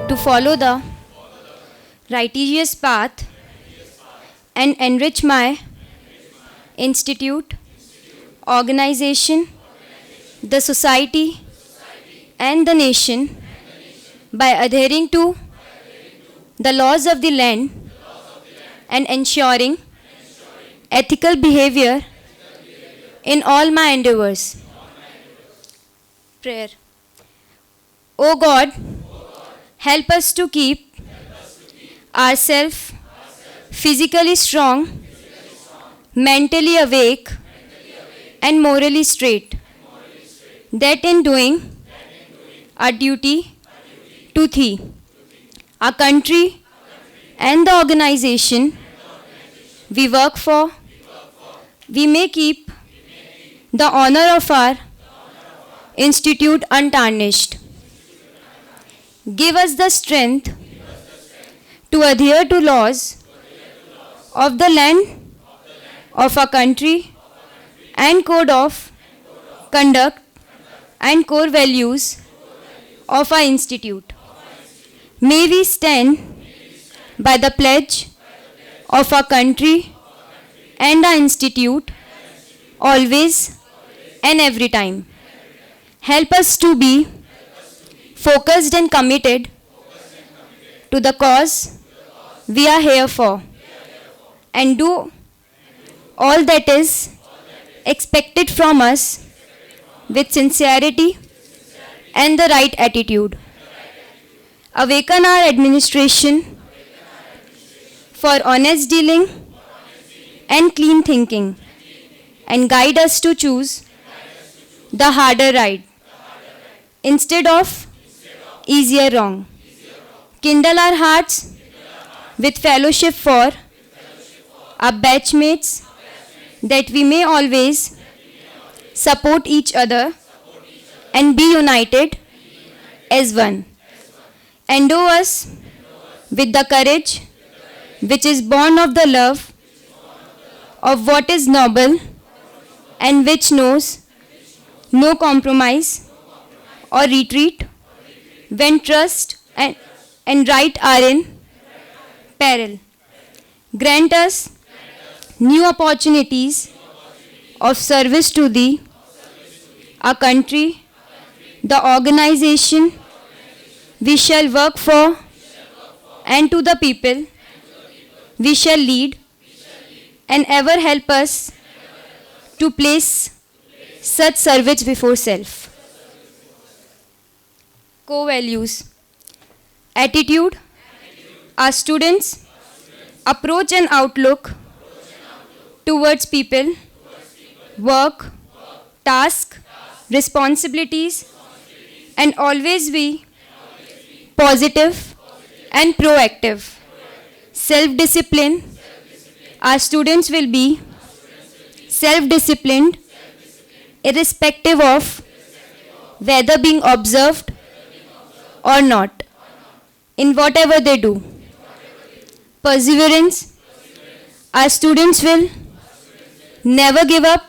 to follow the righteous path and enrich my institute, organization, the society, and the nation by adhering to the laws of the land and ensuring ethical behavior in all my endeavors. Prayer. O God, help us to keep ourselves physically strong, mentally awake, and morally straight, that in doing our duty to Thee, our country, and the organization we work for, we may keep the honor of our institute untarnished. Give us the strength to adhere to laws of the land of our country and code of conduct and core values of our institute. May we stand by the pledge of our country and our institute always and every time. Help us to be focused and committed to the cause we are here for, and do all that is expected from us with sincerity and the right attitude. Awaken our administration for honest dealing and clean thinking, and guide us to choose the harder right instead of easier wrong. Kindle our hearts with fellowship for our batchmates, that we may always support each other and be united as one. Endow us with the courage which is born of the love of what is noble and which knows no compromise or retreat when trust and right are in peril. Grant us new opportunities of service to Thee, our country, the organization we shall work for, and to the people we shall lead, and ever help us to place such service before self. Co-values. Attitude. Our students' approach and outlook towards people, work, task, responsibilities, and always be positive and proactive. Self-discipline. Our students will be self-disciplined irrespective of whether being observed or not in whatever they do. Perseverance. Our students will never give up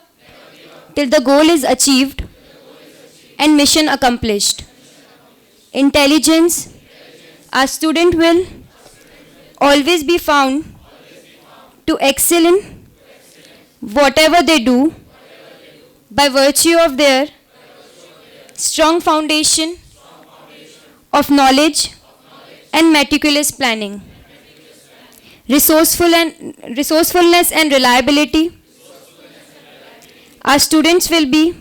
till the goal is achieved and mission accomplished. Intelligence. Our student will always be found to excel in whatever they do by virtue of their strong foundation of knowledge and meticulous planning. Resourcefulness and reliability. Our students will be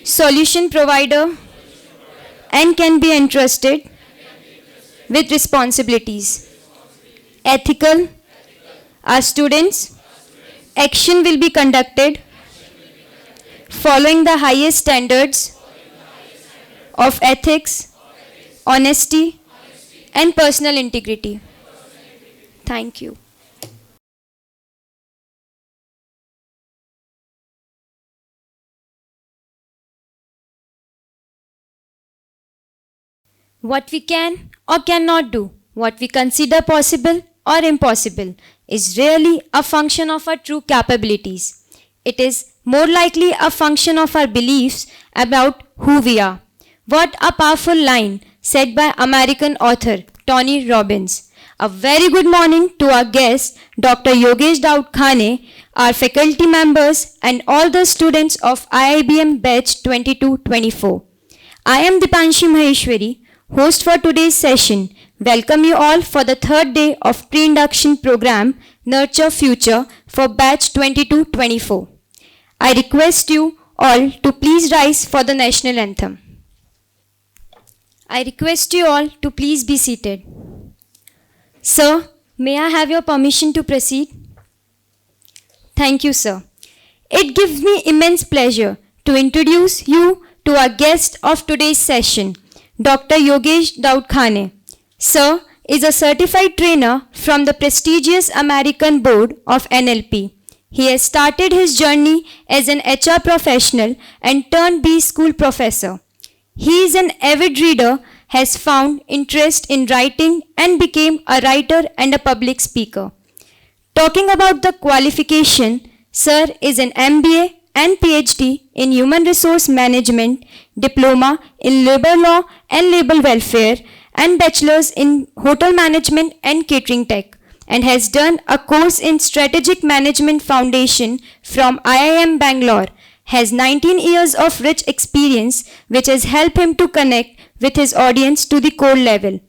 solution provider and can be entrusted with responsibilities. Ethical. Our students' action will be conducted following the highest standards of ethics, honesty, and personal integrity. Thank you. What we can or cannot do, what we consider possible or impossible, is really a function of our true capabilities. It is more likely a function of our beliefs about who we are. What a powerful line said by American author Tony Robbins. A very good morning to our guest, Dr. Yogesh Daudkhane, our faculty members, and all the students of IIEBM batch 22-24. I am Dipanshi Maheshwari, host for today's session. Welcome you all for the third day of pre-induction program Nurture Future for batch 22-24. I request you all to please rise for the national anthem. I request you all to please be seated. Sir, may I have your permission to proceed? Thank you, sir. It gives me immense pleasure to introduce you to our guest of today's session, Dr. Yogesh Daudkhane. Sir is a certified trainer from the prestigious American Board of NLP. He has started his journey as an HR professional and turned B school professor. He is an avid reader, has found interest in writing and became a writer and a public speaker. Talking about the qualification, Sir is an MBA and PhD in Human Resource Management, Diploma in Labor Law and Labor Welfare, and Bachelor's in Hotel Management and Catering Tech, and has done a course in Strategic Management Foundation from IIM Bangalore, has 19 years of rich experience which has helped him to connect with his audience to the core level.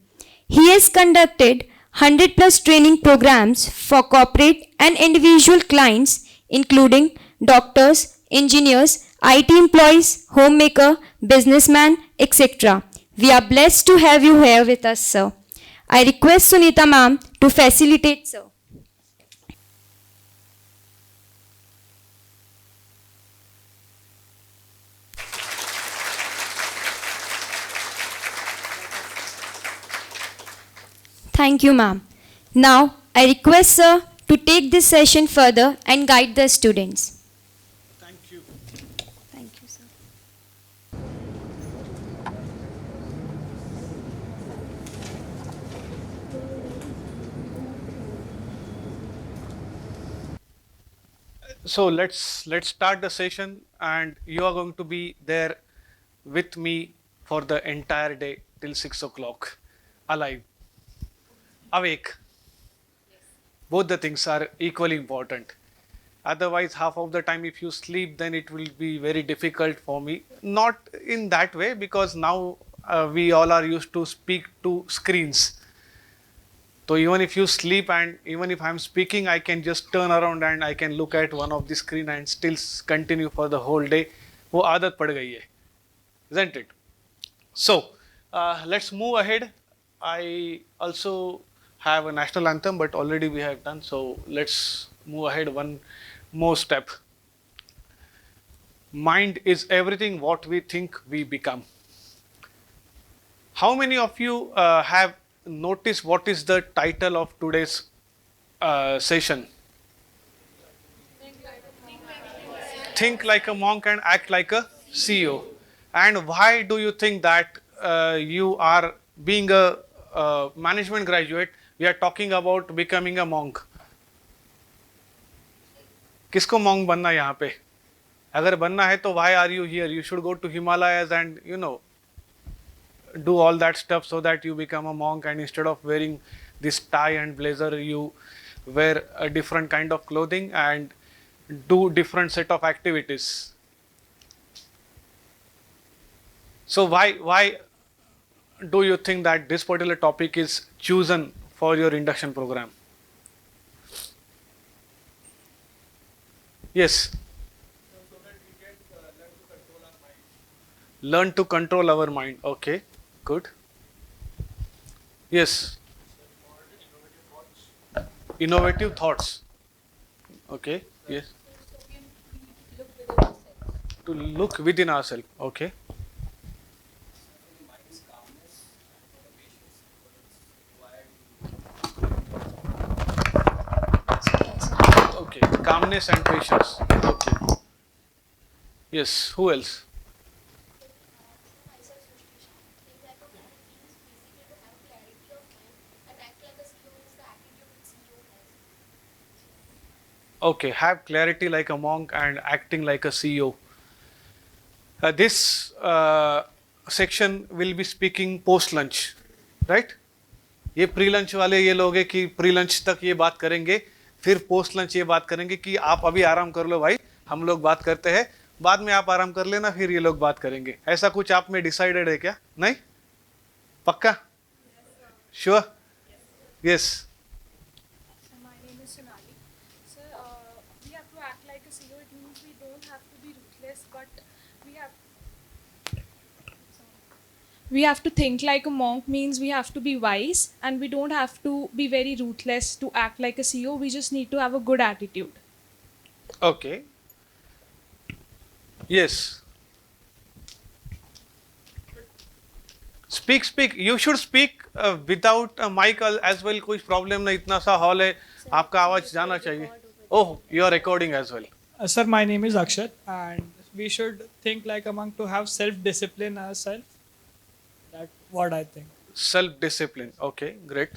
He has conducted 100 plus training programs for corporate and individual clients including doctors, engineers, IT employees, homemaker, businessman, etc. We are blessed to have you here with us, sir. I request Sunita ma'am to facilitate, sir. Thank you, ma'am. Now, I request sir to take this session further and guide the students. Thank you. Thank you, sir. So let's start the session, and you are going to be there with me for the entire day till 6 o'clock, alive, awake. Both the things are equally important. Otherwise, half of the time if you sleep, then it will be very difficult for me. Not in that way, because now we all are used to speak to screens. So even if you sleep and even if I'm speaking, I can just turn around and I can look at one of the screen and still continue for the whole day. वो आदत पड़ गई है, isn't it? So let's move ahead. I also have a national anthem, but already we have done. So let's move ahead one more step. Mind is everything what we think we become. How many of you have noticed what is the title of today's session? Think like a monk and act like a CEO. And why do you think that you are being a management graduate, we are talking about becoming a monk? किसको monk बनना है यहाँ पे? अगर बनना है तो why are you here? You should go to Himalayas and do all that stuff so that you become a monk, and instead of wearing this tie and blazer, you wear a different kind of clothing and do different set of activities. So why do you think that this particular topic is chosen for your induction program? Yes. So that we can learn to control our mind. Okay, good. Yes. Innovative thoughts. Okay. Yes. To look within ourselves. Okay. Okay. Calmness and patience. Okay. Yes. Who else? Okay, have clarity like a monk and acting like a CEO. This section will be speaking post lunch, right? ये pre lunch वाले ये लोग हैं कि pre lunch तक ये बात करेंगे, फिर पोस्ट लंच ये बात करेंगे कि आप अभी आराम कर लो भाई, हम लोग बात करते हैं, बाद में आप आराम कर लेना, फिर ये लोग बात करेंगे. ऐसा कुछ आप में डिसाइडेड है क्या? नहीं? पक्का? Sure? Yes. So my name is Sonali. Sir, we have to act like a CEO. It means we don't have to be ruthless, but we have to think like a monk. Means we have to be wise, and we don't have to be very ruthless to act like a CEO. We just need to have a good attitude. Okay. Yes. Speak. You should speak without a mic as well. कोई problem नहीं, इतना सा hall है, आपका आवाज जाना चाहिए. Oh, you are recording as well. Sir, my name is Akshat, and we should think like a monk to have self-discipline as self. That's what I think. Self-discipline. Okay, great.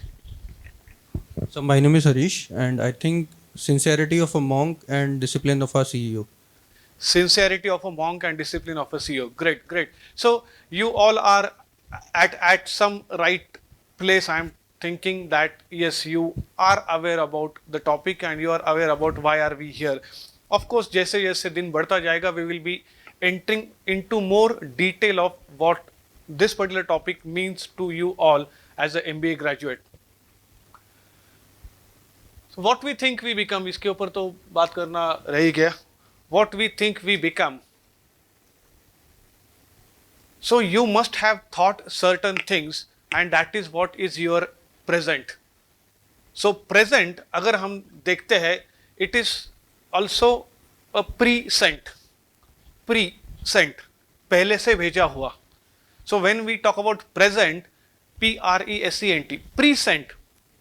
So my name is Harish, and I think sincerity of a monk and discipline of a CEO. Sincerity of a monk and discipline of a CEO. Great. So you all are at some right place. I'm thinking that yes, you are aware about the topic and you are aware about why are we here. Of course, जैसे जैसे दिन बढ़ता जाएगा, we will be entering into more detail of what this particular topic means to you all as a MBA graduate. So what we think we become, इसके ऊपर तो बात करना रह ही गया. What we think we become. So you must have thought certain things, and that is what is your present. So present अगर हम देखते हैं, it is also a present, पहले से भेजा हुआ. So when we talk about present, present, present,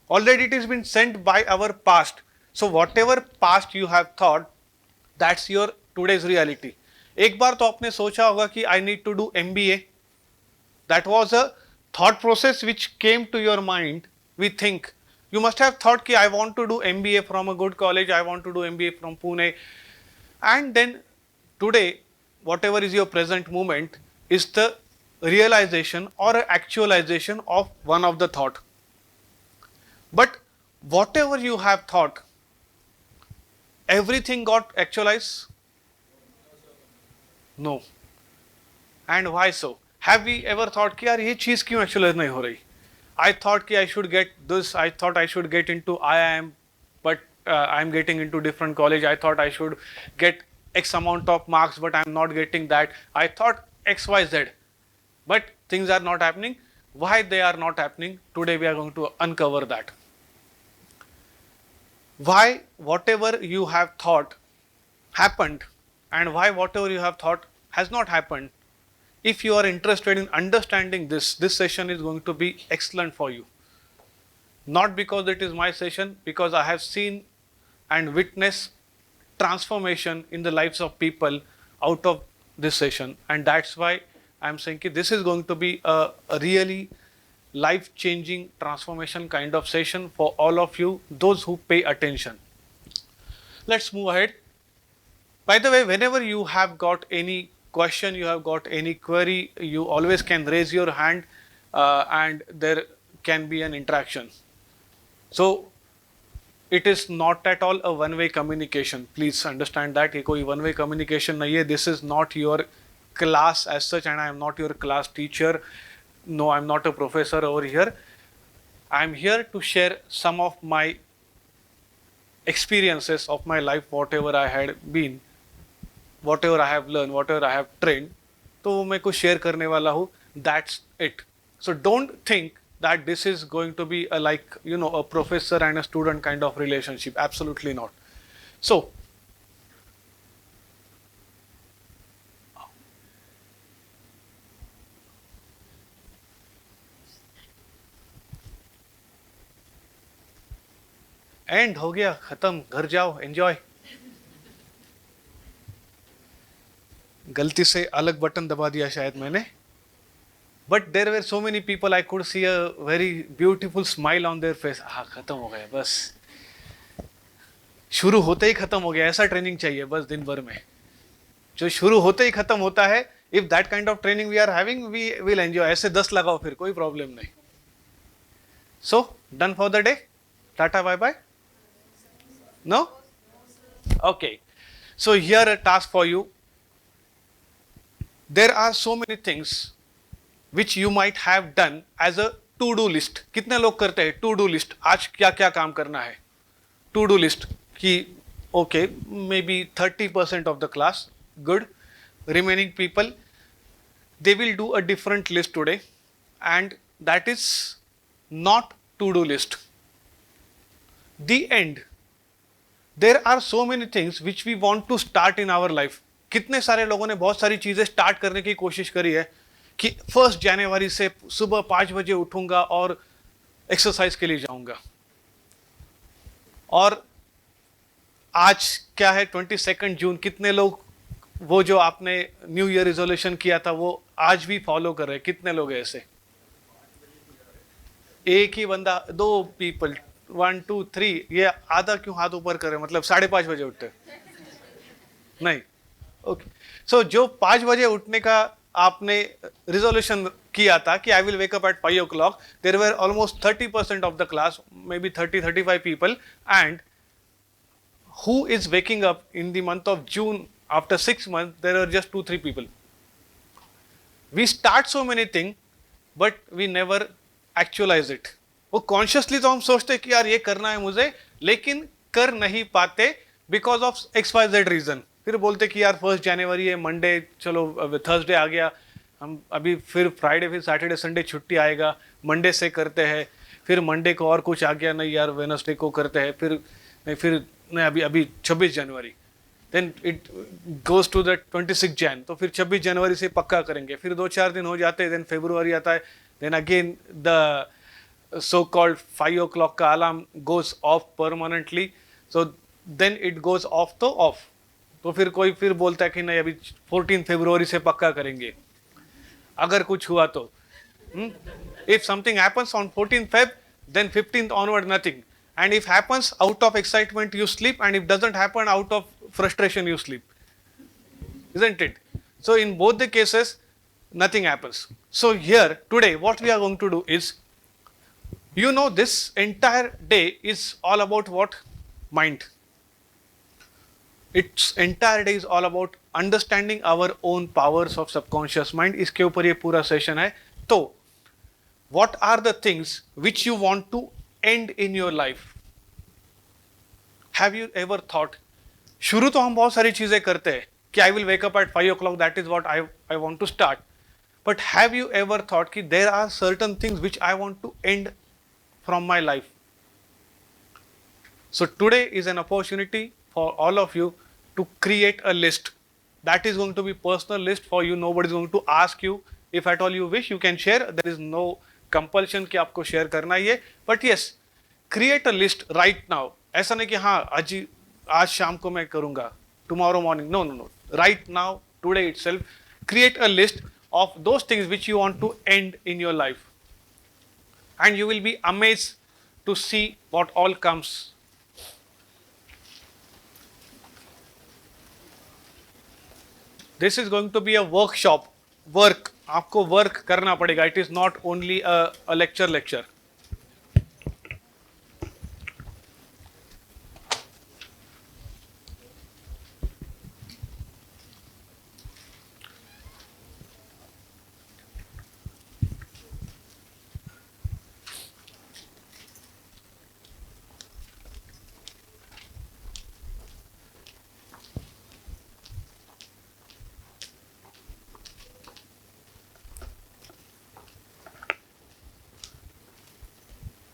already it has been sent by our past. So whatever past you have thought, that's your today's reality. एक बार तो आपने सोचा होगा कि I need to do MBA. That was a thought process which came to your mind. We think you must have thought कि I want to do MBA from a good college. I want to do MBA from Pune. And then today, whatever is your present moment is the realization or actualization of one of the thought. But whatever you have thought, everything got actualized? No. And why so? Have we ever thought कि यार ये चीज़ क्यों actualize नहीं हो रही? I thought कि I should get this. I thought I should get into IIM, but I'm getting into different college. I thought I should get X amount of marks, but I'm not getting that. I thought X, Y, Z, but things are not happening. Why they are not happening? Today we are going to uncover that. Why whatever you have thought happened, and why whatever you have thought has not happened. If you are interested in understanding this session is going to be excellent for you. Not because it is my session, because I have seen and witnessed transformation in the lives of people out of this session, and that's why I'm saying that this is going to be a really life-changing transformation kind of session for all of you, those who pay attention. Let's move ahead. By the way, whenever you have got any question, you have got any query, you always can raise your hand and there can be an interaction. So it is not at all a one-way communication. Please understand that. ये कोई one-way communication नहीं है. This is not your class as such, and I am not your class teacher. No, I'm not a professor over here. I'm here to share some of my experiences of my life, whatever I had been, whatever I have learned, whatever I have trained. तो मैं कुछ share करने वाला हूँ. That's it. So don't think that this is going to be a, like, you know, a professor and a student kind of relationship. Absolutely not. So and हो गया, खत्म, घर जाओ, एंजॉय. गलती से अलग बटन दबा दिया शायद मैंने. But there were so many people, I could see a very beautiful smile on their face. हाँ, खत्म हो गया, बस शुरू होते ही खत्म हो गया. ऐसा ट्रेनिंग चाहिए बस दिन भर में. जो शुरू होते ही खत्म होता है, If that kind of training we are having, we will enjoy. ऐसे 10 लगाओ फिर कोई problem नहीं. So done for the day. Tata bye bye. No? Okay. So here a task for you. There are so many things which you might have done as a to-do list. कितने लोग करते हैं to-do list? आज क्या क्या काम करना है? To-do list कि okay, maybe 30% of the class, good. Remaining people, they will do a different list today, and that is not to-do list. The end. There are so many things which we want to start in our life. कितने सारे लोगों ने बहुत सारी चीजें start करने की कोशिश करी है कि 1 जनवरी से सुबह 5 बजे उठूंगा और एक्सरसाइज के लिए जाऊंगा. और आज क्या है 22 जून. कितने लोग वो जो आपने न्यू ईयर रिजोल्यूशन किया था वो आज भी फॉलो कर रहे हैं? कितने लोग हैं ऐसे? एक ही बंदा, 2 पीपल, 1 2 3. ये आधा क्यों हाथ ऊपर कर रहे हैं? मतलब 5:30 बजे उठते नहीं? ओके. सो जो 5 बजे उठने का आपने रिजोल्यूशन किया था कि I will wake up at 5 o'clock, there were almost 30% of the class, maybe 30-35 people, and who is waking up in the month of June after 6 months? There are just 2-3 people. We start so many things, but we never actualize it. वो consciously तो हम सोचते हैं कि यार ये करना है मुझे, लेकिन कर नहीं पाते बिकॉज ऑफ XYZ रीजन. फिर बोलते कि यार 1 जनवरी है, मंडे, चलो थर्सडे आ गया, हम अभी फिर फ्राइडे, फिर सैटरडे संडे छुट्टी आएगा, मंडे से करते हैं. फिर मंडे को और कुछ आ गया, नहीं यार वेडनेसडे को करते हैं. फिर नहीं, अभी 26 जनवरी. Then it goes to the 26 Jan. तो फिर 26 जनवरी से पक्का करेंगे. फिर 2-4 दिन हो जाते हैं. देन फरवरी आता है. Then again the so called 5 o'clock का alarm goes off permanently. So then it goes off तो off. तो फिर कोई फिर बोलता है कि नहीं अभी 14 फरवरी से पक्का करेंगे अगर कुछ हुआ तो. If something happens on 14th Feb, then 15th onward nothing. And if happens out of excitement you sleep, and if doesn't happen out of frustration you sleep. Isn't it? So in both the cases nothing happens. So here today what we are going to do is, you know, this entire day is all about what? Mind. Its entire day is all about understanding our own powers of subconscious mind. इसके ऊपर ये पूरा session है. तो what are the things which you want to end in your life? Have you ever thought? शुरू तो हम बहुत सारी चीजें करते हैं कि I will wake up at 5 o'clock, that is what I want to start. But have you ever thought कि there are certain things which I want to end from my life? So today is an opportunity for all of you to create a list. That is going to be personal list for you. Nobody is going to ask you. If at all you wish, you can share. There is no compulsion कि आपको share करना ही है. But yes, create a list right now. ऐसा नहीं कि हाँ आज शाम को मैं करूँगा, tomorrow morning. No. Right now, today itself, create a list of those things which you want to end in your life. And you will be amazed to see what all comes. This is going to be a workshop. Work. आपको work करना पड़ेगा. It is not only a lecture.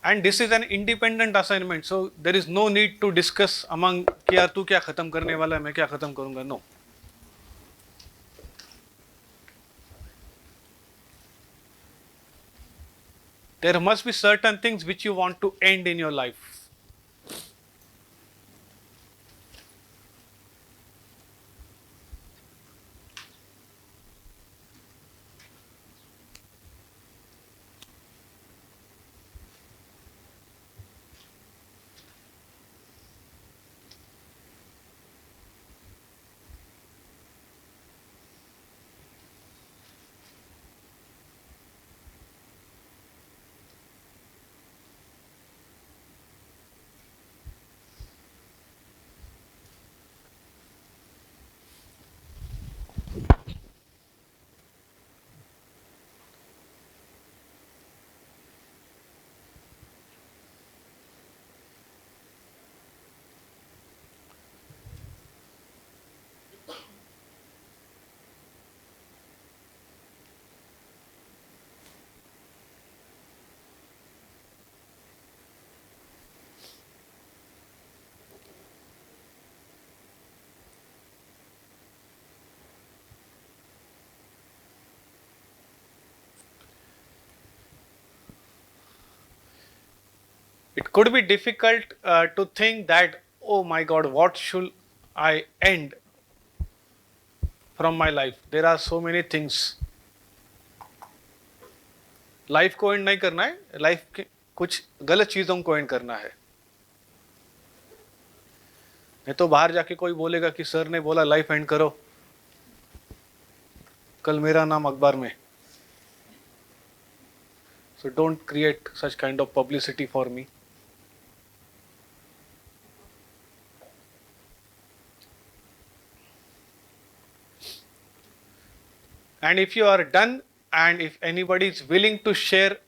And this is an independent assignment, so there is no need to discuss among कि यार तू क्या खत्म करने वाला है, मैं क्या खत्म करूंगा. No. There must be certain things which you want to end in your life. It could be difficult to think that, oh my God, what should I end from my life? There are so many things. Life को and नहीं करना है, life के कुछ गलत चीजों को and करना है। नहीं तो बाहर जाके कोई बोलेगा कि सर ने बोला लाइफ एंड करो, कल मेरा नाम अखबार में। So don't create such kind of publicity for me. And if you are done, and if anybody is willing to share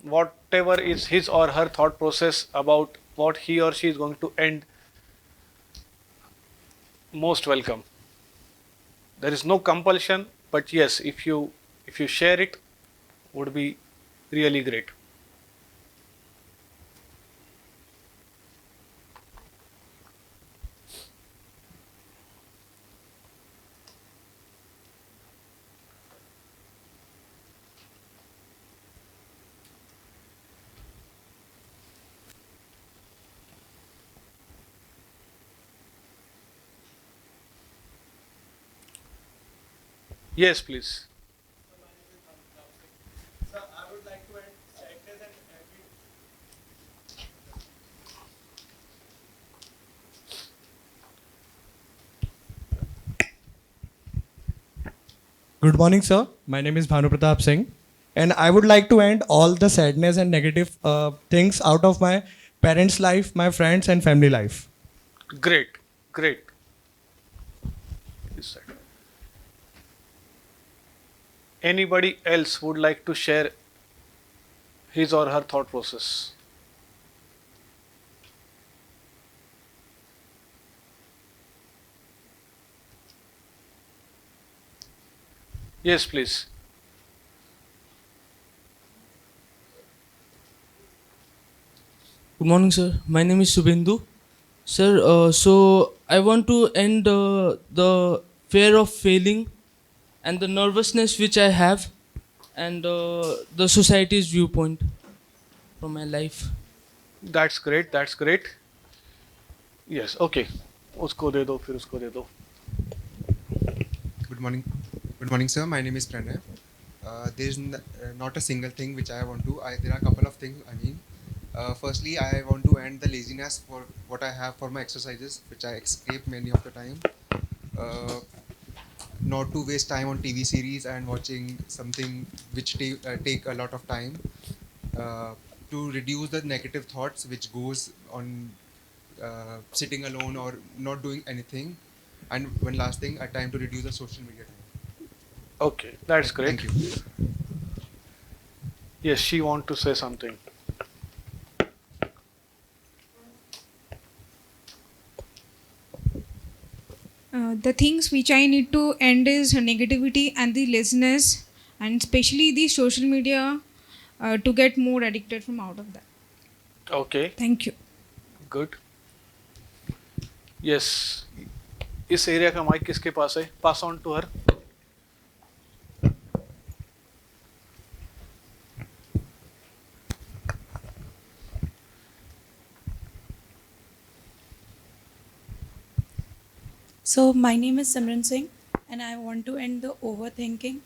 whatever is his or her thought process about what he or she is going to end, most welcome. There is no compulsion, but yes, if you share it, would be really great. Yes, please. Good morning, sir. My name is Bhanu Pratap Singh, and I would like to end all the sadness and negative things out of my parents' life, my friends, and family life. Great, great. This side. Anybody else would like to share his or her thought process? Yes, please. Good morning, sir. My name is Subindu. Sir, so I want to end the fear of failing and the nervousness which I have and the society's viewpoint from my life. That's great. That's great. Yes. Okay. उसको दे दो, फिर उसको दे दो. Good morning. Good morning, sir. My name is Pranay. There's not a single thing which I want to. There are a couple of things. Firstly, I want to end the laziness for what I have for my exercises, which I escape many of the time. Not to waste time on TV series and watching something which take a lot of time. To reduce the negative thoughts which goes on sitting alone or not doing anything. And one last thing, a time to reduce the social media time. Okay, that's great. Thank you. Yes, she want to say something. The things which I need to end is negativity and the laziness, and especially the social media, to get more addicted from out of that. Okay, Thank you. good. Yes. इस area का mic किसके पास है? Pass on to her. So, my name is Simran Singh, and I want to end the overthinking,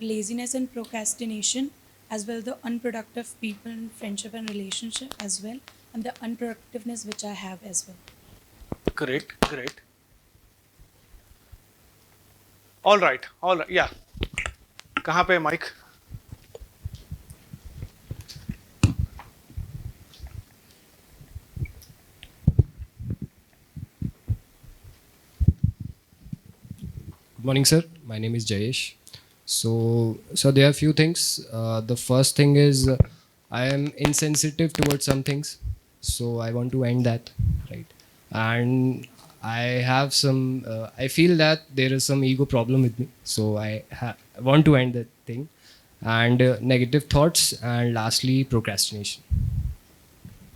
laziness, and procrastination, as well the unproductive people in friendship and relationship as well, and the unproductiveness which I have as well. Great, great. All right, yeah. कहाँ पे mic? Good morning, sir. My name is Jayesh. So there are few things. The first thing is I am insensitive towards some things, so I want to end that, right? And I have some. I feel that there is some ego problem with me, so I want to end that thing. And negative thoughts, and lastly, procrastination.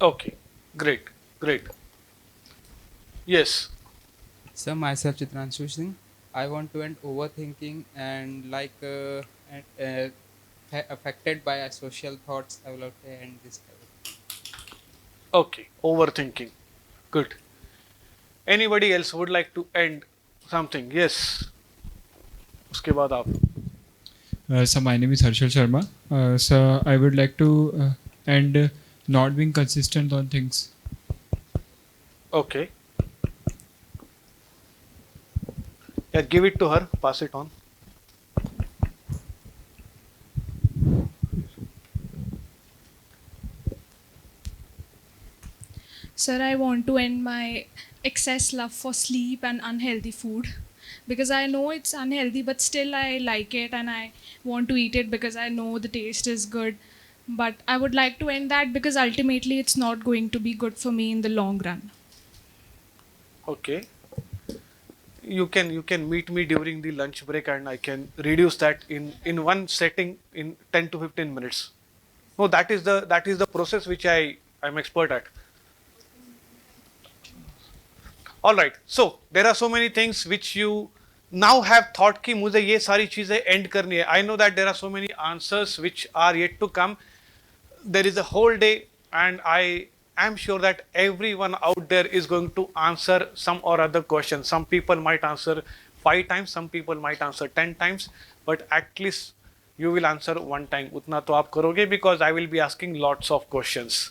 Okay, great, great. Yes. So myself Chitranshu Singh. I want to end overthinking and affected by social thoughts. I will have to end this. Okay, overthinking. Good. Anybody else would like to end something? Yes. उसके बाद आप. So my name is Harshal Sharma. So I would like to end not being consistent on things. Okay. Yeah, give it to her. Pass it on. Sir, I want to end my excess love for sleep and unhealthy food because I know it's unhealthy, but still I like it and I want to eat it because I know the taste is good. But I would like to end that because ultimately it's not going to be good for me in the long run. Okay. You can meet me during the lunch break and I can reduce that in one setting in 10 to 15 minutes. No, that is the process which I'm expert at. All right. So there are so many things which you now have thought कि मुझे ये सारी चीजें end करनी है. I know that there are so many answers which are yet to come. There is a whole day and I am sure that everyone out there is going to answer some or other question. Some people might answer 5 times, some people might answer 10 times, but at least you will answer 1 time. उतना तो आप करोगे because I will be asking lots of questions.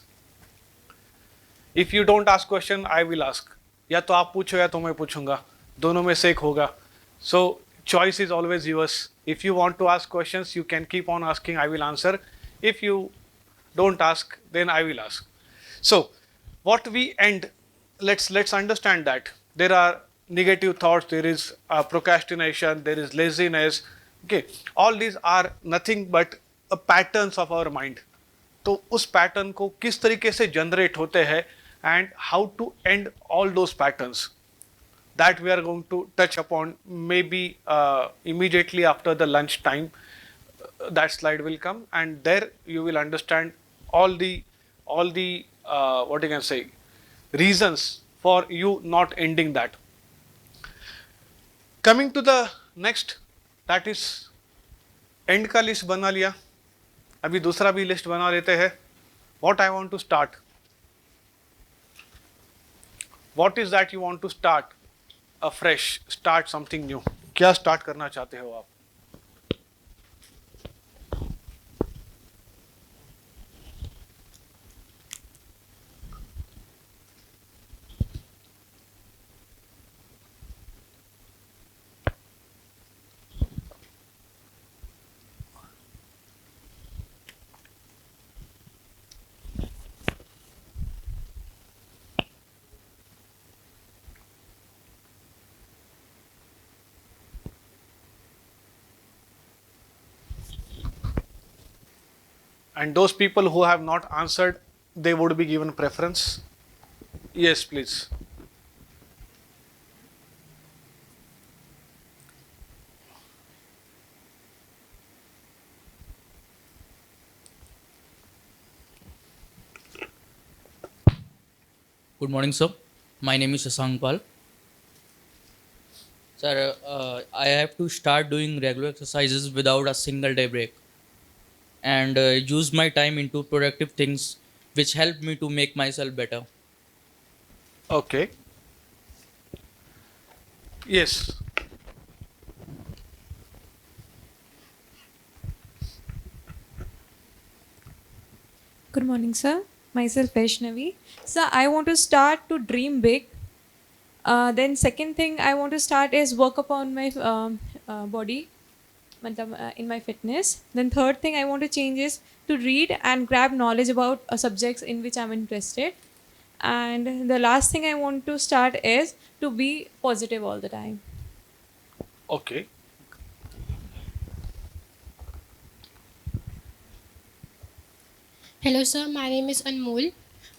If you don't ask question, I will ask. या तो आप पूछो या तो मैं पूछूंगा, दोनों में से एक होगा. So choice is always yours. If you want to ask questions, you can keep on asking. I will answer. If you don't ask, then I will ask. So what we end, let's understand that there are negative thoughts, there is procrastination, there is laziness. Okay, all these are nothing but patterns of our mind. तो उस pattern को किस तरीके से generate होते हैं and how to end all those patterns, that we are going to touch upon maybe immediately after the lunch time. That slide will come and there you will understand all the what you can say reasons for you not ending that. Coming to the next, that is end का list बना लिया, अभी दूसरा भी list बना लेते हैं. What I want to start, what is that you want to start afresh, start something new. क्या start करना चाहते हो आप? And those people who have not answered, they would be given preference. Yes, please. Good morning, sir. My name is Shashank Pal. Sir, I have to start doing regular exercises without a single day break and use my time into productive things which help me to make myself better. Okay. Yes. Good morning, sir. Myself Vaishnavi. Sir, I want to start to dream big. Then second thing I want to start is work upon my body, in my fitness. Then third thing I want to change is to read and grab knowledge about subjects in which I'm interested. And the last thing I want to start is to be positive all the time. Okay. Hello, sir. My name is Anmol.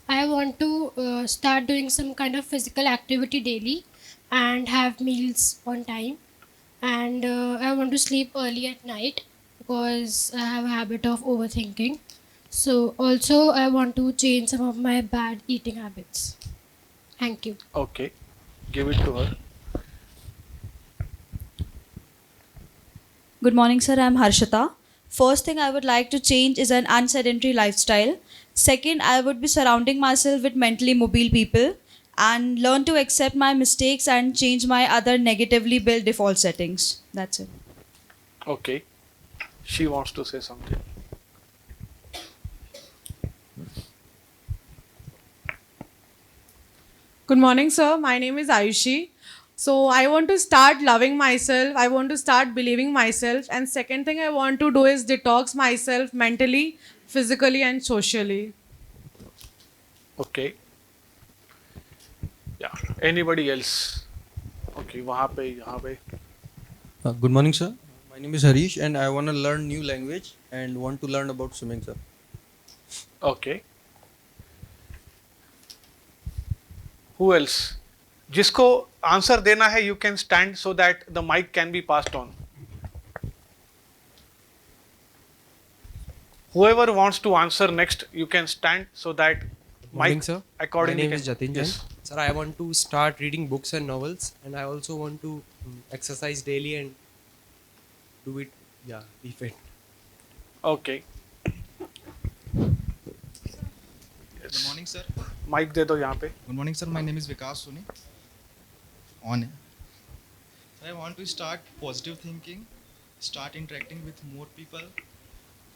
I want to start doing some kind of physical activity daily and have meals on time. And I want to sleep early at night because I have a habit of overthinking. So, also, I want to change some of my bad eating habits. Thank you. Okay. Give it to her. Good morning, sir. I'm Harshita. First thing I would like to change is an unsedentary lifestyle Second, I would be surrounding myself with mentally mobile people and learn to accept my mistakes and change my other negatively built default settings. That's it. Okay. She wants to say something. Good morning, sir. My name is Ayushi. So I want to start loving myself. I want to start believing myself. And second thing I want to do is detox myself mentally, physically, and socially. Okay. Yeah. Anybody else? Okay. वहाँ पे यहाँ पे. Good morning, sir. My name is Harish, and I want to learn new language and want to learn about swimming, sir. Okay. Who else? जिसको answer देना है, you can stand so that the mic can be passed on. Whoever wants to answer next, you can stand so that Morning, mic sir. accordingly. My name is Jatin Jain. Yes. Sir, I want to start reading books and novels, and I also want to exercise daily and do it. Yeah, be fit. Okay. Good morning, sir. Mic दे दो यहाँ पे. Good morning, sir. My name is Vikas Soni. On. So I want to start positive thinking, start interacting with more people,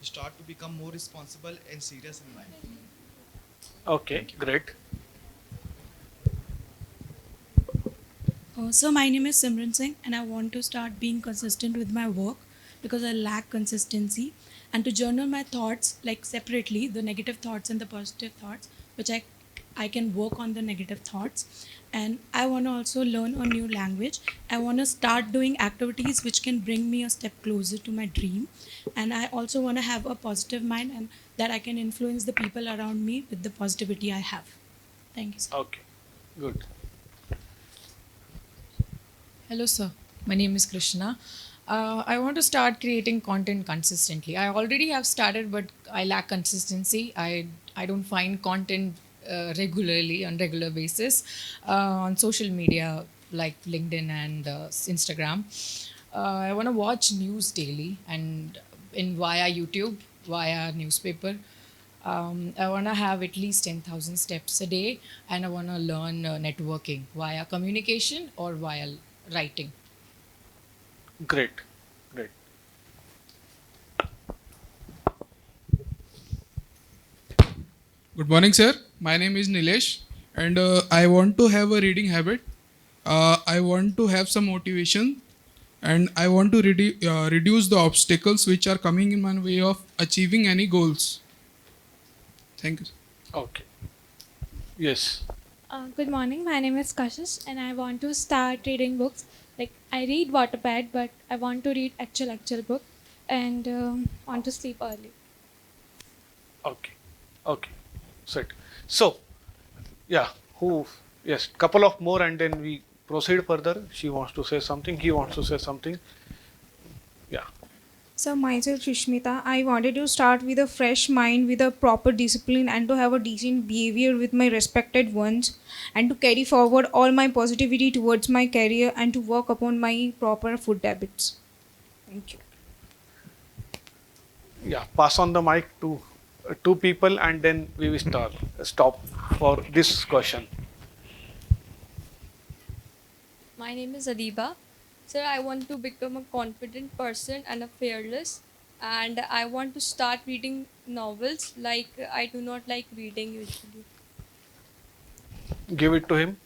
start to become more responsible and serious in life. Okay, great. So my name is Simran Singh and I want to start being consistent with my work because I lack consistency, and to journal my thoughts like separately, the negative thoughts and the positive thoughts, which I can work on the negative thoughts. And I want to also learn a new language. I want to start doing activities which can bring me a step closer to my dream. And I also want to have a positive mind and that I can influence the people around me with the positivity I have. Thank you, sir. Okay, good. Hello, sir. My name is Krishna. I want to start creating content consistently. I already have started, but I lack consistency. I don't find content regularly on regular basis on social media like LinkedIn and Instagram. I want to watch news daily and in via YouTube, via newspaper. I want to have at least 10,000 steps a day, and I want to learn networking via communication or via writing. Great, great. Good morning, sir. My name is Nilesh, and I want to have a reading habit. I want to have some motivation, and I want to reduce the obstacles which are coming in my way of achieving any goals. Thank you, sir. Okay. Yes. Good morning. My name is Kashish, and I want to start reading books. Like I read Waterpad, but I want to read actual book, and want to sleep early. Okay. Okay. Set. So, yeah. Who? Yes. Couple of more, and then we proceed further. She wants to say something. He wants to say something. Yeah. So myself, Shushmita, I wanted to start with a fresh mind, with a proper discipline, and to have a decent behavior with my respected ones, and to carry forward all my positivity towards my career and to work upon my proper food habits. Thank you. Yeah. Pass on the mic to two people, and then we will stop for this question. My name is Adiba. Sir, I want to become a confident person and a fearless, and I want to start reading novels. Like I do not like reading usually. Give it to him.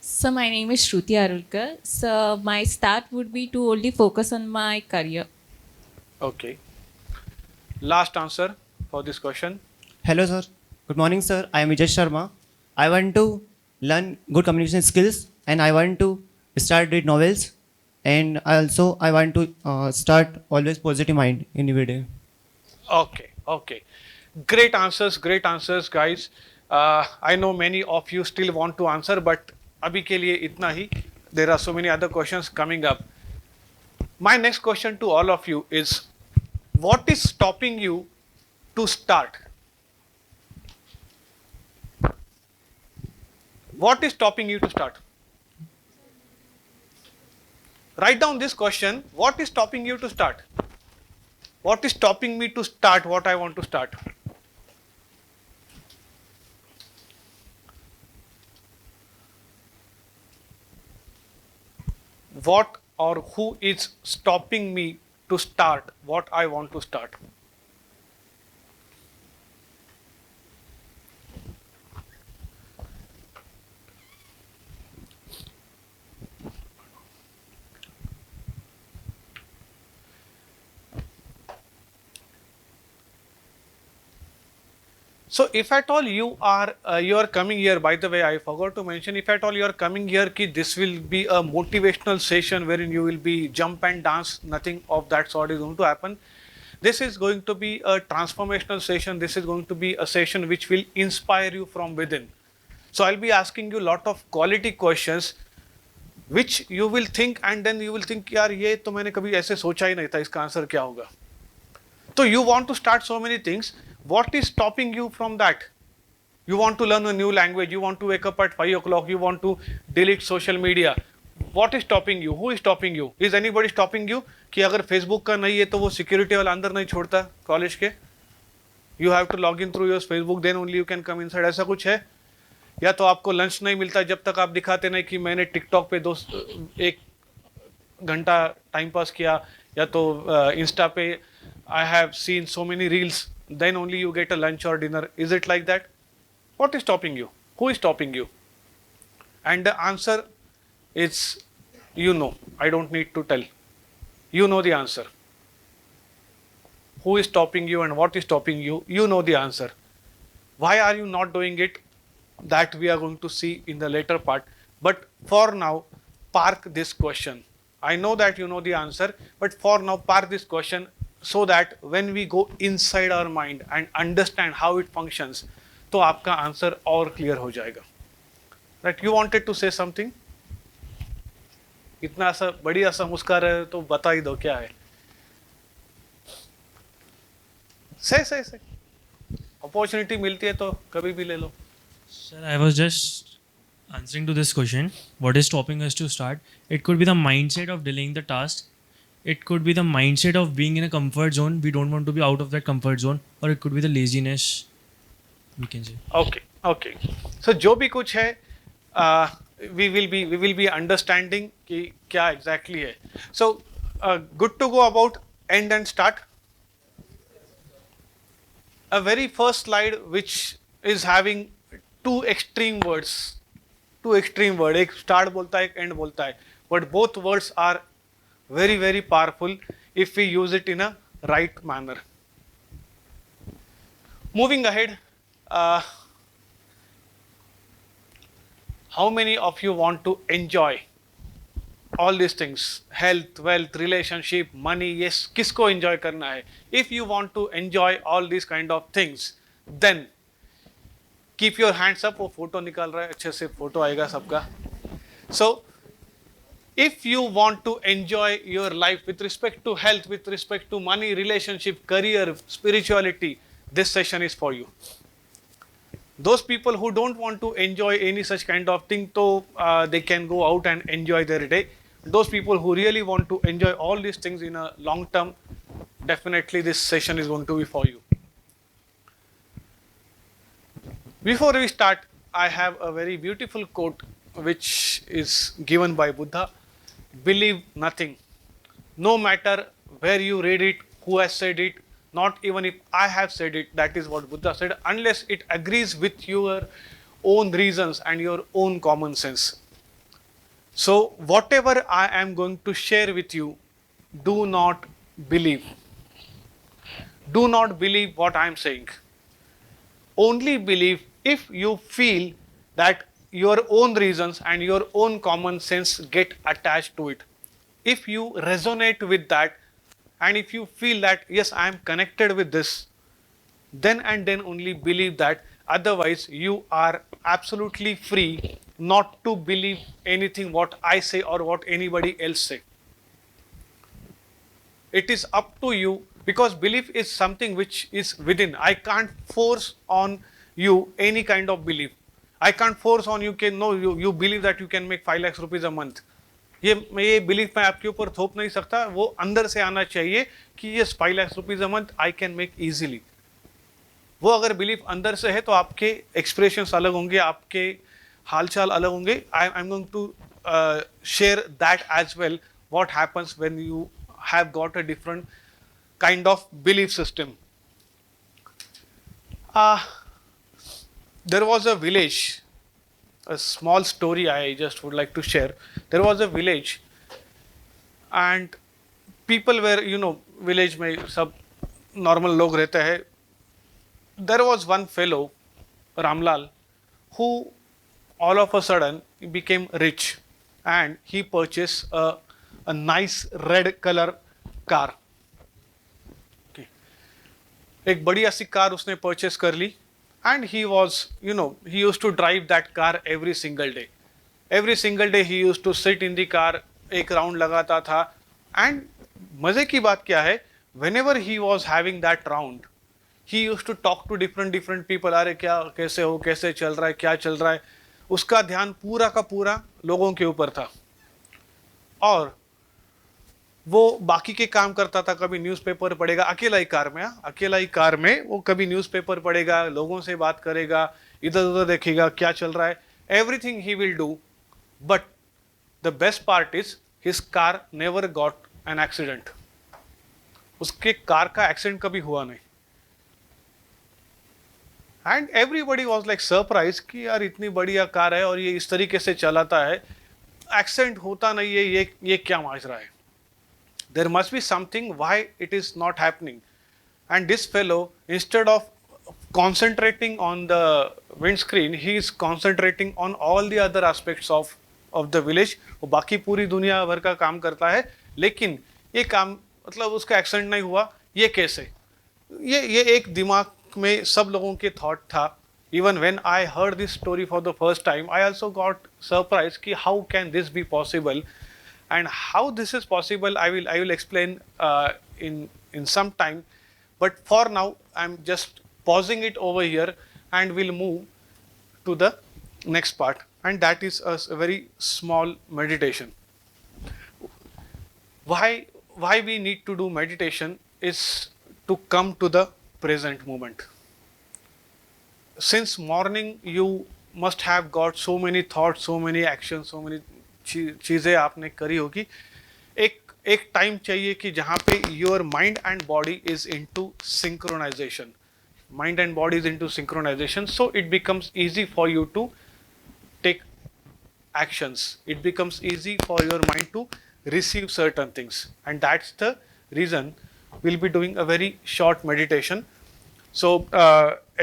So my name is Shruti Arulkar. So my start would be to only focus on my career. Okay. Last answer for this question. Hello, sir. Good morning, sir. I am Yogesh Sharma. I want to learn good communication skills, and I want to start read novels, and I want to start always positive mind in every day. Okay. Okay. Great answers, guys. I know many of you still want to answer, but abhi ke liye itna hi. There are so many other questions coming up. My next question to all of you is, what is stopping you to start? What is stopping you to start? Write down this question. What is stopping you to start? What is stopping me to start what I want to start? what or who is stopping me to start what I want to start? So if at all you are coming here, by the way, I forgot to mention, if at all you are coming here, ki this will be a motivational session wherein you will be jump and dance, nothing of that sort is going to happen. This is going to be a transformational session. This is going to be a session which will inspire you from within. So I'll be asking you a lot of quality questions which you will think, and then you will think, यार ये तो मैंने कभी ऐसे सोचा ही नहीं था, इसका आंसर क्या होगा. So you want to start so many things. What is stopping you from that? You want to learn a new language. You want to wake up at 5 o'clock. You want to delete social media. What is stopping you? Who is stopping you? Is anybody stopping you? कि अगर Facebook का नहीं है तो वो security वाला अंदर नहीं छोड़ता कॉलेज के. You have to log in through your Facebook, then only you can come inside. ऐसा कुछ है? या तो आपको लंच नहीं मिलता जब तक आप दिखाते नहीं कि मैंने टिकटॉक पे एक घंटा टाइम पास किया, या तो इंस्टा पे I have seen so many reels, then only you get a lunch or dinner. Is it like that? What is stopping you? Who is stopping you? And the answer is, you know, I don't need to tell. You know the answer. Who is stopping you and what is stopping you? You know the answer. Why are you not doing it? That we are going to see in the later part. But for now, park this question. I know that you know the answer, but for now, park this question so that when we go inside our mind and understand how it functions, तो आपका answer और clear हो जाएगा. Right? You wanted to say something? इतना सा बढ़िया सा मुस्कुरा रहे हो तो बता ही दो क्या है. Say. Opportunity मिलती है तो कभी भी ले लो. Sir, I was just answering to this question. What is stopping us to start? It could be the mindset of delaying the task. It could be the mindset of being in a comfort zone. We don't want to be out of that comfort zone. Or it could be the laziness, we can say. Okay. So जो भी कुछ है, we will be understanding कि क्या exactly है. So good to go about end and start. A very first slide which is having two extreme words. एक start बोलता है, एक end बोलता है. But both words are very, very powerful if we use it in a right manner. Moving ahead, how many of you want to enjoy all these things? Health, wealth, relationship, money, yes, किसको enjoy करना है? If you want to enjoy all these kind of things, then keep your hands up. वो photo निकाल रहा है, अच्छे से photo आएगा सबका. So, if you want to enjoy your life with respect to health, with respect to money, relationship, career, spirituality, this session is for you. Those people who don't want to enjoy any such kind of thing, so they can go out and enjoy their day. Those people who really want to enjoy all these things in a long term, definitely this session is going to be for you. Before we start, I have a very beautiful quote which is given by Buddha. Believe nothing. No matter where you read it, who has said it, not even if I have said it, that is what Buddha said, unless it agrees with your own reasons and your own common sense. So whatever I am going to share with you, do not believe. Do not believe what I am saying. Only believe if you feel that your own reasons and your own common sense get attached to it. If you resonate with that, and if you feel that, yes, I am connected with this, then and then only believe that. Otherwise, you are absolutely free not to believe anything what I say or what anybody else say. It is up to you, because belief is something which is within. I can't force on you any kind of belief. I can't force on you, you believe that you can make 5 lakhs rupees a month. ये belief मैं आपके ऊपर थोप नहीं सकता. वो अंदर से आना चाहिए कि ये 5 lakh rupees a month I can make easily. वो अगर बिलीफ अंदर से है तो आपके एक्सप्रेशंस अलग होंगे, आपके हालचाल अलग होंगे. I am going to share that as well. What happens when you have got a different kind of belief system? Uh, there was a village, a small story I just would like to share. There was a village, and people were, village में सब normal लोग रहते हैं. There was one fellow, Ramlal, who all of a sudden became rich, and he purchased a nice red color car. Okay. एक बढ़िया सी car उसने purchase कर ली, and he was, he used to drive that car every single day. Every single day he used to sit in the car, एक round लगाता था. And मजे की बात क्या है, whenever he was having that round, he used to talk to different people. अरे क्या कैसे हो, कैसे चल रहा है, क्या चल रहा है. उसका ध्यान पूरा का पूरा लोगों के ऊपर था, और वो बाकी के काम करता था. कभी न्यूज़पेपर पढ़ेगा, अकेला ही कार में, अकेला ही कार में वो कभी न्यूज़पेपर पढ़ेगा, लोगों से बात करेगा, इधर उधर देखेगा क्या चल रहा है. Everything he will do, but the best part is his car never got an accident. उसके कार का एक्सीडेंट कभी हुआ नहीं. And everybody was like surprise कि यार इतनी बढ़िया कार है और ये इस तरीके से चलाता है, एक्सीडेंट होता नहीं है, ये क्या माजरा है. There must be something why it is not happening. And this fellow, instead of concentrating on the windscreen, he is concentrating on all the other aspects of the village. वो बाकी पूरी दुनिया भर का काम करता है, लेकिन ये काम मतलब उसका एक्सीडेंट नहीं हुआ, ये कैसे. ये एक दिमाग में सब लोगों के थॉट था. Even when I heard this story for the first time, I also got surprised कि how can this be possible. And how this is possible, I will explain in some time. But for now, I'm just pausing it over here, and we'll move to the next part, and that is a very small meditation. Why we need to do meditation is to come to the present moment. Since morning, you must have got so many thoughts, so many actions, so many चीज़ें आपने करी होगी. एक time चाहिए कि जहाँ पे your mind and body is into synchronization. Mind and body is into synchronization, so it becomes easy for you to take actions. It becomes easy for your mind to receive certain things, and that's the reason we'll be doing a very short meditation. So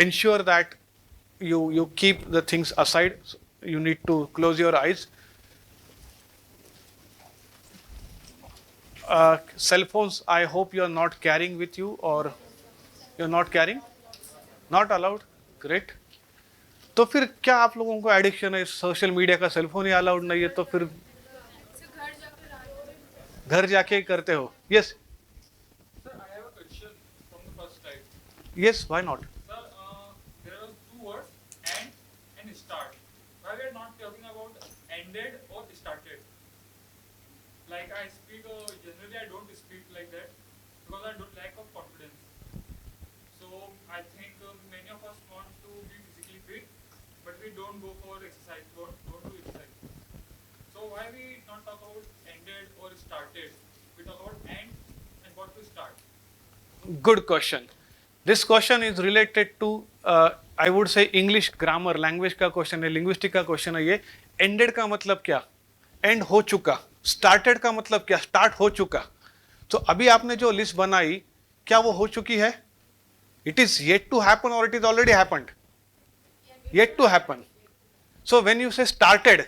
ensure that you keep the things aside. You need to close your eyes. Cell phones, I hope you are not carrying with you, or you're not carrying? Not allowed? Great. तो फिर क्या आप लोगों को addiction है social media का, cell phone ही allowed नहीं है, तो फिर घर जाके करते हो? Yes yes, why not? There are two words, and start. Why we are not talking about ended or started? Like I speak, generally I don't speak like that because I don't lack of confidence. So I think many of us want to be physically fit, but we don't go for exercise, don't do exercise. So why we not talk about ended or started? We talk about end and what to start. Good question. This question is related to I would say English grammar, language का question है, linguistic का question है ये. Ended का मतलब क्या? End हो चुका. Started का मतलब क्या? Start हो चुका. तो अभी आपने जो लिस्ट बनाई, क्या वो हो चुकी है? It is yet to happen or it is already happened? Yet to happen. So when you say started,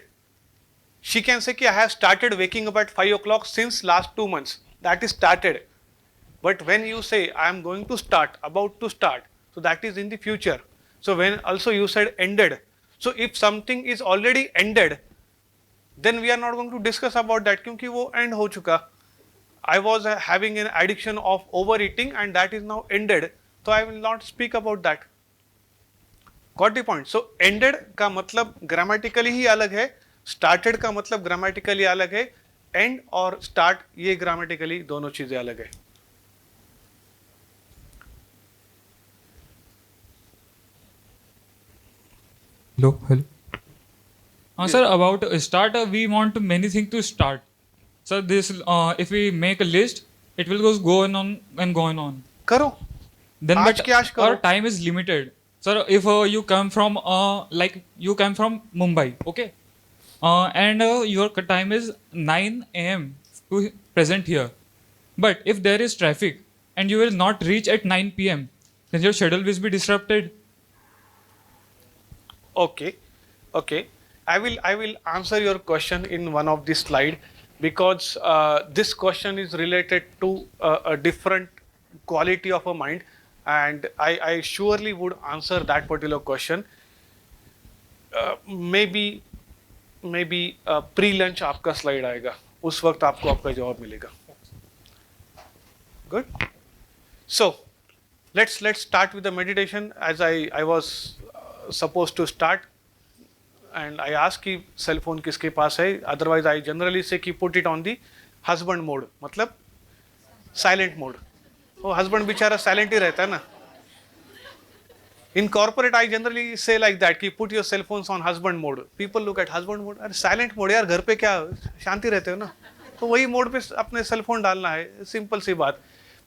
she can say कि I have started waking up at 5 o'clock since last 2 months. That is started. But when you say I am going to start, about to start, so that is in the future. So when also you said ended. So if something is already ended, then we are not going to discuss about that क्योंकि वो end हो चुका. I was having an addiction of overeating and that is now ended. So I will not speak about that. Got the point? So ended का मतलब grammatically ही अलग है, started का मतलब grammatically अलग है, end और start ये grammatically दोनों चीजें अलग है. Hello. Sir, about start, we want many things to start. So this, if we make a list, it will go on and go on. करो. Then, आज but के आज our करो. time is limited. Sir, if you come from like you come from Mumbai, okay, and your time is 9 a.m. to present here. But if there is traffic and you will not reach at 9 p.m., then your schedule will be disrupted. Okay, okay. I will answer your question in one of the slide, because this question is related to a different quality of a mind, and I surely would answer that particular question. Maybe pre lunch आपका slide आएगा, उस वक्त आपको आपका जवाब मिलेगा. Good. So let's start with the meditation. As I was supposed to start, and I ask कि cell phone किसके पास है. Otherwise I generally say कि put it on the husband mode, मतलब silent mode. वो husband बेचारा silent ही रहता है ना. In corporate, I generally say like that कि put your cell phones on husband mode. People look at husband mode, अरे silent mode यार, घर पे क्या शांति रहते हो ना, तो वही मोड पे अपने सेल फोन डालना है, सिंपल सी बात.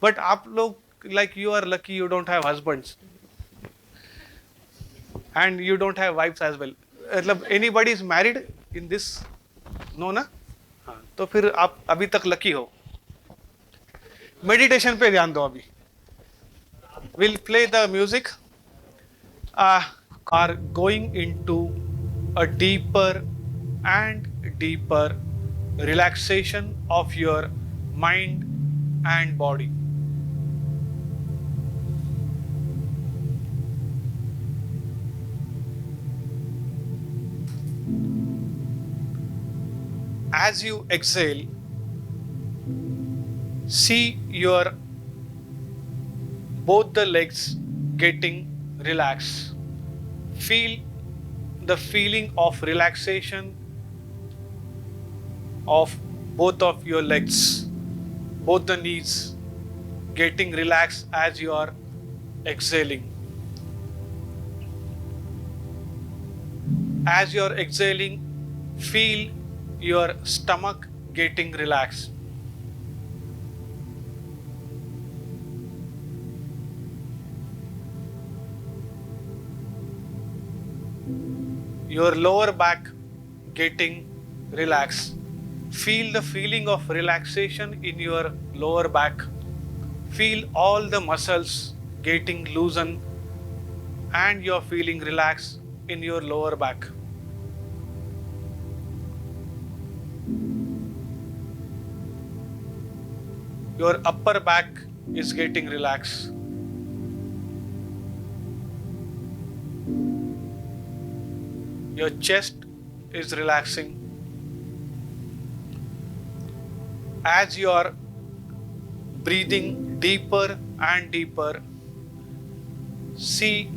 बट आप लोग like you are lucky you don't have husbands and you don't have wives as well. मतलब anybody is married in this? No ना? हाँ, तो फिर आप अभी तक लकी हो. मेडिटेशन पे ध्यान दो अभी. We'll play the music. Are going into a deeper and deeper relaxation of your mind and body. As you exhale, see your both the legs getting relaxed. Feel the feeling of relaxation of both of your legs, both the knees getting relaxed as you are exhaling. As you are exhaling, feel your stomach getting relaxed. Your lower back getting relaxed. Feel the feeling of relaxation in your lower back. Feel all the muscles getting loosened and you're feeling relaxed in your lower back. Your upper back is getting relaxed. Your chest is relaxing. As you are breathing deeper and deeper, see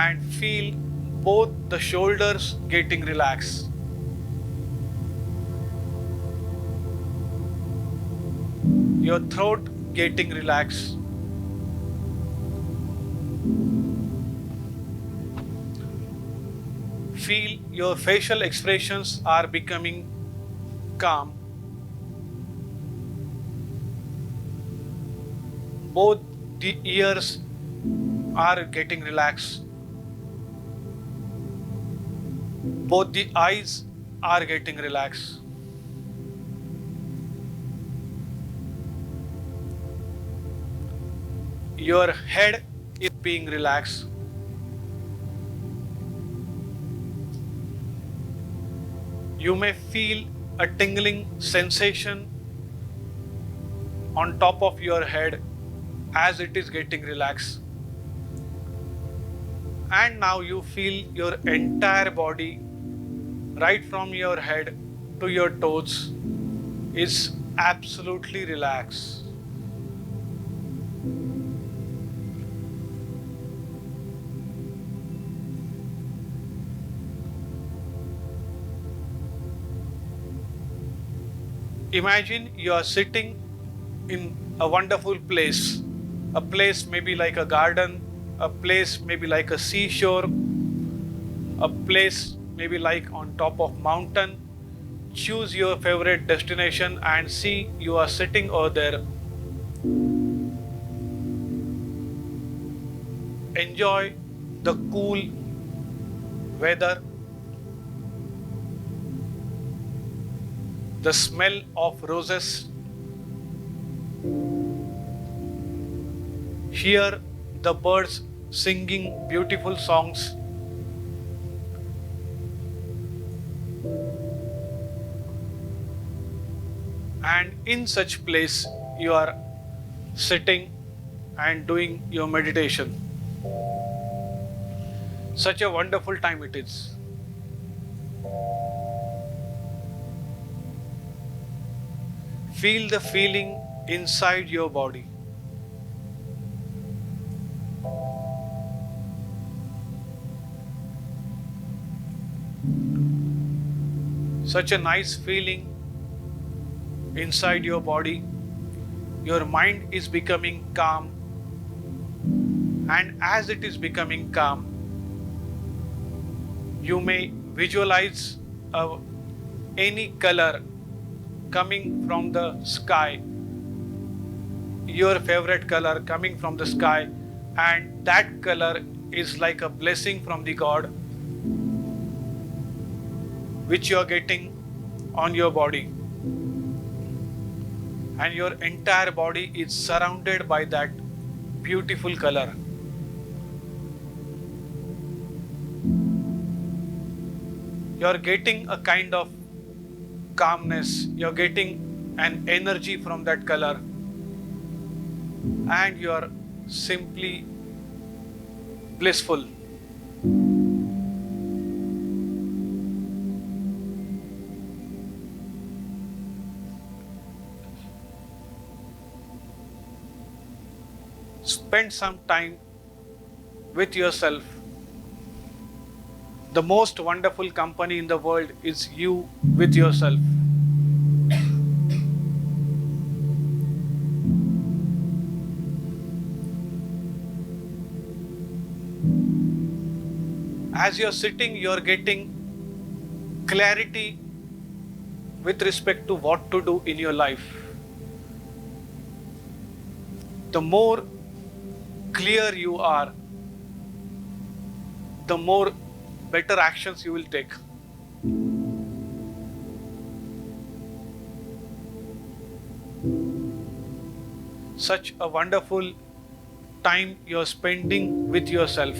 and feel both the shoulders getting relaxed. Your throat getting relaxed. Feel your facial expressions are becoming calm. Both the ears are getting relaxed. Both the eyes are getting relaxed. Your head is being relaxed. You may feel a tingling sensation on top of your head as it is getting relaxed. And now you feel your entire body, right from your head to your toes, is absolutely relaxed. Imagine you are sitting in a wonderful place. A place maybe like a garden, a place maybe like a seashore, a place maybe like on top of mountain. Choose your favorite destination and see you are sitting over there. Enjoy the cool weather, the smell of roses. Hear the birds singing beautiful songs. And in such place you are sitting and doing your meditation. Such a wonderful time it is. Feel the feeling inside your body. Such a nice feeling inside your body. Your mind is becoming calm, and as it is becoming calm, you may visualize any color coming from the sky, your favorite color coming from the sky, and that color is like a blessing from the God which you are getting on your body. And your entire body is surrounded by that beautiful color. You're getting a kind of calmness, you're getting an energy from that color, and you're simply blissful. Spend some time with yourself. The most wonderful company in the world is you with yourself. As you're sitting, you're getting clarity with respect to what to do in your life. The more clear you are, the more better actions you will take. Such a wonderful time you're spending with yourself.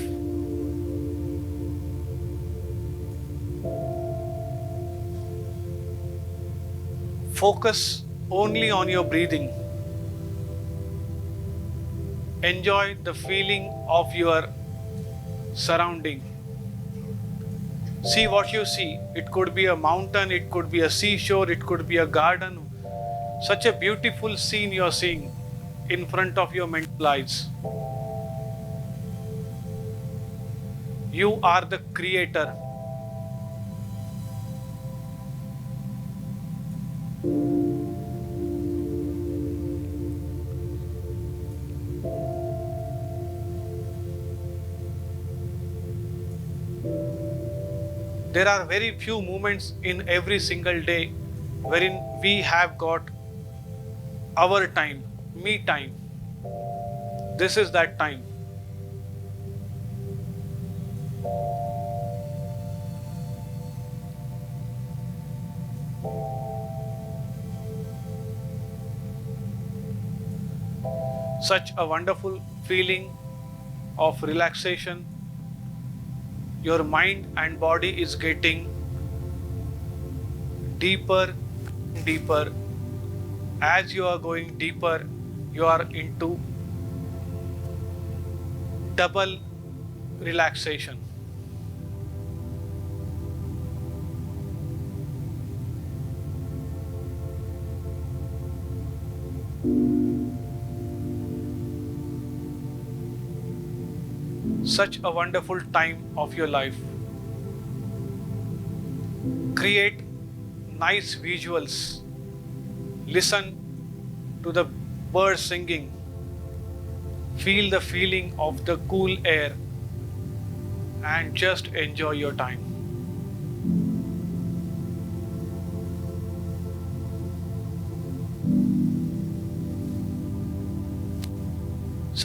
Focus only on your breathing. Enjoy the feeling of your surrounding. See what you see. It could be a mountain, it could be a seashore, it could be a garden. Such a beautiful scene you're seeing in front of your mental eyes. You are the creator. There are very few moments in every single day wherein we have got our time, me time. This is that time. Such a wonderful feeling of relaxation. Your mind and body is getting deeper and deeper. As you are going deeper, you are into double relaxation. Such a wonderful time of your life. Create nice visuals. Listen to the birds singing. Feel the feeling of the cool air and just enjoy your time.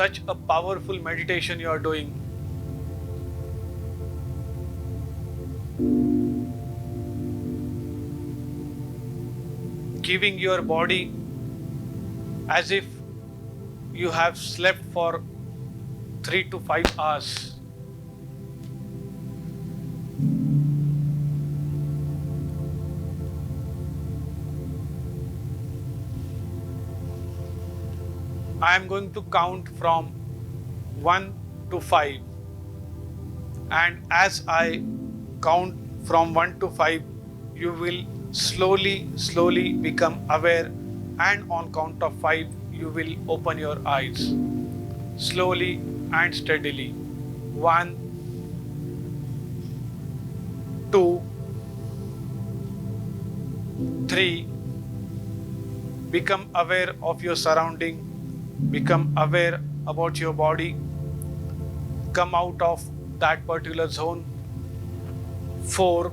such a powerful meditation you are doing. Giving your body as if you have slept for 3 to 5 hours. I am going to count from 1 to 5, and as I count from 1 to 5, you will slowly become aware, and on count of 5 you will open your eyes slowly and steadily. 1, 2, 3. Become aware of your surrounding, become aware about your body, come out of that particular zone. 4.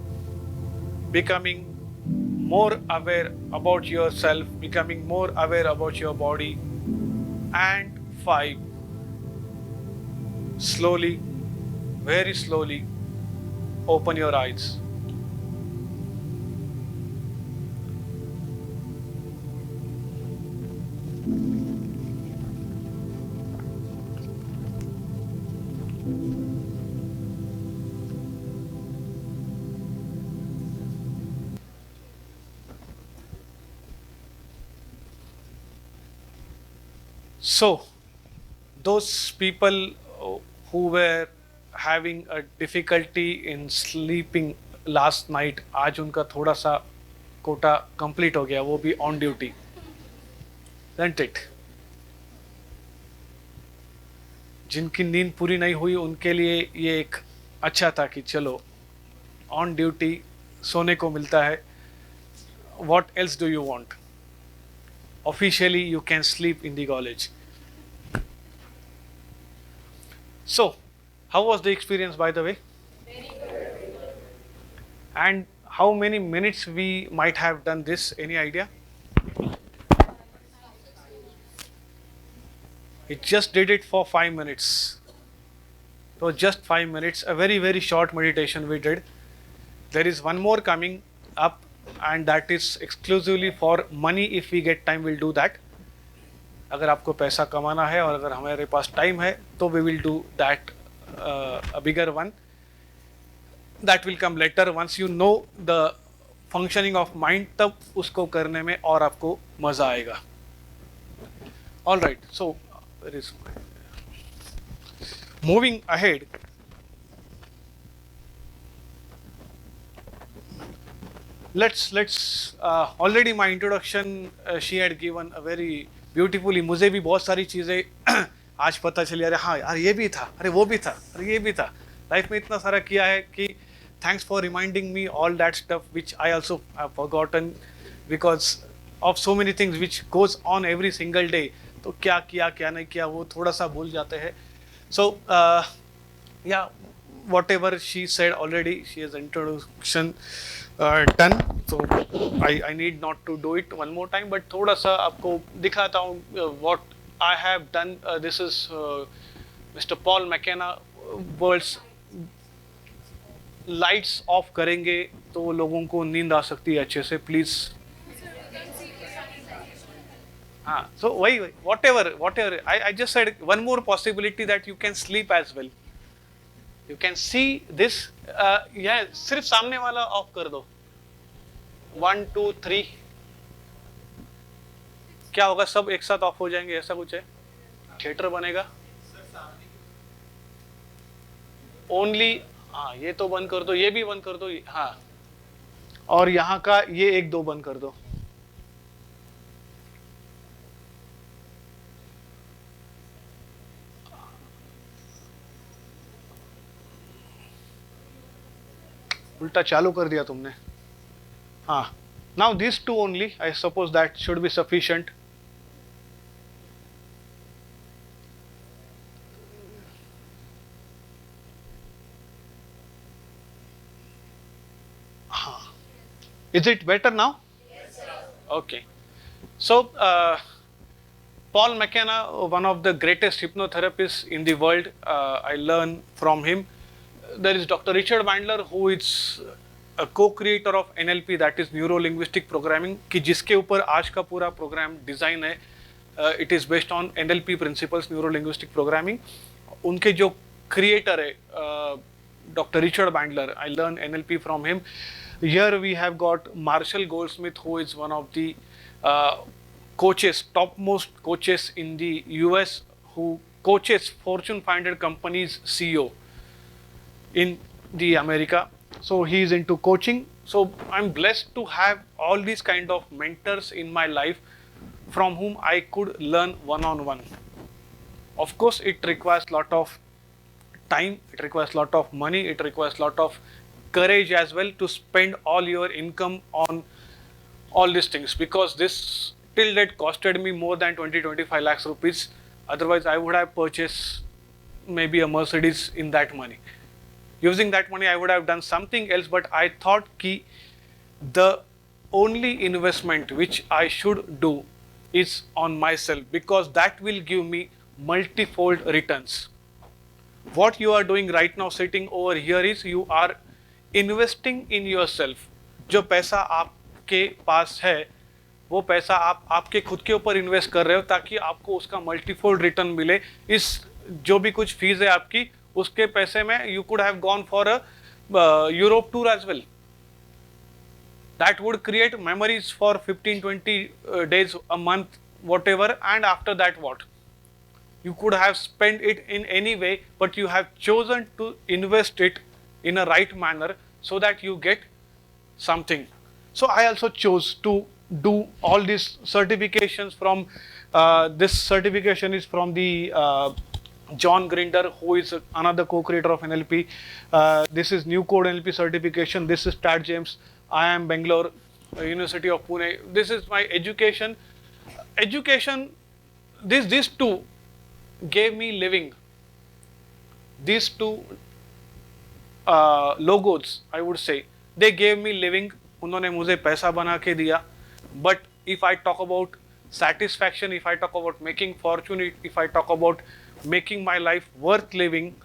Becoming more aware about yourself, becoming more aware about your body. And 5. Slowly, very slowly, open your eyes. So, those people who were having a difficulty in sleeping last night, आज उनका थोड़ा सा Kota complete हो गया, वो भी on duty, isn't it? जिनकी नींद पूरी नहीं हुई उनके लिए ये एक अच्छा था कि चलो ऑन ड्यूटी सोने को मिलता है. What else do you want? Officially, you can sleep in the college. So, how was the experience, by the way? Very good. And how many minutes we might have done this? Any idea? It just did it for 5 minutes. So just 5 minutes, a very short meditation we did. There is one more coming up, and that is exclusively for money. If we get time, we'll do that. अगर आपको पैसा कमाना है और अगर हमारे पास time है तो we will do that, a bigger one. That will come later once you know the functioning of mind. तब उसको करने में और आपको मज़ा आएगा. All right, so where is moving ahead. Let's already my introduction, she had given a very beautifully. मुझे भी बहुत सारी चीज़ें आज पता चली, अरे हाँ यार ये भी था, अरे वो भी था, अरे ये भी था. लाइफ में इतना सारा किया है कि thanks for reminding me all that stuff which I also have forgotten because of so many things which goes on every single day. तो क्या किया क्या नहीं किया वो थोड़ा सा भूल जाते हैं. So yeah, whatever she said already, she has introduction done. So I need not to do it one more time, but थोड़ा सा आपको दिखाता हूँ what I have done. This is Mr. Paul McKenna. World's lights off करेंगे तो लोगों को नींद आ सकती है अच्छे से. Please. So whatever. I just said one more possibility that you can sleep as well. You can see this. Yeah, सिर्फ सामने वाला ऑफ कर दो. 1, 2, 3. क्या होगा? सब एक साथ ऑफ हो जाएंगे, ऐसा कुछ है? थिएटर बनेगा? ओनली. हाँ, ये तो बंद कर दो, ये भी बंद कर दो. हाँ, और यहाँ का ये 1, 2 बंद कर दो. उल्टा चालू कर दिया तुमने. हाँ, now these 2 only, I suppose that should be sufficient. Is it better now? Yes, sir. Okay. So Paul McKenna, one of the greatest hypnotherapists in the world, I learn from him. There is Dr. Richard Bandler, who is a co-creator of NLP, that is Neuro-Linguistic Programming, कि जिसके ऊपर आज का पूरा programme design है. It is based on NLP principles, Neuro-Linguistic Programming. उनके जो creator है Dr. Richard Bandler, I learned NLP from him. Here we have got Marshall Goldsmith, who is one of the coaches, topmost coaches in the US, who coaches Fortune 500 companies CEO in the America. So he is into coaching. So I'm blessed to have all these kind of mentors in my life from whom I could learn one-on-one. Of course, it requires lot of time, it requires lot of money, it requires lot of courage as well to spend all your income on all these things, because this till date costed me more than 20-25 lakhs rupees. Otherwise, I would have purchased maybe a Mercedes in that money. Using that money, I would have done something else, but I thought ki the only investment which I should do is on myself, because that will give me multifold returns. What you are doing right now sitting over here is you are investing in yourself. जो पैसा आपके पास है वो पैसा आप आपके खुद के ऊपर इन्वेस्ट कर रहे हो ताकि आपको उसका मल्टीफोल्ड रिटर्न मिले. इस जो भी कुछ फीस है आपकी उसके पैसे में you could have gone for a Europe tour as well. That would create memories for 15-20 days, a month, whatever, and after that what? You could have spent it in any way, but you have chosen to invest it in a right manner so that you get something. So I also chose to do all these certifications from, this certification is from the John Grinder, who is another co-creator of NLP. This is New Code NLP certification. This is Tad James. I am Bangalore, University of Pune. This is my education. Education, these two gave me living. These two logos, I would say, they gave me living. उन्होंने मुझे पैसा बना के दिया. But if I talk about satisfaction, if I talk about making fortune, if I talk about making my life worth living,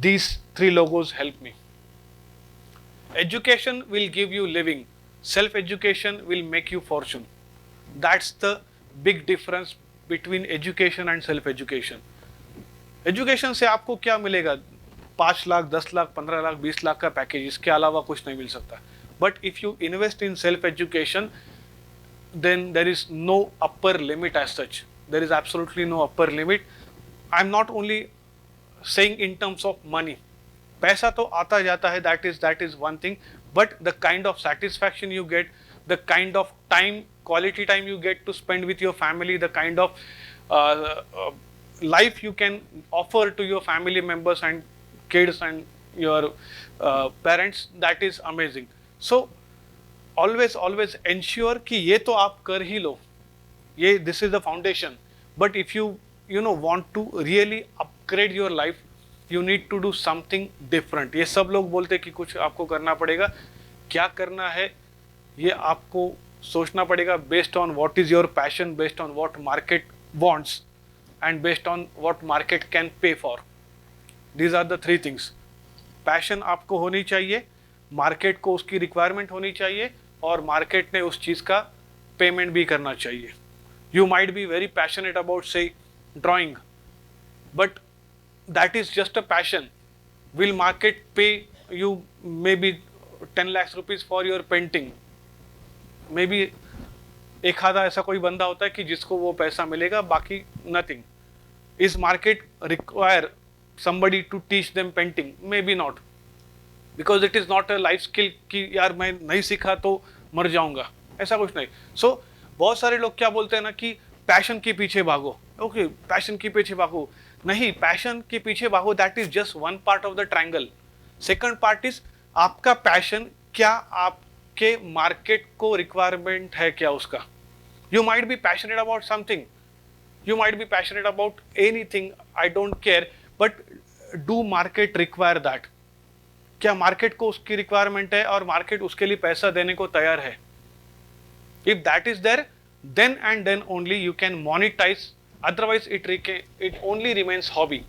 these three logos help me. Education will give you living. Self-education will make you fortune. That's the big difference between education and self-education. Education से आपको क्या मिलेगा? 5 लाख, 10 लाख, 15 लाख, 20 लाख का package, इसके अलावा कुछ नहीं मिल सकता. But if you invest in self-education, then there is no upper limit as such. There is absolutely no upper limit. I'm not only saying in terms of money. पैसा तो आता जाता है, that is one thing, but the kind of satisfaction you get, the kind of time, quality time you get to spend with your family, the kind of life you can offer to your family members and kids and your parents, that is amazing. So always ensure कि ये तो आप कर ही लो, ये this is the foundation. But if you want to really upgrade your life, you need to do something different. ये सब लोग बोलते कि कुछ आपको करना पड़ेगा. क्या करना है ये आपको सोचना पड़ेगा based on what is your passion, based on what market wants, and based on what market can pay for. These are the three things. Passion आपको होनी चाहिए, market को उसकी requirement होनी चाहिए, और market ने उस चीज़ का payment भी करना चाहिए. You might be very passionate about, say, drawing, but that is just a passion. Will market pay you maybe 10 lakhs rupees for your painting? Maybe एक आधा ऐसा कोई बंदा होता है कि जिसको वो पैसा मिलेगा, बाकी nothing. Is market require somebody to teach them painting? Maybe not, because it is not a life skill कि यार मैं नहीं सीखा तो मर जाऊंगा, ऐसा कुछ नहीं. So बहुत सारे लोग क्या बोलते हैं ना कि पैशन के पीछे भागो. ओके, पैशन के पीछे भागो नहीं, पैशन के पीछे भागो, that is just one part of the triangle. Second part is आपका पैशन, क्या आपके मार्केट को रिक्वायरमेंट है क्या उसका. You might be passionate about something, you might be passionate about anything, I don't care, but do market require that. क्या market को उसकी रिक्वायरमेंट है और मार्केट उसके लिए पैसा देने को तैयार है? If that is there, then and then only you can monetize Otherwise, it only remains hobby.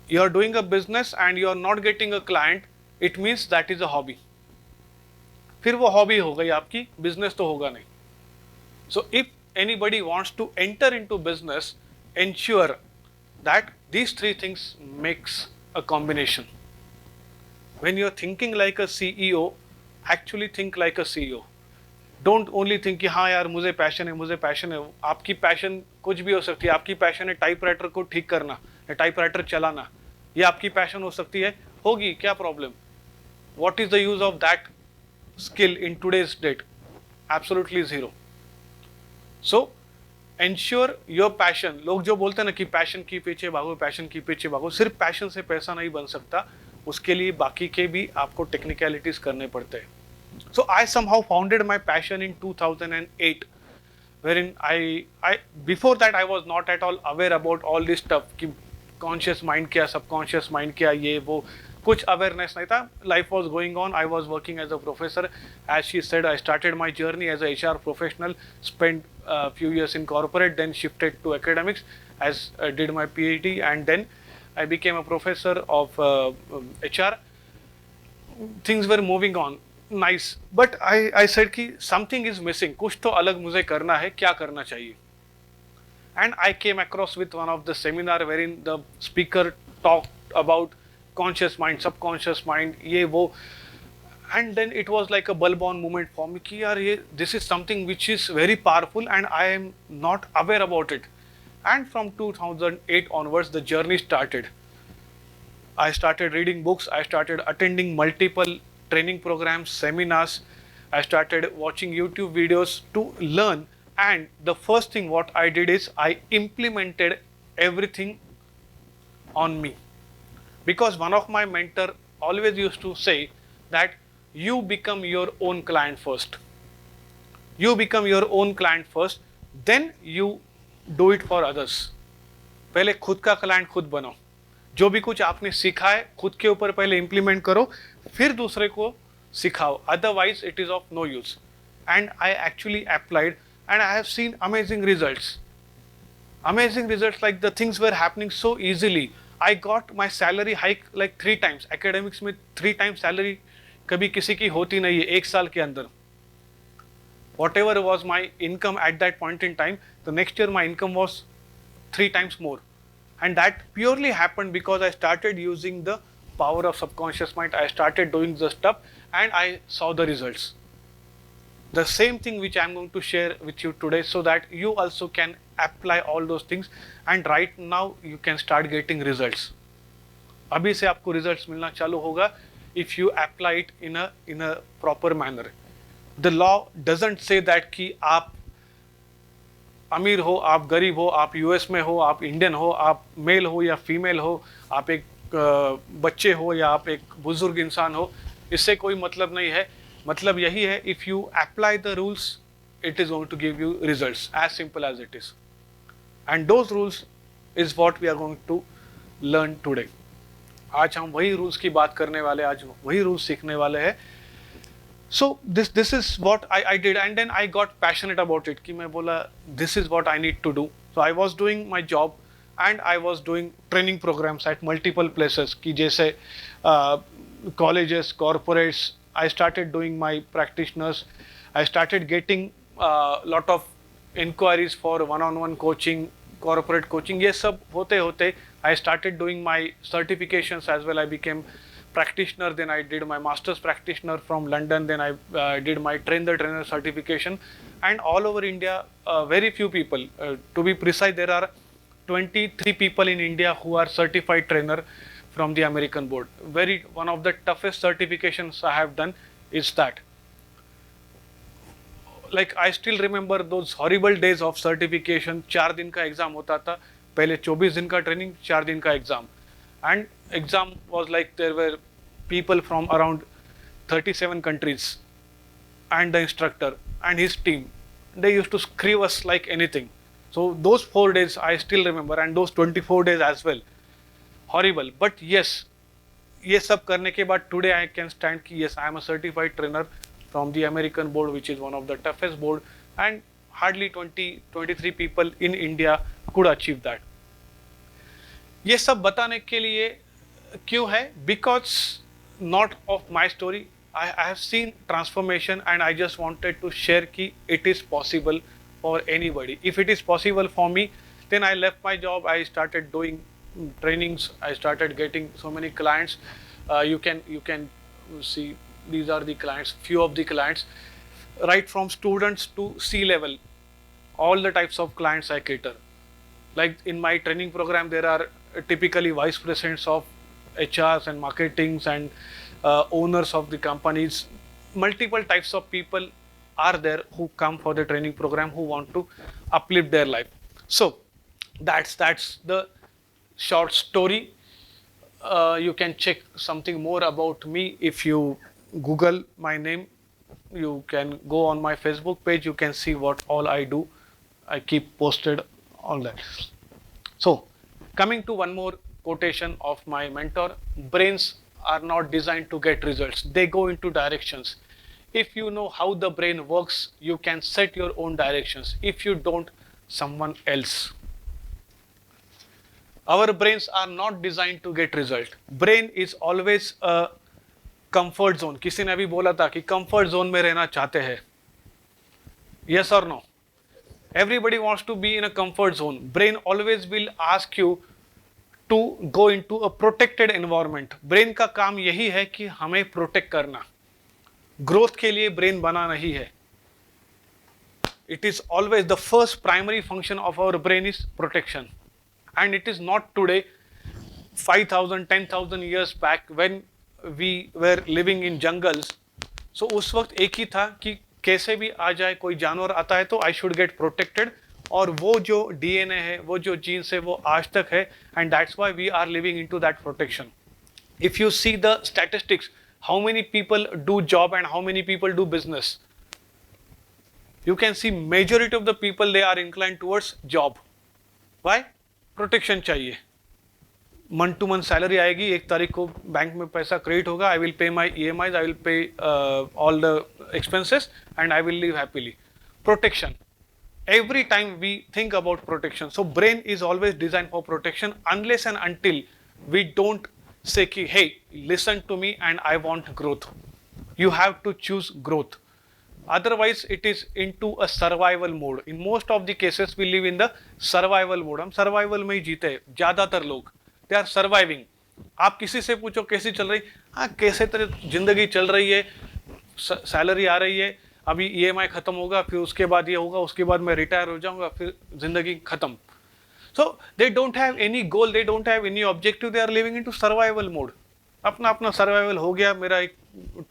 You are doing a business and you are not getting a client, it means that is a hobby. फिर वो hobby हो गई आपकी, business तो होगा नहीं. So if anybody wants to enter into business, ensure that these three things makes a combination. When you are thinking like a CEO, actually think like a CEO. Don't only think कि हाँ यार मुझे passion है. आपकी passion कुछ भी हो सकती है. आपकी पैशन है टाइपराइटर को ठीक करना या टाइपराइटर चलाना, ये आपकी पैशन हो सकती है, होगी, क्या problem? What is the use of that skill in today's date? Absolutely zero. So ensure your passion. लोग जो बोलते हैं ना कि पैशन की पीछे भागो, सिर्फ पैशन से पैसा नहीं बन सकता, उसके लिए बाकी के भी आपको टेक्निकलिटीज करने पड़ते हैं. So I somehow founded my passion in 2008, wherein I before that I was not at all aware about all this stuff कि conscious mind क्या, subconscious mind क्या, ये वो कुछ awareness नहीं था. Life was going on. I was working as a professor. As she said, I started my journey as a HR professional, spent a few years in corporate, then shifted to academics, as did my PhD, and then I became a professor of HR. Things were moving on. Nice. But I said कि something is missing. कुछ तो अलग मुझे करना है, क्या करना चाहिए? And I came across with one of the seminar wherein the speaker talked about conscious mind, subconscious mind, ये वो, and then it was like a bulb on moment for me कि यार ये this is something which is very powerful and I am not aware about it. And from 2008 onwards the journey started. I started reading books, I started attending multiple training programs, seminars, I started watching YouTube videos to learn, and the first thing what I did is I implemented everything on me. Because one of my mentor always used to say that you become your own client first. You become your own client first, then you do it for others. पहले खुद का client खुद बनो. जो भी कुछ आपने सीखा है खुद के ऊपर पहले इम्प्लीमेंट करो, फिर दूसरे को सिखाओ. Otherwise it is of no use. And I actually applied and I have seen amazing results. Amazing results, like the things were happening so easily. I got my salary hike like 3 times. Academics में 3 times salary कभी किसी की होती नहीं है एक साल के अंदर. Whatever was my income at that point in time, the next year my income was 3 times more. And that purely happened because I started using the power of subconscious mind. I started doing the stuff and I saw the results. The same thing which I am going to share with you today, so that you also can apply all those things, and right now you can start getting results. अभी से आपको results मिलना चालू होगा if you apply it in a proper manner. The law doesn't say that कि आप अमीर हो, आप गरीब हो, आप यूएस में हो, आप इंडियन हो, आप मेल हो या फीमेल हो, आप एक बच्चे हो या आप एक बुजुर्ग इंसान हो, इससे कोई मतलब नहीं है. मतलब यही है, if you apply the rules it is going to give you results, as simple as it is. And those rules is what we are going to learn today. आज हम वही रूल्स की बात करने वाले, आज वही रूल्स सीखने वाले हैं. So this is what I did, and then I got passionate about it कि मैं बोला this is what I need to do. So I was doing my job and I was doing training programs at multiple places कि जैसे colleges, corporates. I started doing my practitioners. I started getting lot of inquiries for one-on-one coaching, corporate coaching. ये सब होते होते I started doing my certifications as well. I became practitioner, then I did my master's practitioner from London, then I did my train the trainer certification, and all over India very few people, to be precise there are 23 people in India who are certified trainer from the American board. One of the toughest certifications I have done is that. Like I still remember those horrible days of certification. 4 दिन का exam होता था, पहले 24 दिन का training, 4 दिन का exam. And exam was like there were people from around 37 countries and the instructor and his team. They used to screw us like anything. So those 4 days I still remember, and those 24 days as well. Horrible. But yes, ये सब करने के बाद today I can stand कि yes, I am a certified trainer from the American board, which is one of the toughest board, and hardly 23 people in India could achieve that. ये सब बताने के लिए क्यों है? Because not of my story, I have seen transformation and I just wanted to share कि it is possible for anybody. If it is possible for me, then I left my job, I started doing trainings, I started getting so many clients. You can see these are the clients, few of the clients, right from students to C-level, all the types of clients I cater. Like in my training program, there are typically vice presidents of HRs and marketings and owners of the companies. Multiple types of people are there who come for the training program, who want to uplift their life. So that's the short story. You can check something more about me if you Google my name. You can go on my Facebook page. You can see what all I do. I keep posted on that. So coming to one more quotation of my mentor: brains are not designed to get results. They go into directions. If you know how the brain works, you can set your own directions. If you don't, someone else. Our brains are not designed to get result. Brain is always a comfort zone. किसी ने अभी बोला था कि comfort zone में रहना चाहते हैं. Yes or no? Everybody wants to be in a comfort zone. Brain always will ask you to go into a protected environment. Brain का काम यही है कि हमें protect करना. Growth के लिए brain बना नहीं है. It is always the first primary function of our brain is protection. And it is not today, 5,000, 10,000 years back when we were living in jungles. So उस वक्त एक ही था कि कैसे भी आ जाए कोई जानवर आता है तो I should get protected. और वो जो DNA है, वो जो genes है, वो आज तक है. And that's why we are living into that protection. If you see the statistics, how many people do job and how many people do business? You can see majority of the people, they are inclined towards job. Why? Protection चाहिए. Month two month salary आएगी, 1 तारीख को bank में पैसा credit होगा, I will pay my EMIs, I will pay all the expenses and I will live happily. Protection. Every time we think about protection, so brain is always designed for protection unless and until we don't say ki, hey, listen to me and I want growth. You have to choose growth. Otherwise, it is into a survival mode. In most of the cases, we live in the survival mode. हम survival में ही जीते हैं. ज़्यादातर लोग, they are surviving. आप किसी से पूछो कैसी चल रही? हाँ, कैसे तेरी जिंदगी चल रही है? सैलरी आ रही है, अभी EMI खत्म होगा, फिर उसके बाद ये होगा, उसके बाद मैं रिटायर हो जाऊंगा, फिर जिंदगी खत्म. So they don't have any goal, they don't have any objective. They are living into survival mode. अपना अपना survival हो गया. मेरा एक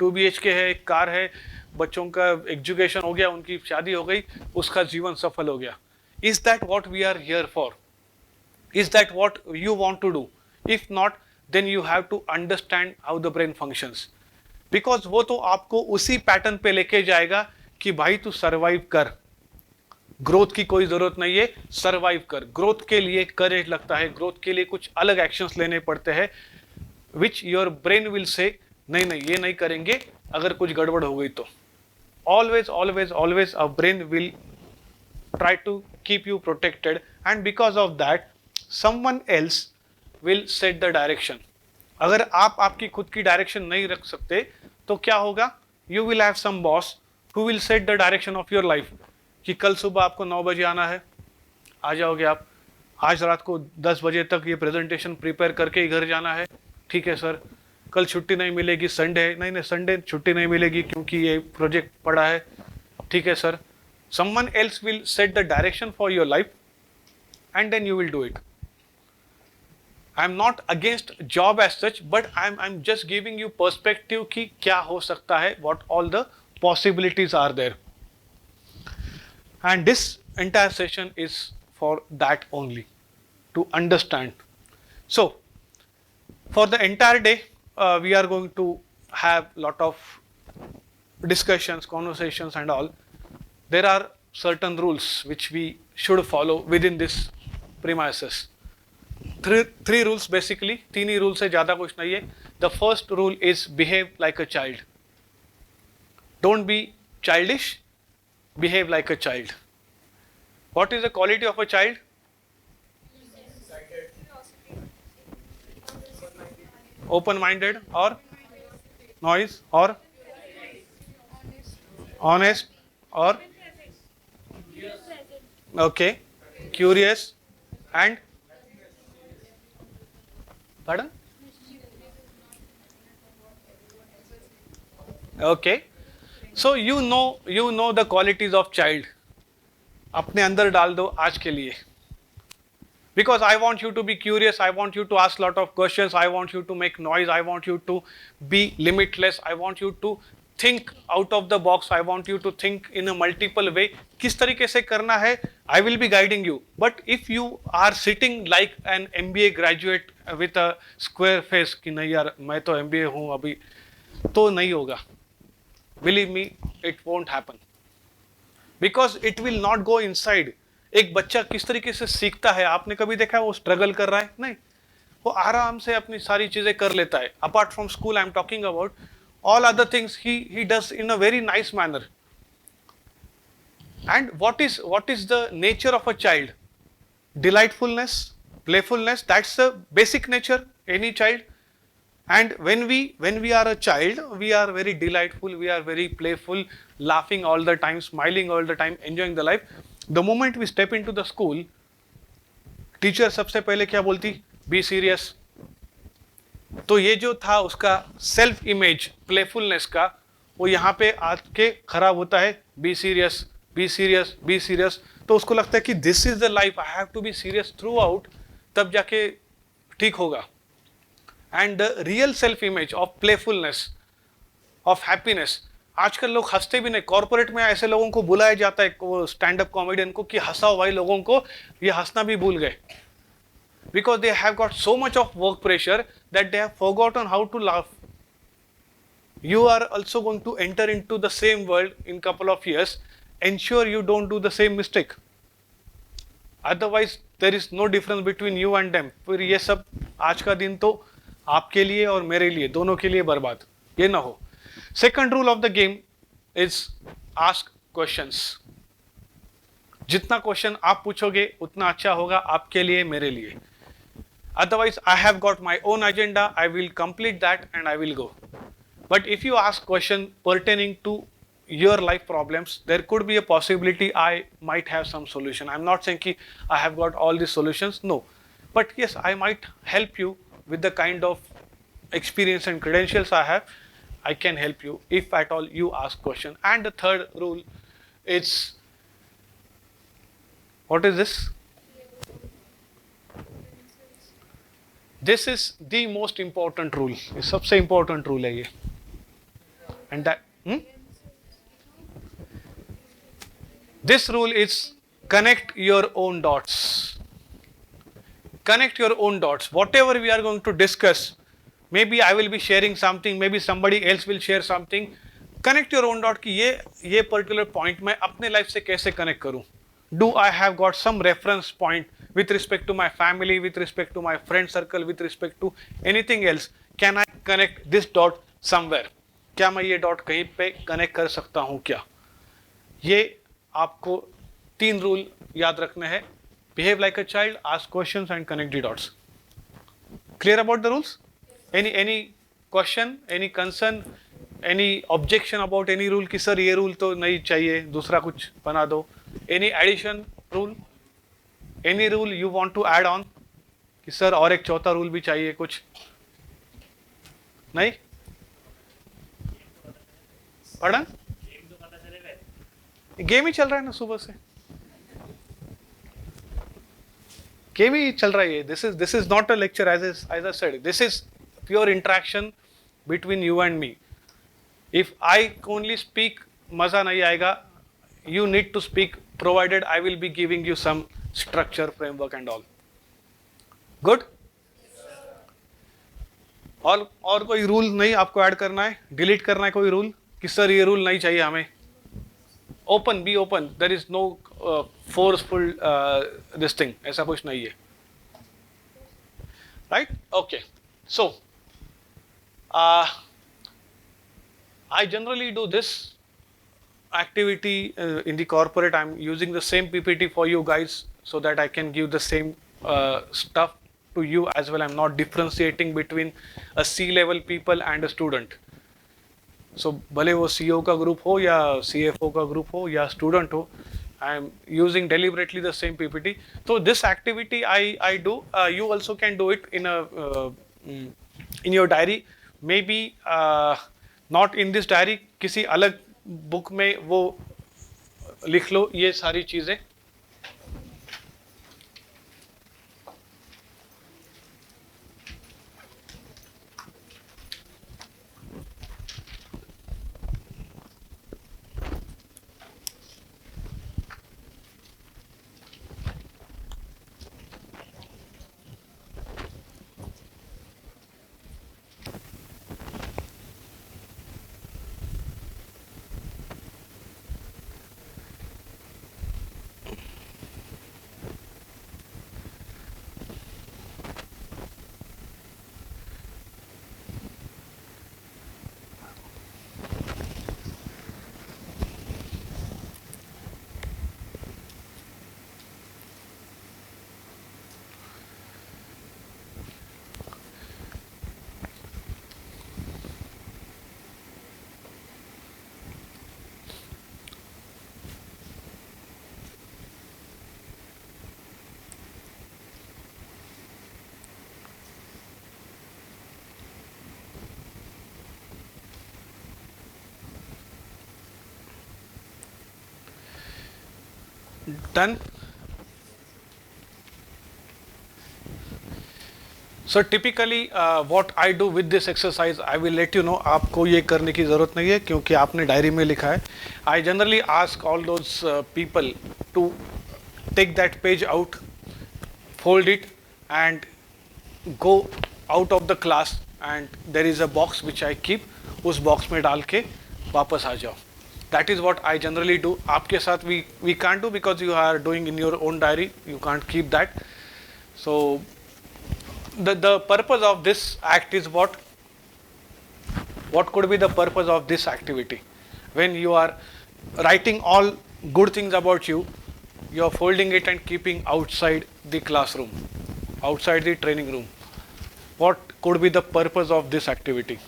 2 BHK है, एक कार है, बच्चों का एजुकेशन हो गया, उनकी शादी हो गई, उसका जीवन सफल हो गया. Is that what we are here for? Is that what you want to do? If not, then you have to understand how the brain functions. Because वो तो आपको उसी पैटर्न पे लेके जाएगा कि भाई तू सर्वाइव कर. ग्रोथ की कोई जरूरत नहीं है, सर्वाइव कर. ग्रोथ के लिए करेज लगता है, ग्रोथ के लिए कुछ अलग एक्शंस लेने पड़ते हैं, which your brain will say नहीं नहीं ये नहीं करेंगे अगर कुछ गड़बड़ हो गई तो. Always, always, always our brain will try to keep you protected, and because of that, someone else will set the direction. अगर आप आपकी खुद की डायरेक्शन नहीं रख सकते तो क्या होगा? You will have some boss who will set the direction of your life. कि कल सुबह आपको 9 बजे आना है, आ जाओगे आप. आज रात को 10 बजे तक ये प्रेजेंटेशन प्रिपेयर करके ही घर जाना है. ठीक है सर. कल छुट्टी नहीं मिलेगी, संडे है. नहीं नहीं, संडे छुट्टी नहीं मिलेगी क्योंकि ये प्रोजेक्ट पड़ा है. ठीक है sir. Someone else will set the direction for your life and then you will do it. I am not against job as such, but I'm just giving you perspective कि क्या हो सकता है, what all the possibilities are there. And this entire session is for that only, to understand. So, for the entire day, we are going to have lot of discussions, conversations and all. There are certain rules which we should follow within this premises. Three rules basically. 3 he rules है, ज़्यादा कुछ नहीं है. The first rule is behave like a child. Don't be childish, behave like a child. What is the quality of a child? Open-minded or noise or honest or okay, curious and pardon? Okay. So you know the qualities of child. अपने अंदर डाल दो आज के लिए. Because I want you to be curious, I want you to ask lot of questions, I want you to make noise, I want you to be limitless, I want you to think out of the box, I want you to think in a multiple way. किस तरीके से करना है, I will be guiding you. But if you are sitting like an MBA graduate with a square face कि नहीं यार मैं तो MBA हूँ अभी, तो नहीं होगा. Believe me, it won't happen. Because it will not go inside. एक बच्चा किस तरीके से सीखता है, आपने कभी देखा है वो स्ट्रगल कर रहा है? नहीं, वो आराम से अपनी सारी चीजें कर लेता है. Apart from school I am talking about all other things he does in a very nice manner. And what is the nature of a child? Delightfulness, playfulness, that's the basic nature any child. And when we are a child, we are very delightful, we are very playful, laughing all the time, smiling all the time, enjoying the life. The moment we step into the school, teacher सबसे पहले क्या बोलती? Be serious. तो ये जो था उसका self image playfulness का, वो यहाँ पे आके खराब होता है. Be serious, be serious, be serious. तो उसको लगता है कि this is the life, I have to be serious throughout, तब जाके ठीक होगा. And the real self image of playfulness, of happiness, आजकल लोग हंसते भी नहीं. कॉर्पोरेट में ऐसे लोगों को बुलाया जाता है, वो स्टैंड अप कॉमेडियन को, कि हंसाओ भाई लोगों को, ये हंसना भी भूल गए. Because they have got so much of work pressure that they have forgotten how to laugh. You are also going to enter into the same world in couple of years. Ensure you don't do the same mistake. Otherwise, there is no difference between you and them. फिर ये सब आज का दिन तो आपके लिए और मेरे लिए, दोनों के लिए बर्बाद. ये ना हो. Second rule of the game is ask questions. जितना क्वेश्चन आप पूछोगे उतना अच्छा होगा आपके लिए, मेरे लिए. Otherwise, I have got my own agenda, I will complete that and I will go. But if you ask question pertaining to your life problems, there could be a possibility I might have some solution. I'm not saying that I have got all the solutions, no. But yes, I might help you with the kind of experience and credentials I have. I can help you if at all you ask question. And the third rule is, what is this? This is the most important rule. ये सबसे important rule है ये. And that this rule is connect your own dots. Connect your own dots. Whatever we are going to discuss, maybe I will be sharing something, maybe somebody else will share something. Connect your own dot कि ये particular point मैं अपने life से कैसे connect करूँ? Do I have got some reference point with respect to my family, with respect to my friend circle, with respect to anything else? Can I connect this dot somewhere? क्या मैं ये dot कहीं पे connect कर सकता हूँ क्या? ये आपको 3 रूल याद रखने हैं. Behave like a child, ask questions and connect the dots. Clear about the rules? Any question, any concern, any objection about any rule कि सर ये rule तो नहीं चाहिए, दूसरा कुछ बना दो. Any addition rule? Any rule you want to add on? कि सर और एक चौथा रूल भी चाहिए कुछ? नहीं? पढ़ा? गेम ही चल रहा है ना सुबह से. गेम ही चल रहा है. This is not a lecture as I said. This is pure interaction between you and me. If I only speak, मजा नहीं आएगा. You need to speak, provided I will be giving you some structure, framework and all. Good? और कोई rule नहीं आपको add करना है, delete करना है कोई रूल कि सर ये रूल नहीं चाहिए हमें? Open, be open, there is no forceful this thing, ऐसा कुछ नहीं है. Right? Okay. So I generally do this, activity in the corporate, I'm using the same PPT for you guys so that I can give the same stuff to you as well. I'm not differentiating between a C-level people and a student. So भले वो CEO का group हो या CFO का group हो या student हो, I am using deliberately the same PPT. So this activity I do. You also can do it in your diary. Maybe not in this diary. किसी अलग book में वो लिख लो ये सारी चीजें. Done. So typically what I do with this exercise, I will let you know. आपको ये करने की ज़रूरत नहीं है क्योंकि आपने डायरी में लिखा है. I generally ask all those people to take that page out, fold it and go out of the class, and there is a box which I keep. उस box में डाल के वापस आ जाओ. That is what I generally do. आपके साथ we can't do because you are doing in your own diary. You can't keep that. So the purpose of this act is what could be the purpose of this activity? When you are writing all good things about you, you are folding it and keeping outside the classroom, outside the training room. What could be the purpose of this activity?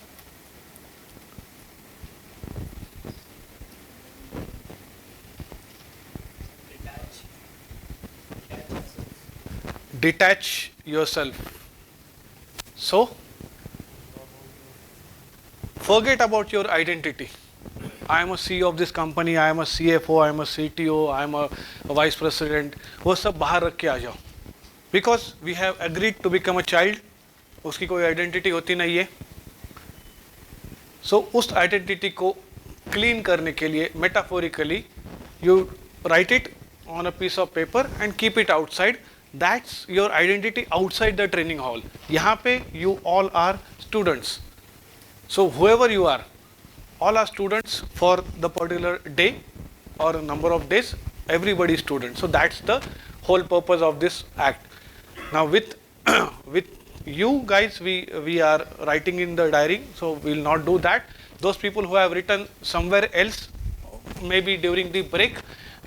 Detach yourself. So, forget about your identity. I am a CEO of this company, I am a CFO, I am a CTO, I am a vice president. वो सब बाहर रख के आ जाओ. Because we have agreed to become a child. उसकी कोई identity होती नहीं है. So उस identity को clean करने के लिए metaphorically you write it on a piece of paper and keep it outside. That's your identity outside the training hall. यहाँ पे you all are students. So whoever you are, all are students for the particular day or a number of days. Everybody is student. So that's the whole purpose of this act. Now with you guys, we are writing in the diary. So we will not do that. Those people who have written somewhere else, maybe during the break,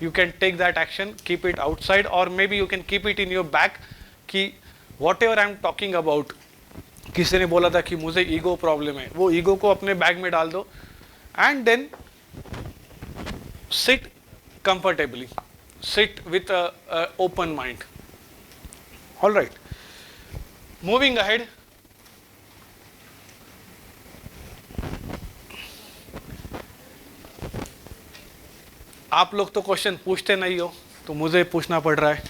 you can take that action, keep it outside, or maybe you can keep it in your bag. कि whatever I am talking about, किसी ने बोला था कि मुझे ego problem है, वो ego को अपने बैग में डाल दो, and then sit comfortably, sit with a open mind. All right. Moving ahead. आप लोग तो क्वेश्चन पूछते नहीं हो, तो मुझे पूछना पड़ रहा है.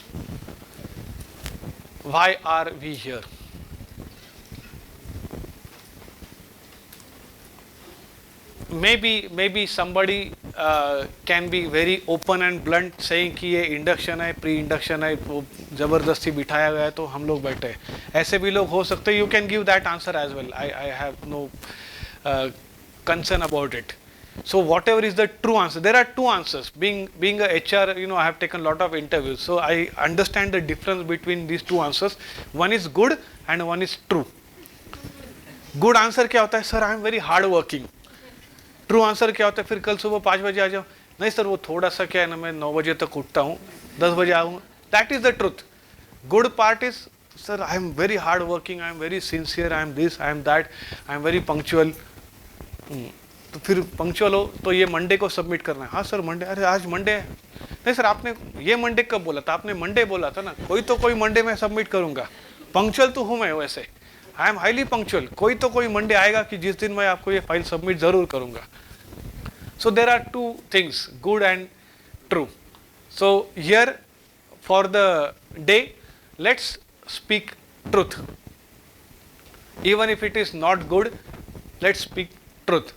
Why are we here? Maybe somebody can be very open and blunt saying कि ये इंडक्शन है, प्री इंडक्शन है, वो ज़बरदस्ती बिठाया गया है तो हम लोग बैठे हैं. ऐसे भी लोग हो सकते हैं. You can give that answer as well. I have no concern about it. So whatever is the true answer, there are two answers. Being a HR, I have taken a lot of interviews, so I understand the difference between these two answers. One is good and one is true. Good answer क्या होता है? Sir, I am very hard working. True answer क्या होता है? फिर कल सुबह 5 बजे आ जाओ. नहीं सर वो थोड़ा सा क्या है ना, मैं 9 बजे तक उठता हूँ, 10 बजे आऊँ. That is the truth. Good part is sir I am very hard working, I am very sincere, I am this, I am that, I am very punctual. तो फिर पंक्चुअल हो तो ये मंडे को सबमिट करना है. हाँ सर मंडे, अरे आज मंडे है. नहीं सर आपने ये मंडे कब बोला था, आपने मंडे बोला था ना. कोई मंडे में सबमिट करूंगा. पंक्चुअल तो हूँ मैं वैसे, आई एम हाईली पंक्चुअल. कोई मंडे आएगा कि जिस दिन मैं आपको ये फाइल सबमिट जरूर करूंगा. So there are two things, good and true. So here for the day let's speak truth. Even if it is not good, let's speak truth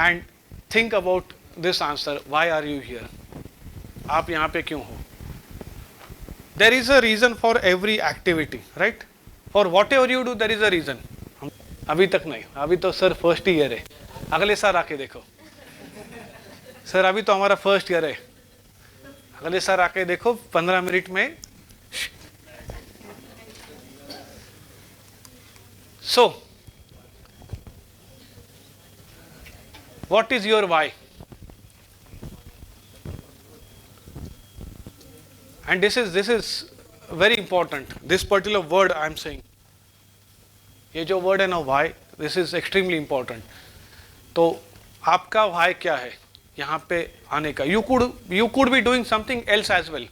and think about this answer. Why are you here? आप यहाँ पे क्यों हो? There is a reason for every activity, right? For whatever you do, there is a reason. अभी तक नहीं, अभी तो सर फर्स्ट ईयर है. अगले साल आके देखो. सर अभी तो हमारा फर्स्ट ईयर है. अगले साल आके देखो 15 मिनट में. So, what is your why? And this is very important. This particular word I am saying. ये जो word है ना why, this is extremely important. तो आपका why क्या है यहाँ पे आने का? You could be doing something else as well.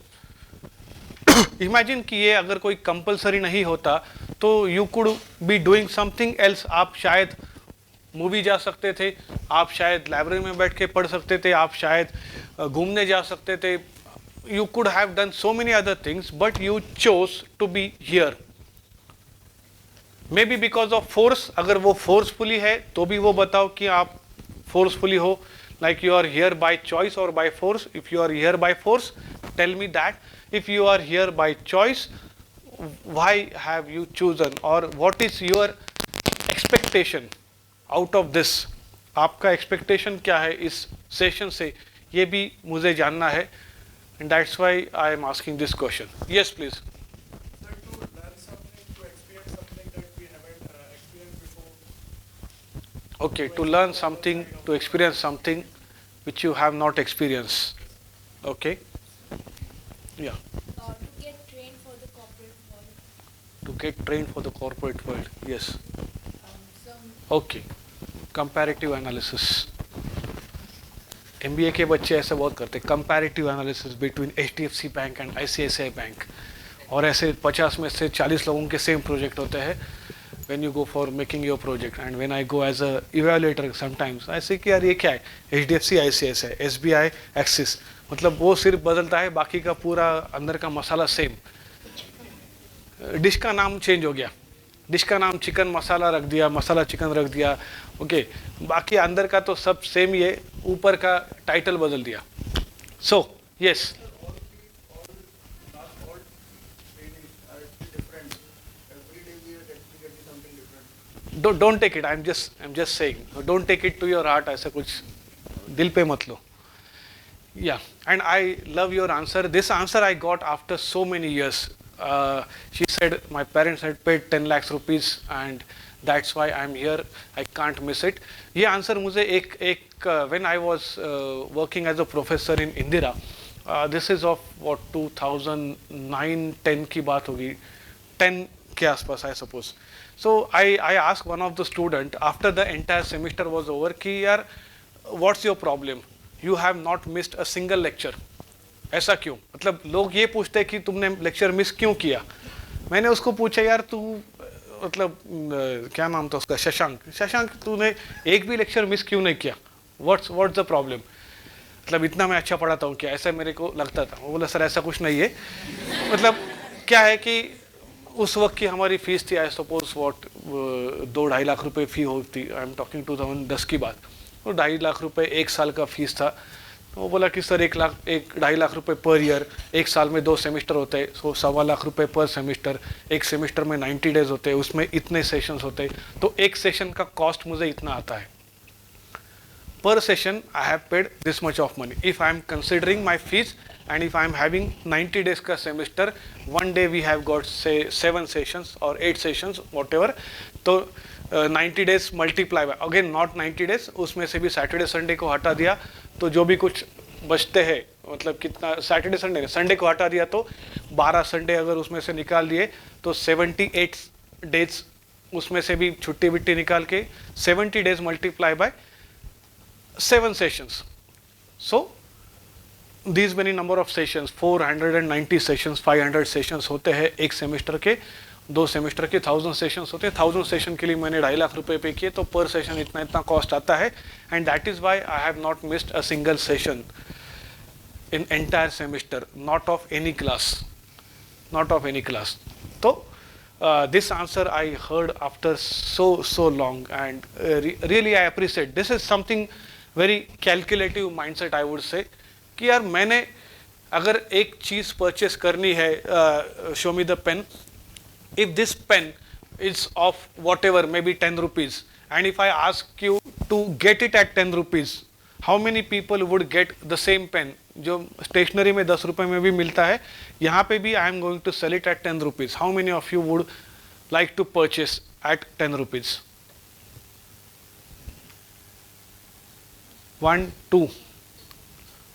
Imagine कि ये अगर कोई कंपलसरी नहीं होता तो you could be doing something else. आप शायद मूवी जा सकते थे, आप शायद लाइब्रेरी में बैठ के पढ़ सकते थे, आप शायद घूमने जा सकते थे. You could have done so many other things but you chose to be here. Maybe because of force. अगर वो फोर्सफुली है तो भी वो बताओ कि आप फोर्सफुली हो, like you are here by choice और by force. If you are here by force, tell me that. If you are here by choice, why have you chosen, or what is your expectation out of this? आपका expectation क्या है इस session से, ये भी मुझे जानना है. And that's why I am asking this question. Yes, please. Okay, to learn something, to experience something which you have not experienced. Okay. Yeah. To get trained for the corporate world. To get trained for the corporate world. Yes. Okay. Comparative analysis. MBA के बच्चे ऐसे बहुत करते हैं. Comparative analysis between HDFC Bank and ICICI Bank. और ऐसे 50 में से 40 लोगों के सेम प्रोजेक्ट होते हैं. When you go for making your project, and when I go as a evaluator sometimes I say कि यार ये क्या है, HDFC ICICI, SBI Axis. मतलब वो सिर्फ बदलता है, बाकी का पूरा अंदर का मसाला सेम. डिश का नाम चेंज हो गया, डिश का नाम चिकन मसाला रख दिया, मसाला चिकन रख दिया. ओके, बाकी अंदर का तो सब सेम ही है, ऊपर का टाइटल बदल दिया. So yes, don't take it, I am just saying, don't take it to your heart. ऐसा कुछ दिल पे मत लो. Yeah, and I love your answer. This answer I got after so many years. She said my parents had paid 10 lakhs rupees and that's why I'm here. I can't miss it. ये answer मुझे एक when I was working as a professor in Indira. This is of what 2009-10 की बात होगी, 10 के आसपास I suppose. So I asked one of the student after the entire semester was over कि यार what's your problem? You have not missed a single lecture. ऐसा क्यों? मतलब लोग ये पूछते हैं कि तुमने लेक्चर मिस क्यों किया. मैंने उसको पूछा यार तू मतलब क्या नाम था उसका, शशांक तूने एक भी लेक्चर मिस क्यों नहीं किया. What's the problem. मतलब इतना मैं अच्छा पढ़ाता हूँ क्या, ऐसा मेरे को लगता था. वो बोला सर ऐसा कुछ नहीं है. मतलब क्या है कि उस वक्त की हमारी फीस थी आई सपोज वॉट 2-2.5 लाख रुपए फी होती. आई एम टॉकिंग 2010 की बात. तो 2.5 लाख रुपए एक साल का फीस था. तो वो बोला कि सर 1.5 लाख रुपए पर ईयर, एक साल में 2 सेमेस्टर होते हैं, सो 1.25 लाख रुपए पर सेमेस्टर. एक सेमेस्टर में 90 डेज होते हैं, उसमें इतने सेशंस होते हैं. तो एक सेशन का कॉस्ट मुझे इतना आता है. per session I have paid this much of money. If I am considering my fees and if I am having 90 days ka semester, one day we have got say 7 sessions or 8 sessions whatever, तो 90 days multiply by again not 90 days, उसमें से भी Saturday Sunday को हटा दिया तो जो भी कुछ बचते हैं, मतलब कितना सैटरडे संडे, संडे को हटा दिया तो 12 संडे अगर उसमें से निकाल दिए तो 78 डेज उसमें से भी छुट्टी विट्टी निकाल के 70 days multiply by 7 sessions. So these many number of sessions, 490 sessions, 500 sessions होते हैं एक सेमेस्टर के, 2 सेमेस्टर के 1000 सेशंस होते हैं. 1000 सेशन के लिए मैंने 2.5 लाख रुपए पे किए, तो पर सेशन इतना इतना कॉस्ट आता है. And that is why I have not missed a single session in entire semester, not of any class, not of any class. So this answer I heard after so long, and really I appreciate. This is something very calculative mindset, I would say, कि यार मैंने अगर एक चीज़ purchase करनी है, show me the pen, if this pen is of whatever, maybe 10 rupees, and if I ask you to get it at 10 rupees, how many people would get the same pen जो stationery में 10 रुपए में भी मिलता है, यहाँ पे भी I am going to sell it at 10 rupees. How many of you would like to purchase at 10 rupees? 1 2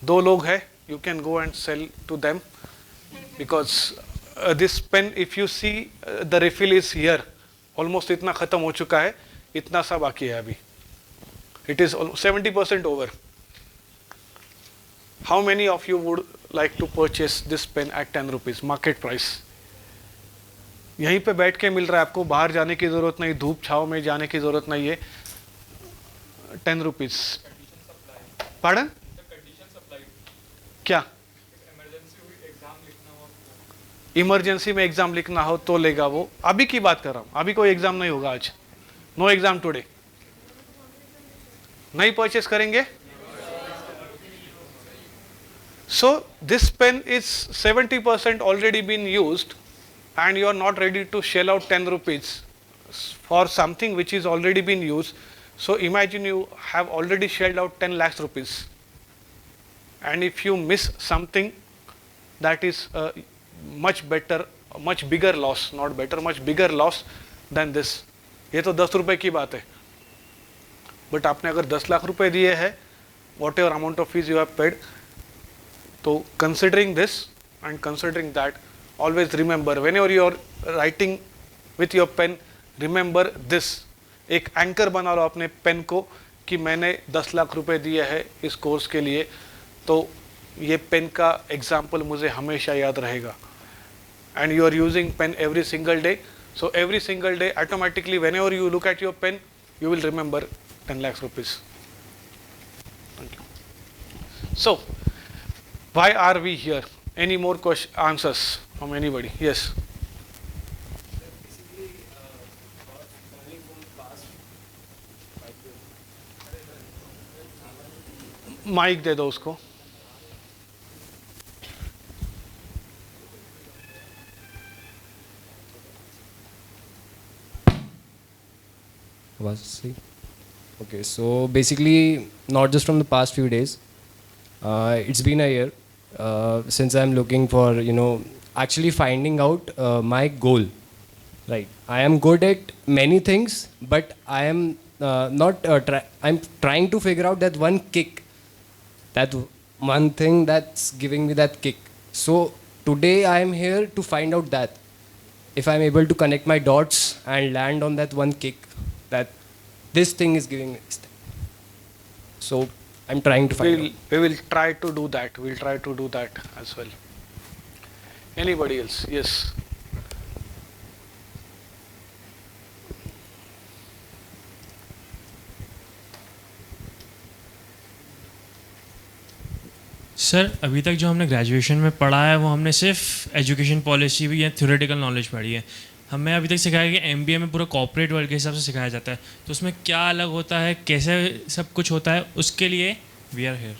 2 लोग हैं, you can go and sell to them, because this pen if you see the refill is here, almost इतना खत्म हो चुका है, इतना सा बाकी है अभी. It is 70% over. How many of you would like to purchase this pen at 10 rupees market price? यहीं पे बैठ के मिल रहा है आपको, बाहर जाने की ज़रूरत नहीं, धूप छाव में जाने की ज़रूरत नहीं है. 10 रुपीज़. पार्डन? क्या? इमरजेंसी में एग्ज़ाम लिखना हो तो लेगा वो. अभी की बात कर रहा हूँ, अभी कोई एग्ज़ाम नहीं होगा आज. No exam today. नहीं परचेस करेंगे? So this pen is 70% already been used, and you are not ready to shell out 10 rupees for something which is already been used. So imagine you have already shelled out 10 lakhs rupees, and if you miss something, that is a much better, much bigger loss, not better, much bigger loss than this. ये तो 10 रुपए की बात है, but आपने अगर 10 लाख रुपए दिए हैं, whatever amount of fees you have paid, so considering this and considering that, always remember whenever you are writing with your pen, remember this. एक एंकर बना लो अपने पेन को कि मैंने 10 लाख रुपए दिए हैं इस कोर्स के लिए, तो ये पेन का एग्जाम्पल मुझे हमेशा याद रहेगा. And you are using pen every single day, so every single day automatically whenever you look at your pen, you will remember 10 lakhs rupees. Thank you. So why are we here? Any more answers from anybody? Yes. Mic दे दो उसको. Okay, so basically, not just from the past few days, it's been a year since I'm looking for, actually finding out my goal. Right, I am good at many things, but I am I'm trying to figure out that one kick, that one thing that's giving me that kick. So today I am here to find out that if I'm able to connect my dots and land on that one kick, that this thing is giving me this thing. So I'm trying to find out. We will try to do that. We'll try to do that as well. Anybody else? Yes. Sir, अभी तक जो हमने graduation में पढ़ा है वो हमने सिर्फ एजुकेशन पॉलिसी भी या थ्योरेटिकल नॉलेज पढ़ी है. हमें अभी तक सिखाया कि एमबीए में पूरा कॉर्पोरेट वर्ल्ड के हिसाब से सिखाया जाता है, तो उसमें क्या अलग होता है, कैसे सब कुछ होता है, उसके लिए we are here.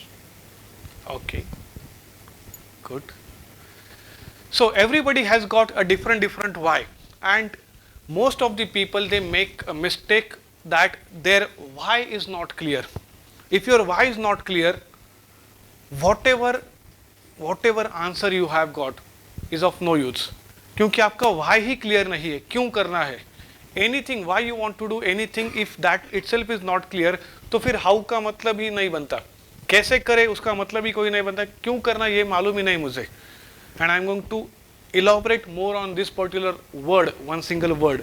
Okay, good. So everybody has got a different why, and most of the people, they make a mistake that their why is not clear. If your why is not clear, whatever answer you have got is of no use, क्योंकि आपका why he clear नहीं है, क्यों करना है. Anything, why you want to do anything, if that itself is not clear, तो फिर how का मतलब ही नहीं बनता. कैसे करे उसका मतलब ही कोई नहीं बनता, क्यों करना ये मालूम ही नहीं मुझे. And I am going to elaborate more on this particular word, one single word,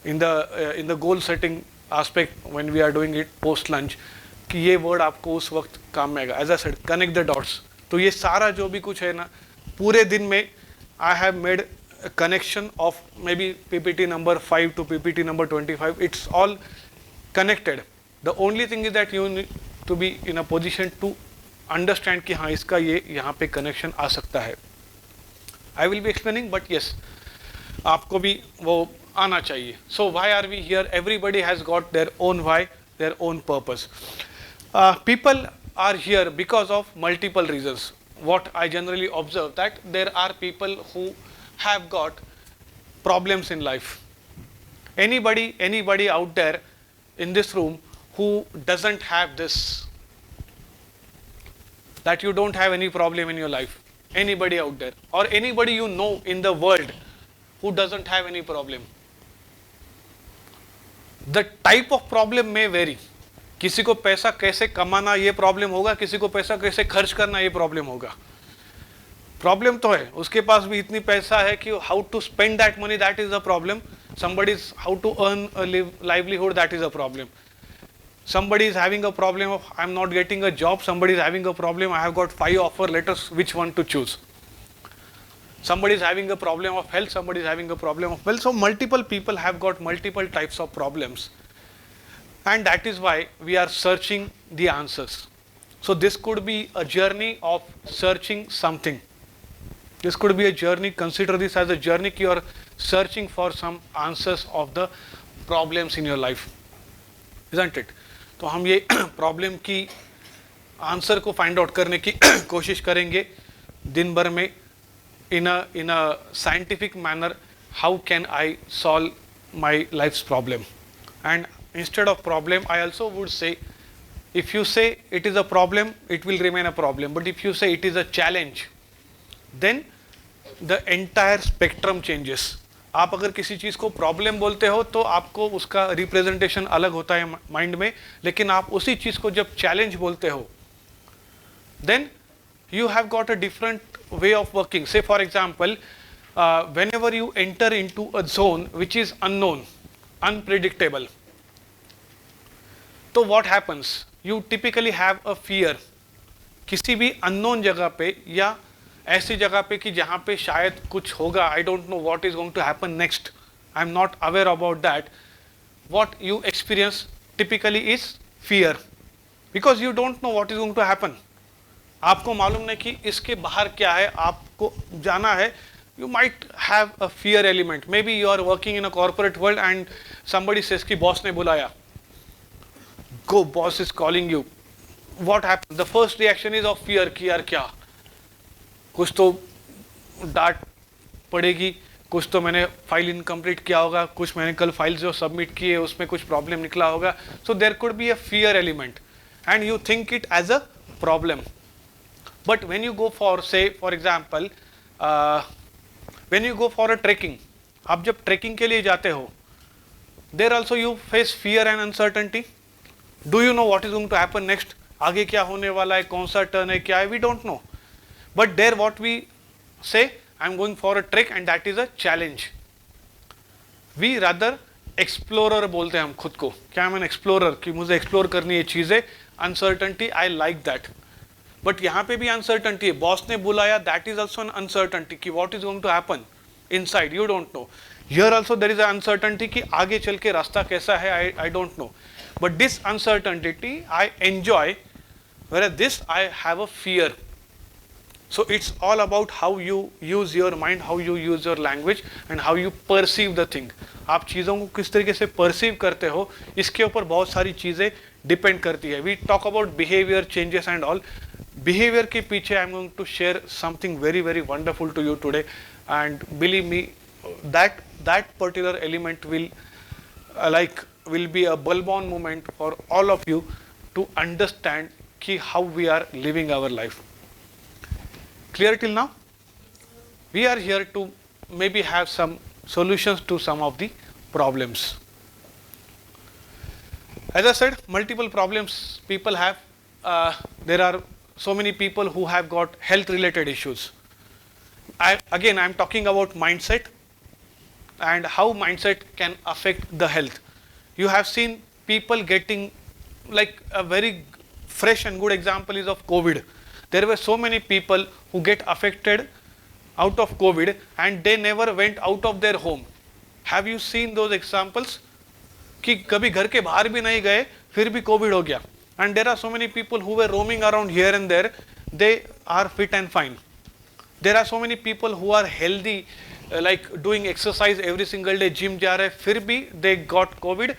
in the goal setting aspect when we are doing it post lunch, कि ये word आपको उस वक्त काम में आएगा. As I said, connect the dots. तो ये सारा जो भी कुछ है ना, पूरे दिन में I have made a connection of maybe PPT number 5 to PPT number 25. It's all connected. The only thing is that you need to be in a position to understand कि हाँ इसका ये यहाँ पे connection आ सकता है. I will be explaining, but yes, आपको भी वो आना चाहिए. So why are we here? Everybody has got their own why, their own purpose. People are here because of multiple reasons. What I generally observe that there are people who have got problems in life. Anybody out there in this room who doesn't have this, that you don't have any problem in your life? Anybody out there, or anybody you know in the world who doesn't have any problem? The type of problem may vary. किसी को पैसा कैसे कमाना ये problem होगा, किसी को पैसा कैसे खर्च करना ये प्रॉब्लम होगा. प्रॉब्लम तो है, उसके पास भी इतनी पैसा है कि how to spend that money, that is a problem. Somebody's how to earn a livelihood, that is a problem. Somebody is having a problem of I'm not getting a job. Somebody is having a problem, I have got 5 offers, let us which one to choose. Somebody is having a problem of health, somebody is having a problem of wealth. So multiple people have got multiple types of problems, and that is why we are searching the answers. So this could be a journey of searching something. This could be a journey. Consider this as a journey. You are searching for some answers of the problems in your life, isn't it? तो हम ये problem की answer को find out करने की कोशिश करेंगे दिन भर में in a scientific manner. How can I solve my life's problem? And instead of problem, I also would say, if you say it is a problem, it will remain a problem. But if you say it is a challenge, then the entire spectrum changes. आप अगर किसी चीज़ को problem बोलते हो तो आपको उसका representation अलग होता है माइंड में, लेकिन आप उसी चीज़ को जब चैलेंज बोलते हो, then you have got a different way of working. Say for example, whenever you enter into a zone which is unknown, unpredictable, तो what happens? You typically have a fear. किसी भी unknown जगह पे या ऐसी जगह पे कि जहाँ पे शायद कुछ होगा, I don't know what is going to happen next, I am not aware about that, what you experience typically is fear, because you don't know what is going to happen. आपको मालूम नहीं कि इसके बाहर क्या है, आपको जाना है. You might have a fear element. Maybe you are working in a corporate world and somebody says कि boss ने बुलाया, go, boss is calling you. What happens? The first reaction is of fear कि यार क्या, कुछ तो डांट पड़ेगी, कुछ तो मैंने फाइल इनकम्प्लीट किया होगा, कुछ मैंने कल फाइल जो सबमिट किए उसमें कुछ प्रॉब्लम निकला होगा. So there could be a fear element and you think it as a problem. But when you go for, say for example, when you go for a trekking, आप जब trekking के लिए जाते हो, there also you face fear and uncertainty. Do you know what is going to happen next? आगे क्या होने वाला है, कौन सा टर्न है, क्या है, we don't know. But there what we say, I am going for a trek and that is a challenge. We rather explorer बोलते हैं हम खुद को, क्या I'm an explorer, कि मुझे explore करनी ये चीज़ें. Uncertainty, I like that. But यहाँ पे भी uncertainty है. Boss ने बुलाया, that is also an uncertainty कि what is going to happen inside, you don't know. Here also there is an uncertainty कि आगे चल के रास्ता कैसा है, I don't know. But this uncertainty I enjoy, whereas this I have a fear. So it's all about how you use your mind, how you use your language and how you perceive the thing. आप चीज़ों को किस तरीके से perceive करते हो, इसके ऊपर बहुत सारी चीज़ें डिपेंड करती है. We talk about behavior changes and all. Behavior के पीछे I am going to share something very very wonderful to you today, and believe me, that particular element will be a bulb-on moment for all of you to understand कि how we are living our life. Clear till now? We are here to maybe have some solutions to some of the problems. As I said, multiple problems people have. there are so many people who have got health related issues. Again, I'm talking about mindset and how mindset can affect the health. You have seen people getting, like a very fresh and good example is of COVID. There were so many people who get affected out of COVID and they never went out of their home. Have you seen those examples? कि कभी घर के बाहर भी नहीं गए फिर भी कोविड हो गया. And there are so many people who were roaming around here and there, they are fit and fine. There are so many people who are healthy, like doing exercise every single day, gym जा रहे, फिर भी they got COVID.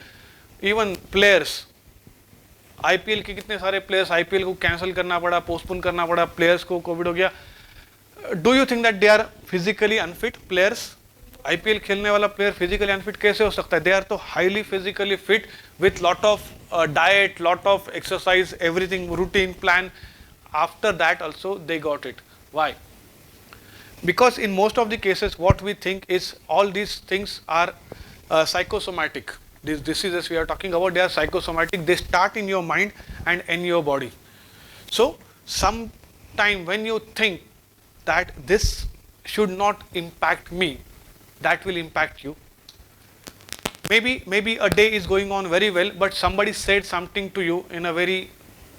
Even players, IPL के कितने सारे players, IPL को cancel करना पड़ा, postpone करना पड़ा, players को COVID हो गया. Do you think that they are physically unfit players? IPL खेलने वाला player physically unfit कैसे हो सकता है? They are तो highly physically fit with lot of diet, lot of exercise, everything routine plan. After that also they got it. Why? Because in most of the cases what we think is all these things are psychosomatic. These diseases we are talking about, they are psychosomatic. They start in your mind and in your body. So sometime when you think that this should not impact me, that will impact you. Maybe a day is going on very well, but somebody said something to you in a very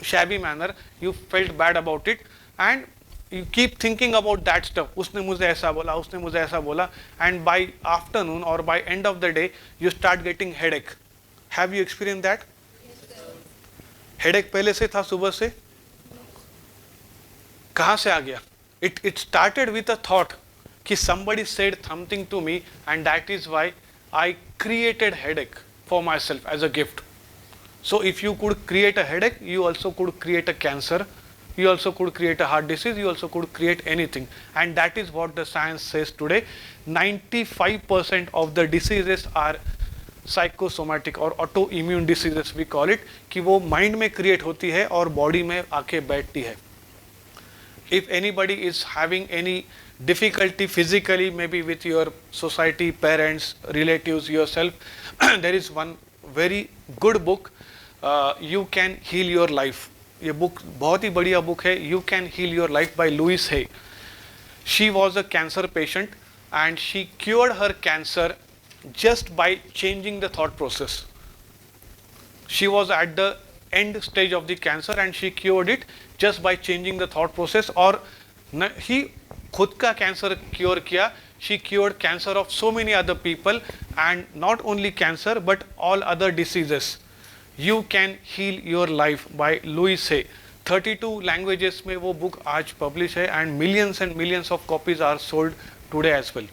shabby manner, you felt bad about it and you keep thinking about that stuff. उसने मुझे ऐसा बोला, उसने मुझे ऐसा बोला, and by afternoon or by end of the day you start getting headache. Have you experienced that? Headache पहले से था सुबह से? कहाँ से आ गया? It started with a thought कि somebody said something to me and that is why I created headache for myself as a gift. So if you could create a headache, you also could create a cancer, you also could create a heart disease, you also could create anything. And that is what the science says today. 95% of the diseases are psychosomatic or autoimmune diseases we call it, कि वो mind में create होती है और body में आके बैठती है. If anybody is having any difficulty physically, maybe with your society, parents, relatives, yourself, there is one very good book, You Can Heal Your Life. ये book बहुत ही बढ़िया book है, You Can Heal Your Life by Louise Hay. She was a cancer patient and she cured her cancer just by changing the thought process. She was at the end stage of the cancer and she cured it just by changing the thought process. और ही खुद का cancer cure किया, she cured cancer of so many other people and not only cancer but all other diseases. You Can Heal Your Life by Louise Hay. 32 languages में वो book आज publish है and millions of copies are sold today as well.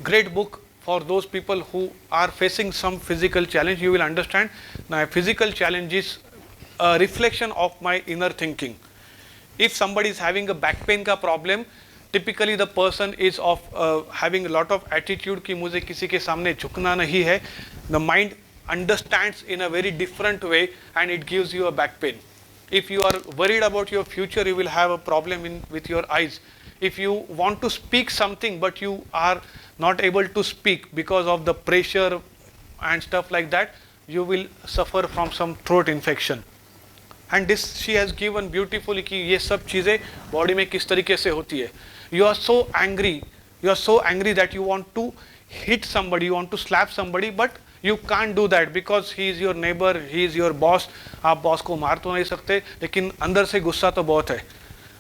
Great book for those people who are facing some physical challenge. You will understand now physical challenge is a reflection of my inner thinking. If somebody is having a back pain का problem, typically the person is of having a lot of attitude कि मुझे किसी के सामने झुकना नहीं है. The mind understands in a very different way and it gives you a back pain. If you are worried about your future, you will have a problem with your eyes. If you want to speak something but you are not able to speak because of the pressure and stuff like that, you will suffer from some throat infection. And this she has given beautifully कि ये सब चीज़ें body में किस तरीके से होती है. You are so angry that you want to hit somebody, you want to slap somebody, but you can't do that because he is your neighbor, he is your boss. आप boss को मार तो नहीं सकते, लेकिन अंदर से गुस्सा तो बहुत है.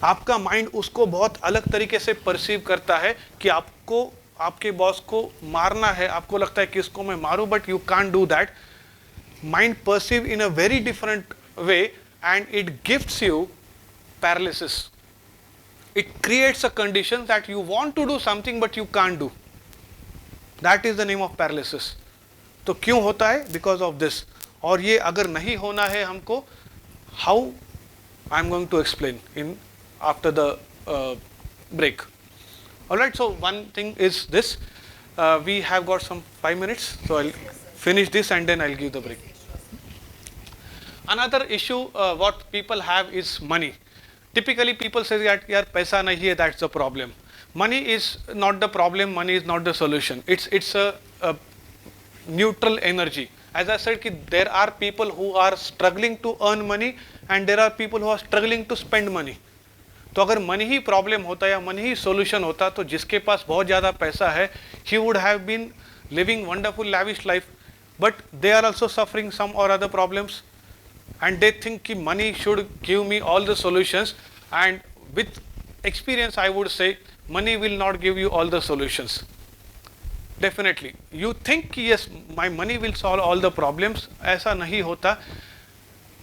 आपका mind उसको बहुत अलग तरीके से perceive करता है कि आपको आपके boss को मारना है, आपको लगता है कि इसको मैं मारूं, but you can't do that. Mind perceive in a very different way and it gives you paralysis. It creates a condition that you want to do something but you can't do. That is the name of paralysis. तो क्यों होता है? Because of this. और ये अगर नहीं होना है हमको, how? I am going to explain in after the break. Alright, so one thing is this. We have got some 5 minutes, so I'll finish this and then I'll give the break. Another issue what people have is money. Typically people say that yaar paisa nahi hai, that's the problem. Money is not the problem, money is not the solution. It's a neutral energy. As I said, there are people who are struggling to earn money and there are people who are struggling to spend money. तो अगर money ही problem होता या money ही solution होता तो जिसके पास बहुत ज़्यादा पैसा है he would have been living wonderful lavish life, but they are also suffering some or other problems and they think कि money should give me all the solutions, and with experience I would say money will not give you all the solutions. Definitely you think कि yes my money will solve all the problems, ऐसा नहीं होता,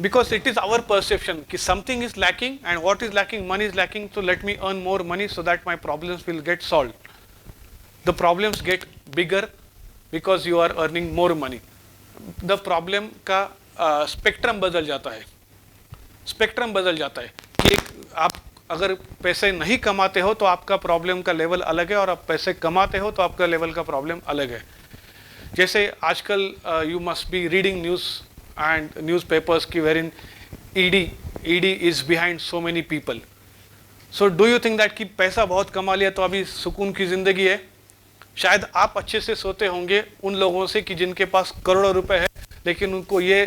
because it is our perception कि something is lacking and what is lacking, money is lacking, so let me earn more money so that my problems will get solved. The problems get bigger because you are earning more money. The problem का spectrum बदल जाता है, spectrum बदल जाता है कि आप अगर पैसे नहीं कमाते हो तो आपका प्रॉब्लम का लेवल अलग है और आप पैसे कमाते हो तो आपका लेवल का प्रॉब्लम अलग है. जैसे आजकल you must be reading news and newspapers ki wherein ED is behind so many people. So do you think that कि पैसा बहुत कमा लिया तो अभी सुकून की ज़िंदगी है? शायद आप अच्छे से सोते होंगे उन लोगों से कि जिनके पास करोड़ों रुपए है लेकिन उनको ये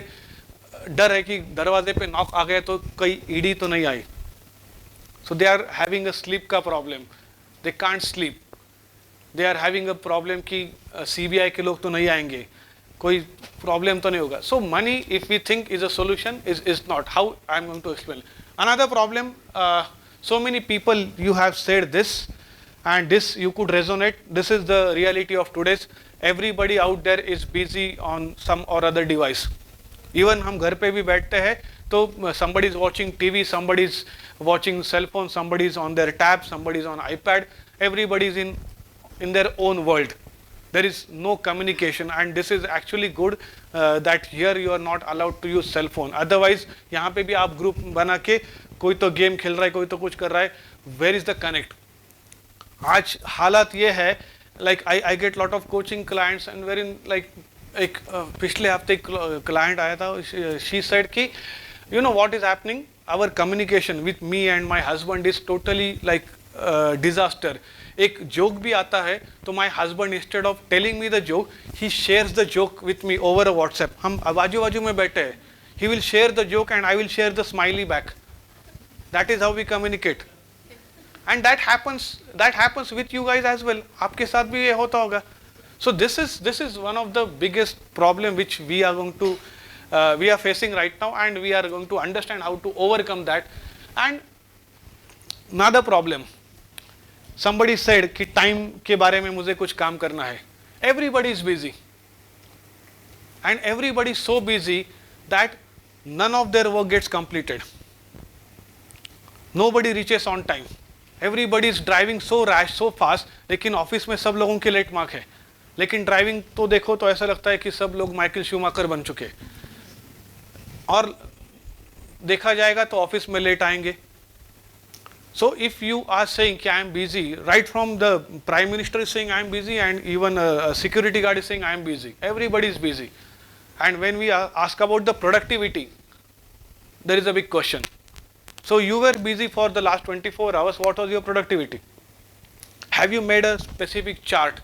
डर है कि दरवाजे पे नॉक आ गया तो कहीं ईडी तो नहीं आई. So they are having a sleep का problem. They can't sleep. They are having a problem कि CBI के लोग तो नहीं आएंगे, कोई प्रॉब्लम तो नहीं होगा. So money if we think is a solution is not. How I am going to explain another problem. So many people you have said this and this you could resonate. This is the reality of today's. Everybody out there is busy on some or other device. Even हम घर पे भी बैठते हैं तो somebody is watching TV, somebody is watching cell phone, somebody is on their tab, somebody is on iPad. Everybody is in their own world. There is no communication and this is actually good that here you are not allowed to use cell phone. Otherwise यहाँ पे भी आप group बना के कोई तो game खेल रहा है, कोई तो कुछ कर रहा है. Where is the connect? आज हालात ये है, like I get lot of coaching clients and wherein like एक पिछले हफ्ते एक client आया था, she said कि you know what is happening, our communication with me and my husband is totally like disaster. एक जोक भी आता है तो my husband instead of telling me the joke he shares the joke with me over a WhatsApp. हम बाजू बाजू में बैठे हैं, he will share the joke and I will share the smiley back. That is how we communicate and that happens with you guys as well. आपके साथ भी ये होता होगा. So this is one of the biggest problem which we are going to we are facing right now and we are going to understand how to overcome that. And another problem, somebody said कि time के बारे में मुझे कुछ काम करना है. everybody is busy and everybody is so busy that none of their work gets completed. nobody reaches on time. everybody is driving so rash, so fast. लेकिन ऑफिस में सब लोगों के लेट मार्क है, लेकिन ड्राइविंग तो देखो तो ऐसा लगता है कि सब लोग माइकल शूमाकर बन चुके. और देखा जाएगा तो ऑफिस में लेट आएंगे. So if you are saying I am busy, right from the Prime Minister is saying I am busy and even a security guard is saying I am busy. Everybody is busy. And when we ask about the productivity, there is a big question. So you were busy for the last 24 hours. What was your productivity? Have you made a specific chart?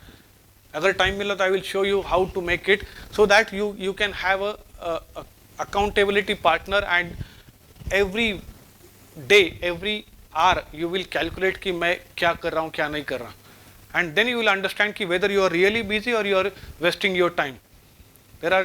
अगर time मिला तो I will show you how to make it so that you can have a accountability partner and every day, every are you will calculate कि मैं क्या कर रहा हूँ क्या नहीं कर रहा. And then you will understand कि whether you are really busy और you are wasting your time. There are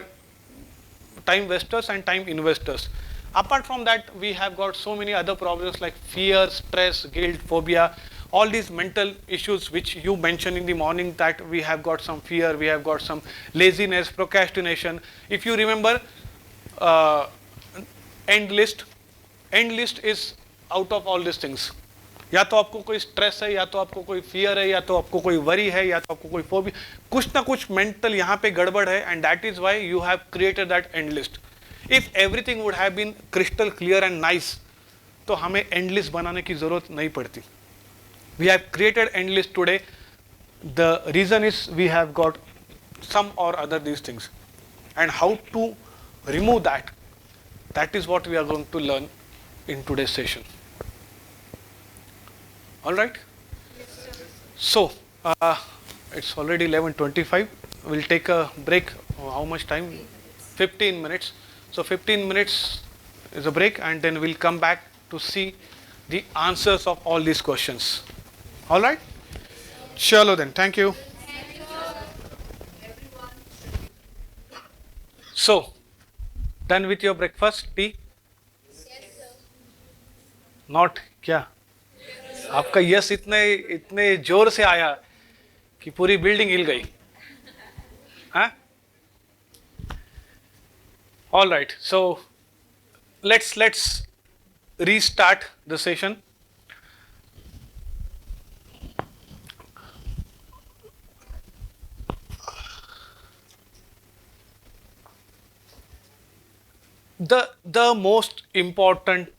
time wasters and time investors. Apart from that we have got so many other problems like fear, stress, guilt, phobia, all these mental issues which you mentioned in the morning, that we have got some fear, we have got some laziness, procrastination. If you remember end list is out of all this things. या तो आपको कोई stress है, या तो आपको कोई fear है, या तो आपको कोई वरी है, या तो आपको कोई फोबिया, कुछ ना कुछ मेंटल यहाँ पे गड़बड़ है. And that is why you have created that end list. If everything would have been crystal clear and nice तो हमें एंड लिस्ट बनाने की जरूरत नहीं पड़ती. We have created end list today. The reason is we have got some or other these things and how to remove that. That is what we are going to learn in today's session. All right. So it's already 11:25. We'll take a break. How much time? 15 minutes. So 15 minutes is a break, and then we'll come back to see the answers of all these questions. All right? Chalo then. Thank you. So, done with your breakfast, tea? Not क्या? आपका yes इतने जोर से आया कि पूरी building हिल गई. हाँ? All right. So let's restart the session. The most important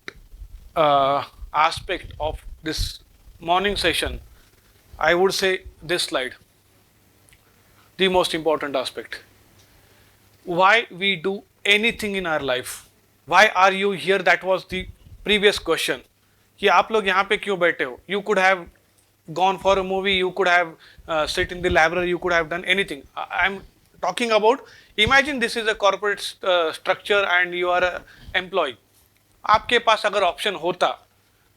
aspect of this morning session, I would say this slide. The most important aspect. Why we do anything in our life. Why are you here? That was the previous question. कि आप लोग यहाँ पे क्यों बैठे हो? You could have gone for a movie. You could have sit in the library. You could have done anything. I'm talking about. Imagine this is a corporate structure and you are an employee. आपके पास अगर option होता,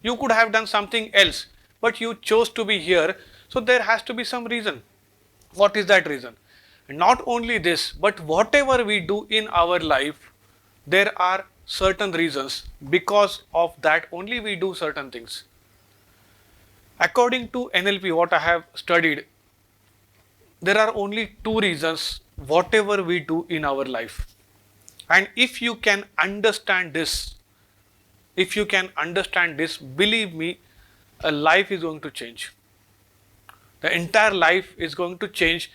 you could have done something else, but you chose to be here. So there has to be some reason. What is that reason? Not only this, but whatever we do in our life, there are certain reasons. Because of that only we do certain things. According to NLP, what I have studied, there are only two reasons whatever we do in our life. And if you can understand this, believe me, a life is going to change. The entire life is going to change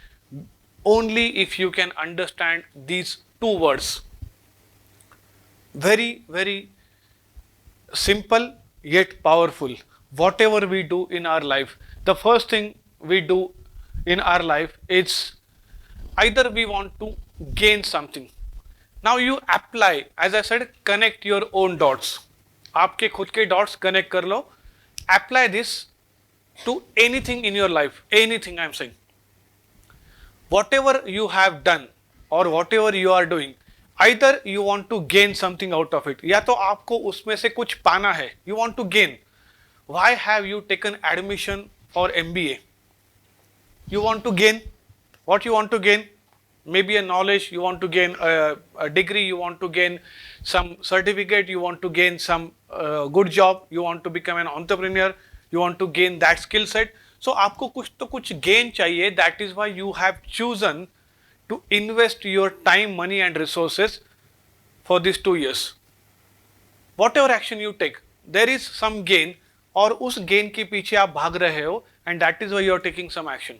only if you can understand these two words. Very, very simple yet powerful. Whatever we do in our life, the first thing we do in our life is either we want to gain something. Now you apply, as I said, connect your own dots. आपके खुद के dots connect कर लो. Apply this to anything in your life. Anything I'm saying. Whatever you have done or whatever you are doing, either you want to gain something out of it, या तो आपको उसमें से कुछ पाना है. You want to gain. Why have you taken admission for MBA? You want to gain. What you want to gain? Maybe a knowledge, you want to gain a degree, you want to gain some certificate, you want to gain some good job, you want to become an entrepreneur, you want to gain that skill set. So आपको कुछ तो कुछ gain चाहिए. That is why you have chosen to invest your time, money and resources for these 2 years. Whatever action you take, there is some gain, और उस gain के पीछे आप भाग रहे हो, and that is why you are taking some action.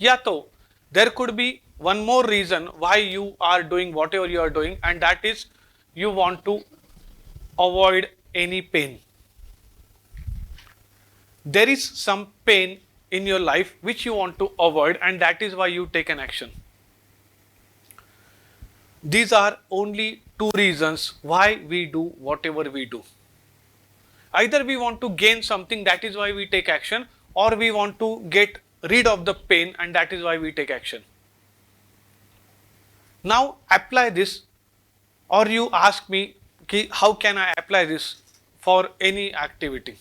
या तो there could be one more reason why you are doing whatever you are doing, and that is you want to avoid any pain. There is some pain in your life which you want to avoid, and that is why you take an action. These are only two reasons why we do whatever we do. Either we want to gain something, that is why we take action, or we want to get rid of the pain, and that is why we take action. Now apply this, or you ask me, how can I apply this for any activity?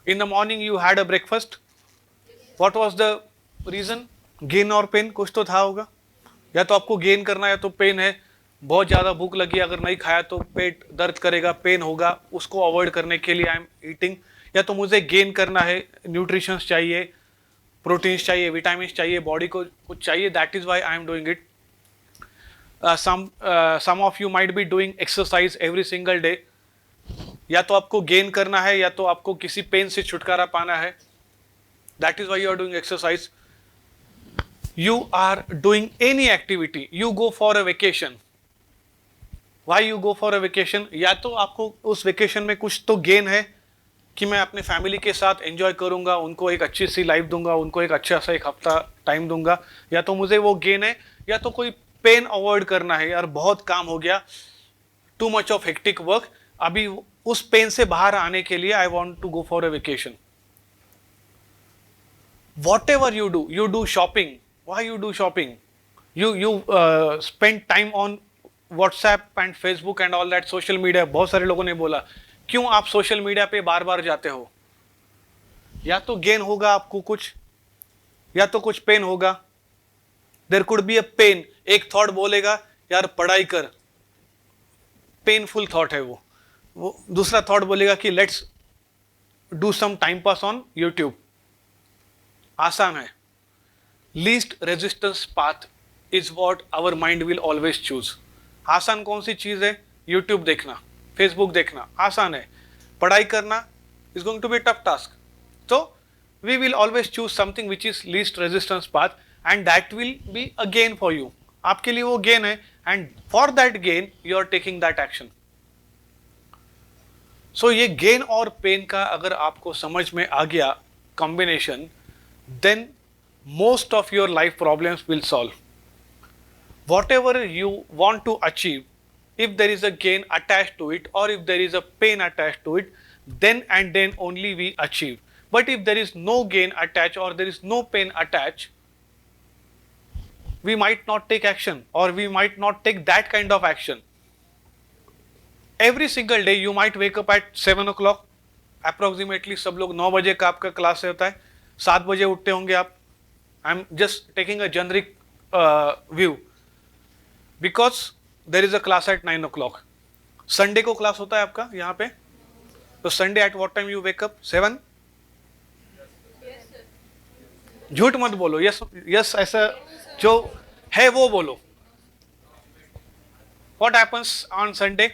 In the morning you had a breakfast. What was the reason? Gain or pain? कुछ तो था होगा. या तो आपको gain करना है या तो पेन है. बहुत ज़्यादा भूख लगी, अगर नहीं खाया तो पेट दर्द करेगा, पेन होगा. उसको अवॉइड करने के लिए आई एम ईटिंग. या तो मुझे गेन करना है, न्यूट्रिशंस चाहिए, प्रोटीन्स चाहिए, विटामिन्स चाहिए, बॉडी को कुछ चाहिए. That is why I am doing it. some of you might be doing exercise every single day. या तो आपको गेन करना है या तो आपको किसी पेन से छुटकारा पाना है. That is why you are doing exercise. You are doing any activity. You go for a vacation. Why you go for a vacation? या तो आपको उस वेकेशन में कुछ तो गेन है कि मैं अपने फैमिली के साथ एंजॉय करूंगा, उनको एक अच्छी सी लाइफ दूंगा, उनको एक अच्छा सा एक हफ्ता टाइम दूंगा. या तो मुझे वो गेन है, या तो कोई पेन अवॉइड करना है. यार बहुत काम हो गया, too much of hectic work, अभी उस पेन से बाहर आने के लिए I want to go for a vacation. Whatever you do shopping. Why you do shopping? you spend time on WhatsApp and Facebook and all that social media. बहुत सारे लोगों ने बोला क्यों आप सोशल मीडिया पे बार बार जाते हो? या तो गेन होगा आपको कुछ, या तो कुछ पेन होगा. There could be a pain. एक थॉट बोलेगा यार पढ़ाई कर, पेनफुल थॉट है वो दूसरा थॉट बोलेगा कि let's do some time pass on YouTube. आसान है. Least resistance path is what our mind will always choose. आसान कौन सी चीज है? यूट्यूब देखना, फेसबुक देखना आसान है. पढ़ाई करना is going to be tough task. So we will always choose something which is least resistance path, and that will be a gain for you. आपके लिए वो gain है, and for that gain you are taking that action. So ये gain और pain का अगर आपको समझ में आ गया combination, then most of your life problems will solve. Whatever you want to achieve, if there is a gain attached to it or if there is a pain attached to it, then and then only we achieve. But if there is no gain attached or there is no pain attached, we might not take action or we might not take that kind of action. Every single day you might wake up at 7 o'clock. Approximately सब लोग 9 बजे का आपका class होता है, 7 बजे उठते होंगे आप. I am just taking a generic view because there is a class at 9 o'clock. Sunday को क्लास होता है आपका यहाँ पे. तो Sunday at what time you wake up? 7? झूठ मत बोलो. यस यस ऐसा जो है वो बोलो. What happens on Sunday?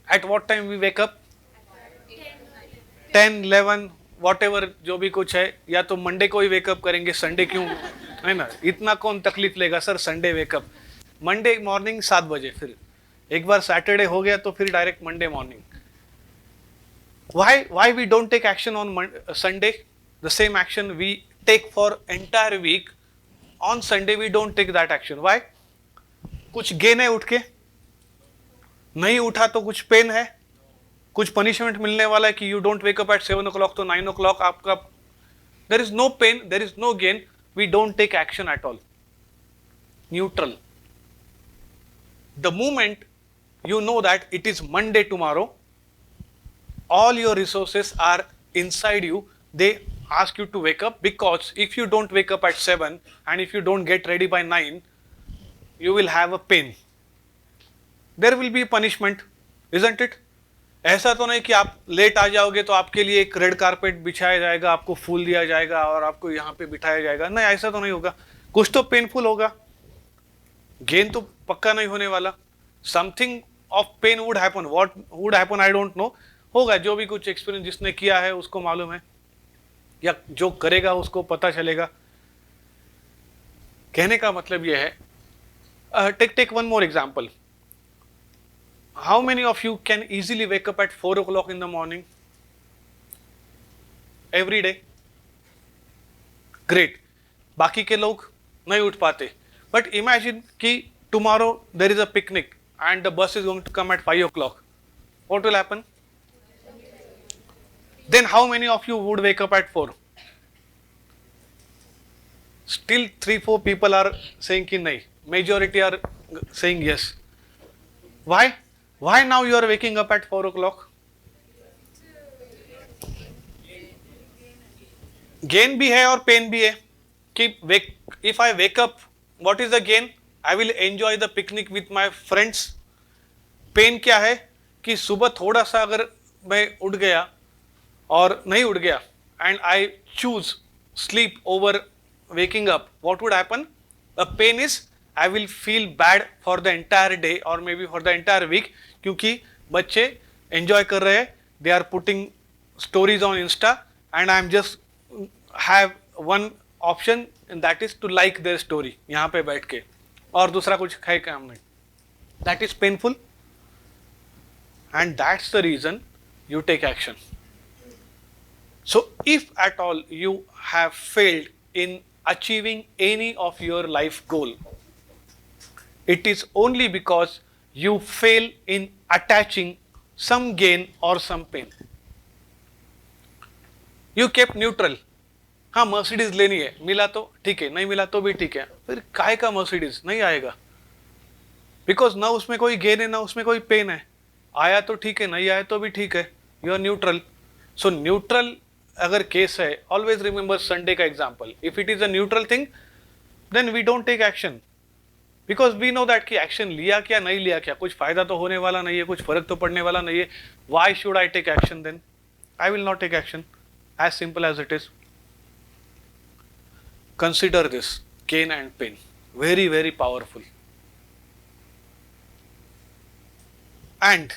At what time we wake up? 10, 11, whatever जो भी कुछ है. या तो मंडे को ही वेकअप करेंगे, संडे क्यों, है ना? इतना कौन तकलीफ लेगा sir Sunday wake up. Monday morning 7 बजे. फिर एक बार सैटरडे हो गया तो फिर direct Monday morning. Why we don't take action on Sunday? The same action we take for entire week. On Sunday we don't take that action. Why? कुछ gain है उठ के, नहीं उठा तो कुछ पेन है, कुछ पनिशमेंट मिलने वाला है कि you don't wake up at 7 o'clock तो 9 o'clock आपका. There is no pain, there is no gain. We don't take action at all. Neutral. The moment you know that it is Monday tomorrow, all your resources are inside you. They ask you to wake up, because if you don't wake up at 7 and if you don't get ready by 9, you will have a pain. There will be punishment, isn't it? ऐसा तो नहीं कि आप late आ जाओगे तो आपके लिए एक रेड कारपेट बिछाया जाएगा, आपको फूल दिया जाएगा और आपको यहाँ पे बिठाया जाएगा. नहीं, ऐसा तो नहीं होगा. कुछ तो पेनफुल होगा. गेन तो पक्का नहीं होने वाला. Something of pain would happen. What would happen I don't know. होगा. जो भी कुछ एक्सपीरियंस जिसने किया है उसको मालूम है, या जो करेगा उसको पता चलेगा. कहने का मतलब यह है, take one more example. How many of you can easily wake up at 4 o'clock in the morning? Every day? Great. बाकी के लोग नहीं उठ पाते. But imagine कि tomorrow there is a picnic and the bus is going to come at 5 o'clock. What will happen? Then how many of you would wake up at 4? Still 3-4 people are saying कि नहीं. Majority are saying yes. Why? Why now you are waking up at 4 o'clock? Gain भी है और pain भी है. कि if I wake up, what is the gain? I will enjoy the picnic with my friends. Pain क्या है? कि सुबह थोड़ा सा अगर मैं उठ गया और नहीं उठ गया and I choose sleep over waking up, what would happen? The pain is I will feel bad for the entire day or maybe for the entire week, क्योंकि बच्चे enjoy कर रहे हैं. They are putting stories on Insta and I am just have one option and that is to like their story यहाँ पे बैठ के, और दूसरा कुछ है काम नहीं. That is painful and that's the reason you take action. So if at all you have failed in achieving any of your life goal, it is only because you fail in attaching some gain or some pain. You kept neutral. हाँ Mercedes लेनी है, मिला तो ठीक है, नहीं मिला तो भी ठीक है, फिर काय का मर्सिडीज नहीं आएगा, बिकॉज ना उसमें कोई गेन है ना उसमें कोई पेन है, आया तो ठीक है नहीं आया तो भी ठीक है, you are neutral. So neutral अगर केस है, ऑलवेज रिमेंबर संडे का example, if it is a neutral thing then we don't take action, because we know that कि एक्शन लिया क्या नहीं लिया क्या, कुछ फायदा तो होने वाला नहीं है, कुछ फर्क तो पड़ने वाला नहीं है, why should I take action then, I will not take action, as simple as it is. Consider this gain and pain, very very powerful. And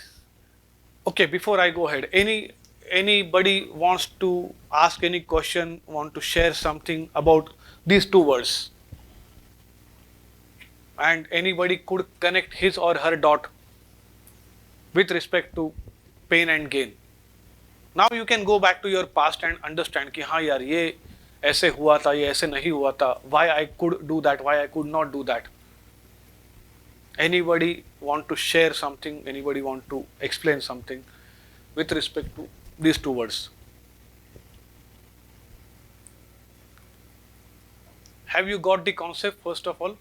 okay, before I go ahead, anybody wants to ask any question, want to share something about these two words, and anybody could connect his or her dot with respect to pain and gain. Now you can go back to your past and understand कि हाँ यार ये ऐसे हुआ था, ये ऐसे नहीं हुआ था, why I could do that, why I could not do that. Anybody want to share something, anybody want to explain something with respect to these two words? Have you got the concept first of all?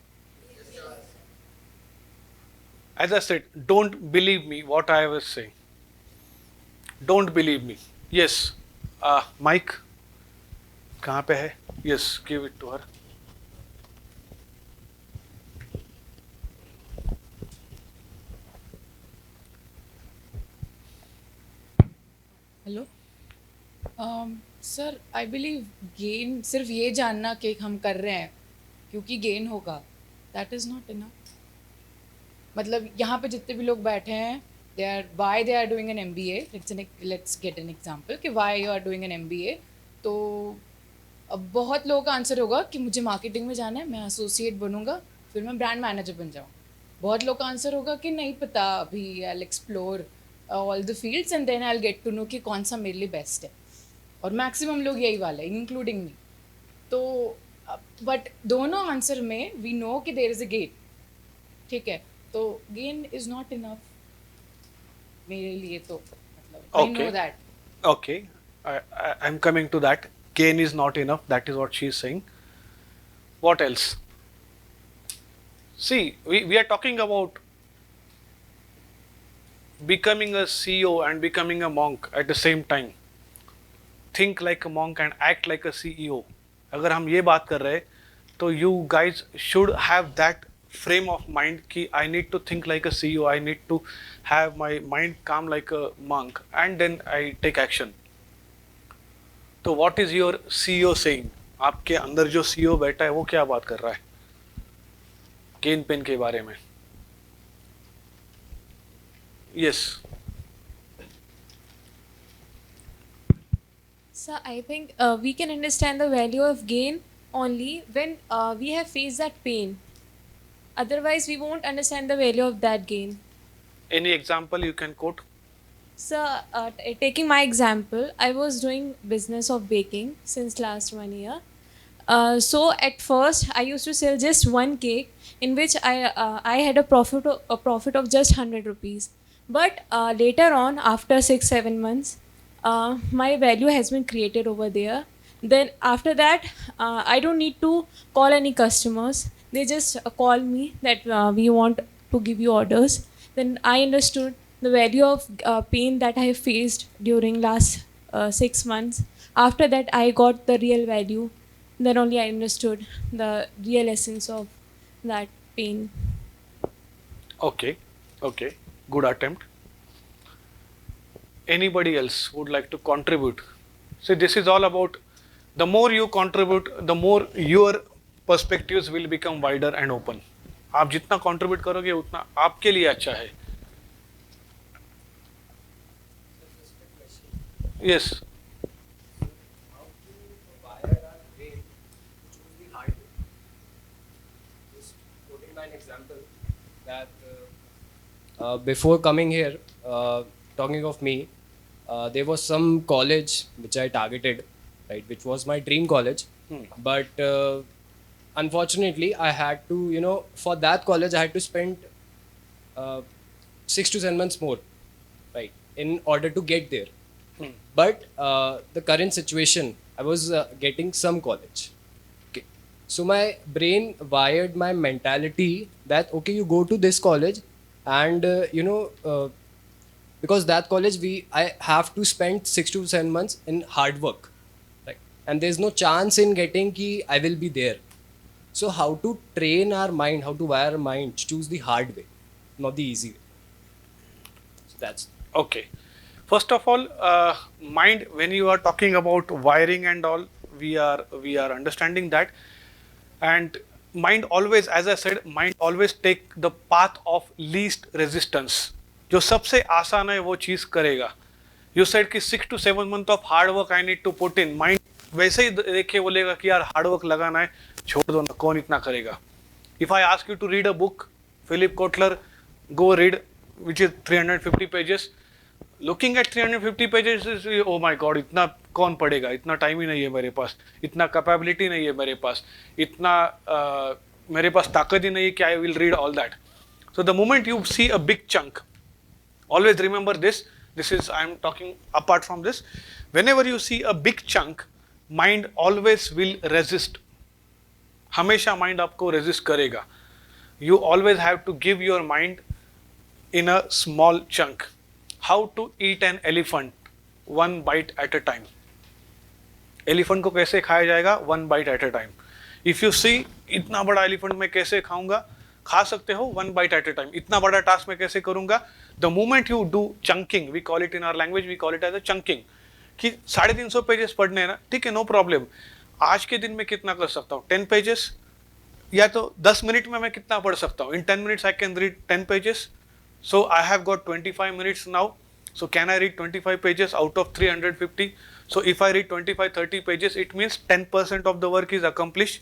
As I said, don't believe me what I was saying. Don't believe me. Yes, Mike. कहाँ पे है? Yes, give it to her. Hello sir, I believe gain सिर्फ ये जानना कि हम कर रहे हैं क्योंकि गेन होगा, दैट इज़ नॉट इनफ. मतलब यहाँ पे जितने भी लोग बैठे हैं, they are why they are doing an MBA. Let's get an example कि why you are doing an MBA. तो अब बहुत लोगों का आंसर होगा कि मुझे मार्केटिंग में जाना है, मैं एसोसिएट बनूंगा, फिर मैं ब्रांड मैनेजर बन जाऊँ. बहुत लोगों का आंसर होगा कि नहीं पता, अभी I explore all the fields and then I get to know कि कौन सा मेरे लिए बेस्ट है. और मैक्सिमम लोग यही वाले, इंक्लूडिंग मी. तो बट दोनों आंसर में वी नो कि देयर इज़ अ गेन. ठीक है, तो गेन इज़ नॉट इनफ मेरे लिए. तो मतलब आई know that. Okay, I'm coming to that. Gain is not enough. That is what she is saying. What else? See, we are talking about becoming a CEO and becoming a monk at the same time. Think like a monk and act like a CEO. अगर हम ये बात कर रहे हैं तो you guys should have that frame of mind कि I need to think like a CEO, I need to have my mind calm like a monk, and then I take action. तो what is your CEO saying? आपके अंदर जो CEO बैठा है वो क्या बात कर रहा है गेन पेन के बारे में? Yes. So I think we can understand the value of gain only when we have faced that pain. Otherwise, we won't understand the value of that gain. Any example you can quote? So, taking my example, I was doing business of baking since last 1 year. So at first, I used to sell just one cake, in which I had a profit of just 100 rupees. But later on, after 6-7 months, my value has been created over there. Then after that, I don't need to call any customers. They just call me that we want to give you orders. Then I understood the value of pain that I have faced during last 6 months. After that, I got the real value. Then only I understood the real essence of that pain. Okay, okay, good attempt. Anybody else would like to contribute? See, this is all about the more you contribute, the more your perspectives will become wider and open. आप जितना contribute करोगे उतना आपके लिए अच्छा है. Yes. Before coming here, talking of me, there was some college which I targeted, right, which was my dream college. But unfortunately, I had to, for that college, I had to spend 6 to 7 months more, right, in order to get there. But the current situation I was getting some college. Okay. So my brain wired my mentality that okay, you go to this college, and because that college I have to spend 6 to 7 months in hard work, right? And there's no chance in getting ki I will be there. So how to train our mind, how to wire our mind to choose the hard way, not the easy way. So that's Okay. First of all, mind, when you are talking about wiring and all, we are understanding that. And mind always, as I said, mind always take the path of least resistance. जो सबसे आसान है वो चीज़ करेगा. You said कि 6 to 7 months of hard work I need to put in. Mind वैसे ही देख के बोलेगा कि यार हार्ड वर्क लगाना है, छोड़ दो ना, कौन इतना करेगा. If I ask you to read a book, Philip Kotler, go read, which is 350 pages. Looking at 350 pages is, oh my god, इतना कौन पढ़ेगा, इतना टाइम ही नहीं है मेरे पास, इतना कैपेबिलिटी नहीं है मेरे पास, इतना मेरे पास ताकत ही नहीं है कि I will read all that. So the moment you see a big chunk, always remember this. This is, I am talking apart from this. Whenever you see a big chunk, mind always will resist. हमेशा mind आपको resist करेगा. You always have to give your mind in a small chunk. How to eat an elephant? One bite at a time. Elephant को कैसे खाया जाएगा? One bite at a time. If you see इतना बड़ा elephant मैं कैसे खाऊंगा? खा सकते हो one bite at a time. इतना बड़ा task मैं कैसे करूंगा? The moment you do chunking, we call it in our language, we call it as a chunking. कि 350 पेजेस पढ़ने हैं ना, ठीक है, नो प्रॉब्लम. आज के दिन में कितना कर सकता हूँ? 10 पेजेस, या तो 10 मिनट में मैं कितना पढ़ सकता हूँ? In 10 minutes I can read 10 pages. So I have got 25 minutes now. So can I read 25 pages out of 350? So if I read 25-30 pages, it means 10% of the work is accomplished.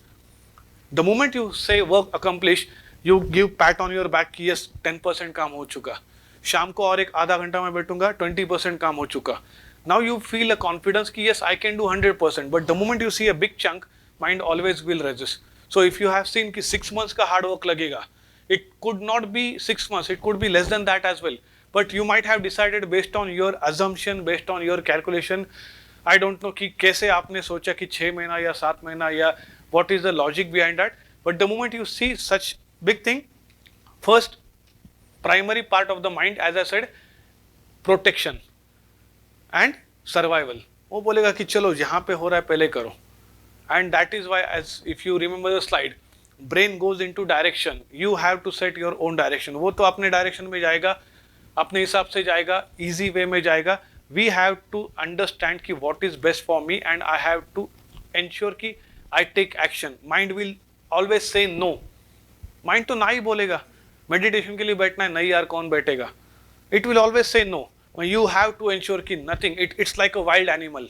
The moment you say work accomplished, you give pat on your back कि yes 10% काम हो चुका. शाम को और एक आधा घंटा मैं बैठूंगा, 20% काम हो चुका. Now you feel a confidence कि yes I can do 100%. But the moment you see a big chunk, mind always will resist. So if you have seen कि 6 months का hard work लगेगा, it could not be 6 months, it could be less than that as well. But you might have decided based on your assumption, based on your calculation. I don't know कि कैसे आपने सोचा कि 6 महीना या 7 महीना या what is the logic behind that. But the moment you see such big thing, first primary part of the mind, as I said, protection and survival. वो बोलेगा कि चलो जहाँ पे हो रहा है पहले करो. And that is why, as if you remember the slide, brain goes into direction. You have to set your own direction. वो तो अपने direction में जाएगा, अपने हिसाब से जाएगा, easy way में जाएगा. We have to understand कि what is best for me, and I have to ensure कि I take action. Mind will always say no. Mind तो ना ही बोलेगा. Meditation के लिए बैठना है, नहीं यार कौन बैठेगा. It will always say no. You have to ensure कि nothing. It's like a wild animal.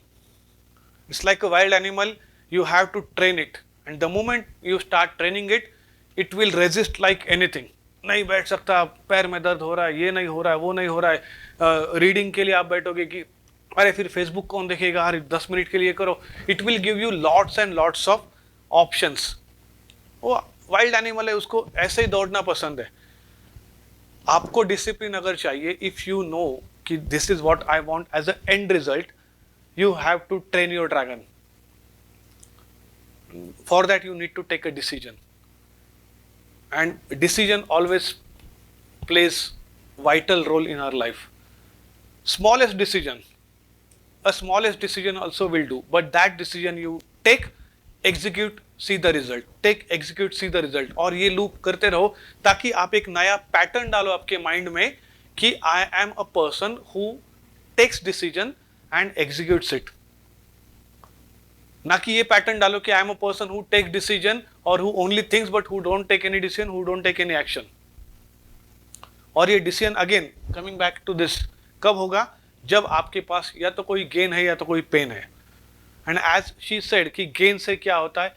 It's like a wild animal. You have to train it. And the moment you start training it, it will resist like anything. नहीं बैठ सकता, पैर में दर्द हो रहा है, ये नहीं हो रहा है, वो नहीं हो रहा है. रीडिंग के लिए आप बैठोगे कि अरे फिर फेसबुक कौन देखेगा, अरे 10 मिनट के लिए करो. It will give you lots and lots of options. वो वाइल्ड एनिमल है, उसको ऐसे ही दौड़ना पसंद है. आपको डिसिप्लिन अगर चाहिए, इफ यू नो कि this is what I want as a end result, you have to train your dragon. For that you need to take a decision, and decision always plays vital role in our life. Smallest decision, a smallest decision also will do, but that decision you take, execute, see the result, take, execute, see the result. और ये loop करते रहो ताकि आप एक नया pattern डालो आपके माइंड में कि I am a person who takes decision and executes it. ना कि ये पैटर्न डालो कि I am a person who take decision और who only things but who don't take any decision, who don't take any action. और ये decision again coming back to this कब होगा? जब आपके पास या तो कोई गेन है या तो कोई पेन है. एंड एज शी सेड कि गेन से क्या होता है,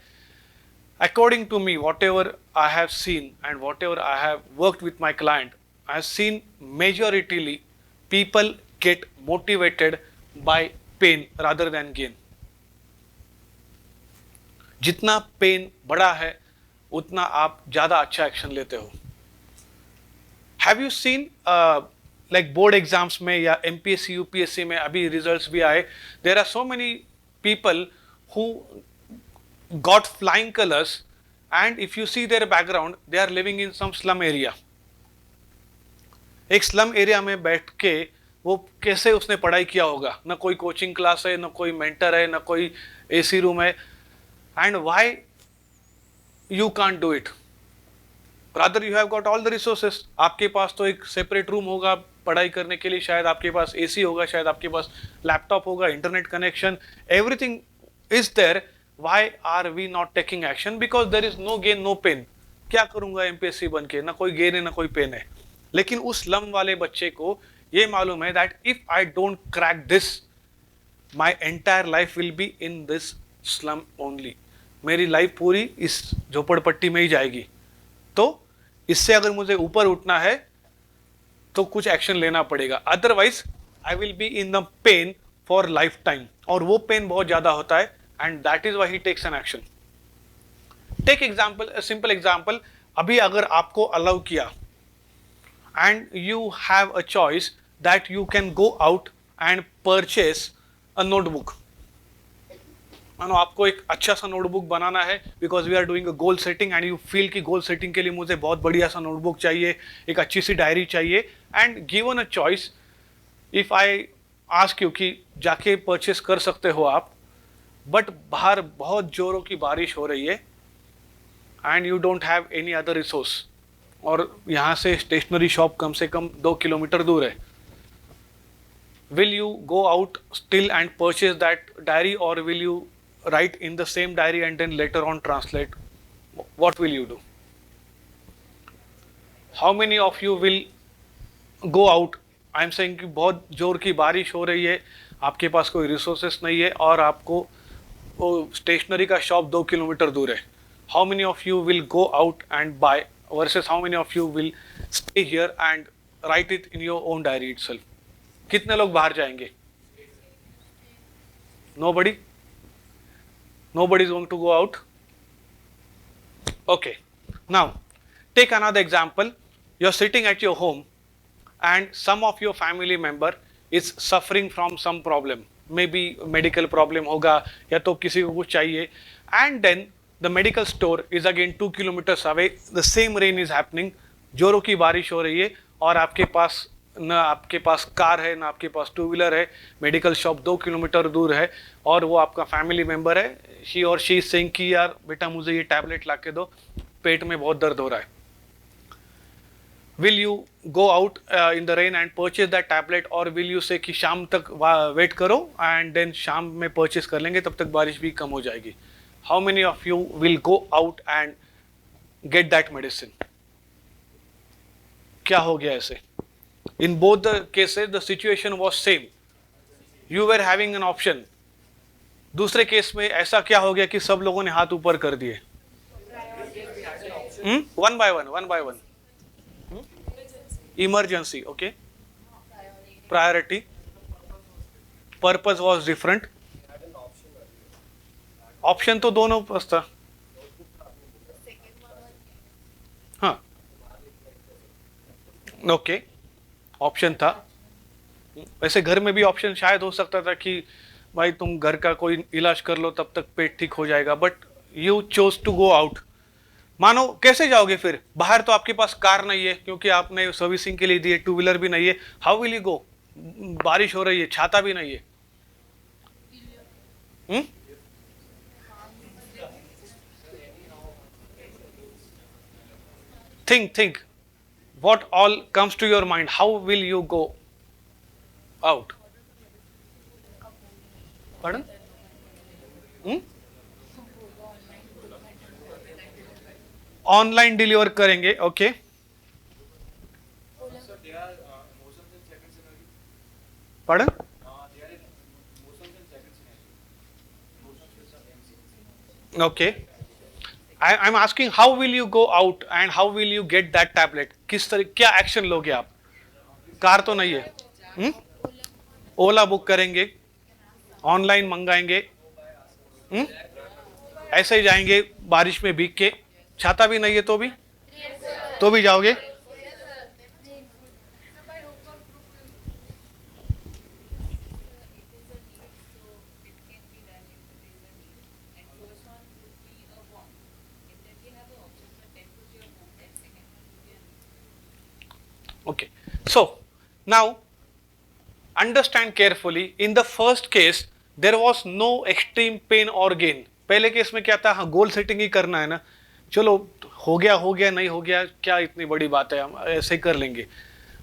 according to me whatever I have seen and whatever I have worked with my client, I have seen majoritily people get motivated by pain rather than gain. जितना pain बड़ा है उतना आप ज़्यादा अच्छा एक्शन लेते हो. Have you seen like board exams में या MPSC UPSC में अभी रिजल्ट्स भी आए, there are so many people who got flying colors, and if you see their background, they are living in some slum area. एक slum area में बैठ के वो कैसे उसने पढ़ाई किया होगा, ना कोई कोचिंग क्लास है, ना कोई मेंटर है, ना कोई एसी रूम है. And why you can't do it? Rather you have got all the resources. आपके पास तो एक सेपरेट रूम होगा पढ़ाई करने के लिए, शायद आपके पास एसी होगा, शायद आपके पास लैपटॉप होगा, internet connection, everything is there. Why are we not taking action? Because there is no gain no pain. क्या करूंगा एमपीएससी बन के, ना कोई गेन है ना कोई पेन है. लेकिन उस स्लम वाले बच्चे को ये मालूम है that if I don't crack this, my entire life will be in this slum only. मेरी लाइफ पूरी इस झोपड़पट्टी में ही जाएगी. तो इससे अगर मुझे ऊपर उठना है तो कुछ एक्शन लेना पड़ेगा, otherwise I will be in the pain for lifetime. और वो पेन बहुत ज्यादा होता है, and that is why he takes an action. Take example, simple example. अभी अगर आपको अलाउ किया and you have a choice that you can go out and purchase a notebook. मानो आपको एक अच्छा सा नोटबुक बनाना है, because we are doing a goal setting and you feel कि गोल सेटिंग के लिए मुझे बहुत बढ़िया सा नोटबुक चाहिए, एक अच्छी सी डायरी चाहिए. And given a choice, if I ask you कि जाके परचेस कर सकते हो आप, बट बाहर बहुत जोरों की बारिश हो रही है and you don't have any other resource, और यहाँ से स्टेशनरी शॉप कम से कम 2 किलोमीटर दूर है. Will you go out still and purchase that diary, और will you write in the same diary and then later on translate? What will you do? How many of you will go out? I am saying कि बहुत जोर की बारिश हो रही है, आपके पास कोई रिसोर्सेस नहीं है, और आपको वो स्टेशनरी का शॉप 2 किलोमीटर दूर है. How many of you will go out and buy, versus how many of you will stay here and write it in your own diary itself? कितने लोग बाहर जाएंगे? Nobody? Nobody is going to go out? Okay. Now, take another example. You're sitting at your home and some of your family member is suffering from some problem. Maybe medical problem होगा, या तो किसी को कुछ चाहिए, and then the medical store is again 2 kilometers away. The same rain is happening. जोरों की बारिश हो रही है, और आपके पास ना आपके पास कार है ना आपके पास 2 व्हीलर है. मेडिकल शॉप 2 किलोमीटर दूर है, और वो आपका फैमिली मेंबर है. शी और शी इज सेइंग कि यार बेटा मुझे ये टैबलेट ला के दो, पेट में बहुत दर्द हो रहा है. Will you go out in the rain and purchase that tablet, और विल यू से कि शाम तक वेट करो एंड देन शाम में परचेज कर लेंगे, तब तक बारिश भी कम हो जाएगी? How many of you will go out and get that medicine? क्या हो गया ऐसे? In both the cases, the situation was same. You were having an option. दूसरे केस में ऐसा क्या हो गया कि सब लोगों ने हाथ ऊपर कर दिए? One by one. Emergency, okay. Priority. Purpose was different. Option तो दोनों पास था. हाँ, ओके, ऑप्शन था. वैसे घर में भी ऑप्शन शायद हो सकता था कि भाई तुम घर का कोई इलाज कर लो, तब तक पेट ठीक हो जाएगा, but you chose to go out. मानो कैसे जाओगे फिर बाहर? तो आपके पास कार नहीं है क्योंकि आपने सर्विसिंग के लिए दी है, 2 व्हीलर भी नहीं है. हाउ विल यू गो? बारिश हो रही है, छाता भी नहीं है. Think. What all comes to your mind? How will you go out? Pardon? Online deliver करेंगे, okay. Pardon? Okay. I'm asking how will you go out and how will you get that tablet? किस तरह क्या action लोगे आप? Car तो नहीं है. ओला book करेंगे, ऑनलाइन मंगाएंगे, ऐसे ही जाएंगे बारिश में भीग के, छाता भी नहीं है तो भी जाओगे? Okay, so now understand carefully. In the first case there was no extreme pain or gain. पहले केस में क्या था, हाँ गोल सेटिंग ही करना है ना, चलो हो गया नहीं हो गया, क्या इतनी बड़ी बात है, हम ऐसे कर लेंगे.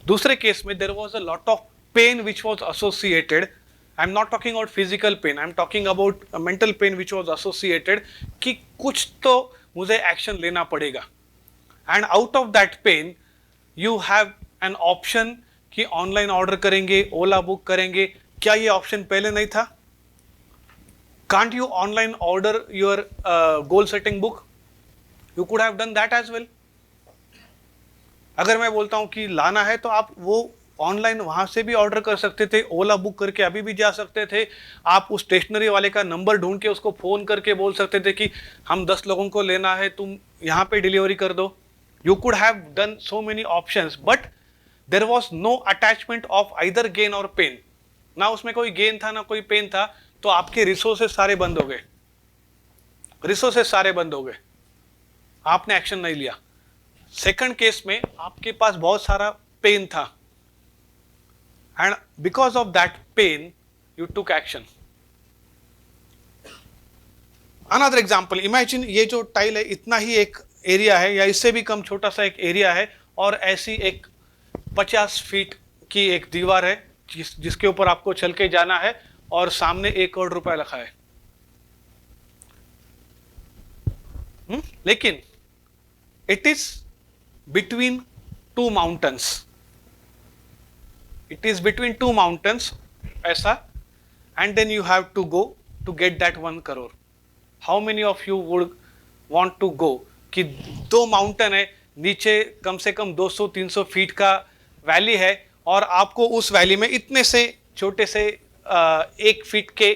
दूसरे केस में there was a lot of pain which was associated. I am not talking about physical pain, I am talking about mental pain which was associated, कि कुछ तो मुझे एक्शन लेना पड़ेगा. And out of that pain you have an option कि online order करेंगे, Ola book करेंगे. क्या ये ऑप्शन पहले नहीं था? Can't you online order your goal setting book? You could have done that as well. अगर मैं बोलता हूं कि लाना है तो आप वो ऑनलाइन वहां से भी ऑर्डर कर सकते थे, ओला बुक करके अभी भी जा सकते थे. आप उस स्टेशनरी वाले का नंबर ढूंढ के उसको फोन करके बोल सकते थे कि हम 10 लोगों को लेना है, तुम यहाँ पे डिलीवरी कर दो. You could have done so many options, but there was no attachment of either gain और पेन. ना उसमें कोई गेन था ना कोई पेन था, तो आपके रिसोर्सेज सारे बंद हो गए. रिसोर्सेज सारे बंद हो गए, आपने एक्शन नहीं लिया. सेकंड केस में आपके पास बहुत सारा पेन था, and because of that pain you took action. Another example, imagine ये जो टाइल है इतना ही एक एरिया है, या इससे भी कम छोटा सा एक एरिया है, और ऐसी एक 50 फीट की एक दीवार है जिसके ऊपर आपको चल के जाना है, और सामने 1 करोड़ रुपया लिखा है. लेकिन it is between two mountains. It is between two mountains, ऐसा, and then you have to go to get that 1 crore. How many of you would want to go? कि 2 माउंटेन है, नीचे कम से कम 200-300 फीट का वैली है, और आपको उस वैली में इतने से छोटे से 1 फीट के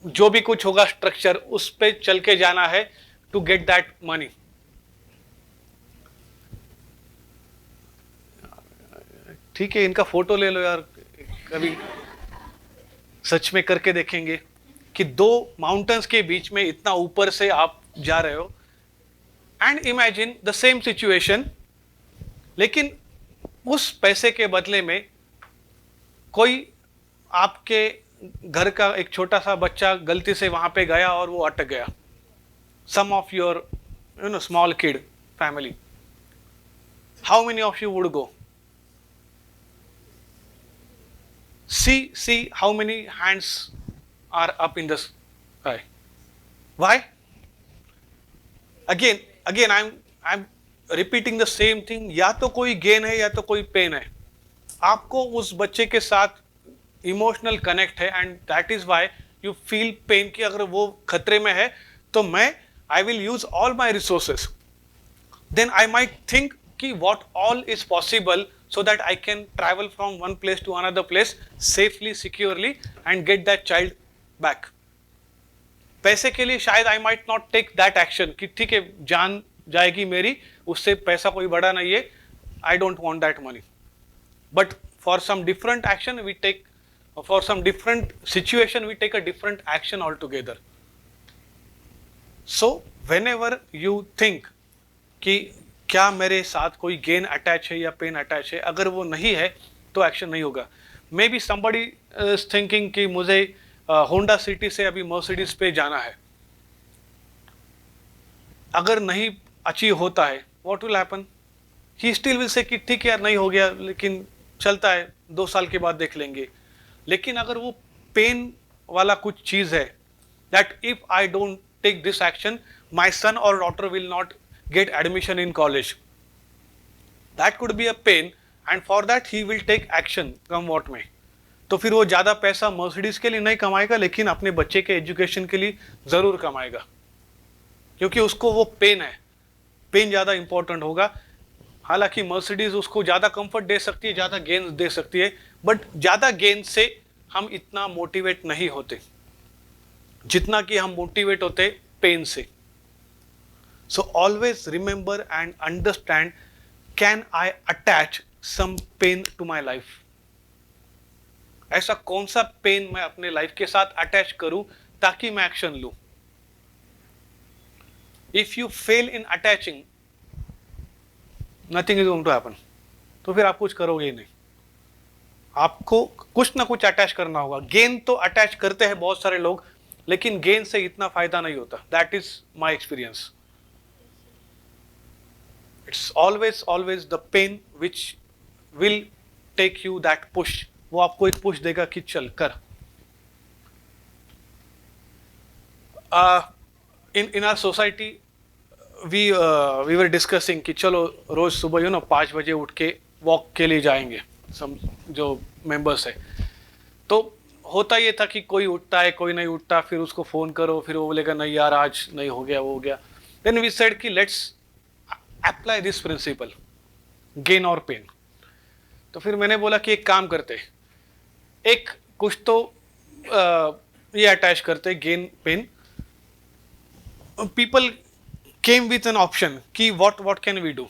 जो भी कुछ होगा स्ट्रक्चर, उस पे चल के जाना है टू गेट दैट मनी. ठीक है, इनका फोटो ले लो यार, कभी सच में करके देखेंगे कि 2 माउंटेन्स के बीच में इतना ऊपर से आप जा रहे हो. And imagine the same situation, लेकिन उस पैसे के बदले में कोई आपके घर का एक छोटा सा बच्चा गलती से वहां पे गया और वो अटक गया. Some of your small kid family. How many of you would go? See how many hands are up in the sky. Why? Again I'm repeating the same thing. या तो कोई गेन है या तो कोई पेन है. आपको उस बच्चे के साथ इमोशनल कनेक्ट है, and that is why you feel pain कि अगर वो खतरे में है तो मैं I will use all my resources. Then I might think कि what all is possible so that I can travel from one place to another place safely, securely and get that child back. पैसे के लिए शायद I might not take that action कि ठीक है जान जाएगी मेरी, उससे पैसा कोई बड़ा नहीं है, I don't want that money. But for some different action we take, for some different situation we take a different action altogether. So whenever you think कि क्या मेरे साथ कोई गेन अटैच है या पेन अटैच है, अगर वो नहीं है तो एक्शन नहीं होगा. May be somebody is thinking कि मुझे होंडा सिटी से अभी मर्सिडीज पे जाना है. अगर नहीं अचीव होता है, what will happen? He still will say कि ठीक है यार नहीं हो गया, लेकिन चलता है, 2 साल के बाद देख लेंगे. लेकिन अगर वो पेन वाला कुछ चीज है, that if I don't take this action, my son or daughter will not get admission in college. That could be a pain, and for that he will take action come what may. तो फिर वो ज़्यादा पैसा Mercedes के लिए नहीं कमाएगा, लेकिन अपने बच्चे के एजुकेशन के लिए ज़रूर कमाएगा, क्योंकि उसको वो पेन है, पेन ज़्यादा इंपॉर्टेंट होगा. हालांकि मर्सिडीज उसको ज़्यादा कंफर्ट दे सकती है, ज़्यादा गेन दे सकती है, बट ज़्यादा गेन से हम इतना मोटिवेट नहीं होते जितना कि हम मोटिवेट होते पेन से. So always remember and understand, can I attach some pain to my life? ऐसा कौन सा पेन मैं अपने लाइफ के साथ अटैच करूं ताकि मैं एक्शन लूं. If you fail in attaching, nothing is going to happen, तो फिर आप कुछ करोगे ही नहीं। आपको कुछ ना कुछ अटैच करना होगा। गेन तो अटैच करते हैं बहुत सारे लोग, लेकिन गेन से इतना फायदा नहीं होता। That is my experience. It's always always the pain which will take you that push. वो आपको एक पुश देगा कि चल कर। in our society we were discussing कि चलो रोज सुबह 5 बजे उठ के वॉक के लिए जाएंगे, सब जो मेंबर्स है। तो होता ये था कि कोई उठता है, कोई नहीं उठता, फिर उसको फ़ोन करो, फिर वो बोलेगा नहीं यार आज नहीं हो गया, वो हो गया। देन वी सेड कि let's apply this principle, gain और पेन। तो फिर मैंने बोला कि एक काम करते, एक कुछ तो ये अटैच करते, gain pain. People came with an option कि व्हाट कैन वी डू।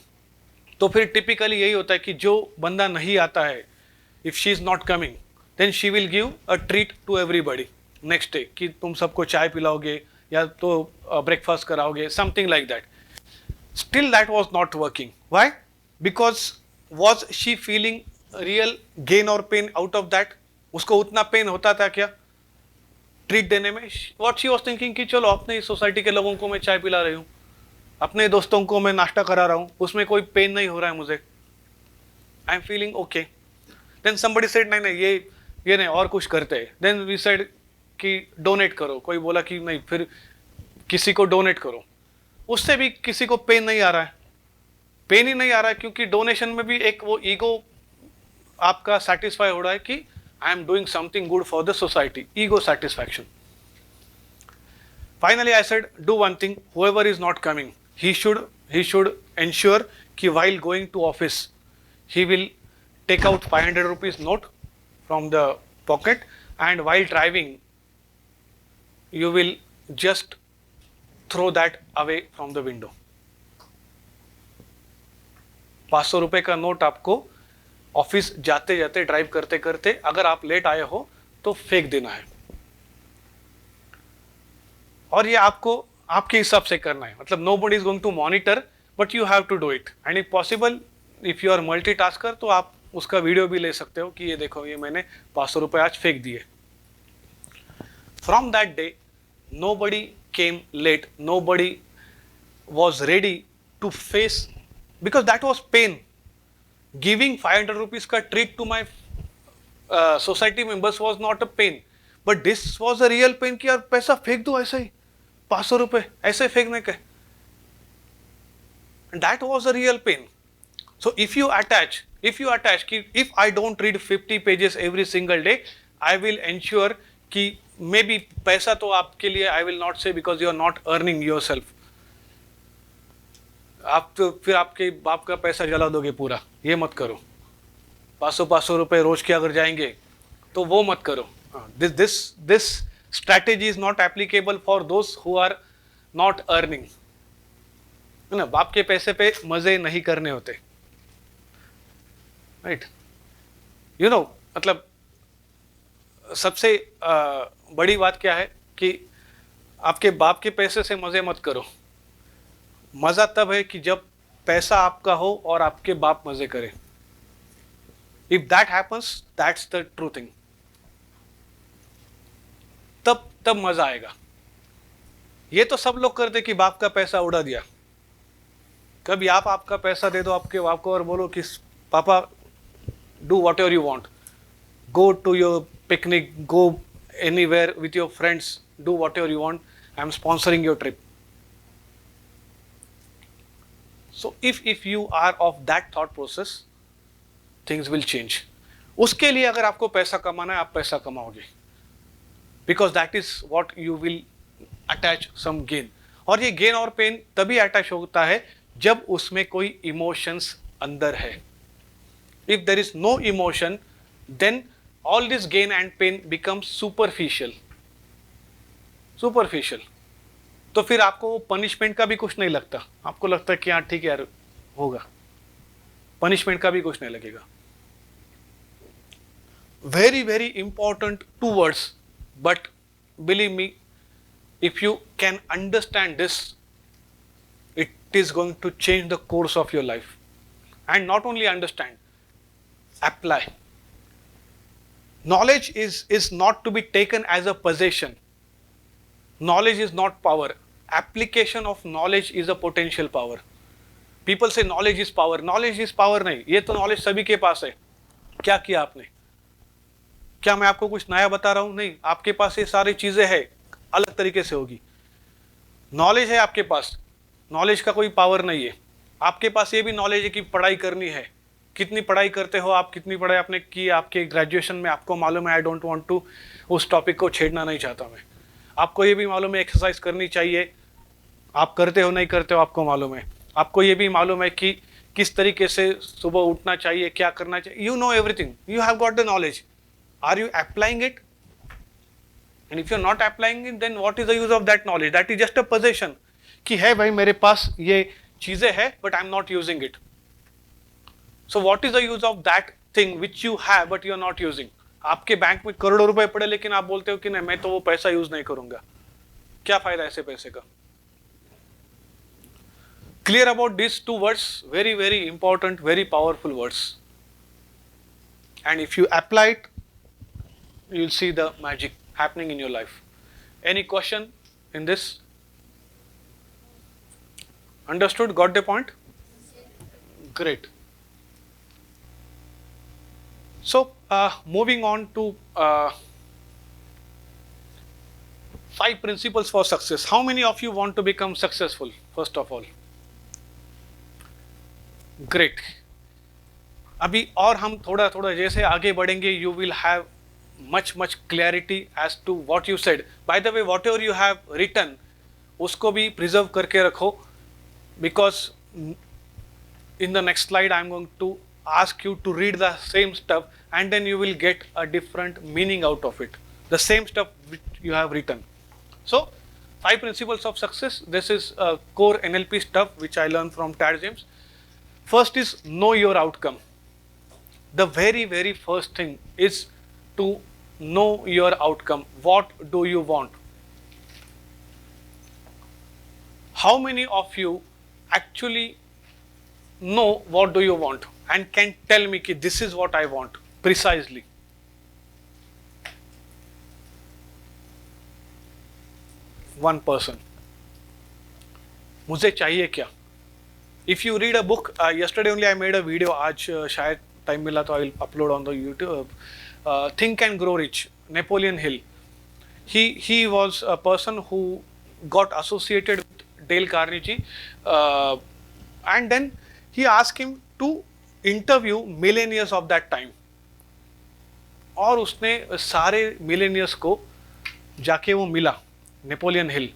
तो फिर टिपिकली यही होता है कि जो बंदा नहीं आता है, if she is not coming, then she will give a treat to everybody next day, कि तुम सबको चाय पिलाओगे या तो ब्रेकफास्ट कराओगे, something like that. Still that was not working. Why? Because was she feeling real gain और pain out of that? उसको उतना पेन होता था क्या ट्रीट देने में? व्हाट शी वाज थिंकिंग कि चलो अपने सोसाइटी के लोगों को मैं चाय पिला रही हूँ, अपने दोस्तों को मैं नाश्ता करा रहा हूँ, उसमें कोई पेन नहीं हो रहा है मुझे, I am feeling okay. Then somebody said नहीं नहीं ये नहीं और कुछ करते हैं। देन वी सेड कि डोनेट करो। कोई बोला कि नहीं फिर किसी को डोनेट करो, उससे भी किसी को पेन नहीं आ रहा है। पेन ही नहीं आ रहा है क्योंकि डोनेशन में भी एक वो ईगो आपका सेटिस्फाई हो रहा है कि I am doing something good for the society, ego satisfaction. Finally, I said, do one thing. Whoever is not coming, he should ensure कि while going to office, he will take out 500 rupees note from the pocket, and while driving, you will just throw that away from the window. 500 रुपए का note आपको office जाते जाते drive करते करते अगर आप लेट आए हो तो फेंक देना है। और ये आपको आपके हिसाब से करना है। मतलब nobody is going to monitor, but you have to do it. And if possible, if you are multitasker, तो आप उसका वीडियो भी ले सकते हो कि ये देखो ये मैंने 500 रुपए आज फेंक दिए। From that day nobody came late, nobody was ready to face, because that was pain. Giving 500 rupees का treat to my society members was not a pain, but this was a real pain कि यार पैसा फेंक दो ऐसे ही, 500 रुपए ऐसे फेंकने के। That was a real pain. So if you attach कि if I don't read 50 pages every single day, I will ensure कि maybe पैसा तो आपके लिए I will not say because you are not earning yourself. आप तो फिर आपके बाप का पैसा जला दोगे पूरा, ये मत करो। 500 रुपए रोज के अगर जाएंगे तो वो मत करो। This strategy is not applicable for those who are not earning, है ना। बाप के पैसे पे मजे नहीं करने होते, राइट। यू नो, मतलब सबसे बड़ी बात क्या है कि आपके बाप के पैसे से मजे मत करो। मजा तब है कि जब पैसा आपका हो और आपके बाप मजे करे। If that happens, that's the true thing. तब मजा आएगा। ये तो सब लोग करते कि बाप का पैसा उड़ा दिया। कभी आप आपका पैसा दे दो आपके बाप को और बोलो कि पापा do whatever you want, go to your picnic, go anywhere with your friends, do whatever you want, I am sponsoring your trip. So if you are of that thought process, things will change. उसके लिए अगर आपको पैसा कमाना है, आप पैसा कमाओगे, because that is what you will attach some gain. और ये gain और pain तभी attach होता है जब उसमें कोई emotions अंदर है। If there is no emotion, then all this gain and pain becomes superficial. तो फिर आपको वो पनिशमेंट का भी कुछ नहीं लगता। आपको लगता है कि हाँ ठीक है यार होगा, पनिशमेंट का भी कुछ नहीं लगेगा। Very very important 2 words, but believe me, if you can understand this, it is going to change the course of your life. And not only understand, apply. Knowledge is not to be taken as a possession. Knowledge is not power. Application of knowledge is a potential power. People say knowledge is power. Knowledge is power नहीं, ये तो knowledge सभी के पास है. क्या किया आपने? क्या मैं आपको कुछ नया बता रहा हूं? नहीं, आपके पास ये सारी चीजें हैं, अलग तरीके से होगी. नॉलेज है आपके पास, नॉलेज का कोई पावर नहीं है. आपके पास ये भी नॉलेज है कि पढ़ाई करनी है. कितनी पढ़ाई करते हो आप, कितनी पढ़ाई आपने की आपके ग्रेजुएशन में, आपको मालूम है. आई डोंट वांट टू उस टॉपिक को छेड़ना नहीं चाहता मैं. आपको ये भी मालूम है एक्सरसाइज करनी चाहिए, आप करते हो नहीं करते हो आपको मालूम है. आपको ये भी मालूम है कि किस तरीके से सुबह उठना चाहिए, क्या करना चाहिए. You know everything, you have got the knowledge. Are you applying it? And if you are not applying it, then what is the use of that knowledge? That is just a possession कि है भाई मेरे पास ये चीजें है, but I am not using it. So what is the use of that thing which you have but you are not using? आपके bank में करोड़ों रुपए पड़े, लेकिन आप बोलते हो कि नहीं मैं तो वो पैसा यूज नहीं करूंगा. क्या फायदा ऐसे पैसे का? Clear about these two words, very, very important, very powerful words. And if you apply it, you'll see the magic happening in your life. Any question in this? Understood? Got the point? Great. So, moving on to 5 principles for success. How many of you want to become successful, first of all? Great. अभी और हम थोड़ा थोड़ा जैसे आगे बढ़ेंगे, you will have much clarity as to what you said. By the way, whatever you have written उसको भी प्रिजर्व करके रखो, because in the next slide I am going to ask you to read the same stuff, and then you will get a different meaning out of it, the same stuff which you have written. So 5 principles of success. This is core NLP stuff which I learned from Tad James. First is know your outcome. The very, very first thing is to know your outcome. What do you want? How many of you actually know what do you want and can tell me कि this is what I want precisely? One person. मुझे चाहिए क्या? If you read a book, yesterday only I made a video, आज शायद time मिला तो I will upload on the YouTube. Think and Grow Rich, Napoleon Hill. He was a person who got associated with Dale Carnegie, and then he asked him to interview millionaires of that time. और उसने सारे millionaires को जाके वो मिला, Napoleon Hill,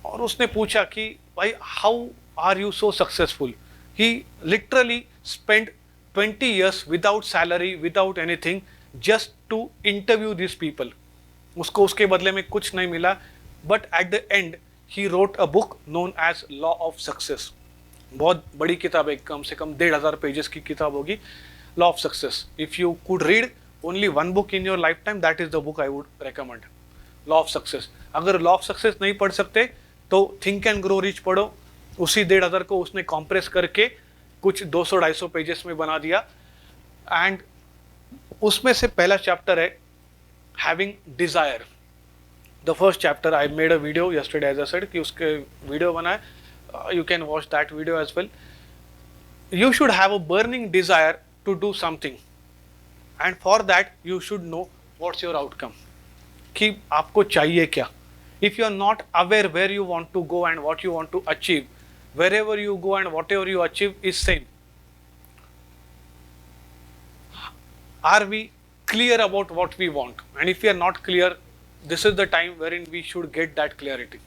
और उसने पूछा कि भाई how are you so successful? He literally spend 20 years without salary, without anything, just to interview this people. उसको उसके बदले में कुछ नहीं मिला, but at the end he wrote a book known as law of success. बहुत बड़ी किताब है, कम से कम 1500 पेजेस की किताब होगी, law of success. If you could read only one book in your life time, that is the book I would recommend, law of success. अगर law of success नहीं पढ़ सकते तो थिंक एंड ग्रो रिच पढ़ो. उसी 1500 को उसने compress करके कुछ 200-250 पेजेस में बना दिया. एंड उसमें से पहला चैप्टर है having desire. The first chapter I made a video yesterday as I said कि उसके वीडियो बनाए, you can watch that video as well. You should have a burning desire to do something, and for that you should know what's your outcome, कि आपको चाहिए क्या. If you are not aware where you want to go and what you want to achieve, wherever you go and whatever you achieve is same. Are we clear about what we want? And if we are not clear, this is the time wherein we should get that clarity.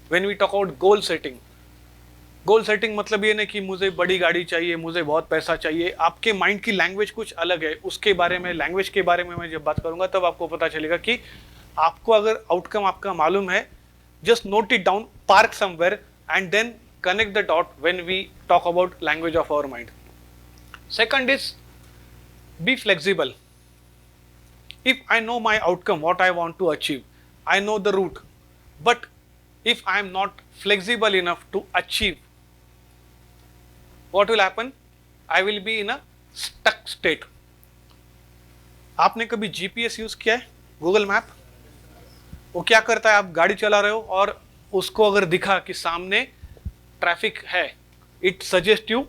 When we talk about goal setting मतलब ये नहीं कि मुझे बड़ी गाड़ी चाहिए, मुझे बहुत पैसा चाहिए. आपके माइंड की लैंग्वेज कुछ अलग है. उसके बारे में, लैंग्वेज के बारे में मैं जब बात करूंगा तब आपको पता चलेगा कि आपको अगर आउटकम आपका मालूम है, just note it down, park somewhere, and then connect the dot when we talk about language of our mind. Second is be flexible. If I know my outcome, what I want to achieve, I know the route, but if I am not flexible enough to achieve, what will happen? I will be in a stuck state. आपने कभी GPS use किया है, Google map? वो क्या करता है, आप गाड़ी चला रहे हो और उसको अगर दिखा कि सामने ट्रैफिक है, it suggest you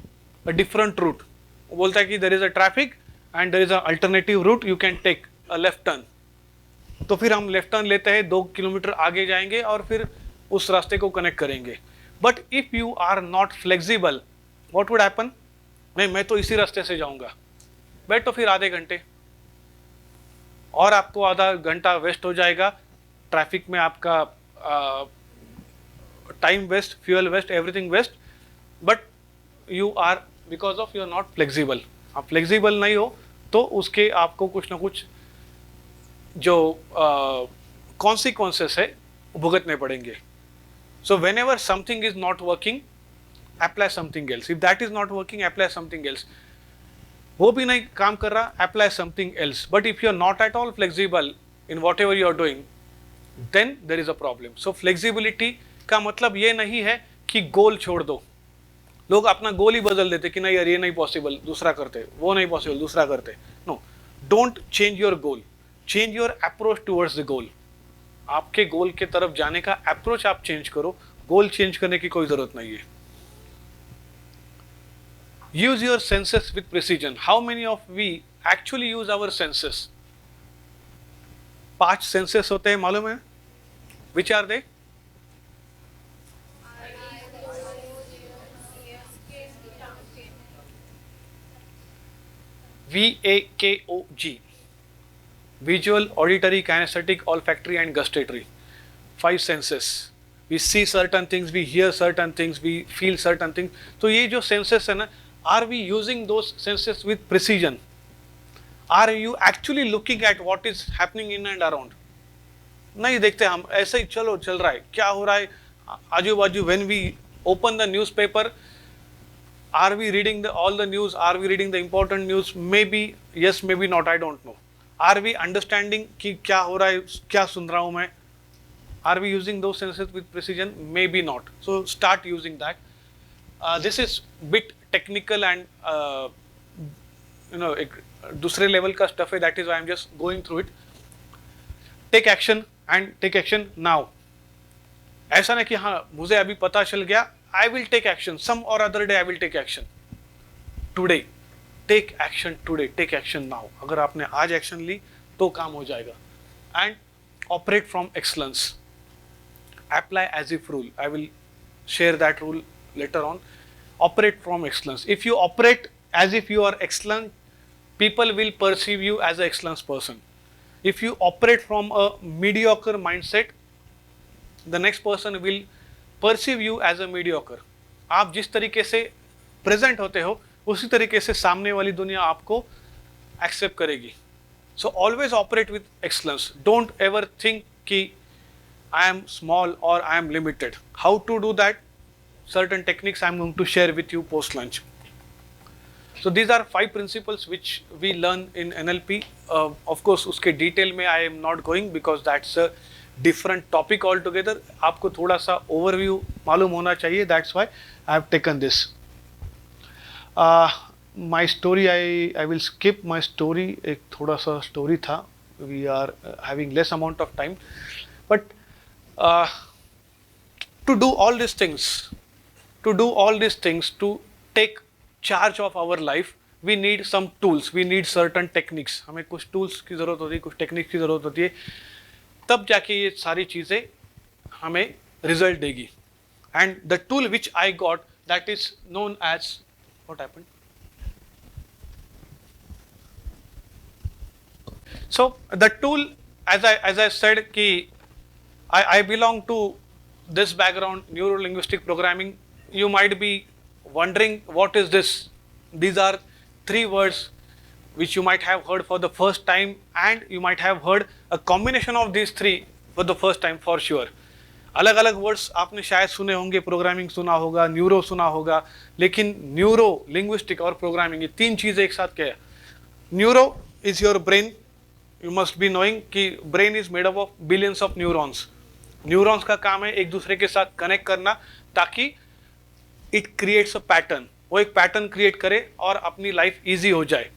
a different route. वो बोलता है कि there is a traffic and there is a alternative route, you can take a left turn. तो फिर हम लेफ्ट टर्न लेते हैं, 2 किलोमीटर आगे जाएंगे और फिर उस रास्ते को कनेक्ट करेंगे. But if you are not flexible, what would happen? नहीं, मैं तो इसी रास्ते से जाऊंगा. बैठो फिर आधे घंटे, और आपको आधा घंटा वेस्ट हो जाएगा ट्रैफिक में, आपका time waste, fuel waste, everything waste. But you are, because of you are not flexible. आप फ्लेक्सिबल नहीं हो तो उसके आपको कुछ ना कुछ जो कॉन्सिक्वेंसेस है भुगतने पड़ेंगे. So whenever something is not working, apply something else. If that is not working, apply something else. वो भी नहीं काम कर रहा, apply something else. But if you are not at all flexible in whatever you are doing, then there is a problem. So flexibility का मतलब ये नहीं है कि गोल छोड़ दो. लोग अपना गोल ही बदल देते कि नहीं यार ये नहीं पॉसिबल, दूसरा करते, वो नहीं पॉसिबल, दूसरा करते. No, don't change your goal, change your approach towards the goal. आपके गोल के तरफ जाने का अप्रोच आप चेंज करो, गोल चेंज करने की कोई जरूरत नहीं है. Use your senses with precision. How many of we actually use our senses? 5 senses होते हैं, मालूम है? Which are they? VAKOG. Visual, auditory, kinesthetic, olfactory and gustatory. 5 senses. We see certain things, we hear certain things, we feel certain things. तो ये जो senses है ना, are we using those senses with precision? Are you actually looking at what is happening in and around? नहीं देखते हम, ऐसे ही चलो चल रहा है, क्या हो रहा है आजू बाजू. When we open the newspaper, are we reading all the news? Are we reading the important news? Maybe yes, maybe not, I don't know. Are we understanding कि क्या हो रहा है, क्या सुन रहा हूँ मैं? Are we using those senses with precision? Maybe not. So start using that. This is bit technical and एक दूसरे level का stuff है. That is why I'm just going through it. Take action and take action now. ऐसा नहीं कि हाँ मुझे अभी पता चल गया, I will take action. Some or other day I will take action. Today. Take action today. Take action now. अगर आपने आज action ली तो काम हो जाएगा. And operate from excellence. Apply as if rule. I will share that rule later on. Operate from excellence. If you operate as if you are excellent, people will perceive you as an excellent person. If you operate from a mediocre mindset, the next person will perceive you as a mediocre. आप जिस तरीके से present होते हो उसी तरीके से सामने वाली दुनिया आपको एक्सेप्ट करेगी. So always operate with excellence. Don't ever think कि आई एम स्मॉल और I am limited. How to do that? Certain techniques I am going to share with you post lunch. So these are 5 principles which we learn in NLP. Of course उसके detail में I am not going because that's a different topic altogether. आपको थोड़ा सा overview मालूम होना चाहिए. That's why I have taken this. My story, I will skip my story. एक थोड़ा सा story था. We are having less amount of time. But to do all these things, to take charge of our life, we need some tools, we need certain techniques. हमें कुछ tools की ज़रूरत होती है, कुछ techniques की ज़रूरत होती है, तब जाके ये सारी चीज़ें हमें result देगी. And the tool which I got, that is known as, what happened? So the tool, as I said, कि I belong to this background, neuro-linguistic programming. You might be wondering what is this. These are 3 words which you might have heard for the first time, and you might have heard a combination of these 3 for the first time for sure. अलग अलग words आपने शायद सुने होंगे, programming सुना होगा, neuro सुना होगा, लेकिन न्यूरो, लिंग्विस्टिक और प्रोग्रामिंग, ये 3 चीज़ें एक साथ क्या है. Neuro is your brain. You must be knowing कि brain is made up of billions of neurons. Neurons का काम है एक दूसरे के साथ कनेक्ट करना ताकि इट क्रिएट्स अ पैटर्न. वो एक पैटर्न क्रिएट करे और अपनी लाइफ ईजी हो जाए.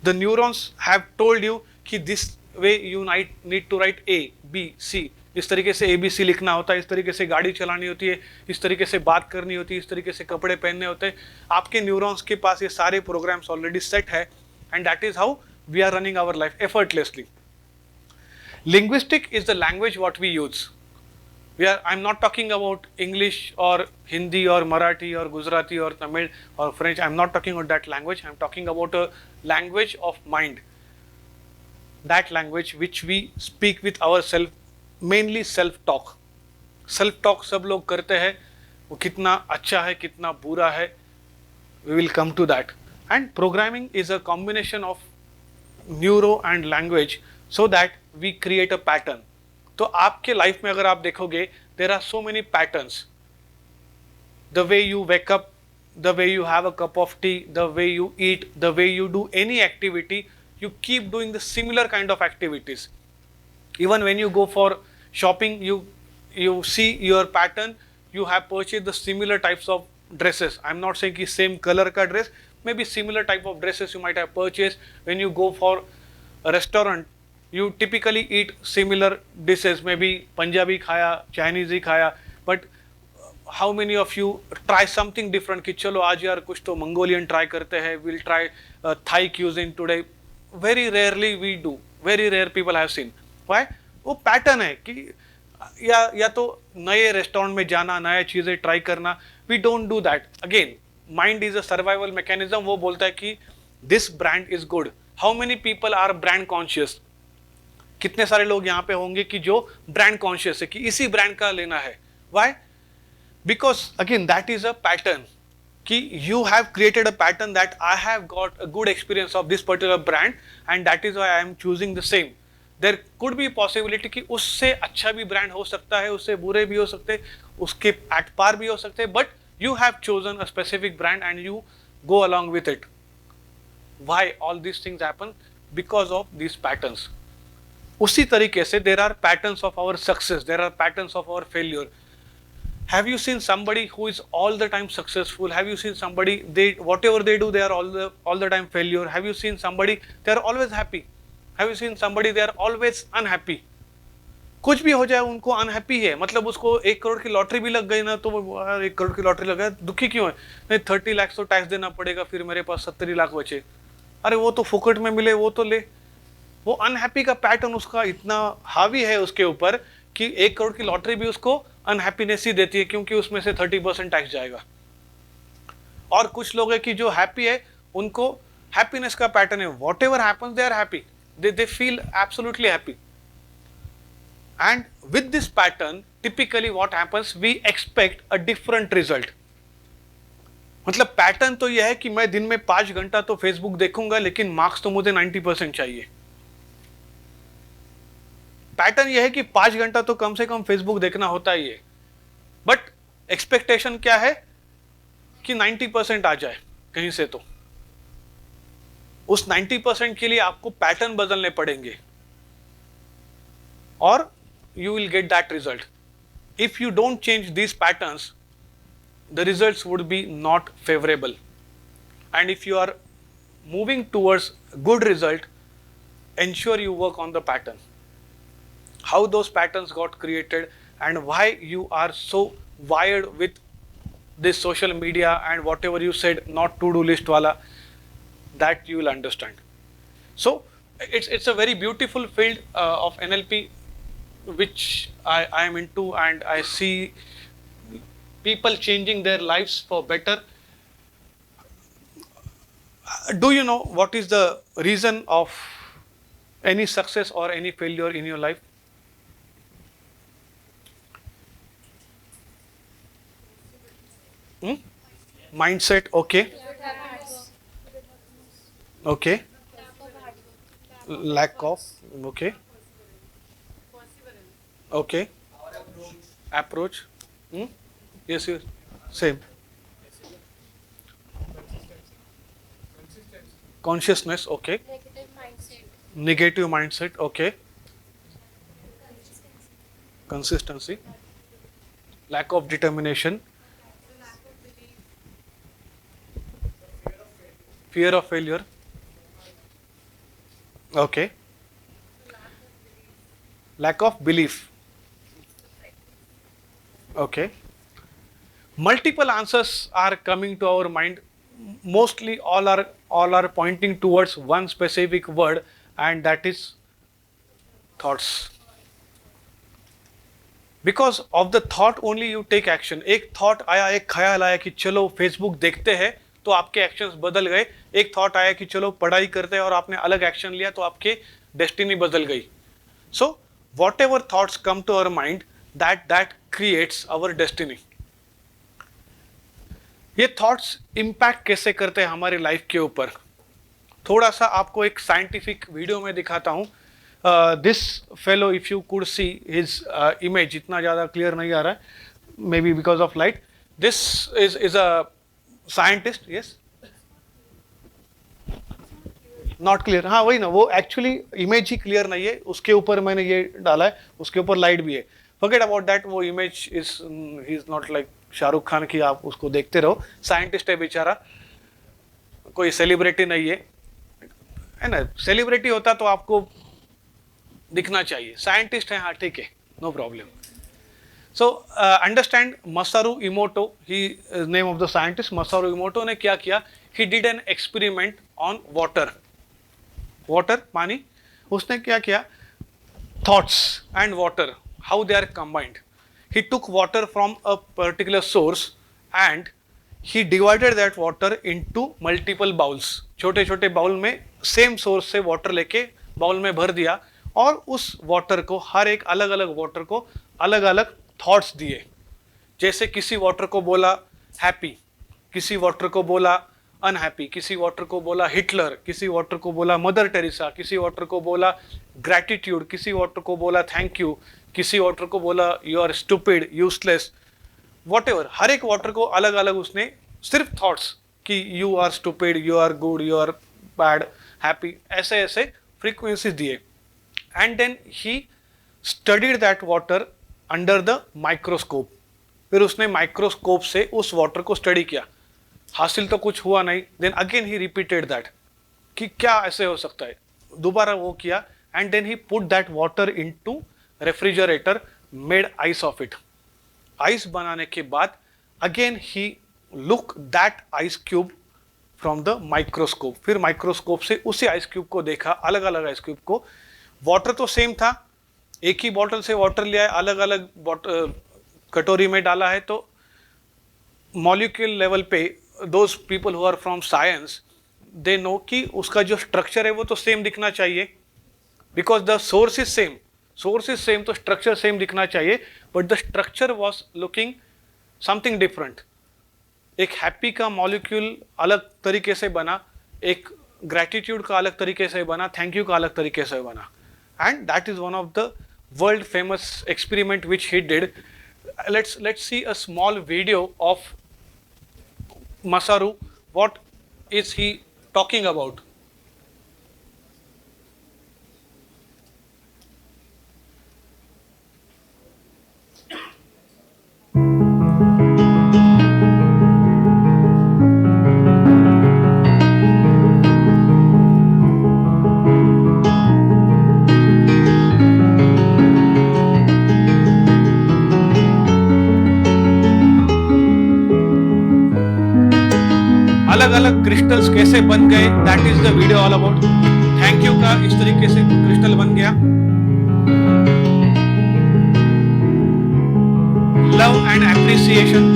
The neurons have told you कि this way you need to write A, B, C. इस तरीके से ABC लिखना होता है, इस तरीके से गाड़ी चलानी होती है, इस तरीके से बात करनी होती है, इस तरीके से कपड़े पहनने होते हैं. आपके न्यूरॉन्स के पास ये सारे प्रोग्राम्स ऑलरेडी सेट है, and that is how we are running our life effortlessly. Linguistic is the language what we use. I'm not talking about English or Hindi or Marathi or Gujarati or Tamil or French. I'm not talking about that language. I'm talking about a language of mind. That language which we speak with ourselves, mainly self-talk. Self-talk सब लोग करते हैं, वो कितना अच्छा है, कितना बुरा है, we will come to that. And programming is a combination of neuro and language so that we create a pattern. तो आपके लाइफ में अगर आप देखोगे, there are so many patterns. The way you wake up, the way you have a cup of tea, the way you eat, the way you do any activity, you keep doing the similar kind of activities. Even when you go for shopping, you see your pattern, you have purchased the similar types of dresses. I'm not saying कि same color का dress, maybe similar type of dresses you might have purchased. When you go for a restaurant, you typically eat similar dishes, maybe Punjabi khaya, Chinese ही खाया, but how many of you try something different कि चलो आज यार कुछ तो Mongolian try करते हैं, we'll try Thai cuisine today. Very rarely we do, very rare people have seen. Why? वो pattern है कि या तो नए रेस्टोरेंट में जाना, नया चीज़ें ट्राई करना. We don't do that. Again, mind is a survival mechanism. वो बोलता है कि this brand is good. How many people are brand conscious? कितने सारे लोग यहाँ पे होंगे कि जो ब्रांड कॉन्शियस है कि इसी ब्रांड का लेना है. Why? Because again that is a pattern कि you have created a pattern that I have got a good experience of this particular brand and that is why I am choosing the same. There could be possibility कि उससे अच्छा भी brand हो सकता है, उससे बुरे भी हो सकते, उसके एट पार भी हो सकते, but you have chosen a specific brand and you go along with it. Why all this things happen? Because of this patterns. उसी तरीके से there are patterns of our success, there are patterns of our failure. Have you seen somebody who is all the time successful? Have you seen somebody, whatever they do, they are all the time failure? Have you seen somebody, they are always happy? Have you seen somebody, they are always unhappy? कुछ भी हो जाए उनको unhappy है. मतलब उसको 1 करोड़ की lottery भी लग गई ना तो 1 करोड़ की लॉटरी लग गया, दुखी क्यों है? नहीं 30 लाख तो टैक्स देना पड़ेगा, फिर मेरे पास 70 लाख बचे. अरे वो तो फुकट में मिले, वो तो ले. वो अनहैप्पी का पैटर्न उसका इतना हावी है उसके ऊपर कि 1 करोड़ की लॉटरी भी उसको अनहैप्पीनेस ही देती है, क्योंकि उसमें से 30% टैक्स जाएगा. और कुछ लोग हैं कि जो हैप्पी है उनको हैप्पीनेस का पैटर्न है, whatever happens they are happy, they feel absolutely happy. And with this pattern typically what happens, we expect a different result. मतलब पैटर्न तो यह है कि मैं दिन में 5 घंटा तो फेसबुक देखूंगा, लेकिन मार्क्स तो मुझे 90% चाहिए. पैटर्न यह है कि 5 घंटा तो कम से कम फेसबुक देखना होता ही है, बट एक्सपेक्टेशन क्या है कि 90% आ जाए कहीं से. तो उस 90% के लिए आपको पैटर्न बदलने पड़ेंगे और you will get that result. If you don't change these patterns, the results would be not favourable. And if you are moving towards good result, ensure you work on the pattern. How those patterns got created and why you are so wired with this social media and whatever you said, not to-do list wala, that you will understand. So it's a very beautiful field of NLP which I am into, and I see people changing their lives for better. Do you know what is the reason of any success or any failure in your life? Mindset, okay. Okay. Lack of, okay. Okay. Approach. Yes, yes. Same. Consciousness, okay. Negative mindset, okay. Consistency. Lack of determination. Fear of failure. Okay. Lack of belief. Okay. Multiple answers are coming to our mind. Mostly all are pointing towards one specific word, and that is thoughts. Because of the thought only you take action. एक thought आया, एक ख्याल आया कि चलो Facebook देखते हैं, तो आपके एक्शंस बदल गए. एक थॉट आया कि चलो पढ़ाई करते हैं और आपने अलग एक्शन लिया, तो आपके डेस्टिनी बदल गई. So whatever thoughts come to our mind, that creates our destiny. ये थॉट्स इम्पैक्ट कैसे करते हैं हमारी लाइफ के ऊपर, थोड़ा सा आपको एक साइंटिफिक वीडियो में दिखाता हूँ. This fellow, if you could see his image, इतना ज़्यादा क्लियर नहीं आ रहा है, may be because of light. This is a scientist. Yes, not clear. हाँ वही ना, वो एक्चुअली इमेज ही क्लियर नहीं है, उसके ऊपर मैंने ये डाला है, उसके ऊपर लाइट भी है. Forget about that. वो image is not like Shahrukh Khan की, आप उसको देखते रहो. साइंटिस्ट है बेचारा, कोई सेलिब्रिटी नहीं है ना. सेलिब्रिटी होता तो आपको दिखना चाहिए. साइंटिस्ट है, हाँ ठीक है, no problem. So understand Masaru Emoto, he name of the scientist. Masaru Emoto ने क्या किया, he did an experiment on water. Water, पानी. उसने क्या किया, thoughts and water, how they are combined. He took water from a particular source and he divided that water into multiple bowls. छोटे छोटे bowl में सेम सोर्स से water लेके bowl में भर दिया, और उस वाटर को, हर एक अलग अलग वाटर को अलग अलग थॉट्स दिए. जैसे किसी वाटर को बोला हैप्पी, किसी वाटर को बोला अनहैप्पी, किसी वाटर को बोला हिटलर, किसी वाटर को बोला मदर टेरेसा, किसी वाटर को बोला ग्रैटिट्यूड, किसी वाटर को बोला थैंक यू, किसी वाटर को बोला you are stupid, useless, whatever. हर एक वाटर को अलग अलग उसने सिर्फ थॉट्स कि you are stupid, you are good, you are bad, happy, ऐसे ऐसे फ्रीक्वेंसीज दिए. And then he studied that water under the microscope. फिर उसने माइक्रोस्कोप से उस वाटर को स्टडी किया. हासिल तो कुछ हुआ नहीं. Then again he repeated that कि क्या ऐसे हो सकता है. दोबारा वो किया, and then he put that water into refrigerator, made ice of it. Ice बनाने के बाद again he look that ice cube from the microscope. फिर माइक्रोस्कोप से उसी आइस क्यूब को देखा, अलग अलग आइस क्यूब को. वाटर तो सेम था, एक ही बॉटल से वाटर लिया है, अलग अलग कटोरी में डाला है. तो मॉलिक्यूल लेवल पे those people who are from science, they know कि उसका जो स्ट्रक्चर है वो तो सेम दिखना चाहिए, because the source is same. Source is same तो स्ट्रक्चर सेम दिखना चाहिए, but the structure was looking something different. एक हैप्पी का मॉलिक्यूल अलग तरीके से बना, एक ग्रैटिट्यूड का अलग तरीके से बना, थैंक यू का अलग तरीके से बना. And that is one of the world famous experiment which he did. let's see a small video of Masaru. What is he talking about? अलग अलग क्रिस्टल्स कैसे बन गए, that is the video all about. Thank you का इस तरीके से crystal बन गया. Love and appreciation.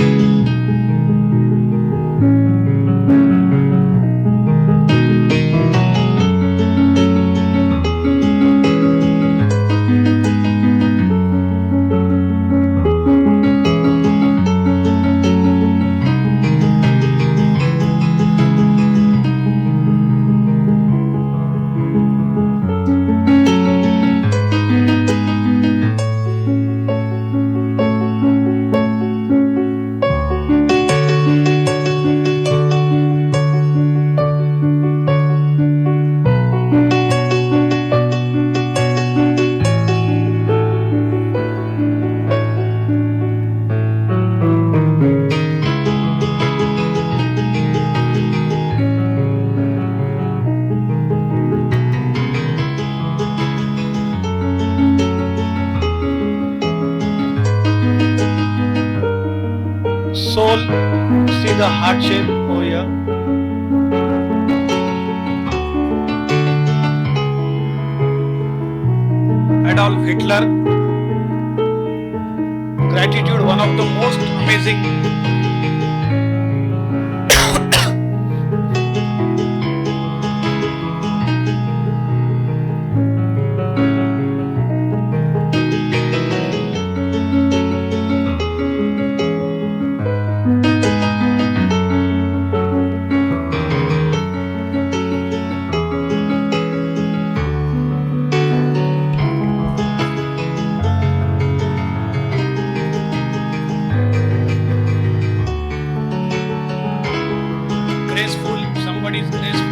control, see the heart shape over here. Adolf Hitler, gratitude, one of the most amazing graceful, somebody is graceful.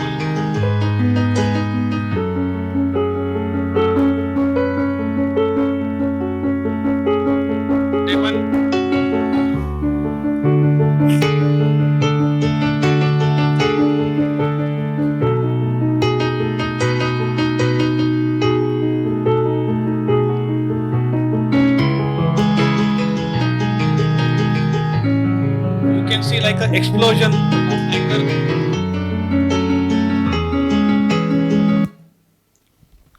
Devan, you can see like an explosion of anger.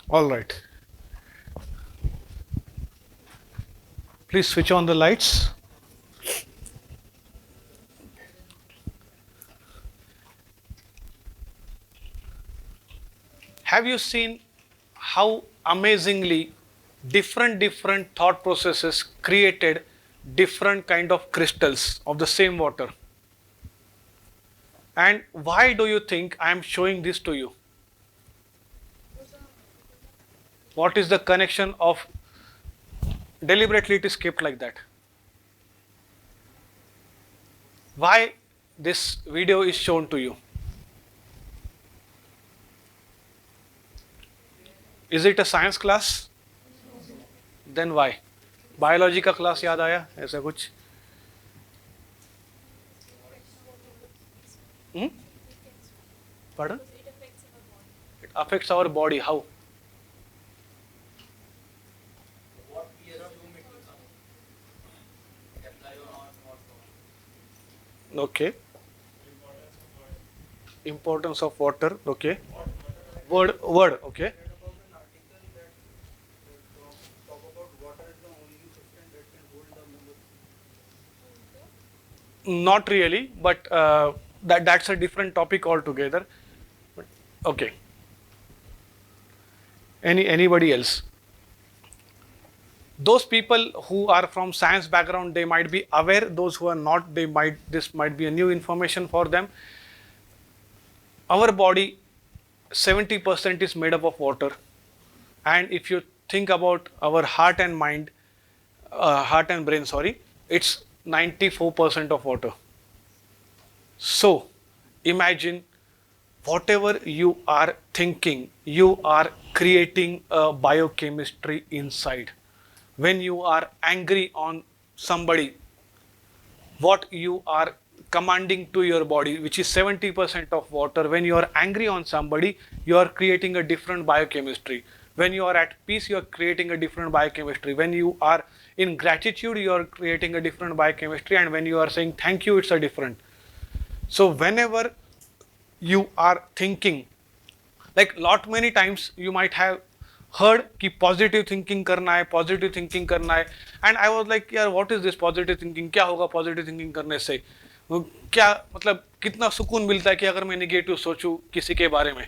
All right. Please switch on the lights. Have you seen how amazingly different thought processes created different kind of crystals of the same water? And why do you think I am showing this to you? What is the connection of deliberately it is kept like that? Why this video is shown to you? Is it a science class? Then why? Biology का class याद आया ऐसा कुछ? Pardon? It affects our body. How? Okay. Importance of water. Okay. Word. Okay. Not really, but that's a different topic altogether. But, okay. Anybody else? Those people who are from science background, they might be aware. Those who are not, this might be a new information for them. Our body, 70% is made up of water, and if you think about our heart and brain, it's 94% of water. So imagine whatever you are thinking, you are creating a biochemistry inside. When you are angry on somebody, what you are commanding to your body, which is 70% of water, when you are angry on somebody, you are creating a different biochemistry. When you are at peace, you are creating a different biochemistry. When you are in gratitude, you are creating a different biochemistry. And when you are saying thank you, it's a different. So whenever you are thinking, like many times you might have heard कि positive thinking करना है, and I was like, यार what is this positive thinking? क्या होगा positive thinking करने से? क्या मतलब कितना सुकून मिलता है कि अगर मैं negative सोचूं किसी के बारे में,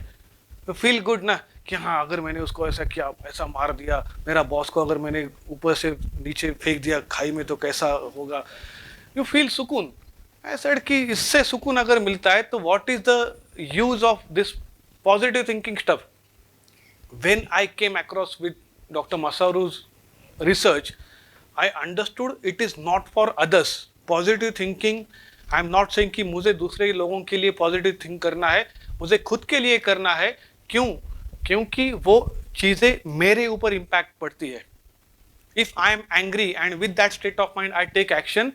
तो feel good ना कि हाँ अगर मैंने उसको ऐसा किया, ऐसा मार दिया, मेरा बॉस को अगर मैंने ऊपर से नीचे फेंक दिया खाई में तो कैसा होगा? You feel सुकून. I said कि इससे सुकून अगर मिलता है तो what is the use of this positive thinking stuff? When I came across with Dr. Masaru's research, I understood it is not for others. Positive thinking, I am not saying कि मुझे दूसरे लोगों के लिए positive think करना है, मुझे खुद के लिए करना है. क्यों? क्योंकि वो चीज़ें मेरे ऊपर impact पड़ती है. If I am angry and with that state of mind I take action,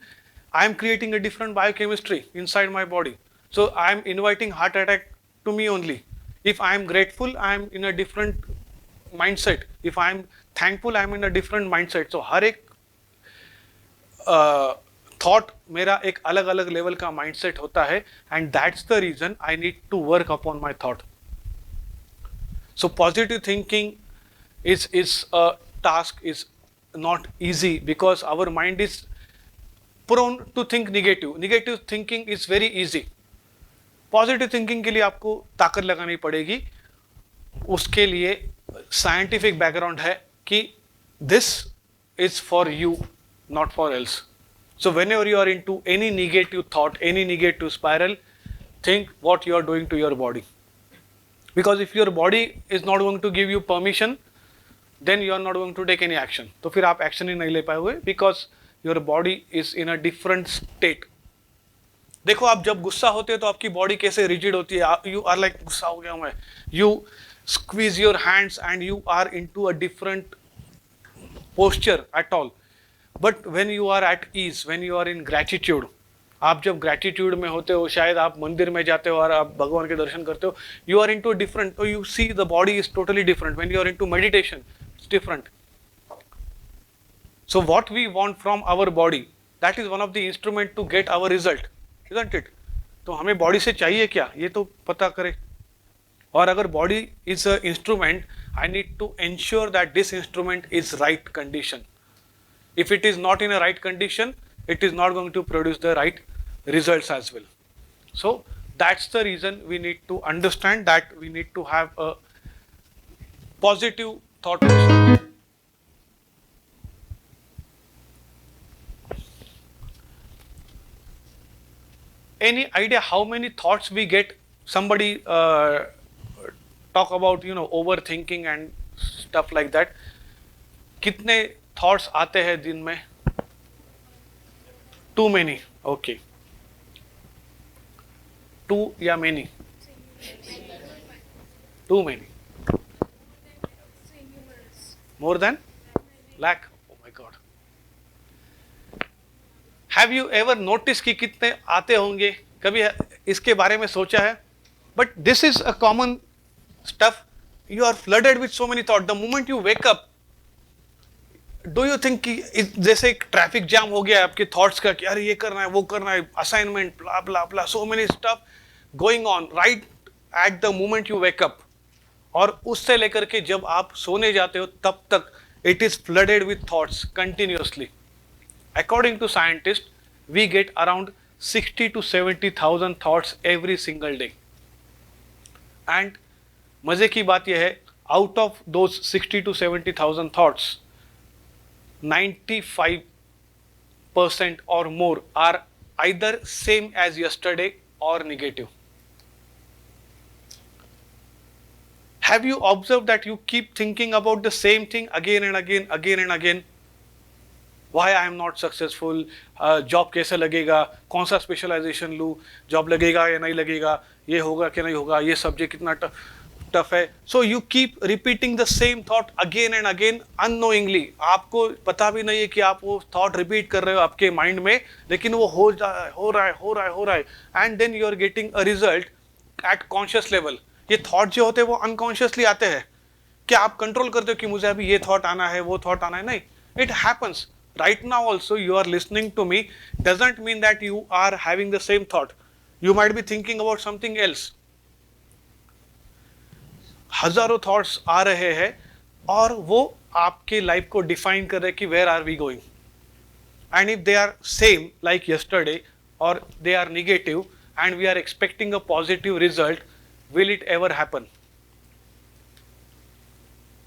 I am creating a different biochemistry inside my body. So I am inviting heart attack to me only. If I am grateful, I am in a different mindset. If I am thankful, I am in a different mindset. So हर एक thought मेरा एक अलग अलग level का mindset होता है, and that's the reason I need to work upon my thought. So positive thinking is a task is not easy because our mind is prone to think negative. Negative thinking is very easy. Positive thinking के लिए आपको ताकत लगानी पड़ेगी. उसके लिए scientific background है कि this is for you, not for else. So whenever you are into any negative thought, any negative spiral, think what you are doing to your body. Because if your body is not going to give you permission, then you are not going to take any action. तो फिर आप action ही नहीं ले पाओगे, because your body is in a different state. देखो आप जब गुस्सा होते हो तो आपकी बॉडी कैसे रिजिड होती है. यू आर लाइक गुस्सा हो गया मैं, you squeeze your hands and you are into a different posture at all. But when you are at ease, when you are in gratitude, आप जब ग्रैटिट्यूड में होते हो, शायद आप मंदिर में जाते हो और आप भगवान के दर्शन करते हो, you are into different, you see the body is totally different. When you are into meditation, different. So what we want from our body, that is one of the instrument to get our result, isn't it? तो हमें body से चाहिए क्या, ये तो पता करें. और अगर body is a instrument, I need to ensure that this instrument is right condition. If it is not in a right condition, it is not going to produce the right results as well. So that's the reason we need to understand that we need to have a positive thought process. Any idea how many thoughts we get? Somebody talk about overthinking and stuff like that. कितने thoughts आते हैं दिन में? Too many. Okay. Too या many? Too many. More than lakh? Oh my God. Have you ever noticed कि कितने आते होंगे? कभी इसके बारे में सोचा है? But this is a common stuff. You are flooded with so many thoughts. The moment you wake up, do you think कि जैसे एक ट्रैफिक जाम हो गया है आपके थॉट्स का कि अरे ये करना है, वो करना है, assignment, blah blah blah, so many stuff going on right at the moment you wake up. और उससे लेकर के जब आप सोने जाते हो तब तक it is flooded with thoughts continuously. According to scientists, we get around 60 to 70,000 thoughts every single day. And मजे की बात यह है, out of those 60 to 70,000 thoughts, 95% or more are either same as yesterday or negative. Have you observed that you keep thinking about the same thing again and again, again and again? Why I am not successful? Job कैसे लगेगा? कौन सा specialisation लूँ? Job लगेगा या नहीं लगेगा? ये होगा कि नहीं होगा? ये सब्जेक्ट कितना टफ है? So you keep repeating the same thought again and again unknowingly. आपको पता भी नहीं है कि आप वो thought repeat कर रहे हो आपके माइंड में, लेकिन वो हो रहा है, and then you are getting a result at conscious level. ये थॉट जो होते हैं वो अनकॉन्शियसली आते हैं. क्या आप कंट्रोल करते हो कि मुझे अभी ये थॉट आना है, वो थॉट आना है? नहीं. It happens right now also. You are listening to me doesn't mean that you are having the same thought. You might be thinking about something else. हजारों थॉट्स आ रहे हैं और वो आपके लाइफ को डिफाइन कर रहे हैं कि where are we going. And if they are same like yesterday or they are negative and we are expecting a positive result, will it ever happen?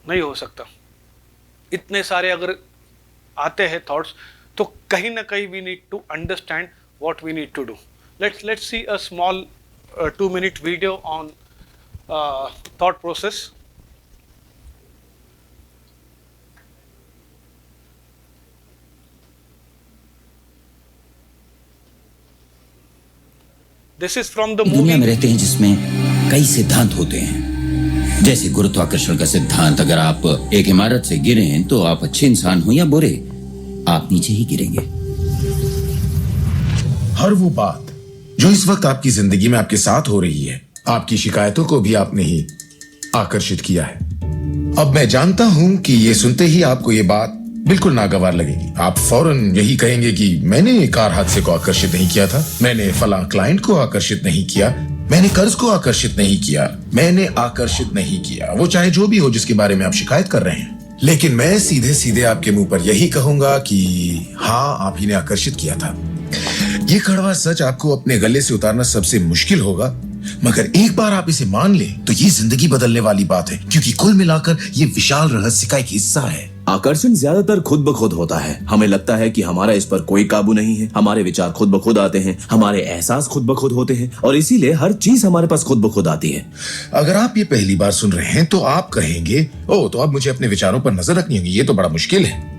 नहीं हो सकता. इतने सारे अगर आते हैं थॉट्स तो कहीं ना कहीं we need to understand what we need to do. Let's see a small 2-minute video on thought process. This is from the movie. दुनिया में रहते हैं जिसमें कई सिद्धांत होते हैं, जैसे गुरुत्वाकर्षण का सिद्धांत. अगर आप एक इमारत से गिरे तो आप अच्छे इंसान हो या बुरे, आप नीचे ही गिरेंगे. हर वो बात जो इस वक्त आपकी जिंदगी में आपके साथ हो रही है, आपकी शिकायतों को भी आपने ही आकर्षित किया है. अब मैं जानता हूं कि ये सुनते ही आपको ये बात बिल्कुल नागवार लगेगी। आप फौरन यही कहेंगे कि मैंने कार हादसे को आकर्षित नहीं किया था, मैंने फलां क्लाइंट को आकर्षित नहीं किया, मैंने कर्ज को आकर्षित नहीं किया, मैंने आकर्षित नहीं किया, वो चाहे जो भी हो जिसके बारे में आप शिकायत कर रहे हैं। लेकिन मैं सीधे सीधे आपके मुंह पर यही कहूंगा कि हाँ, आप ही ने आकर्षित किया था। ये कड़वा सच आपको अपने गले से उतारना सबसे मुश्किल होगा, मगर एक बार आप इसे मान लें तो ये जिंदगी बदलने वाली बात है, क्योंकि कुल मिलाकर ये विशाल रहस्य का एक हिस्सा है। आकर्षण ज्यादातर खुद ब खुद होता है। हमें लगता है कि हमारा इस पर कोई काबू नहीं है, हमारे विचार खुद ब खुद आते हैं, हमारे एहसास खुद ब खुद होते हैं और इसीलिए हर चीज हमारे पास खुद ब खुद आती है। अगर आप ये पहली बार सुन रहे हैं तो आप कहेंगे, ओह, तो अब मुझे अपने विचारों पर नजर रखनी होगी, ये तो बड़ा मुश्किल है।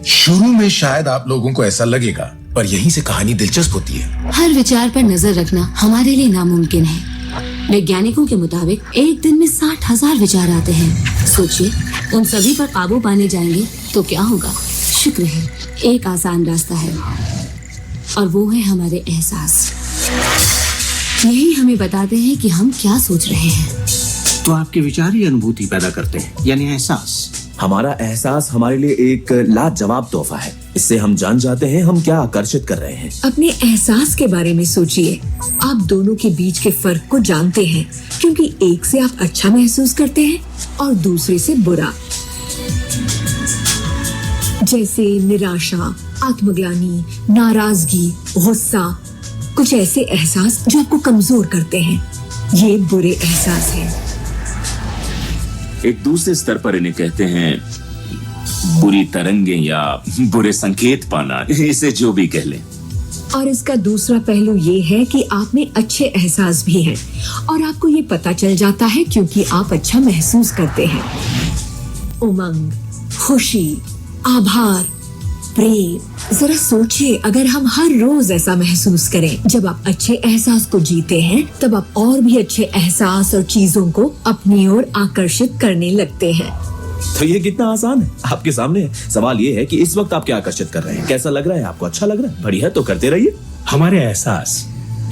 शुरू में शायद आप लोगों को ऐसा लगेगा, पर यहीं से कहानी दिलचस्प होती है। हर विचार पर नजर रखना हमारे लिए नामुमकिन है। वैज्ञानिकों के मुताबिक एक दिन में 60,000 विचार आते हैं। सोचिए, उन सभी पर काबू पाने जाएंगे तो क्या होगा? शुक्र है, एक आसान रास्ता है और वो है हमारे एहसास। यही हमें बताते हैं कि हम क्या सोच रहे हैं। तो आपके विचार ही अनुभूति पैदा करते हैं, यानी एहसास। हमारा एहसास हमारे लिए एक लाजवाब तोहफा है। इससे हम जान जाते हैं हम क्या आकर्षित कर रहे हैं। अपने एहसास के बारे में सोचिए। आप दोनों के बीच के फर्क को जानते हैं, क्योंकि एक से आप अच्छा महसूस करते हैं और दूसरे से बुरा। जैसे निराशा, आत्मग्लानि, नाराजगी, गुस्सा, कुछ ऐसे एहसास जो आपको कमजोर करते हैं। ये बुरे एहसास हैं। एक दूसरे स्तर पर इन्हें कहते हैं बुरी तरंगें या बुरे संकेत पाना, इसे जो भी कह लें। और इसका दूसरा पहलू ये है कि आप में अच्छे एहसास भी हैं और आपको ये पता चल जाता है क्योंकि आप अच्छा महसूस करते हैं। उमंग, खुशी, आभार, प्रेम। जरा सोचिए, अगर हम हर रोज ऐसा महसूस करें। जब आप अच्छे एहसास को जीते हैं तब आप और भी अच्छे एहसास और चीजों को अपनी ओर आकर्षित करने लगते हैं। तो ये कितना आसान है, आपके सामने है। सवाल ये है कि इस वक्त आप क्या आकर्षित कर रहे हैं। कैसा लग रहा है आपको? अच्छा लग रहा है? बढ़िया, तो करते रहिए। हमारे एहसास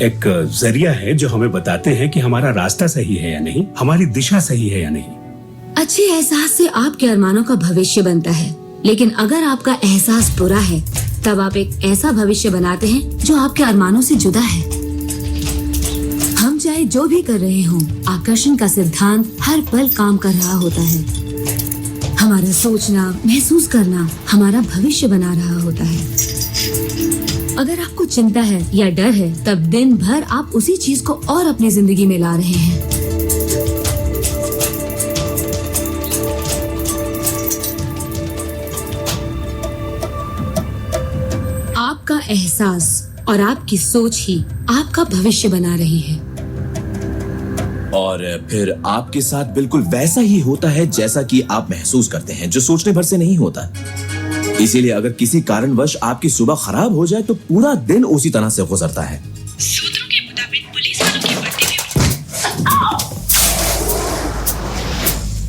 एक जरिया है जो हमें बताते हैं कि हमारा रास्ता सही है या नहीं, हमारी दिशा सही है या नहीं। अच्छे एहसास से आपके अरमानों का भविष्य बनता है, लेकिन अगर आपका एहसास बुरा है तब आप एक ऐसा भविष्य बनाते हैं जो आपके अरमानों से जुदा है। हम चाहे जो भी कर रहे हों, आकर्षण का सिद्धांत हर पल काम कर रहा होता है। हमारा सोचना, महसूस करना हमारा भविष्य बना रहा होता है। अगर आपको चिंता है या डर है, तब दिन भर आप उसी चीज को और अपनी जिंदगी में ला रहे हैं। आपका एहसास और आपकी सोच ही आपका भविष्य बना रही है। और फिर आपके साथ बिल्कुल वैसा ही होता है जैसा कि आप महसूस करते हैं, जो सोचने भर से नहीं होता। इसीलिए अगर किसी कारणवश आपकी सुबह खराब हो जाए तो पूरा दिन उसी तरह से गुजरता है। सूत्रों के मुताबिक पुलिस वालों की पट्टी में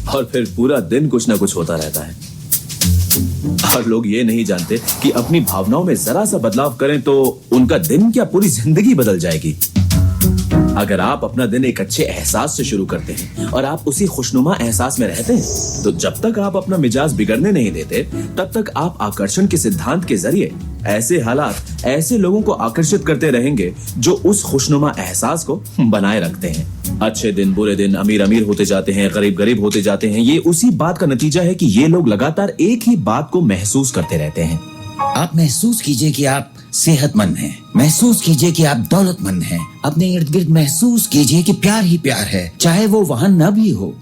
और फिर पूरा दिन कुछ ना कुछ होता रहता है। और लोग ये नहीं जानते कि अपनी भावनाओं में जरा सा बदलाव करें तो उनका दिन क्या पूरी जिंदगी बदल जाएगी। अगर आप अपना दिन एक अच्छे एहसास से शुरू करते हैं और आप उसी खुशनुमा एहसास में रहते हैं, तो जब तक आप अपना मिजाज बिगड़ने नहीं देते, तब तक आप आकर्षण के सिद्धांत के जरिए ऐसे हालात, ऐसे लोगों को आकर्षित करते रहेंगे जो उस खुशनुमा एहसास को बनाए रखते हैं। अच्छे दिन, बुरे दिन, अमीर अमीर होते जाते हैं, गरीब गरीब होते जाते हैं। ये उसी बात का नतीजा है कि ये लोग लगातार एक ही बात को महसूस करते रहते हैं। आप महसूस कीजिए कि आप सेहतमंद हैं, महसूस कीजिए कि आप दौलतमंद हैं, अपने इर्द गिर्द महसूस कीजिए कि प्यार ही प्यार है, चाहे वो वहां न भी हो।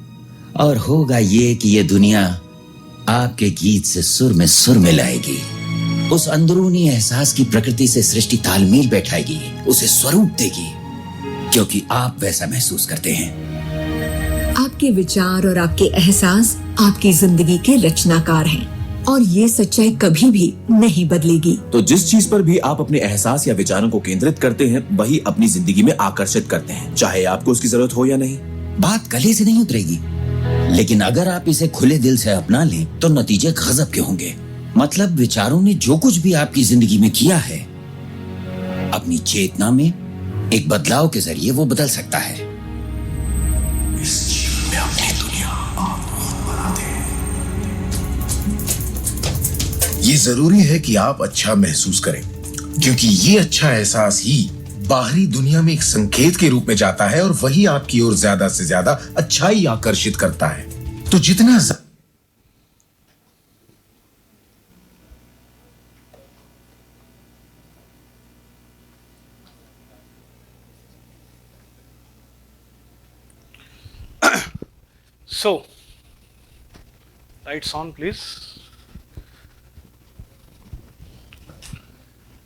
और होगा ये कि ये दुनिया आपके गीत से सुर मिलाएगी, उस अंदरूनी एहसास की प्रकृति से सृष्टि तालमेल बैठाएगी, उसे स्वरूप देगी, क्योंकि आप वैसा महसूस करते हैं। आपके विचार और आपके एहसास आपकी जिंदगी के रचनाकार हैं और ये सच्चाई कभी भी नहीं बदलेगी। तो जिस चीज पर भी आप अपने एहसास या विचारों को केंद्रित करते हैं, वही अपनी जिंदगी में आकर्षित करते हैं, चाहे आपको उसकी जरूरत हो या नहीं। बात गले से नहीं उतरेगी, लेकिन अगर आप इसे खुले दिल से अपना लें तो नतीजे गजब के होंगे। मतलब विचारों ने जो कुछ भी आपकी जिंदगी में किया है, अपनी चेतना में एक बदलाव के जरिए वो बदल सकता है। इस जीवन में अपनी दुनिया आप खुद बनाते हैं। ये जरूरी है कि आप अच्छा महसूस करें, क्योंकि ये अच्छा एहसास ही बाहरी दुनिया में एक संकेत के रूप में जाता है और वही आपकी ओर ज्यादा से ज्यादा अच्छाई आकर्षित करता है। तो जितना So, lights on, please.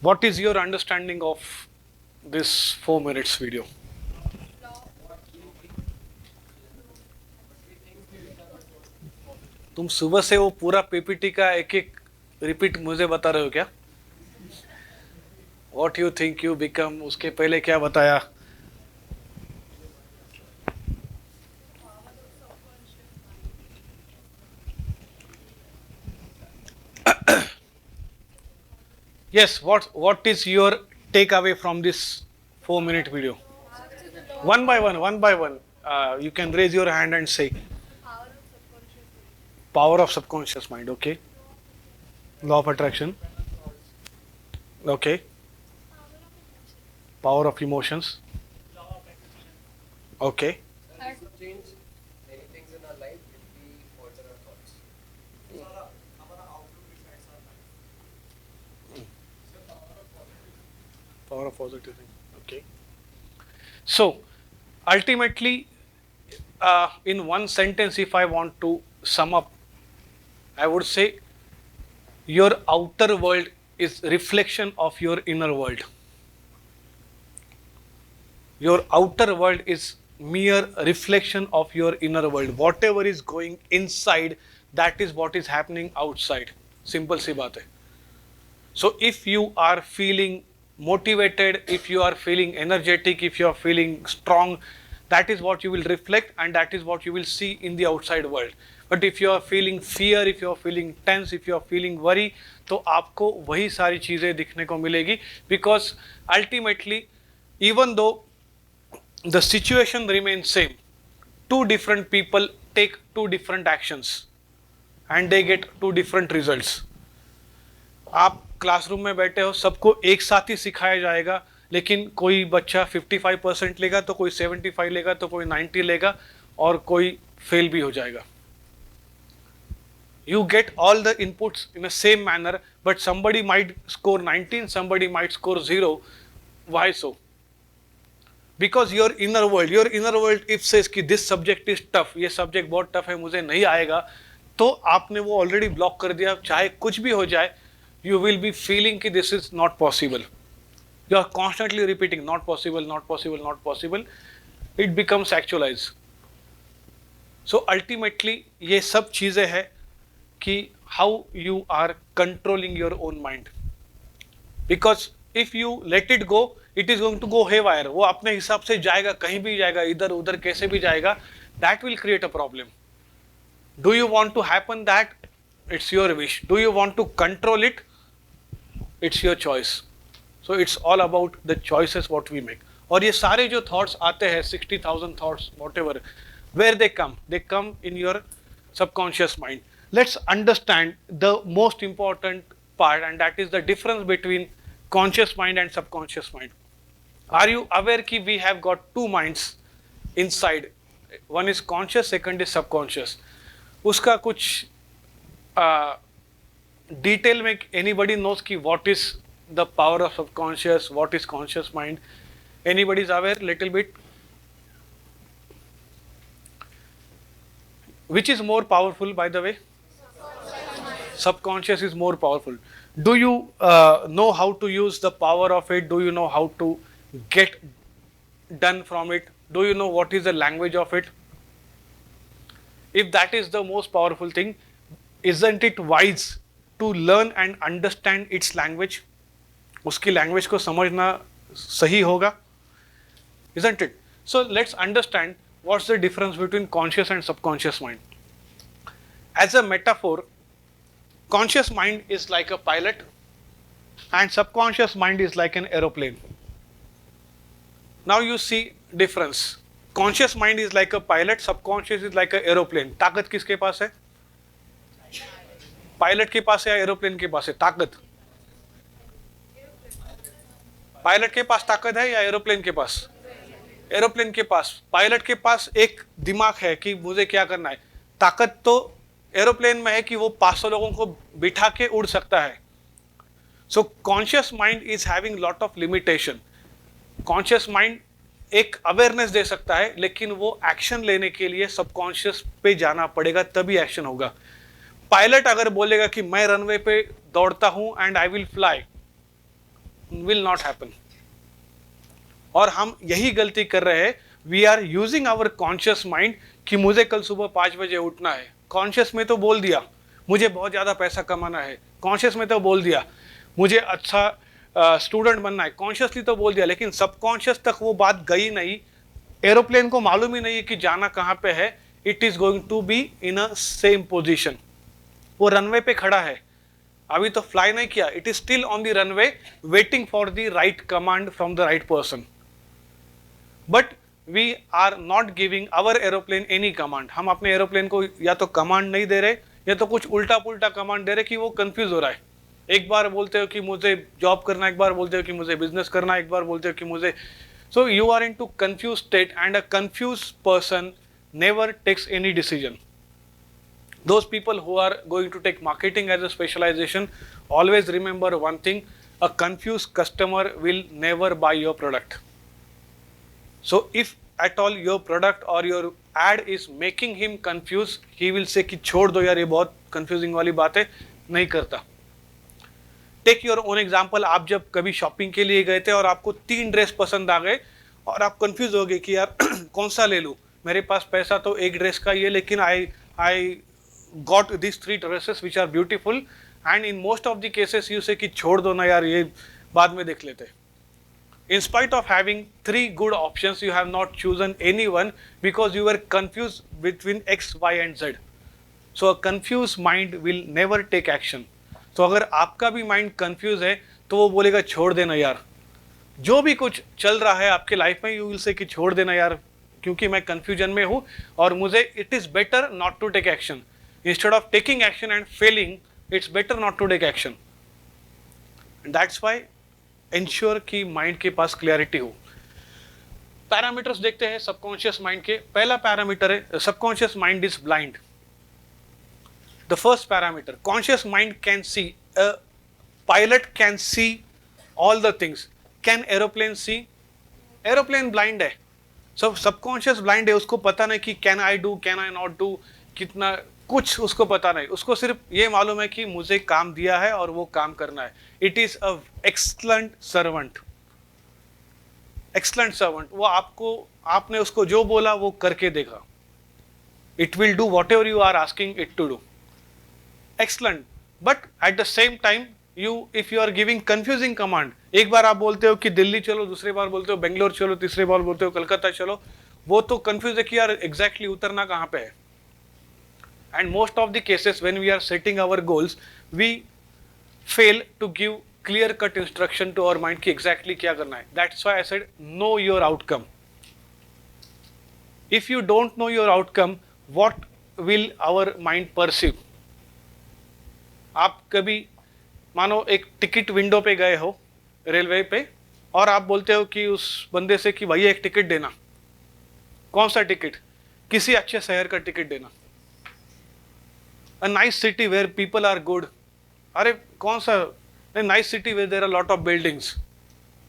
What is your understanding of this 4 minutes video? तुम सुबह से वो पूरा पीपीटी का एक एक रिपीट मुझे बता रहे हो क्या? What you think you become, उसके पहले क्या बताया? Yes, what is your takeaway from this 4-minute video? One by one. You can raise your hand and say. Power of subconscious mind, okay. Law of attraction. Okay. Power of emotions. Okay. Change many things in our life will be further our thoughts. Power of positive thing. Okay. So, ultimately, in one sentence, if I want to sum up, I would say your outer world is reflection of your inner world. Your outer world is mere reflection of your inner world. Whatever is going inside, that is what is happening outside. Simple सी बात है. So if you are feeling motivated, if you are feeling energetic, if you are feeling strong, that is what you will reflect and that is what you will see in the outside world. But if you are feeling fear, if you are feeling tense, if you are feeling worry, तो आपको वही सारी चीज़ें दिखने को मिलेगी, because ultimately, even though the situation remains same, two different people take two different actions and they get two different results. आप classroom में बैठे हो, सबको एक साथ ही सिखाया जाएगा, लेकिन कोई बच्चा 55% लेगा तो कोई 75 लेगा तो कोई 90 लेगा और कोई फेल भी हो जाएगा. You get all the inputs in the same manner, but somebody might score 19, somebody might score 0. Why so? Because your inner world if says कि this subject is tough, ये subject बहुत tough है, मुझे नहीं आएगा, तो आपने वो already block कर दिया. चाहे कुछ भी हो जाए, you will be feeling कि this is not possible. You are constantly repeating not possible, not possible, not possible. It becomes actualized. So ultimately ये सब चीज़ें हैं कि how you are controlling your own mind. Because if you let it go, it is going to go haywire. वो अपने हिसाब से जाएगा, कहीं भी जाएगा, इधर उधर कैसे भी जाएगा. That will create a problem. Do you want to happen that? It's your wish. Do you want to control it? It's your choice. So it's all about the choices what we make. और ये सारे जो thoughts आते हैं, 60,000 thoughts, whatever, where they come? They come in your subconscious mind. Let's understand the most important part, and that is the difference between conscious mind and subconscious mind. Are you aware कि we have got two minds inside? One is conscious, second is subconscious. उसका कुछ detail में anybody knows कि what is the power of subconscious, what is conscious mind? Anybody is aware little bit? Which is more powerful, by the way? Subconscious is more powerful. Do you know how to use the power of it? Do you know how to get done from it? Do you know what is the language of it? If that is the most powerful thing, isn't it wise to learn and understand its language? उसकी language को समझना सही होगा, isn't it? So let's understand what's the difference between conscious and subconscious mind. As a metaphor, conscious mind is like a pilot and subconscious mind is like an aeroplane. Now you see difference. Conscious mind is like a pilot, subconscious is like an aeroplane. ताकत किसके पास है? Pilot के पास है या aeroplane के पास है ताकत? Pilot के पास ताकत है या एरोप्लेन के पास? एरोप्लेन के पास। पायलट के पास एक दिमाग है कि मुझे क्या करना है, ताकत तो एरोप्लेन में है कि वो 500 लोगों को बिठा के उड़ सकता है। So conscious mind is having lot of limitation. Conscious mind एक अवेयरनेस दे सकता है, लेकिन वो एक्शन लेने के लिए सबकॉन्शियस पे जाना पड़ेगा, तभी एक्शन होगा। पायलट अगर बोलेगा कि मैं रनवे पे दौड़ता हूं and I will fly, will not happen. और हम यही गलती कर रहे हैं, we are using our conscious mind कि मुझे कल सुबह 5 बजे उठना है। कॉन्शियस में तो बोल दिया मुझे बहुत ज़्यादा पैसा कमाना है, कॉन्शियस में तो बोल दिया मुझे अच्छा स्टूडेंट बनना है, कॉन्शियसली तो बोल दिया, लेकिन सबकॉन्शियस तक वो बात गई नहीं। एरोप्लेन को मालूम ही नहीं है कि जाना कहाँ पे है। It is going to be in a same position. वो रनवे पे खड़ा है, अभी तो फ्लाई नहीं किया, it is still on the runway waiting for the right command from the right person. But we are not giving our aeroplane any command. हम अपने एरोप्लेन को या तो कमांड नहीं दे रहे, या तो कुछ उल्टा पुल्टा कमांड दे रहे कि वो कंफ्यूज हो रहा है। एक बार बोलते हो कि मुझे जॉब करना, एक बार बोलते हो कि मुझे बिजनेस करना, एक बार बोलते हो कि मुझे, so you are into confuse state and a confuse person never takes any decision. Those people who are going to take marketing as a specialization, always remember one thing: a confused customer will never buy your product. So if at all your product or your ad is making him confused, he will say कि छोड़ दो यार, ये बहुत confusing वाली बात है, नहीं करता. Take your own example. आप जब कभी शॉपिंग के लिए गए थे और आपको 3 ड्रेस पसंद आ गए और आप कंफ्यूज हो गए कि यार कौन सा ले लूँ, मेरे पास पैसा तो एक ड्रेस का ही है, लेकिन आई got these 3 dresses which are beautiful, and in most of the cases you say कि छोड़ दो ना यार, ये बाद में देख लेते. In spite of having 3 good options, you have not chosen any one because you were confused between X, Y and Z. So a confused mind will never take action. तो अगर आपका भी माइंड कंफ्यूज है तो वो बोलेगा छोड़ देना यार, जो भी कुछ चल रहा है आपके लाइफ में, यू विल से कि छोड़ देना यार, क्योंकि मैं कंफ्यूजन में हूँ और मुझे it is better not to take action. Instead of taking action and failing, it's better not to take action. And that's why ensure कि माइंड के पास क्लैरिटी हो. पैरामीटर्स देखते हैं सबकॉन्शियस माइंड के. पहला पैरामीटर है subconscious mind is blind. The first parameter, conscious mind can see, pilot can see all the things. Can aeroplane see? Aeroplane blind है. Subconscious blind है, उसको पता नहीं कि can I do, can I not do, कितना कुछ उसको पता नहीं. उसको सिर्फ ये मालूम है कि मुझे काम दिया है और वो काम करना है. It is a excellent servant. Excellent servant. वो आपने उसको जो बोला वो करके देखा. It will do whatever you are asking it to do. Excellent. But at the same time if you are giving confusing command, एक बार आप बोलते हो कि दिल्ली चलो, दूसरी बार बोलते हो बेंगलोर चलो, तीसरी बार बोलते हो कलकत्ता चलो, वो तो कंफ्यूज है कि यार एग्जैक्टली उतरना कहाँ पे है. And most of the cases when we are setting our goals, we fail to give clear cut instruction to our mind कि exactly क्या करना है. That's why I said know your outcome. If you don't know your outcome, what will our mind perceive? आप कभी मानो एक ticket window पे गए हो रेलवे पे और आप बोलते हो कि उस बंदे से कि भैया एक टिकट देना. कौन सा टिकट? किसी अच्छे शहर का टिकट देना. A nice city where people are good. अरे कौन सा? A nice city where there are a lot of buildings.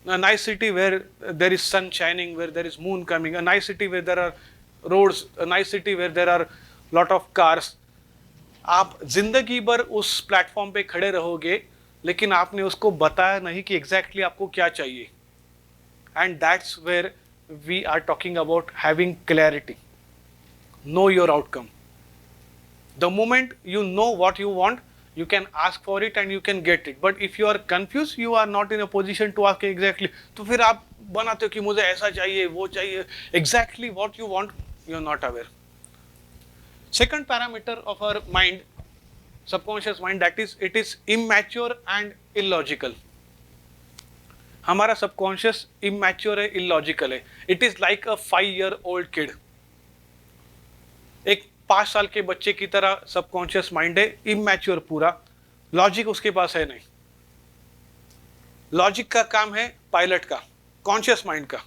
A nice city where there is sun shining, where there is moon coming. A nice city where there are roads. A nice city where there are lot of cars. आप जिंदगी भर उस platform पे खड़े रहोगे, लेकिन आपने उसको बताया नहीं कि एग्जैक्टली आपको क्या चाहिए. And that's where we are talking about having clarity. Know your outcome. The moment you know what you want, you can ask for it and you can get it. But if you are confused, you are not in a position to ask exactly. तो फिर आप बनाते हो कि मुझे ऐसा चाहिए, वो चाहिए. Exactly what you want, you are not aware. Second parameter of our mind, subconscious mind, that is, it is immature and illogical. हमारा subconscious immature है, illogical है. It is like a 5-year-old kid. एक 5 साल के बच्चे की तरह subconscious mind है, इमैच्योर पूरा, लॉजिक उसके पास है नहीं। लॉजिक का काम है पायलट का, कॉन्शियस माइंड का।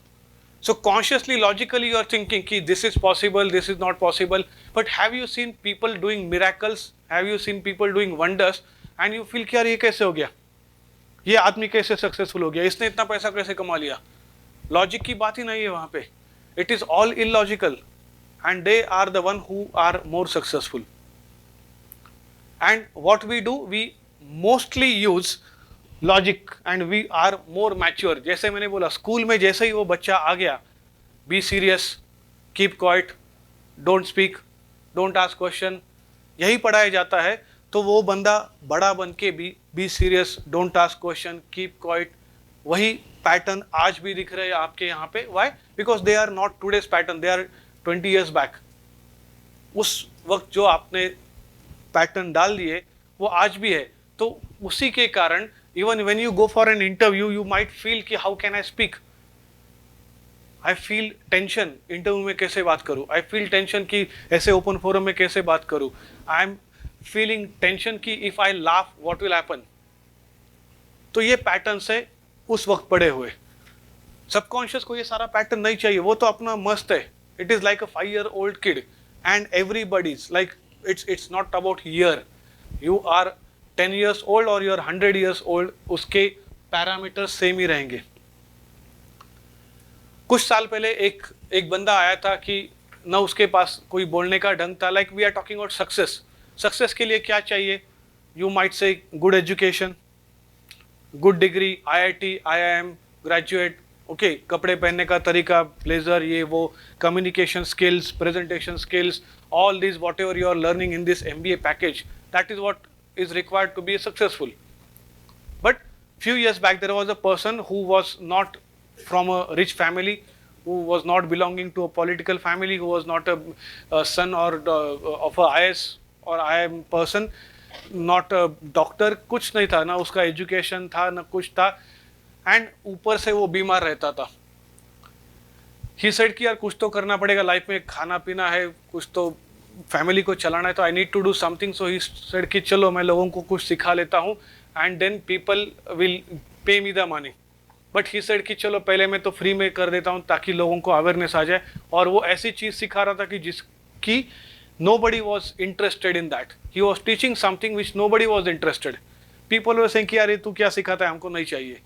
So consciously, logically, you are thinking कि this is possible, this is not possible. But have you seen people doing miracles? Have you seen people doing wonders? And you feel कि यार ये कैसे हो गया, ये आदमी कैसे सक्सेसफुल हो गया, इसने इतना पैसा कैसे कमा लिया। लॉजिक की बात ही नहीं है वहाँ पे। It is all illogical, and they are the one who are more successful. And what we do, we mostly use logic and we are more mature. जैसे मैंने बोला, स्कूल में जैसे ही वो बच्चा आ गया, be serious, keep quiet, don't speak, don't ask question, यही पढ़ाया जाता है। तो वो बंदा बड़ा बन के भी be serious, don't ask question, keep quiet, वही पैटर्न आज भी दिख रहे हैं आपके यहाँ पे। Why? Because they are not today's pattern, they are 20 years back. उस वक्त जो आपने पैटर्न डाल दिए वो आज भी है। तो उसी के कारण even when you go for an interview, you might feel कि how can I speak? I feel tension, interview में कैसे बात करूँ? I feel tension कि ऐसे open forum में कैसे बात करूँ? I am feeling tension कि if I laugh, what will happen? तो ये पैटर्न से उस वक्त पड़े हुए। सबकॉन्शियस को ये सारा पैटर्न नहीं चाहिए, वो तो अपना मस्त है। It is like a 5-year-old kid and everybody's like it's not about year. You are 10 years old और you're 100 years old, उसके पैरामीटर सेम ही रहेंगे। कुछ साल पहले एक बंदा आया था कि ना उसके पास कोई बोलने का ढंग था। Like we are talking about success. Success के लिए क्या चाहिए? You might say good education, good degree, IIT, IIM, graduate, okay, कपड़े पहनने का तरीका, ब्लेजर, ये वो, communication skills, presentation skills, all these whatever you are learning in this MBA package, that is what is required to be successful. But few years back there was a person who was not from a rich family, who was not belonging to a political family, who was not a son or of a IS or IIM person, not a doctor, कुछ नहीं था, ना उसका education था ना कुछ था, and ऊपर से वो बीमार रहता था। ही सेड कि यार कुछ तो करना पड़ेगा लाइफ में, खाना पीना है, कुछ तो फैमिली को चलाना है, तो I need to do something. So he said कि चलो मैं लोगों को कुछ सिखा लेता हूँ and then people will pay me the money. But he said कि चलो पहले मैं तो फ्री में कर देता हूँ ताकि लोगों को अवेयरनेस आ जाए। और वो ऐसी चीज़ सिखा रहा था कि जिसकी nobody was interested in that. He was teaching something which nobody was interested. People were saying कि यार ये तू क्या सिखाता है, हमको नहीं चाहिए।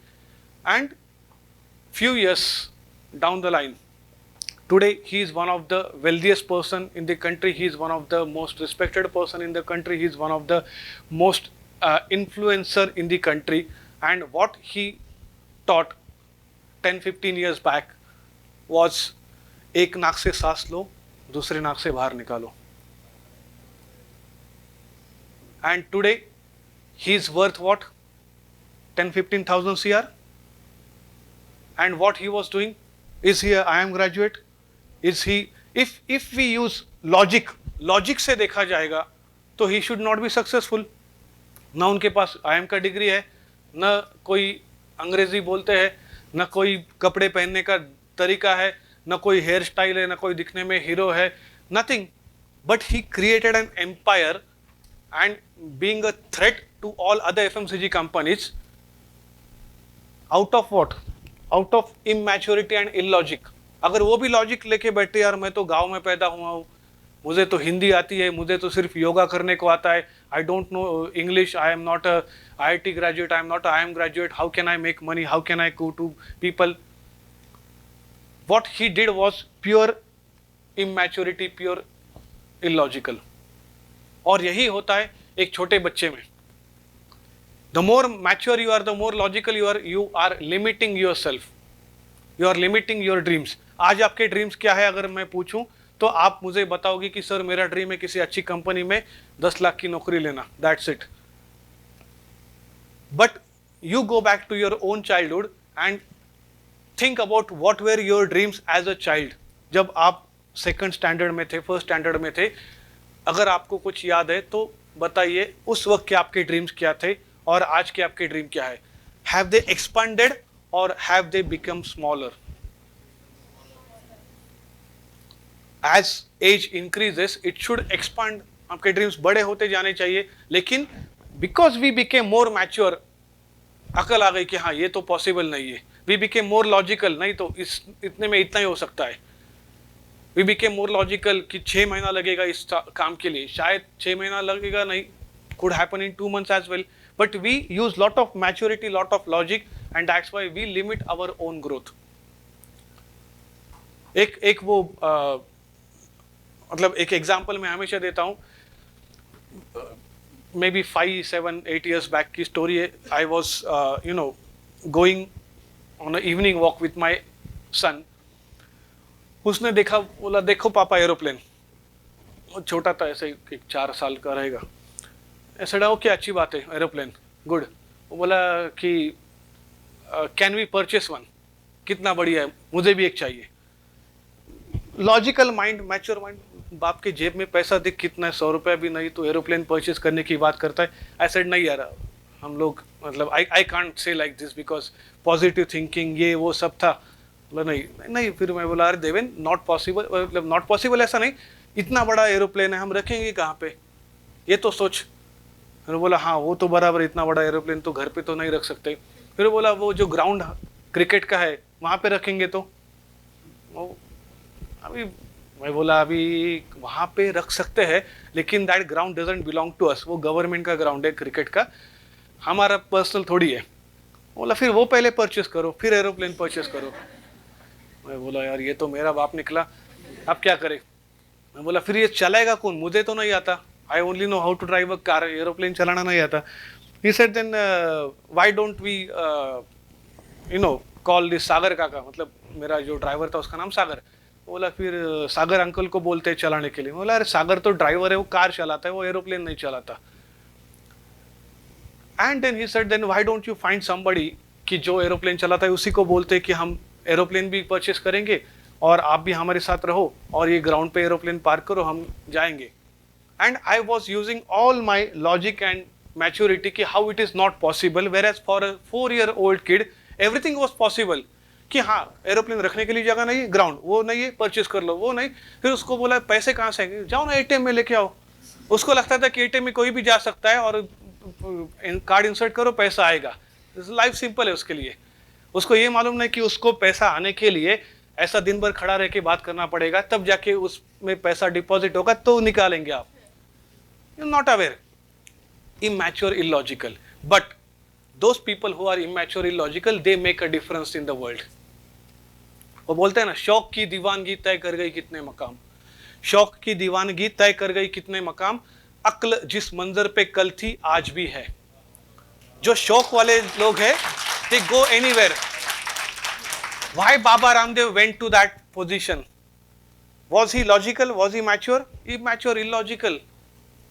And few years down the line, today he is one of the wealthiest person in the country. He is one of the most respected person in the country. He is one of the most influencer in the country. And what he taught 10-15 years back was एक नाक से सांस लो, दूसरे नाक से बाहर निकालो। And today he is worth what? 10-15,000 CR. And what he was doing? Is he a IIM graduate? Is he? If we use logic से देखा जाएगा तो he should not be successful. ना उनके पास IIM का डिग्री है, ना कोई अंग्रेजी बोलते हैं, ना कोई कपड़े पहनने का तरीका है, ना कोई हेयर स्टाइल है, ना कोई दिखने में हीरो है, nothing. But he created an empire and being a threat to all other FMCG companies out of what? Out of immaturity and illogic. अगर वो भी लॉजिक लेके बैठे, यार मैं तो गांव में पैदा हुआ हूँ, मुझे तो हिंदी आती है, मुझे तो सिर्फ योगा करने को आता है, I don't know English, I am not a IIT graduate, I am not IIM graduate, how can I make money, how can I go to people? What he did was pure immaturity, pure illogical. और यही होता है एक छोटे बच्चे में। The more mature you are, the more logical you are limiting yourself. You are limiting your dreams. आज आपके ड्रीम्स क्या है अगर मैं पूछूं तो आप मुझे बताओगे कि सर मेरा ड्रीम है किसी अच्छी कंपनी में 10 लाख की नौकरी लेना, that's it. But you go back to your own childhood and think about what were your dreams as a child. जब आप सेकंड स्टैंडर्ड में थे, फर्स्ट स्टैंडर्ड में थे, अगर आपको कुछ याद है तो बताइए उस वक्त के आपके ड्रीम्स क्या थे और आज के आपके ड्रीम क्या है? Have they expanded or have they become smaller? As age increases it should expand, आपके ड्रीम्स बड़े होते जाने चाहिए, लेकिन because we became more mature, अकल आ गई कि हाँ ये तो पॉसिबल नहीं है, वी बिकेम मोर लॉजिकल, नहीं तो इस इतने में इतना ही हो सकता है, वी बिकेम मोर लॉजिकल कि 6 महीना लगेगा इस काम के लिए, शायद 6 महीना लगेगा नहीं, could happen in 2 months as well, but we use lot of maturity, lot of logic, and that's why we limit our own growth. एक वो मतलब एक एग्जांपल मैं हमेशा देता हूँ, मे बी 5, 7, 8 years बैक की स्टोरी है. I was going on a evening walk with my son. उसने देखा, बोला देखो पापा एरोप्लेन. वो छोटा था, ऐसे 4 साल का रहेगा. ऐसा डाओ क्या अच्छी बात है एरोप्लेन, गुड. वो बोला कि कैन वी परचेस वन, कितना बढ़िया है, मुझे भी एक चाहिए. लॉजिकल माइंड, मैच्योर माइंड, बाप के जेब में पैसा देख कितना है, 100 रुपया भी नहीं, तो एरोप्लेन परचेस करने की बात करता है. आई सेड नहीं यार, हम लोग मतलब I can't say like this because positive thinking ये वो सब था. बोला नहीं नहीं. फिर मैं बोला अरे देवेन नॉट पॉसिबल, मतलब नॉट पॉसिबल ऐसा नहीं, इतना बड़ा एरोप्लेन है, हम रखेंगे कहाँ पे, ये तो सोच. फिर बोला हाँ वो तो बराबर, इतना बड़ा एरोप्लेन तो घर पे तो नहीं रख सकते. फिर बोला वो जो ग्राउंड क्रिकेट का है वहाँ पे रखेंगे तो. अभी मैं बोला अभी वहाँ पे रख सकते हैं, लेकिन that ground doesn't belong to us, वो गवर्नमेंट का ग्राउंड है क्रिकेट का, हमारा पर्सनल थोड़ी है. बोला फिर वो पहले परचेस करो, फिर एरोप्लेन परचेस करो. मैं बोला यार ये तो मेरा बाप निकला, अब क्या करे. मैं बोला फिर ये चलाएगा कौन, मुझे तो नहीं आता, I only know how to drive a car, aeroplane चलाना नहीं आता. He said then why don't we call this सागर काका, मतलब मेरा जो ड्राइवर था उसका नाम सागर. बोला फिर सागर अंकल को बोलते हैं चलाने के लिए. बोला अरे सागर तो ड्राइवर है, वो कार चलाता है, वो एरोप्लेन नहीं चलाता. And then he said then why don't you find somebody कि जो एरोप्लेन चलाता है उसी को बोलते हैं कि हम एरोप्लेन भी परचेस करेंगे और आप भी हमारे साथ रहो और ये ग्राउंड पे एरोप्लेन पार्क करो, हम जाएंगे. And I was using all my logic and maturity कि how it is not possible, whereas for a 4-year-old kid everything was possible. कि हाँ एरोप्लेन रखने के लिए जगह नहीं है, ग्राउंड वो नहीं है, परचेस कर लो, वो नहीं. फिर उसको बोला पैसे कहाँ से आएंगे, जाओ ना एटीएम में लेके आओ. उसको लगता था कि एटीएम में कोई भी जा सकता है और कार्ड इंसर्ट करो पैसा आएगा. लाइफ सिंपल है उसके लिए. उसको ये मालूम नहीं कि उसको पैसा आने के लिए ऐसा दिन भर खड़ा रह के बात करना पड़ेगा, तब जाके उसमें पैसा डिपॉजिट होगा तो निकालेंगे आप. You're not aware, immature, illogical. But those people who are immature, illogical, they make a difference in the world. वो बोलते हैं ना, शौक की दीवानगी तय कर गई कितने मकाम, शौक की दीवानगी तय कर गई कितने मकाम, अक्ल जिस मंजर पे कल थी आज भी है. जो शौक वाले लोग हैं, they go anywhere. Why Baba Ramdev went to that position? Was he logical? Was he mature? Immature, illogical.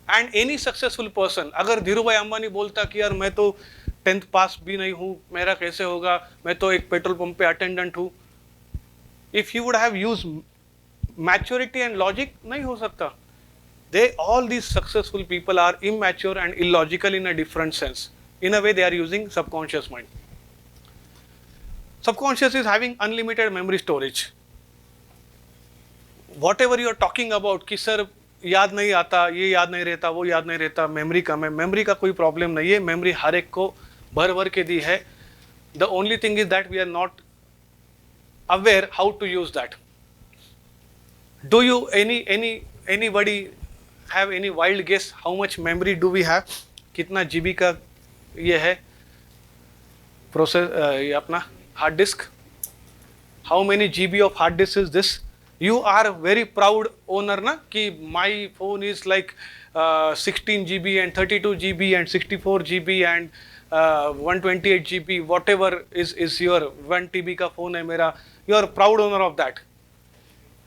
And any successful person, अगर धीरू भाई अंबानी बोलता कि यार मैं तो 10th पास भी नहीं हूँ, मेरा कैसे होगा, मैं तो एक पेट्रोल पंप पे अटेंडेंट हूँ. If you would have use maturity and logic, नहीं हो सकता. They all these successful people are immature and illogical in a different sense. In a way they are using subconscious mind. Subconscious is having unlimited memory storage. Whatever you are talking about कि sir याद नहीं आता, ये याद नहीं रहता, वो याद नहीं रहता, मेमोरी कम है, मेमोरी का कोई प्रॉब्लम नहीं है. मेमोरी हर एक को भर भर के दी है. The only thing is that we are not aware how to use that. Do you anybody have any wild guess how much memory do we have, कितना जीबी का ये है प्रोसेस, ये अपना hard disk, how many GB of hard disk is this. You are very proud owner na कि my phone is like 16 GB and 32 GB and 64 GB and 128 GB, whatever is your 1 TB का phone है मेरा. You are proud owner of that.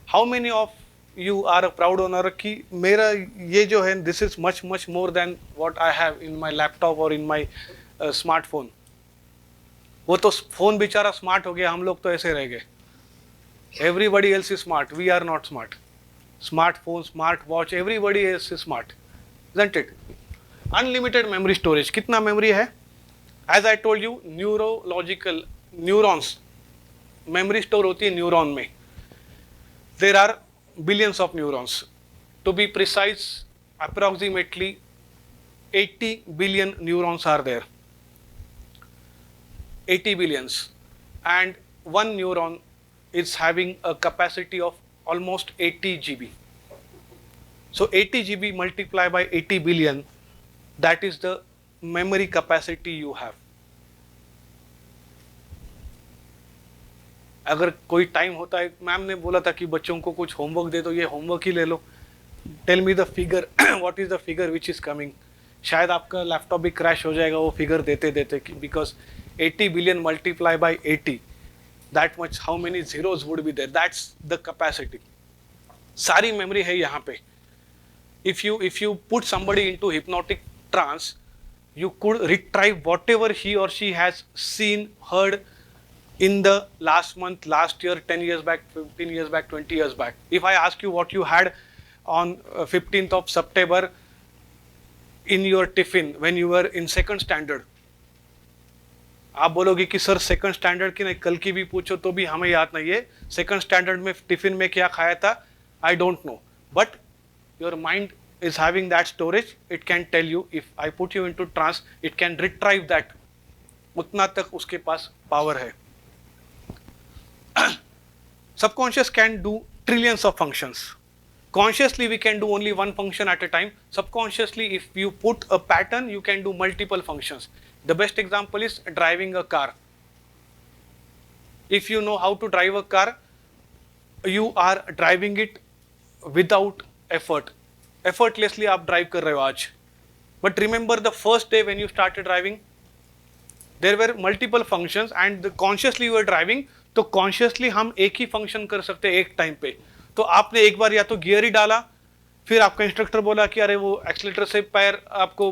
How many of you are a proud owner कि मेरा ये जो है this is much more than what I have in my laptop or in my smartphone. वो तो phone बेचारा smart हो गया, हम लोग तो ऐसे रह गए. Everybody else is smart, we are not smart. Smartphone, smart watch, everybody else is smart, isn't it? Unlimited memory storage. कितना memory है? As I told you, neurological neurons memory store होती है न्यूरॉन में. There are billions of neurons. To be precise, approximately 80 billion neurons are there. 80 billions. And one neuron is having a capacity of almost 80 GB. So 80 GB multiplied by 80 billion, that is the memory capacity you have. अगर कोई time होता है, ma'am ने बोला था कि बच्चों को कुछ होमवर्क दे दो, ये होमवर्क ही ले लो. Tell me the figure, what is the figure which is coming. शायद आपका लैपटॉप भी क्रैश हो जाएगा वो फिगर देते देते, because 80 billion multiply by 80, that much how many zeros would be there. That's the capacity. सारी मेमोरी है यहाँ पे. If you put somebody into hypnotic trance, you could retrieve whatever he or she has seen, heard in the last month, last year, 10 years back, 15 years back, 20 years back. If I ask you what you had on 15th of September in your tiffin when you were in second standard, आप बोलोगे कि sir second standard की नहीं, कल की भी पूछो तो भी हमें याद नहीं है सेकंड स्टैंडर्ड में टिफिन में क्या खाया था. आई don't no, but your mind is having that storage. It can tell you. If I put you into trance, it can retrieve that. उतना तक उसके पास पावर है. Subconscious can do trillions of functions. Consciously we can do only one function at a time. Subconsciously, if you put a pattern, you can do multiple functions. The best example is driving a car. If you know how to drive a car, you are driving it without effort. Effortlessly आप drive कर रहे हो आज. But remember the first day when you started driving, there were multiple functions and the consciously you were driving. तो consciously हम एक ही function कर सकते हैं एक टाइम पे. तो आपने एक बार या तो गियर ही डाला, फिर आपका इंस्ट्रक्टर बोला कि अरे वो एक्सीलेटर से पैर आपको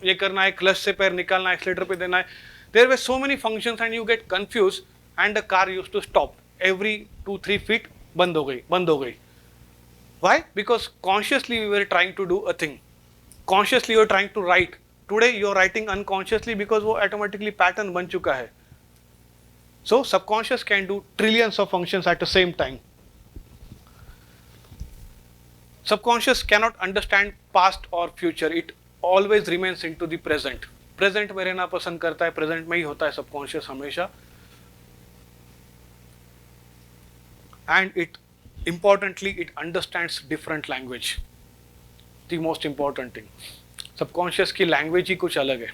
ये करना है, क्लच से पैर निकालना है, एक्सीलेटर पे देना है. There were so many functions and you get confused and the car used to stop every 2-3 feet. बंद हो गई. Why? Because consciously we were trying to do a thing. Consciously you are trying to write. Today you are writing unconsciously because वो automatically pattern बन चुका है. So subconscious can do trillions of functions at the same time. Subconscious cannot understand past or future. It always remains into the present. Present में रहना पसंद करता है. Present में ही होता है subconscious हमेशा. And importantly, it understands different language. The most important thing. Subconscious की language ही कुछ अलग है.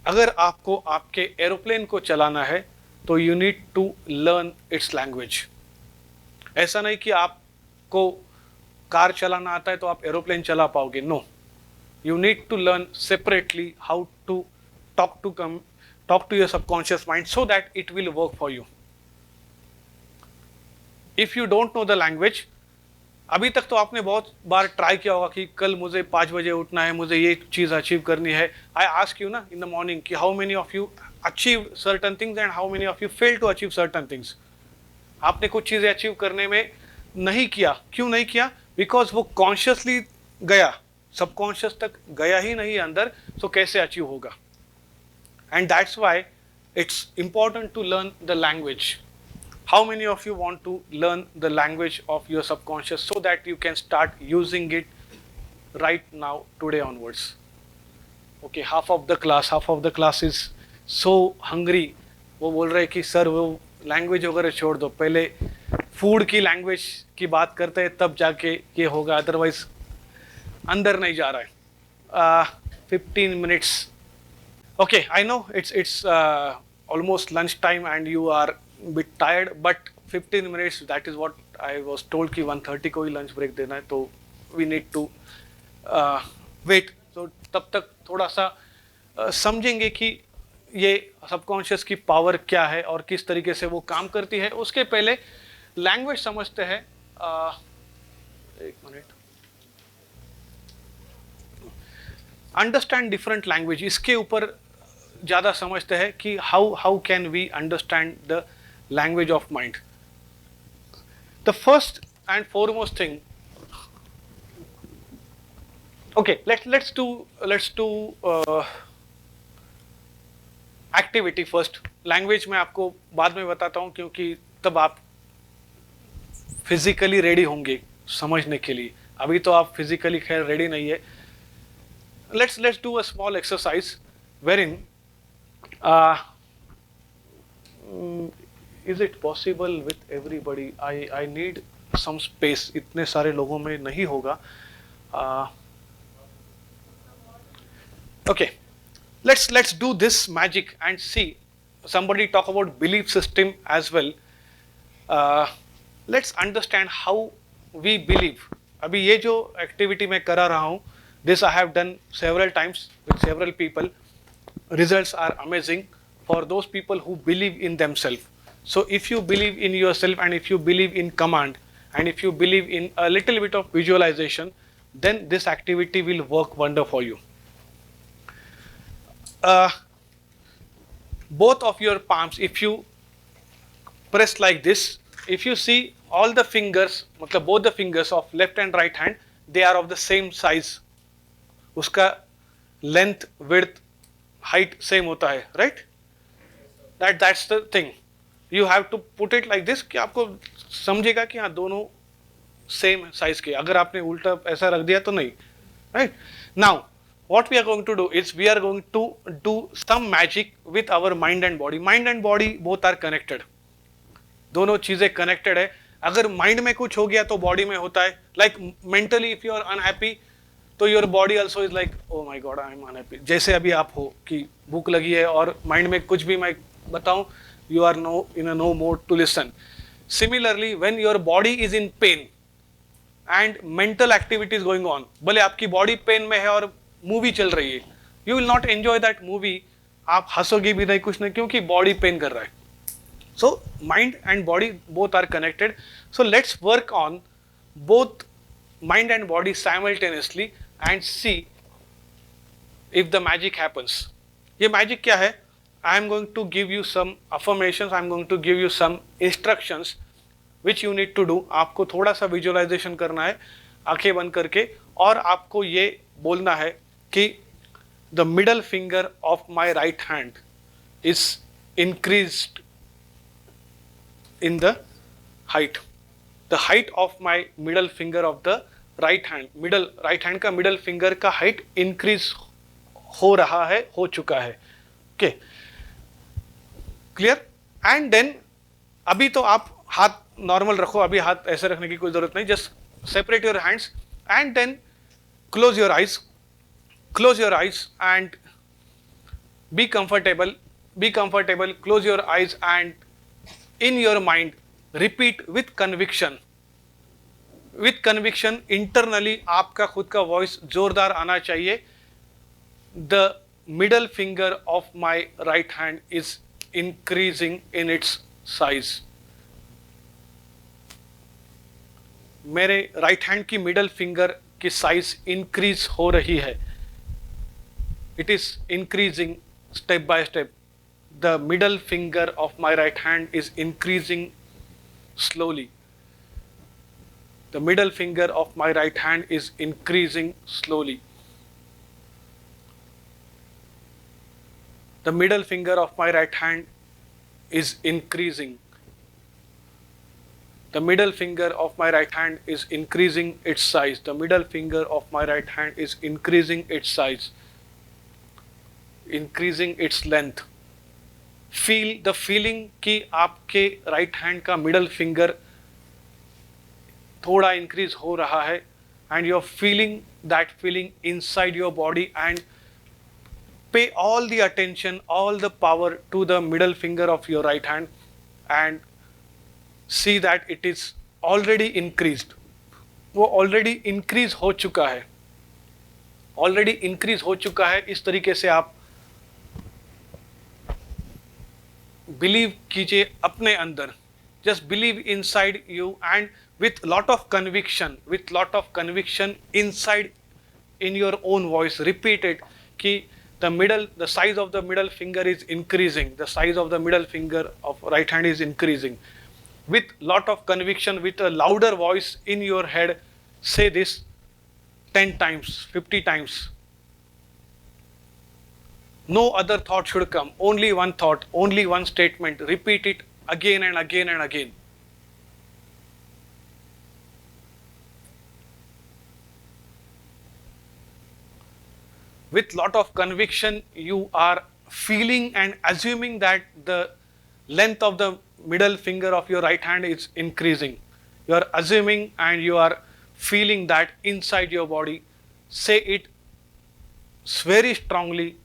अगर आपको आपके एरोप्लेन को चलाना है तो you need to learn its language. ऐसा नहीं कि आपको कार चलाना आता है तो आप एरोप्लेन चला पाओगे. No. You need to learn separately how to talk to your subconscious mind so that it will work for you. If you don't know the language, अभी तक तो आपने बहुत बार ट्राई किया होगा कि कल मुझे 5 बजे उठना है, मुझे ये चीज़ अचीव करनी है. आई आस्क यू ना इन द मॉर्निंग कि how many of you achieve certain things and how many of you fail to achieve certain things. आपने कुछ चीज़ें अचीव करने में नहीं किया. क्यों नहीं किया? बिकॉज वो कॉन्शियसली गया, सबकॉन्शियस तक गया ही नहीं अंदर. सो कैसे अचीव होगा? And that's why it's important to learn the language. How many of you want to learn the language of your subconscious so that you can start using it right now, today onwards? Okay, half of the class is so hungry. वो बोल रहे कि sir वो language वगैरह छोड़ दो, पहले food की लैंग्वेज की बात करते हैं तब जाके ये होगा, अदरवाइज अंदर नहीं जा रहा है. 15 minutes. Okay, I know it's almost lunch time and you are bit tired, but 15 minutes, that is what I was told कि 1:30 को ही लंच ब्रेक देना है, तो we need to wait. तो तब तक थोड़ा सा समझेंगे कि ये सबकॉन्शियस की पावर क्या है और किस तरीके से वो काम करती है. उसके पहले लैंग्वेज समझते हैं. एक मिनट. अंडरस्टैंड डिफरेंट लैंग्वेज, इसके ऊपर ज़्यादा समझते हैं कि how can we understand the language of mind. The first and foremost thing. Okay, let's do activity first. Language मैं आपको बाद में बताता हूँ क्योंकि तब आप फिजिकली रेडी होंगे समझने के लिए. अभी तो आप फिजिकली खैर रेडी नहीं है. Let's do a small exercise wherein is it possible with everybody? I need some space. इतने सारे लोगों में नहीं होगा. Okay, let's do this magic and see. Somebody talk about belief system as well. Let's understand how we believe. अभी ये जो activity मैं करा रहा हूँ, this I have done several times with several people. Results are amazing for those people who believe in themselves. So if you believe in yourself and if you believe in command and if you believe in a little bit of visualization, then this activity will work wonder for you. Both of your palms, if you press like this, if you see all the fingers, मतलब both the fingers of left and right hand, they are of the same size. उसका length, width, height same होता है, right? That's the thing. You have to put it like this कि आपको समझेगा कि हाँ दोनों same size के. अगर आपने उल्टा ऐसा रख दिया तो नहीं, right? Now, what we are going to do is we are going to do some magic with our mind and body. Mind and body both are connected. दोनों चीजें connected है. अगर mind में कुछ हो गया तो body में होता है. Like mentally if you are unhappy, तो your body also is like, oh my god, I am unhappy. जैसे अभी आप हो कि भूख लगी है और mind में कुछ भी मैं बताऊं, you are in a no mode to listen. Similarly, when your body is in pain and mental activity is going on, भले आपकी body pain में है और मूवी चल रही है, you will not enjoy that movie. आप हंसोगे भी नहीं, कुछ नहीं, क्योंकि body pain कर रहा है. So mind and body both are connected. So let's work on both mind and body simultaneously and see if the magic happens. ये magic क्या है? I am going to give you some affirmations. I am going to give you some instructions which you need to do. आपको थोड़ा सा visualization करना है आंखें बंद करके, और आपको ये बोलना है कि the middle finger of my right hand is increased in the height. The height of my middle finger of the right hand, right hand का middle finger का height increase हो रहा है, हो चुका है. Okay, clear? And then अभी तो आप हाथ नॉर्मल रखो, अभी हाथ ऐसे रखने की कोई जरूरत नहीं. Just separate your hands and then close your eyes. Close your eyes and be comfortable. Be comfortable. Close your eyes and in your mind repeat with conviction. With conviction internally आपका खुद का voice जोरदार आना चाहिए. The middle finger of my right hand is increasing in its size. मेरे right hand की middle finger की size increase हो रही है. It is increasing step by step. The middle finger of my right hand is increasing slowly. The middle finger of my right hand is increasing slowly. The middle finger of my right hand is increasing. The middle finger of my right hand is increasing its size. The middle finger of my right hand is increasing its size, increasing its length. Feel the feeling कि आपके right hand का middle finger थोड़ा increase हो रहा है, and you're feeling that feeling inside your body, and pay all the attention, all the power to the middle finger of your right hand and see that it is already increased. वो already increase हो चुका है, already increase हो चुका है. इस तरीके से आप believe कीजिए अपने अंदर. Just believe inside you and with lot of conviction, inside in your own voice repeat it कि the size of the middle finger is increasing. The size of the middle finger of right hand is increasing. With lot of conviction, with a louder voice in your head, say this 10 times, 50 times. No other thought should come. Only one thought, only one statement. Repeat it again and again and again. with lot of conviction, you are feeling and assuming that the length of the middle finger of your right hand is increasing. You are assuming and you are feeling that inside your body. Say it very strongly.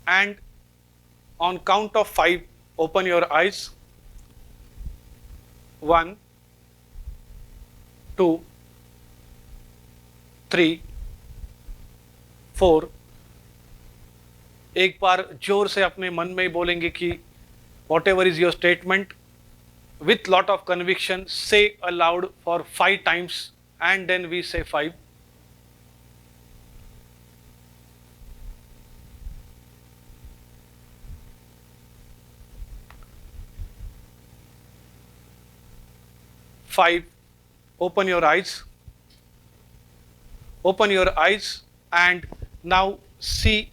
And on count of 5, open your eyes. 1, 2, 3, 4. एक बार जोर से अपने मन में बोलेंगे कि whatever is your statement, with lot of conviction, say aloud for 5 times, and then we say 5. Open your eyes. Open your eyes and now see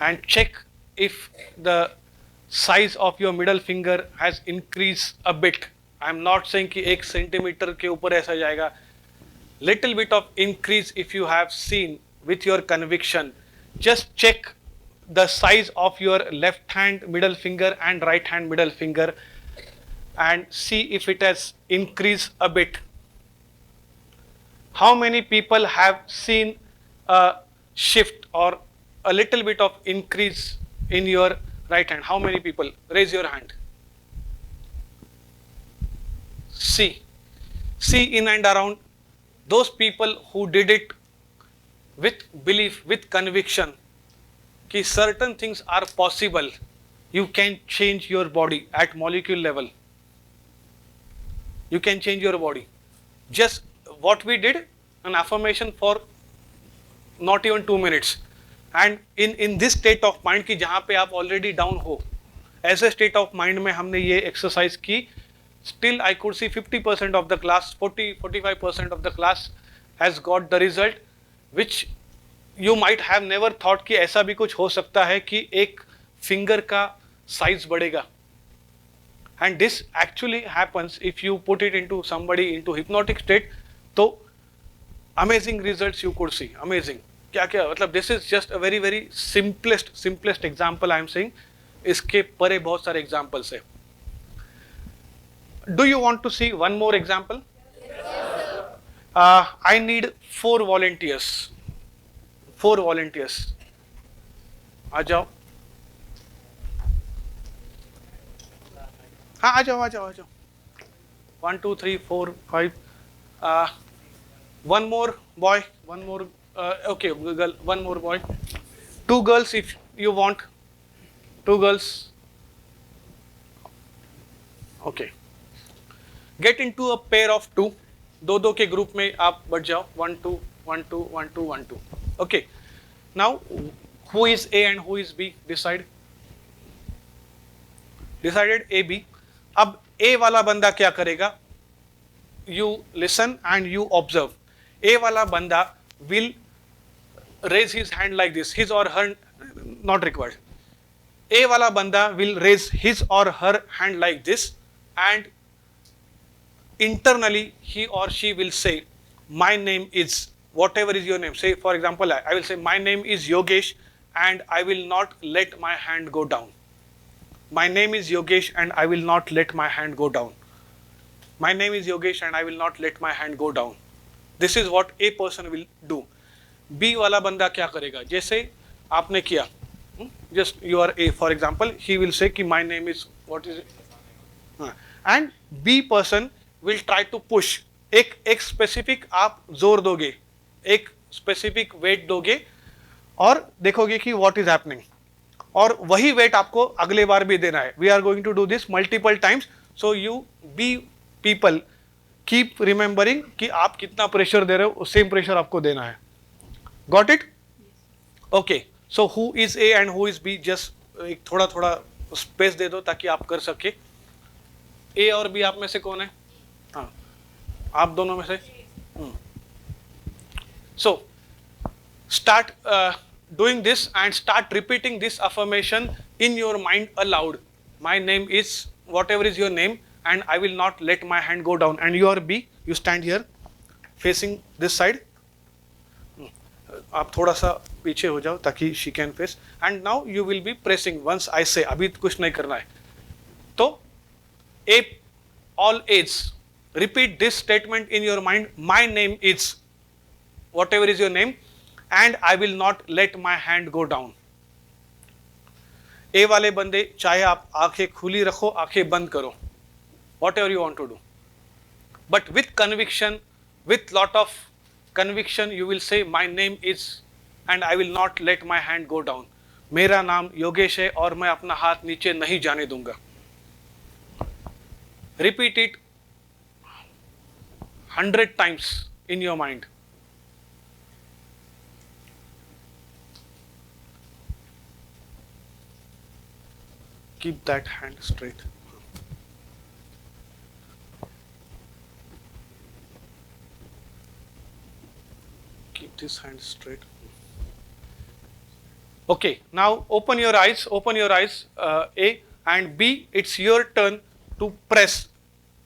and check if the size of your middle finger has increased a bit. I am not saying कि 1 centimeter के ऊपर ऐसा जाएगा. Little bit of increase if you have seen with your conviction. Just check the size of your left hand middle finger and right hand middle finger and see if it has increased a bit. How many people have seen a shift or a little bit of increase in your right hand? How many people? Raise your hand. See in and around those people who did it with belief, with conviction, कि certain things are possible. You can change your body at molecule level. You can change your body. Just what we did, an affirmation for not even 2 minutes. And in this state of mind कि जहाँ पे आप already down हो, ऐसे state of mind में हमने ये exercise की, still I could see 50% of the class, 45% of the class has got the result, which you might have never thought कि ऐसा भी कुछ हो सकता है कि एक finger का size बढ़ेगा. And this actually happens if you put it into somebody into hypnotic state. तो amazing results you could see. Amazing. क्या क्या मतलब this is just a very very simplest example I am saying. इसके परे बहुत सारे examples है. Do you want to see one more example? I need 4 volunteers. 4 volunteers. आ जाओ. हाँ आ जाओ. 1, 2, 3, 4, 5. One more boy. One more. Okay, girl. One more boy. 2 girls if you want. 2 girls. Okay. Get into a pair of 2. 2 के group में आप बढ़ जाओ. 1, 2, 1, 2, 1, 2, 1, 2. Okay. Now, who is A and who is B? Decide. Decided A, B. अब A वाला बंदा क्या करेगा? You listen and you observe. A वाला बंदा will raise his hand like this. His or her not required. A वाला बंदा will raise his or her hand like this and internally he or she will say, my name is, whatever is your name. Say for example, I will say my name is Yogesh and I will not let my hand go down. My name is Yogesh and I will not let my hand go down. My name is Yogesh and I will not let my hand go down. This is what A person will do. B वाला बंदा क्या करेगा? जैसे आपने किया, just you are A for example, he will say कि my name is what is it? And B person will try to push. एक specific आप जोर दोगे, एक specific weight दोगे और देखोगे कि what is happening. और वही weight आपको अगले बार भी देना है. We are going to do this multiple times. So you be people keep remembering कि आप कितना pressure दे रहे हो, same pressure आपको देना है. Got it? Okay. So who is A and who is B? Just एक थोड़ा space दे दो ताकि आप कर सके. A और B आप में से कौन है? हाँ, आप दोनों में से. So start doing this and start repeating this affirmation in your mind aloud. My name is, whatever is your name, and I will not let my hand go down. And you are B, you stand here facing this side. आप थोड़ा सा पीछे हो जाओ ताकि she can face. And now you will be pressing once I say. अभी कुछ नहीं करना है. तो A, all age. Repeat this statement in your mind. My name is, whatever is your name, and I will not let my hand go down. ए वाले बंदे चाहे आप आंखें खुली रखो, आंखें बंद करो, whatever you want to do, but with conviction, with lot of conviction, you will say my name is and I will not let my hand go down. मेरा नाम योगेश है और मैं अपना हाथ नीचे नहीं जाने दूंगा. Repeat it 100 times in your mind. Keep that hand straight. Keep this hand straight. Okay, now open your eyes, A, and B, it's your turn to press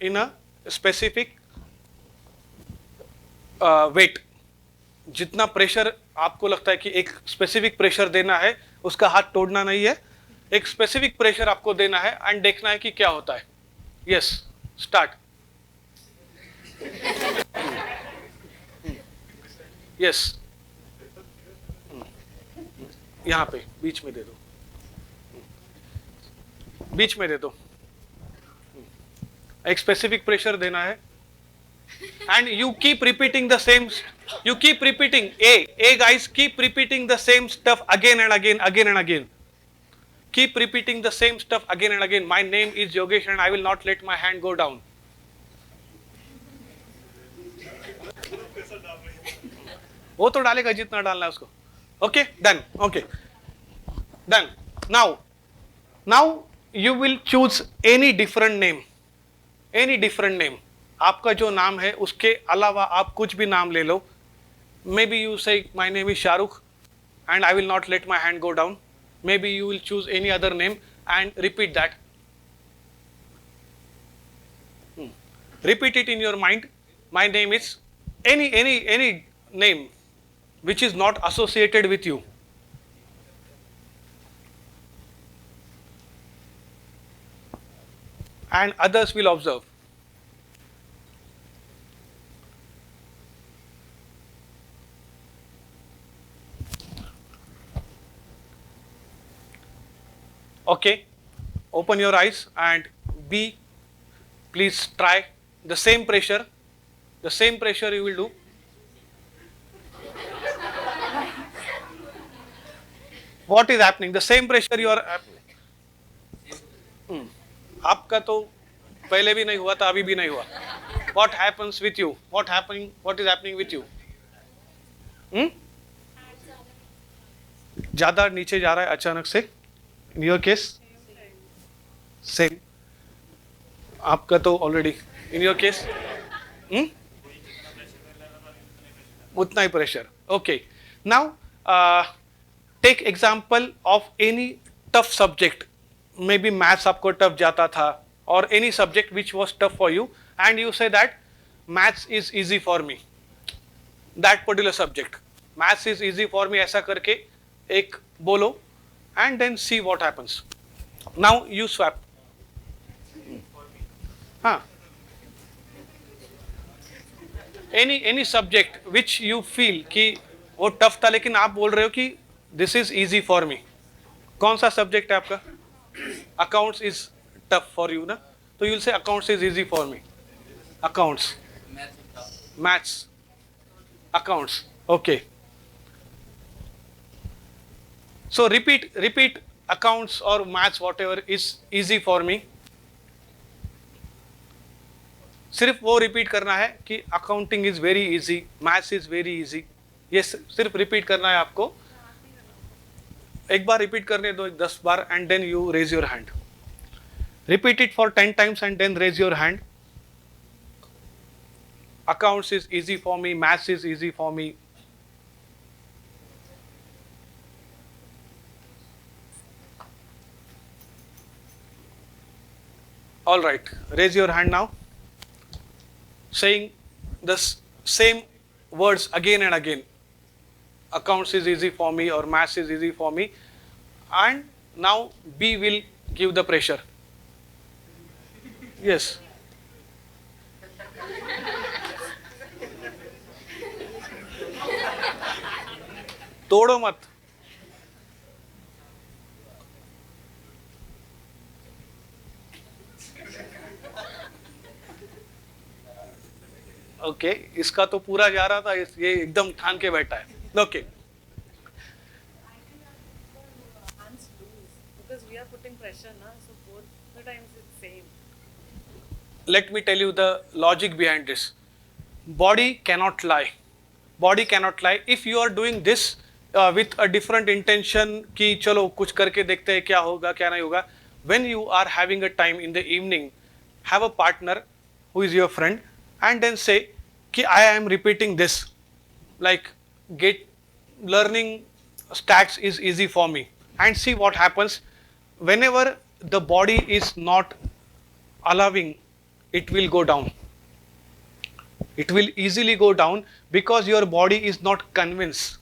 in a specific weight. जितना pressure आपको लगता है कि एक specific pressure देना है, उसका हाथ तोड़ना नहीं है, एक स्पेसिफिक प्रेशर आपको देना है एंड देखना है कि क्या होता है. Yes, start. यस, यहां पे बीच में दे दो, बीच में दे दो. एक स्पेसिफिक प्रेशर देना है and you keep repeating the same, you keep repeating. A guys, keep repeating the same stuff again and again, again and again. Keep repeating the same stuff again and again. My name is Yogesh and I will not let my hand go down. वो तो डालेगा जितना डालना है उसको. Okay, done. Okay, done. Now you will choose any different name. Any different name. आपका जो नाम है उसके अलावा आप कुछ भी नाम ले लो. Maybe you say my name is Shahrukh and I will not let my hand go down. Maybe you will choose any other name and repeat that. Repeat it in your mind. My name is any name which is not associated with you. And others will observe. Okay, open your eyes and B, please try the same pressure. The same pressure you will do. What is happening? The same pressure you are. आपका तो पहले भी नहीं हुआ था, अभी भी नहीं हुआ. What happens with you? What is happening with you? ज़्यादा नीचे जा रहा है अचानक से. In your case, same. आपका तो already. In your case, उतना ही pressure. Okay. Now, take example of any tough subject. Maybe maths आपको tough जाता था, or any subject which was tough for you, and you say that maths is easy for me. That particular subject, maths is easy for me. ऐसा करके एक बोलो. And then see what happens. Now you swap. Any subject which you feel कि वो tough था लेकिन आप बोल रहे हो कि this is easy for me. कौन सा subject है आपका? Accounts is tough for you ना? तो you'll say accounts is easy for me. Accounts. Maths. Accounts. Okay. So repeat accounts or maths, whatever is easy for me. सिर्फ वो repeat करना है कि accounting is very easy, maths is very easy. ये सिर्फ repeat करना है आपको. एक बार repeat करने दो 10 बार and then you raise your hand. Repeat it for 10 times and then raise your hand. Accounts is easy for me, maths is easy for me. All right, raise your hand now. Saying the same words again and again. Accounts is easy for me or maths is easy for me. And now B will give the pressure. Yes. तोड़ो मत. Okay, इसका तो पूरा जा रहा था, ये एकदम ठान के बैठा है. Okay. Let me tell you the logic behind this. Body cannot lie. Body cannot lie. If you are doing this with a different intention कि चलो कुछ करके देखते हैं क्या होगा क्या नहीं होगा. When you are having a time in the evening, have a partner who is your friend and then say कि I am repeating this. Like learning stats is easy for me and see what happens. Whenever the body is not allowing, it will go down. It will easily go down because your body is not convinced.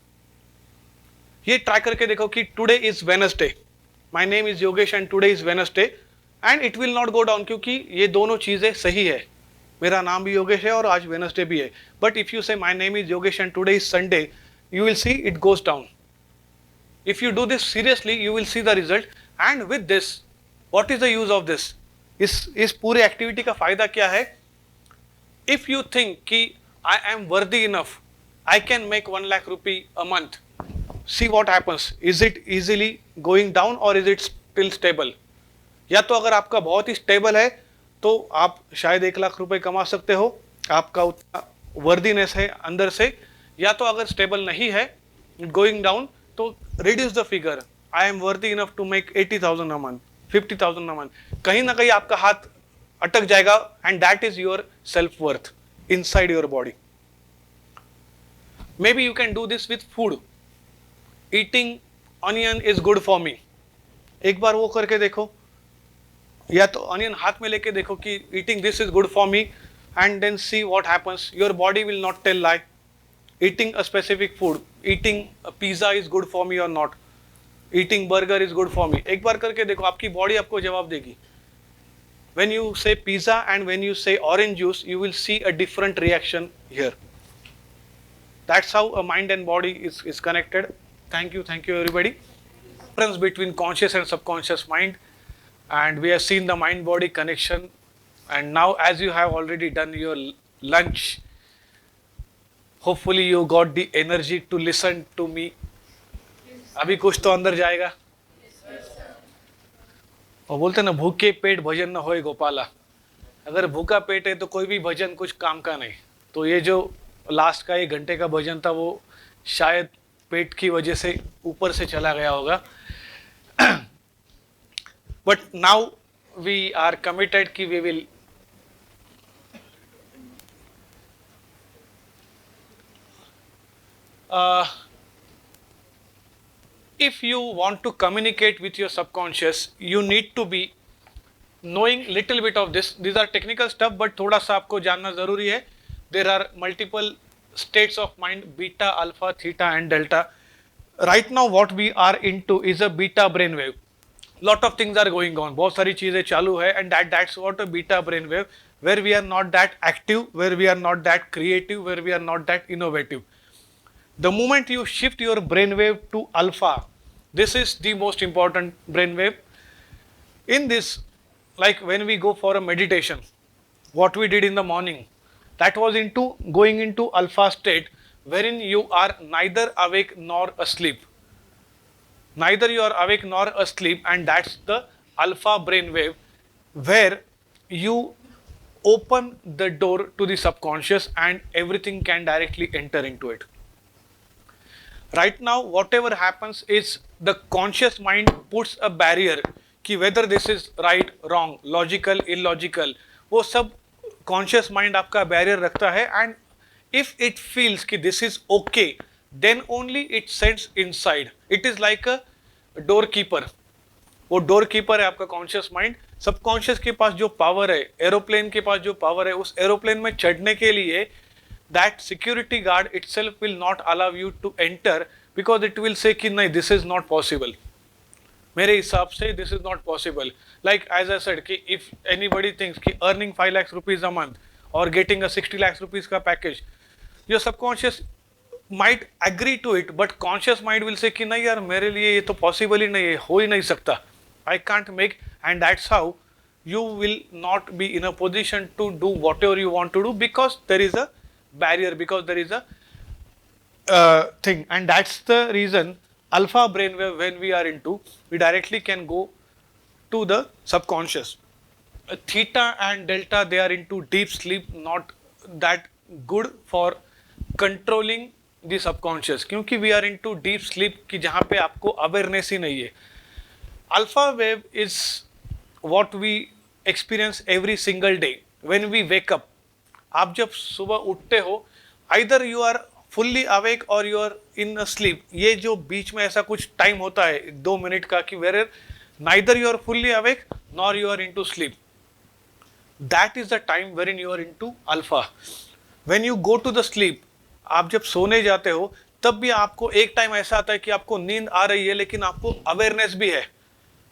ये try करके देखो कि today is Wednesday, my name is Yogesh and today is Wednesday, and it will not go down क्योंकि ये दोनों चीज़ें सही है. मेरा नाम भी योगेश है और आज वेनसडे भी है. बट इफ यू से my name is Yogesh and today is Sunday, you will see it goes down. If you do this seriously, you will see the result. And with this, what is the use of this? इस पूरे activity का फायदा क्या है? If you think कि I am worthy enough, I can make 1 lakh rupee a month, see what happens. Is it easily going down or is it still stable? या तो अगर आपका बहुत ही स्टेबल है तो आप शायद 1 लाख रुपए कमा सकते हो, आपका उतना वर्दीनेस है अंदर से. या तो अगर स्टेबल नहीं है, गोइंग डाउन, तो reduce the figure. I am worthy enough to make 80,000 a month, 50,000 a month. कहीं ना कहीं आपका हाथ अटक जाएगा and that is your self worth inside your body. Maybe you can do this with food. Eating onion is good for me. एक बार वो करके देखो, या तो अनियन हाथ में लेके देखो कि eating this is good for me, and then see what happens. Your body will not tell lie. Eating a specific food, eating a pizza is good for me or not. Eating burger is good for me. एक बार करके देखो, आपकी body आपको जवाब देगी. When you say pizza and when you say orange juice, you will see a different reaction here. That's how a mind and body is connected. Thank you everybody. Difference between conscious and subconscious mind, and we have seen the mind body connection. And now, as you have already done your lunch, hopefully you got the energy to listen to me. अभी कुछ तो अंदर जाएगा. और बोलते ना, भूखे पेट भजन न होए गोपाला. अगर भूखा पेट है तो कोई भी भजन कुछ काम का नहीं. तो ये जो लास्ट का 1 घंटे का भजन था वो शायद पेट की वजह से ऊपर से चला गया होगा. But now we are committed कि we will if you want to communicate with your subconscious, you need to be knowing little bit of this. These are technical stuff, but थोड़ा सा आपको जानना जरूरी है. There are multiple states of mind, beta, alpha, theta and delta. Right now what we are into is a beta brain wave. Lot of things are going on, बहुत सारी चीजें चालू है, and that's what a beta brain wave, where we are not that active, where we are not that creative, where we are not that innovative. The moment you shift your brain wave to alpha, this is the most important brain wave. In this, like when we go for a meditation, what we did in the morning, that was into going into alpha state, wherein you are neither awake nor asleep. Neither you are awake nor asleep, and that's the alpha brain wave, where you open the door to the subconscious and everything can directly enter into it. Right now, whatever happens is the conscious mind puts a barrier कि whether this is right, wrong, logical, illogical, वो सब conscious mind आपका barrier रखता है, and if it feels कि this is okay, then only it sends inside. It is like a doorkeeper. वो doorkeeper है आपका conscious mind, सबकॉन्शियस के पास जो पावर है, एरोप्लेन के पास जो पावर है, उस एरोप्लेन में चढ़ने के लिए that security guard itself will not allow you to enter because it will say कि नहीं, this is not possible. मेरे हिसाब से this is not possible. Like as I said कि if anybody thinks कि earning 5 lakhs rupees a month or getting a 60 lakhs rupees का package, your subconscious might agree to it, but conscious mind will say कि नहीं यार, मेरे लिए ये तो possible ही नहीं है, हो ही नहीं सकता. I can't make, and that's how you will not be in a position to do whatever you want to do because there is a barrier, because there is a thing, and that's the reason alpha brainwave, when we are into, we directly can go to the subconscious. Theta and delta, they are into deep sleep, not that good for controlling the subconscious, क्योंकि we are into deep sleep कि जहाँ पे आपको awareness ही नहीं है. Alpha wave is what we experience every single day when we wake up. आप जब सुबह उठते हो, either you are fully awake or you are in a sleep. ये जो बीच में ऐसा कुछ टाइम होता है 2 मिनट का कि where neither you are fully awake nor you are into sleep. That is the time wherein you are into alpha. When you go to the sleep, आप जब सोने जाते हो तब भी आपको एक टाइम ऐसा आता है कि आपको नींद आ रही है लेकिन आपको अवेयरनेस भी है,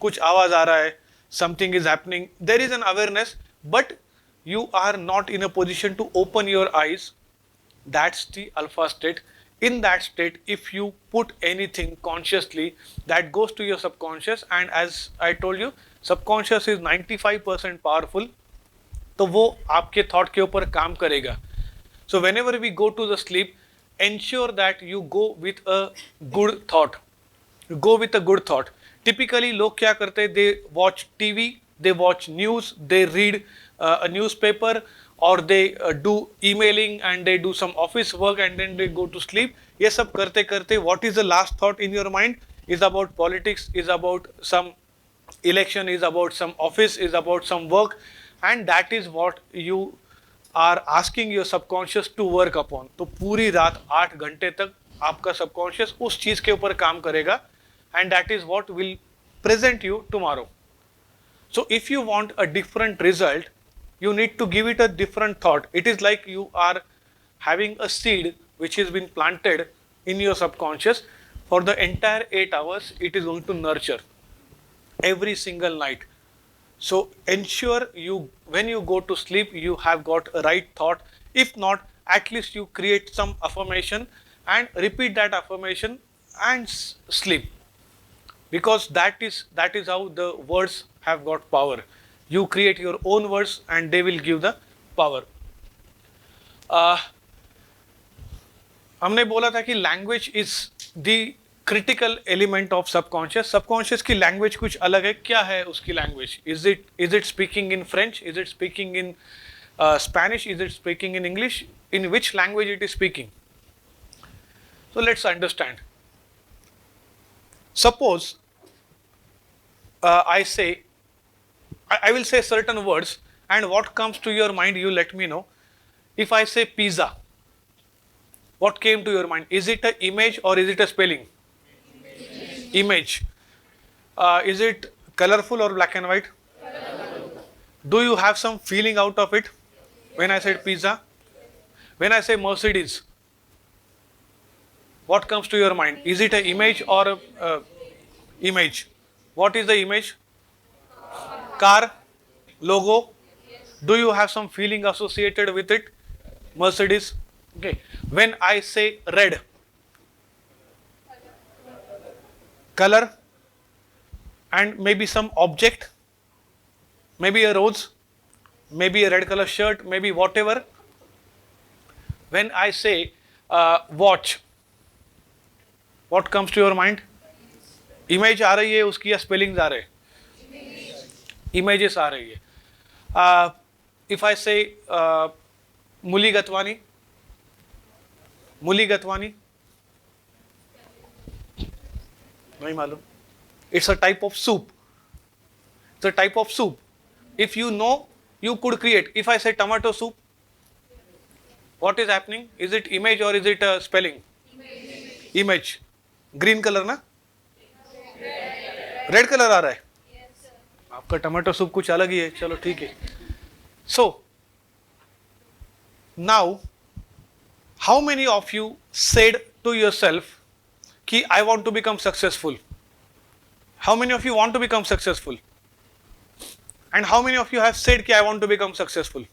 कुछ आवाज आ रहा है, something is happening, there is an awareness, but you are not in a position to open your eyes. That's the alpha state. In that state, if you put anything consciously, that goes to your subconscious, and as I told you, subconscious is 95% powerful, तो वो आपके thought के ऊपर काम करेगा. So whenever we go to the sleep, ensure that you go with a good thought. Go with a good thought. Typically लोग क्या करते हैं, they watch TV, they watch news, they read a newspaper, or they do emailing and they do some office work and then they go to sleep. ये सब करते करते what is the last thought in your mind? Is about politics, is about some election, is about some office, is about some work, and that is what you are asking your subconscious to work upon. तो पूरी रात 8 घंटे तक आपका subconscious उस चीज के ऊपर काम करेगा, and that is what will present you tomorrow. So if you want a different result, you need to give it a different thought. It is like you are having a seed which has been planted in your subconscious. For the entire 8 hours, it is going to nurture every single night. So ensure you, when you go to sleep, you have got a right thought. If not, at least you create some affirmation and repeat that affirmation and sleep, because that is how the words have got power. You create your own words and they will give the power. हमने बोला था कि language is the critical element of subconscious. Subconscious की language कुछ अलग है. क्या है उसकी language? Is it speaking in French? Is it speaking in Spanish? Is it speaking in English? In which language it is speaking? So let's understand. Suppose I will say certain words, and what comes to your mind, you let me know. If I say pizza, what came to your mind? Is it an image or is it a spelling? Image. Is it colorful or black and white? Do you have some feeling out of it when I said pizza? When I say Mercedes, what comes to your mind? Is it an image or a image? What is the image? Car, logo. Do you have some feeling associated with it? Mercedes. Okay. When I say red, color, and maybe some object, maybe a rose, maybe a red color shirt, maybe whatever. When I say watch, what comes to your mind? Image आ रही है उसकी या spellings आ रहे? Images आ रही है. If I say मूली गतवानी, नहीं मालूम. It's a type of soup. It's a type of soup. If you know, you could create. If I say tomato soup, what is happening? Is it image or is it a spelling? Image. Green color ना? Red color आ रहा है. आप आपका tomato soup कुछ अलग ही है, चलो ठीक है. So now how many of you said to yourself कि I want to become successful? How many of you want to become successful? And how many of you have said कि I want to become successful?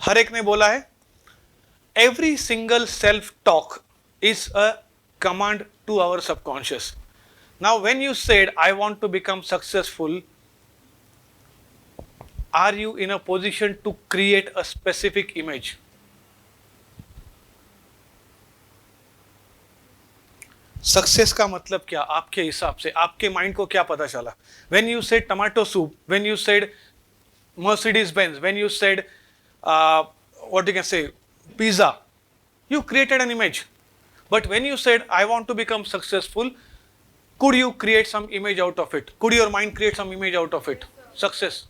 हर एक ने बोला है. Every single self-talk is a command to our subconscious. Now, when you said I want to become successful, are you in a position to create a specific image? Success का मतलब क्या आपके हिसाब से, आपके माइंड को क्या पता चला? When you said tomato soup, when you said Mercedes Benz, when you said what you can say, pizza, you created an image. But when you said I want to become successful, could you create some image out of it? Could your mind create some image out of it? Success.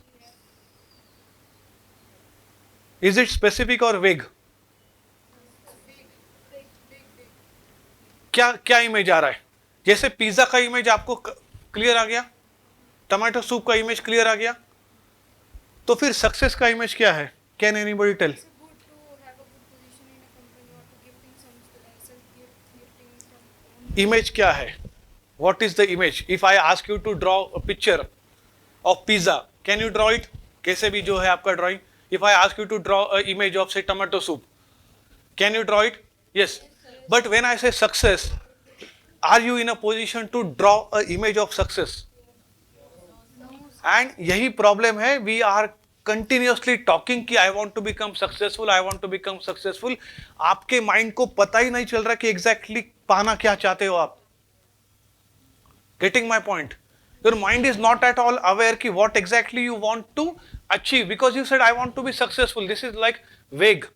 Is it specific or vague? क्या क्या image आ रहा है? जैसे pizza का image आपको clear आ गया, tomato soup का image clear आ गया, तो फिर सक्सेस का इमेज क्या है? Can anybody tell? इमेज क्या है? What is the image? If I ask you to draw a picture of pizza, can you draw it? कैसे भी जो है आपका drawing. If I ask you to draw an image of say tomato soup, can you draw it? Yes. But when I say success, are you in a position to draw an image of success? And यही problem है. We are continuously talking कि I want to become successful, I want to become successful. आपके mind को पता ही नहीं चल रहा कि exactly पाना क्या चाहते हो आप. Getting my point? Your mind is not at all aware कि what exactly you want to achieve, because you said I want to be successful. This is like vague.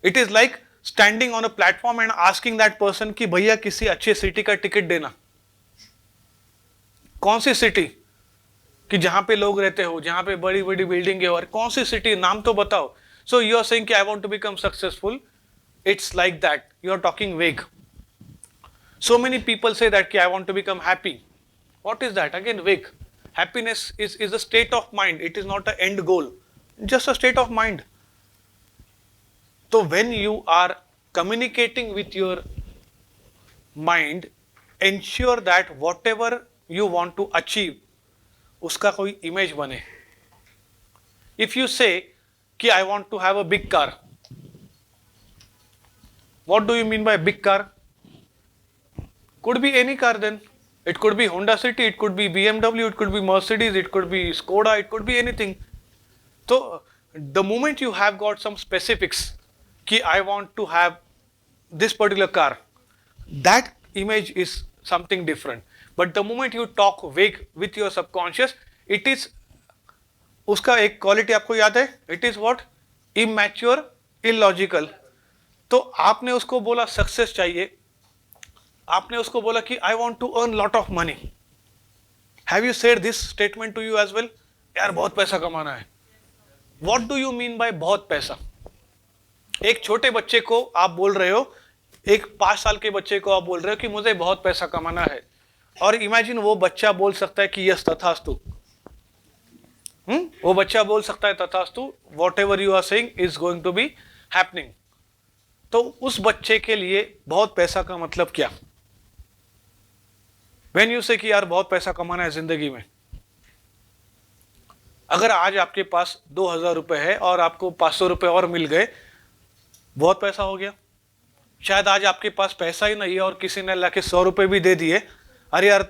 It is like standing on a platform and asking that person कि भैया किसी अच्छे city का ticket देना. कौन सी city? कि जहां पे लोग रहते हो, जहां पे बड़ी बड़ी बिल्डिंग है, और कौन सी सिटी, नाम तो बताओ. So you are saying कि I want to become successful. It's like that. You are talking vague. So many people say that I want to become happy. What is that? Again, vague. Happiness is a state of mind. It is not an end goal. Just a state of mind. So when you are communicating with your mind, ensure that whatever you want to achieve, उसका कोई image बने. If you say कि I want to have a big car, what do you mean by big car? Could be any car then. It could be Honda City, it could be BMW, it could be Mercedes, it could be Skoda, it could be anything. So the moment you have got some specifics, कि I want to have this particular car, that image is something different. But the moment you talk vague with your subconscious, it is, उसका एक quality आपको याद है? It is what? Immature, illogical. तो आपने उसको बोला सक्सेस चाहिए, आपने उसको बोला कि I want to earn lot of money. Have you said this statement to you as well? यार बहुत पैसा कमाना है. What do you mean by बहुत पैसा? एक छोटे बच्चे को आप बोल रहे हो, एक 5 साल के बच्चे को आप बोल रहे हो कि मुझे बहुत पैसा कमाना है, और इमेजिन वो बच्चा बोल सकता है कि यस तथास्तु. वो बच्चा बोल सकता है तथास्तु, whatever you are saying is going to be happening. तो उस बच्चे के लिए बहुत पैसा का मतलब क्या? व्हेन यू से कि यार बहुत पैसा कमाना है जिंदगी में, अगर आज आपके पास 2000 रुपए है और आपको 500 रुपए और मिल गए, बहुत पैसा हो गया. शायद आज आपके पास पैसा ही नहीं है और किसी ने लाके 100 रुपए भी दे दिए, अरे यार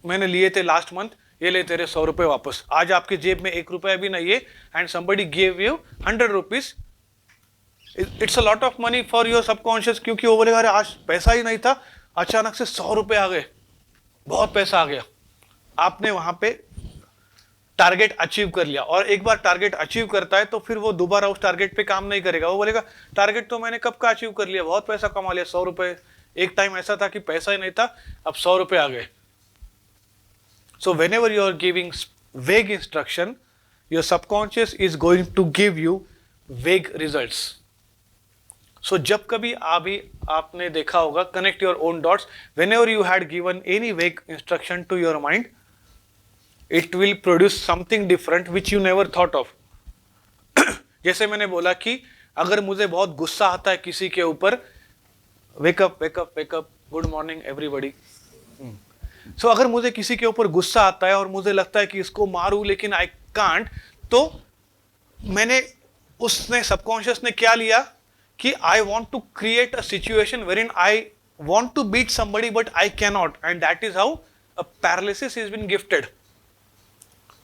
मैंने लिए थे लास्ट मंथ, ये ले तेरे 100 रुपए वापस. आज आपकी जेब में 1 रुपया भी नहीं है, and somebody gave you 100 rupees. It's a lot of money for your subconscious, क्योंकि वो बोलेगा अरे आज पैसा ही नहीं था, अचानक से 100 रुपए आ गए, बहुत पैसा आ गया. आपने वहां पे टारगेट अचीव कर लिया, और एक बार टारगेट अचीव करता है तो फिर वो दोबारा उस टारगेट पे काम नहीं करेगा. वो बोलेगा टारगेट तो मैंने कब का अचीव कर लिया, बहुत पैसा कमा लिया, 100 रुपए. एक टाइम ऐसा था कि पैसा ही नहीं था, अब 100 रुपए आ गए. So whenever you are giving vague instruction, your subconscious is going to give you vague results. So जब कभी अभी आपने देखा होगा, connect your own dots. Whenever you had given any vague instruction to your mind, It will produce something different which you never thought of. जैसे मैंने बोला कि अगर मुझे बहुत गुस्सा आता है किसी के ऊपर, wake up, wake up, wake up, good morning everybody. So अगर मुझे किसी के ऊपर गुस्सा आता है और मुझे लगता है कि इसको मारूं लेकिन I can't, तो मैंने उसने सबकॉन्शियस ने क्या लिया कि I want to create a situation wherein I want to beat somebody but I cannot, and that is how a paralysis has been gifted.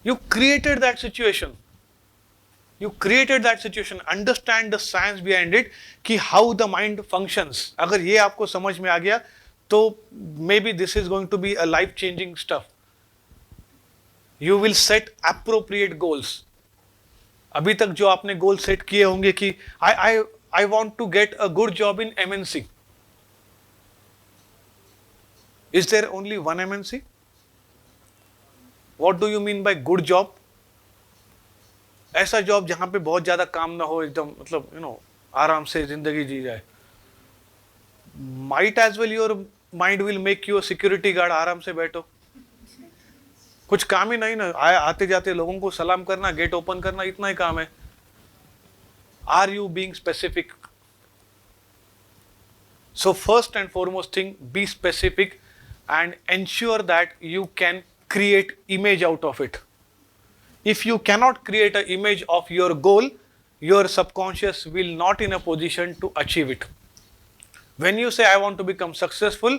You created that situation. You created that situation. Understand the science behind it कि how the mind functions. अगर ये आपको समझ में आ गया तो maybe this is going to be a life changing stuff. You will set appropriate goals. अभी तक जो आपने गोल सेट किए होंगे कि I want to get a good job in MNC. Is there only one MNC? What do you mean by good job? ऐसा job जहां पे बहुत ज्यादा काम ना हो, एकदम मतलब आराम से जिंदगी जी जाए. Might as well your mind will make you a security guard. आराम से बैठो, कुछ काम ही नहीं ना, आते जाते लोगों को सलाम करना, गेट ओपन करना, इतना ही काम है. Are you being specific? So first and foremost thing, be specific and ensure that you can create image out of it. If you cannot create an image of your goal, your subconscious will not in a position to achieve it. When you say I want to become successful,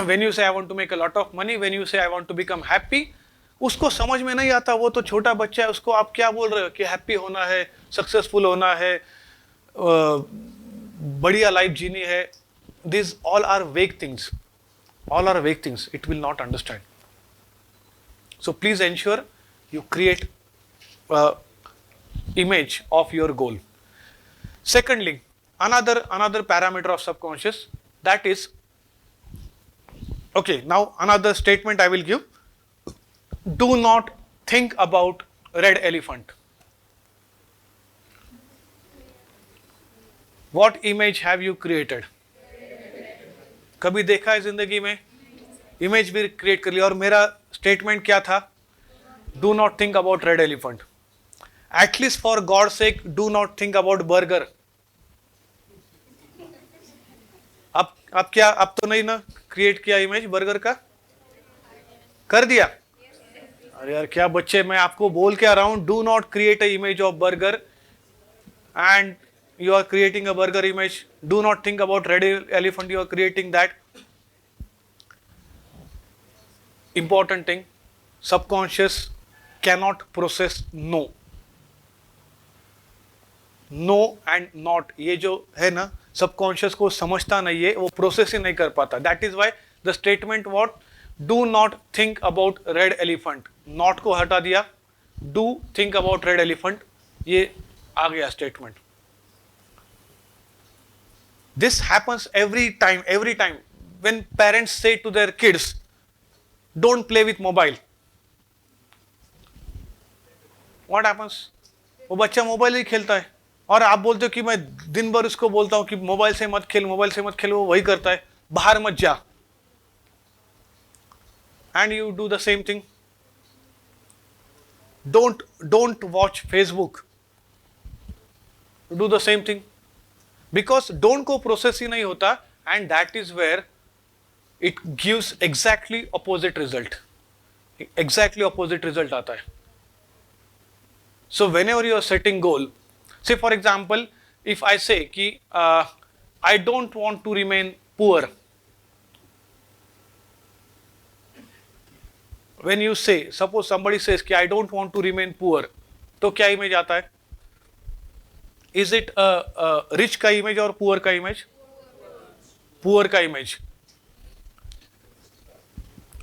when you say I want to make a lot of money, when you say I want to become happy, उसको समझ में नहीं आता, वो तो छोटा बच्चा है, उसको आप क्या बोल रहे हो कि हैप्पी होना है, सक्सेसफुल होना है, बढ़िया लाइफ जीनी है. These all are vague things. All are vague things. It will not understand. So please ensure you create image of your goal. Secondly, another parameter of subconscious, that is, okay, now another statement I will give. Do not think about red elephant. What image have you created? कभी देखा है जिंदगी में? Image भी create कर लिया. और मेरा स्टेटमेंट क्या था? Do not think about red elephant. At least for God's sake, do not think about burger. अब क्या, अब तो नहीं ना क्रिएट किया इमेज बर्गर का? कर दिया? अरे यार क्या बच्चे, मैं आपको बोल के आ रहा हूं, do not create a image of burger and you are creating a burger image. Do not think about red elephant, you are creating that. Important thing, subconscious cannot process no. No and not, ये जो है ना, subconscious को समझता नहीं है, वो process ही नहीं कर पाता. That is why the statement what? Do not think about red elephant. Not को हटा दिया, do think about red elephant, ये आ गया statement. This happens every time when parents say to their kids, don't play with mobile. What happens? वो बच्चा mobile ही खेलता है और आप बोलते हो कि मैं दिन भर उसको बोलता हूँ कि मोबाइल से मत खेल, मोबाइल से मत खेल, वो वही करता है, बाहर मत जा. And you do the same thing. Don't watch Facebook. Do the same thing. Because don't को प्रोसेस ही नहीं होता, and that is where it gives exactly opposite result. Exactly opposite result आता है. So whenever you are setting goal, say for example, if I say कि I don't want to remain poor. When you say, suppose somebody says कि I don't want to remain poor, तो क्या image आता है? Is it a rich का image और poor का image? Poor का इमेज.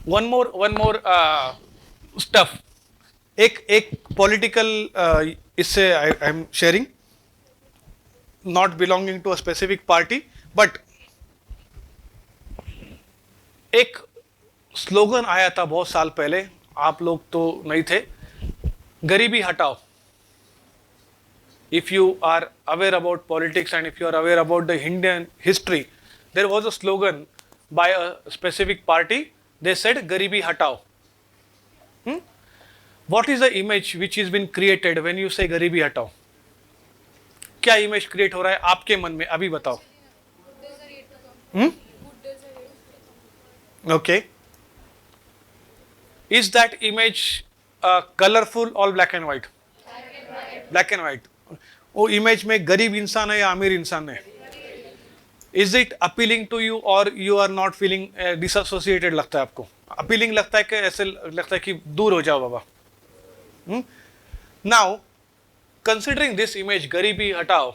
One more stuff. एक political इससे I am sharing, not belonging to a specific party, but एक स्लोगन आया था बहुत साल पहले, आप लोग तो नहीं थे, गरीबी हटाओ. If you are aware about politics and if you are aware about the Indian history, there was a slogan by a specific party. They said, "Garibi hatao." What is the image which has been created when you say गरीबी हटाओ? क्या image create हो रहा है आपके मन में, अभी बताओ. Okay. Is that image colorful or black and white? Black and white. वो इमेज में गरीब इंसान है या अमीर इंसान है? Is it appealing to you or you are not feeling disassociated लगता है आपको? Appealing लगता है कि ऐसे लगता है कि दूर हो जाओ बाबा. Now, considering this image गरीबी हटाओ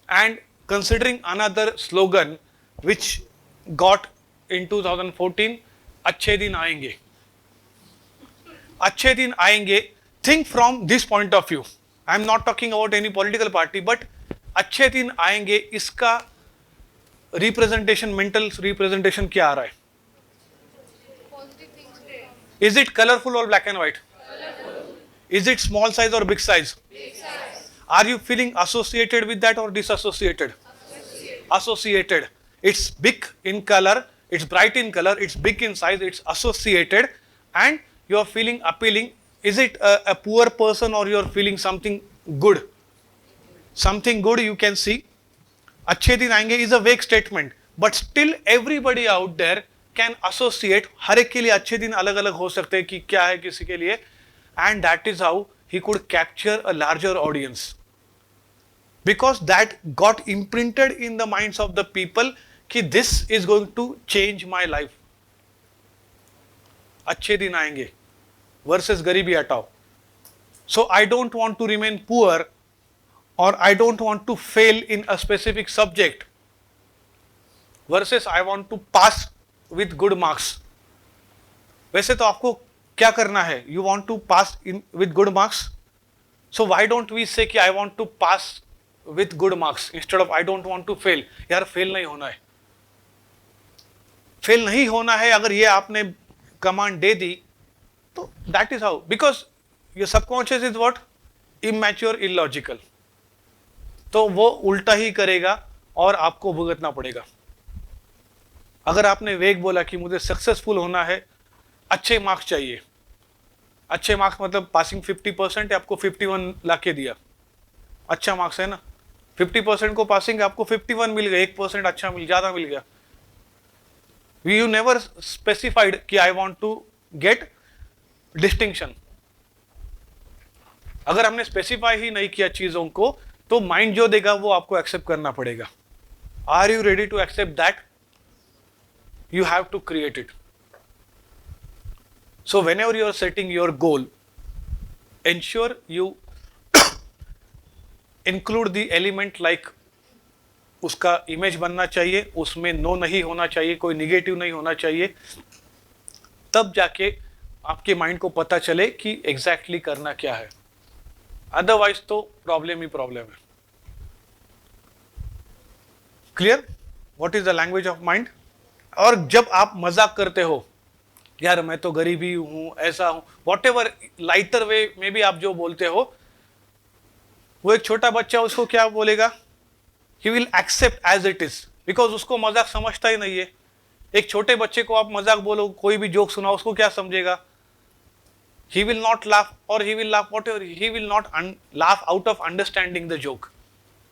and considering another slogan which got in 2014, अच्छे दिन आएंगे. अच्छे दिन आएंगे. Think from this point of view. I am not talking about any political party, but अच्छे दिन आएंगे इसका रिप्रेजेंटेशन, मेंटल रिप्रेजेंटेशन क्या आ रहा है? Is it colorful or black and white? Is it small size or big size? Are you feeling associated with that or disassociated? Associated. It's big in color, it's bright in color, it's big in size, it's associated, and you are feeling appealing. Is it a poor person or you are feeling something good? Something good you can see. अच्छे दिन आएंगे is a vague statement, but still everybody out there can associate. हर एक के लिए अच्छे दिन अलग अलग हो सकते हैं कि क्या है किसी के लिए, and that is how he could capture a larger audience, because that got imprinted in the minds of the people कि this is going to change my life. अच्छे दिन आएंगे versus गरीबी हटाओ. So I don't want to remain poor or I don't want to fail in a specific subject versus I want to pass with good marks. वैसे तो आपको क्या करना है? You want to pass with good marks. So why don't we say कि I want to pass with good marks instead of I don't want to fail. यार fail नहीं होना है. फेल नहीं होना है अगर ये आपने कमांड दे दी तो that is how, because your subconscious is what? Immature, illogical. तो वो उल्टा ही करेगा और आपको भुगतना पड़ेगा. अगर आपने वेग बोला कि मुझे सक्सेसफुल होना है, अच्छे मार्क्स चाहिए. अच्छे मार्क्स मतलब पासिंग 50% है, आपको 51 लाके दिया. अच्छा मार्क्स है ना. 50% को पासिंग आपको 51 मिल गया, 1% अच्छा ज़्यादा मिल गया. You never specified कि I want to get distinction. अगर हमने स्पेसिफाई ही नहीं किया चीजों को तो माइंड जो देगा वो आपको एक्सेप्ट करना पड़ेगा. Are you ready to accept that? You have to create it. So whenever you are setting your goal, ensure you include the element like उसका इमेज बनना चाहिए, उसमें नो नहीं होना चाहिए, कोई निगेटिव नहीं होना चाहिए. तब जाके आपके माइंड को पता चले कि एग्जैक्टली करना क्या है. अदरवाइज तो प्रॉब्लम ही प्रॉब्लम है. Clear? What is the language of mind? और जब आप मजाक करते हो, यार मैं तो गरीबी हूं, ऐसा हूं, वॉट एवर लाइटर वे में भी आप जो बोलते हो, वो एक छोटा बच्चा उसको क्या बोलेगा? He will accept as it is, because उसको मजाक समझता ही नहीं है. एक छोटे बच्चे को आप मजाक बोलो, कोई भी जोक सुनाओ, उसको क्या समझेगा? He will not laugh, or he will laugh whatever. He will not laugh out of understanding the joke.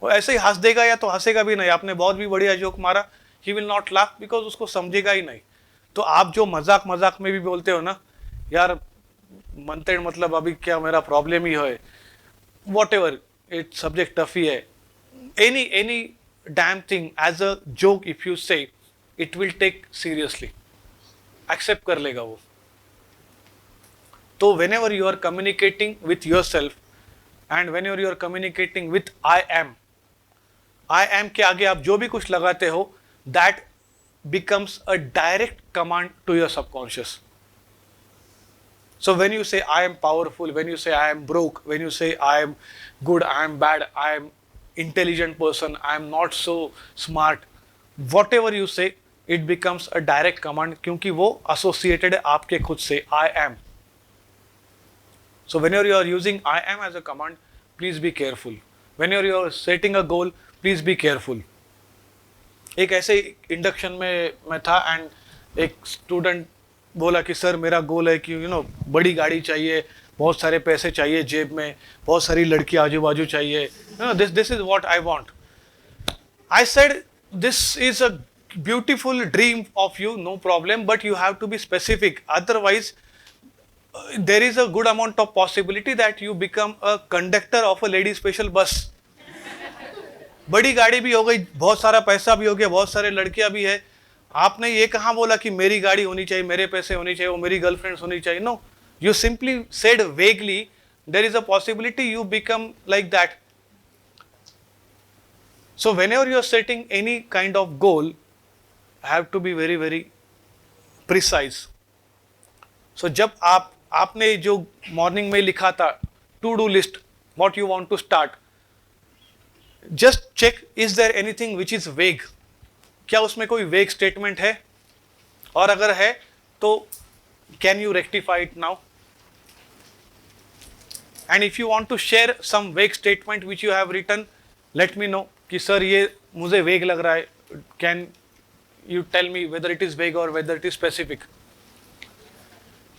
वो ऐसे ही हंस देगा या तो हंसेगा भी नहीं. आपने बहुत भी बढ़िया जोक मारा, he will not laugh because उसको समझेगा ही नहीं. तो आप जो मजाक में भी बोलते हो ना, यार मनते मतलब अभी क्या मेरा प्रॉब्लम ही है, whatever, it सब्जेक्ट टफ ही है, any damn thing as a joke if you say, it will take seriously. Accept कर लेगा वो. तो whenever you are communicating with yourself and whenever you are communicating with I am के आगे आप जो भी कुछ लगाते हो, that becomes a direct command to your subconscious. So when you say I am powerful, when you say I am broke, when you say I am good, I am bad, I am intelligent person, I am not so smart, whatever you say, it becomes a direct command क्योंकि वो associated है आपके खुद से I am. So whenever you are using I am as a command, please be careful. Whenever you are setting a goal, please be careful. एक ऐसे induction में मैं था एंड एक स्टूडेंट बोला कि सर मेरा गोल है कि बड़ी गाड़ी चाहिए, बहुत सारे पैसे चाहिए जेब में, बहुत सारी लड़की आजू बाजू चाहिए, this is what I want. I said, this is a beautiful dream of you, no problem, but you have to be specific. Otherwise, there is a good amount of possibility that you become a conductor of a lady special bus. बड़ी गाड़ी भी हो गई, बहुत सारा पैसा भी हो गया, बहुत सारे लड़कियां भी है. आपने ये कहाँ बोला कि मेरी गाड़ी होनी चाहिए, मेरे पैसे होनी चाहिए, वो मेरी गर्लफ्रेंड्स होनी चाहिए. No, you simply said vaguely, there is a possibility you become like that. So whenever you are setting any kind of goal, have to be very very precise. So जब आपने जो मॉर्निंग में लिखा था to do list, what you want to start, just check is there anything which is vague. क्या उसमें कोई vague statement है, और अगर है तो can you rectify it now? And if you want to share some vague statement which you have written, let me know कि sir ये मुझे वेग लग रहा है, can you tell me whether it is vague or whether it is specific.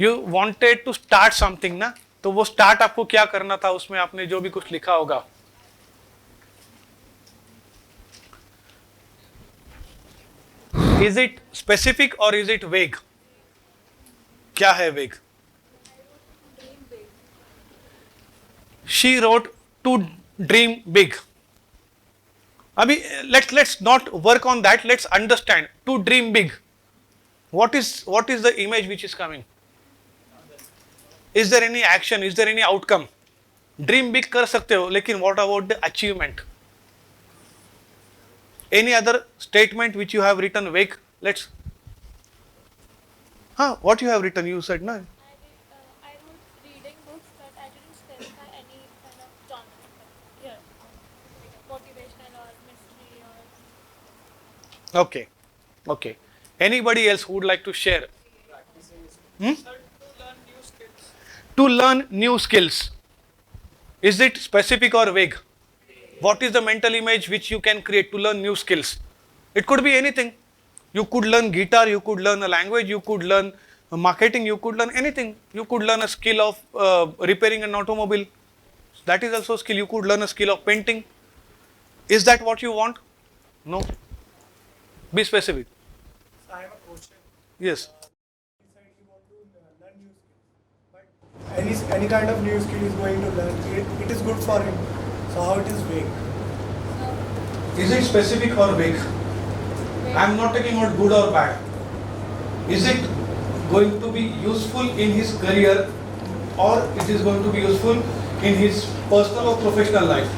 You wanted to start something ना, तो वो start आपको क्या करना था, उसमें आपने जो भी कुछ लिखा होगा. इज इट स्पेसिफिक और इज इट वेग? क्या है vague? She wrote to dream big. Abhi, let's not work on that. Let's understand. To dream big. What is the image which is coming? Is there any action? Is there any outcome? Dream big कर सकते हो, लेकिन what about the achievement? Any other statement which you have written vague? Let's. What you have written? You said no. I wrote reading books, but I didn't specify any kind of genre. Yeah, motivational or mystery or. Okay. Anybody else who would like to share? To learn new skills. Is it specific or vague? What is the mental image which you can create to learn new skills? It could be anything. You could learn guitar, you could learn a language, you could learn marketing, you could learn anything. You could learn a skill of repairing an automobile. That is also a skill. You could learn a skill of painting. Is that what you want? No. Be specific. I have a question. Yes. Any kind of new skill is going to learn. It is good for him. So how it is vague? Is it specific or vague? I am not talking about good or bad. Is it going to be useful in his career, or it is going to be useful in his personal or professional life?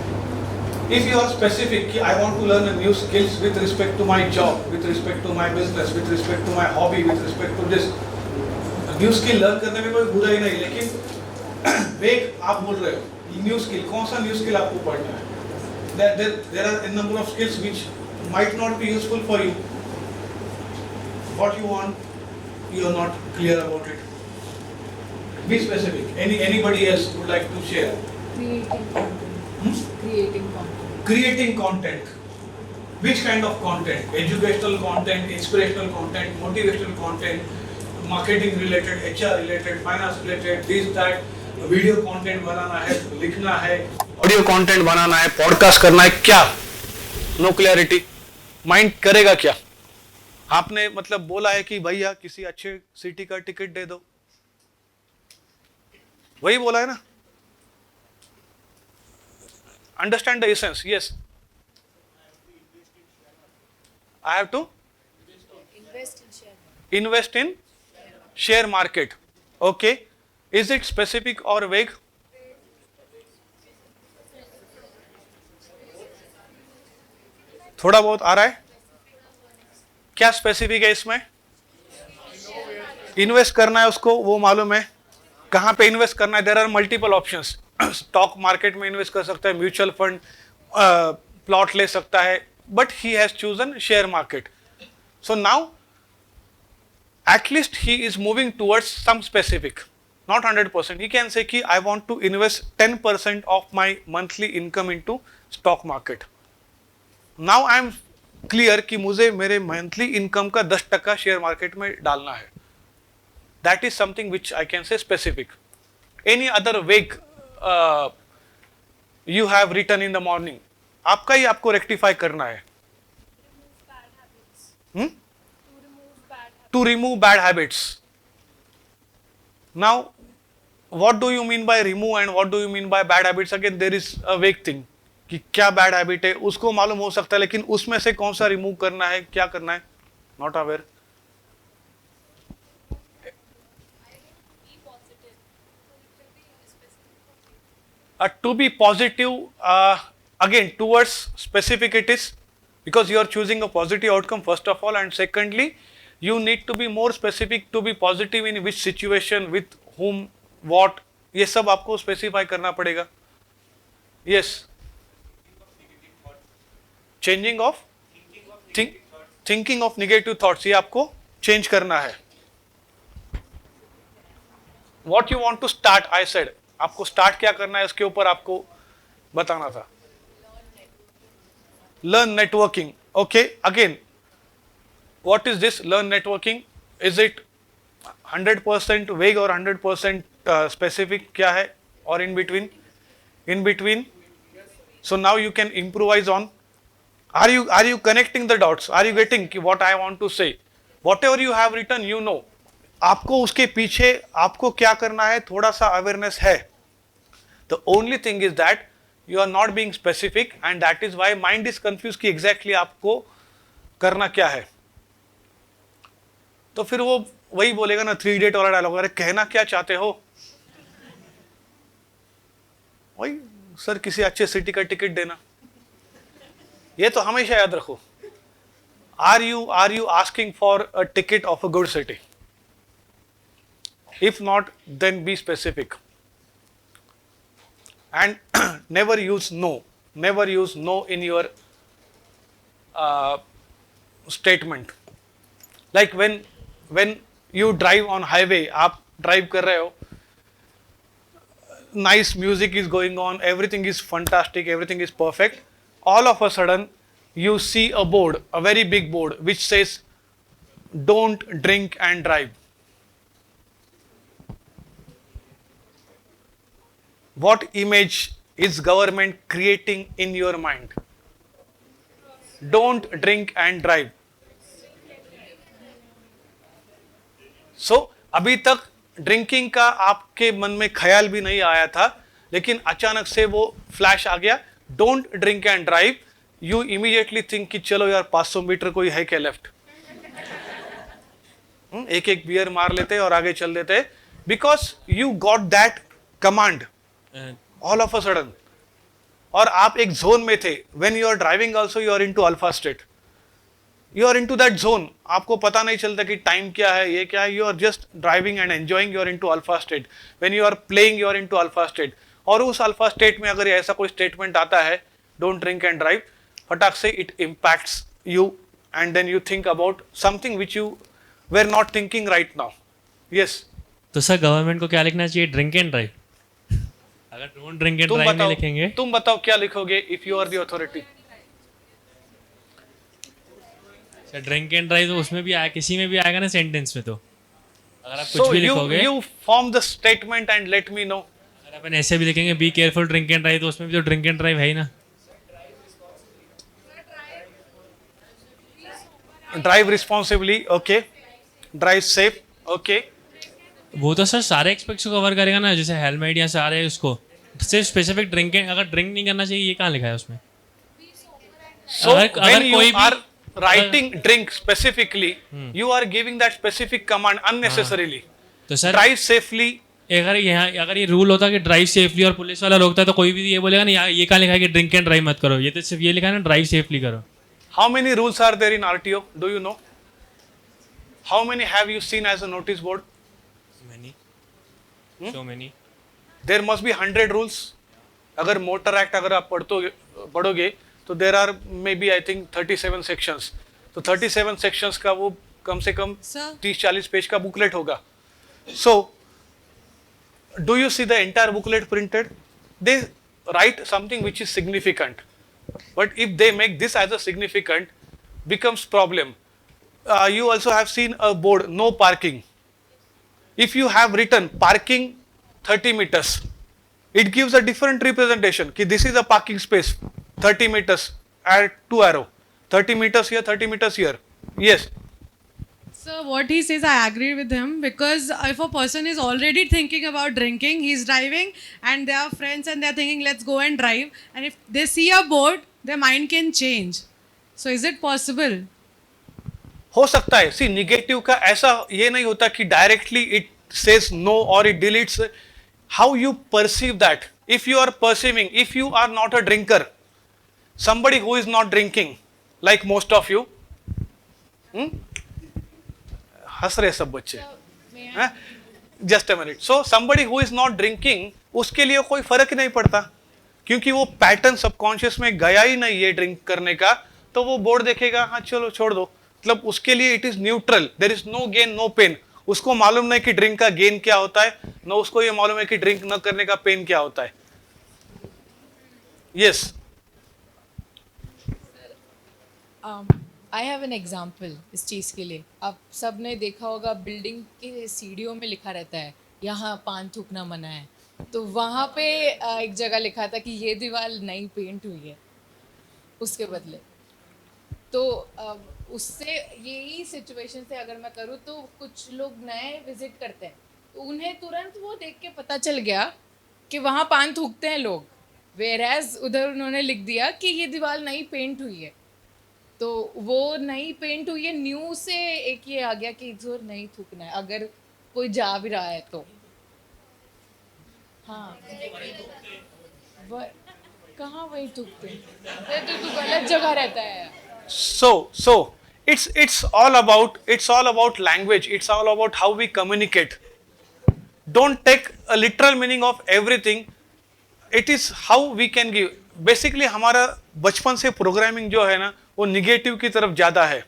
If you are specific, I want to learn a new skills with respect to my job, with respect to my business, with respect to my hobby, with respect to this. New skill learn करने में कोई बुराई नहीं, लेकिन वेग आप बोल रहे हो न्यू स्किल, कौन सा न्यू स्किल आपको पढ़ना है? There are a number of skills which might not be useful for you. What you want, you are not clear about it. Be specific. Anybody else would like to share? Creating content. Creating content. Which kind of content? Educational content, inspirational content, motivational content, marketing related, HR related, finance related, this that. Video content बनाना है, लिखना है, audio content बनाना है, podcast करना है, क्या? No clarity. Mind करेगा क्या? आपने मतलब बोला है कि भैया किसी अच्छे सिटी का टिकट दे दो, वही बोला है ना? Understand the essence. Yes, I have to invest in share market. Okay. Is it specific or vague? थोड़ा बहुत आ रहा है? क्या स्पेसिफिक है इसमें? इन्वेस्ट करना है उसको, वो मालूम है. कहाँ पे इन्वेस्ट करना है? There are multiple options. Stock market में इन्वेस्ट कर सकता है, म्यूचुअल फंड, प्लॉट ले सकता है, but he has chosen share market. So now at least he is moving towards some specific, not 100%. He can say ki I want to invest 10% of my monthly income into stock market. Now I am clear कि मुझे मेरे monthly income का 10% share market में डालना है. That is something which I can say specific. any other wake you have written in the morning, आपका ही आपको rectify करना है. To remove bad habits. Now, what do you mean by remove and what do you mean by bad habits? Again, there is a vague thing. कि क्या bad habit है उसको मालूम हो सकता है, लेकिन उसमें से कौन सा रिमूव करना है, क्या करना है, not aware. To be positive, again towards specific it is, because you are choosing a positive outcome first of all, and secondly you need to be more specific to be positive in which situation, with whom, what, ये सब आपको specify करना पड़ेगा. Yes. Changing of thinking of negative thoughts, ये आपको change करना है. What you want to start, I said, आपको start क्या करना है उसके ऊपर आपको बताना था. Learn networking. Okay, again, what is this learn networking? Is it 100% vague or 100% specific? क्या है? Or in between? In between. So now you can improvise on. Are you connecting the dots? Are you getting what I want to say? Whatever you have written, you know. आपको उसके पीछे आपको क्या करना है, थोड़ा सा awareness है. The only thing is that you are not being specific, and that is why mind is confused कि exactly आपको करना क्या है. तो फिर वो वही बोलेगा ना 3 Idiot वाला डायलॉग, अरे कहना क्या चाहते हो, वही सर किसी अच्छे सिटी का टिकट देना. ये तो हमेशा याद रखो. Are you asking for a ticket of a good city? If not, then be specific. And never use no. Never use no in your statement. Like when you drive on highway, आप drive कर रहे हो, nice music is going on, everything is fantastic, everything is perfect. All of a sudden, you see a board, a very big board, which says, "Don't drink and drive." What image is government creating in your mind? Don't drink and drive. So, अभी तक drinking का आपके मन में ख्याल भी नहीं आया था, लेकिन अचानक से वो फ्लैश आ गया, don't drink and drive. You immediately think कि चलो यार 500 मीटर कोई है क्या लेफ्ट, एक एक बियर मार लेते और आगे चल देते, because you got that command all of a sudden. और आप एक जोन में थे. When you are driving also you are into alpha state, you are into that zone. आपको पता नहीं चलता कि टाइम क्या है, ये क्या है, you are just driving and enjoying, you are into alpha state. When you are playing you are into alpha state. और उस अल्फा स्टेट में अगर ऐसा कोई स्टेटमेंट आता है, डोंट ड्रिंक एंड ड्राइव, फटाक से it impacts you, and then you think about something which you were not thinking right now. Yes. तो सर गवर्नमेंट को क्या लिखना चाहिए, ड्रिंक एंड ड्राइव? अगर डोंट ड्रिंक एंड ड्राइव नहीं लिखेंगे, तुम बताओ क्या लिखोगे if you are the authority? Drink and drive तो उसमें भी आया, किसी में भी आएगा ना सेंटेंस में. तो अगर आप कुछ भी लिखोगे, you form the statement and let me know. अगर अपन ऐसे भी लिखेंगे be careful drink and drive, तो उसमें भी तो ड्रिंक एंड ड्राइव है ही ना. Drive responsibly, okay. Drive safe, okay. वो तो सर सारे एक्सपेक्ट्स को कवर करेगा ना, जैसे हेलमेट या सारे उसको. सिर्फ स्पेसिफिक ड्रिंक, अगर ड्रिंक नहीं करना चाहिए ये कहाँ लिखा है उसमें? So when you are writing drink specifically, you are giving that specific command unnecessarily. तो सर drive safely. अगर ये रूल होता कि ड्राइव सेफली और पुलिस वाला रोकता है, तो कोई भी ये बोलेगा ना ये कहाँ लिखा है कि ड्रिंक एंड ड्राइव मत करो. ये तो सिर्फ ये लिखा है ना ड्राइव सेफली करो. How many rules are there in RTO? Do you know? How many have you seen as a notice board? Many. So many. There must be 100 rules. अगर मोटर एक्ट अगर आप पढ़ोगे तो there are maybe I think 37 sections. तो 37 sections का वो कम से कम 30-40 page का बुकलेट होगा. So do you see the entire booklet printed? They write something which is significant, but if they make this as a significant becomes problem. You also have seen a board, no parking. If you have written parking 30 meters. It gives a different representation. Ki this is a parking space, 30 meters, add 2 arrow. 30 meters here, 30 meters here. Yes. So what he says, I agree with him, because if a person is already thinking about drinking, he's driving and they are friends and they're thinking, let's go and drive. And if they see a board, their mind can change. So is it possible? हो सकता है. See, negative का ऐसा ये नहीं होता कि directly it says no or it deletes. How you perceive that. If you are perceiving, if you are not a drinker, somebody who is not drinking, like most of you, हंस रहे सब बच्चे. Just a minute. So somebody who is not drinking, उसके लिए कोई फर्क ही नहीं पड़ता, क्योंकि वो पैटर्न सबकॉन्शियस में गया ही नहीं है ड्रिंक करने का, तो वो बोर्ड देखेगा, हाँ चलो छोड़ दो. मतलब उसके लिए it is neutral. There is no gain no pain. उसको मालूम नहीं कि ड्रिंक का गेन क्या होता है, न उसको ये मालूम है कि ड्रिंक न करने का पेन क्या होता है. Yes. I have an example इस चीज़ के लिए. आप सब ने देखा होगा बिल्डिंग के सीढ़ियों में लिखा रहता है यहाँ पान थूकना मना है. तो वहाँ पे एक जगह लिखा था कि ये दीवार नई पेंट हुई है उसके बदले. तो उससे यही सिचुएशन से अगर मैं करूँ तो कुछ लोग नए विजिट करते हैं तो उन्हें तुरंत वो देख के पता चल गया कि वहाँ पान थूकते हैं लोग, वेरएज उधर उन्होंने लिख दिया कि ये दीवार नई पेंट हुई है. तो वो नई पेंट हुई है, न्यू से एक ये आ गया कि इधर नहीं थूकना है अगर कोई जा भी रहा है तो. हाँ, कहाँ वही थूकते हैं, तो तू गलत जगह रहता है. So it's all about language. It's all about how we communicate. Don't take a literal meaning of everything. It is how we can give. Basically हमारा बचपन से प्रोग्रामिंग जो है ना वो निगेटिव की तरफ ज़्यादा है.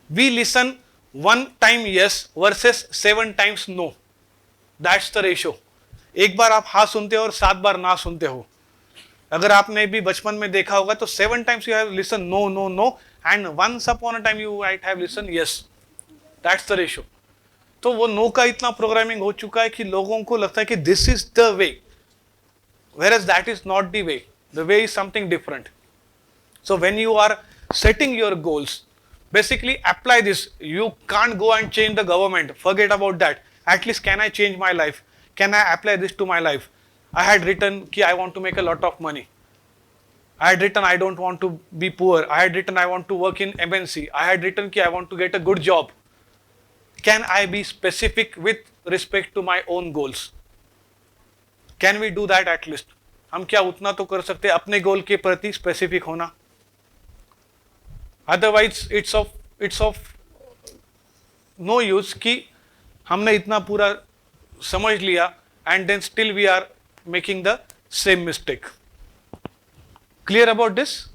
We listen 1 time yes versus 7 times no. That's the ratio. एक बार आप हाँ सुनते हो और 7 बार ना सुनते हो. अगर आपने भी बचपन में देखा होगा तो 7 times you have listened no no no and once upon a time you might have listened yes. That's the ratio. तो वो नो का इतना प्रोग्रामिंग हो चुका है कि लोगों को लगता है कि this is the way, whereas that is not the way. The way is something different. So when you are setting your goals, basically apply this. You can't go and change the government. Forget about that. At least can I change my life? Can I apply this to my life? I had written कि I want to make a lot of money. I had written I don't want to be poor. I had written I want to work in MNC. I had written कि I want to get a good job. Can I be specific with respect to my own goals? Can we do that at least? हम क्या उतना तो कर सकते हैं अपने गोल के प्रति स्पेसिफिक होना. Otherwise it's of no use कि हमने इतना पूरा समझ लिया and then still we are making the same mistake. Clear about this?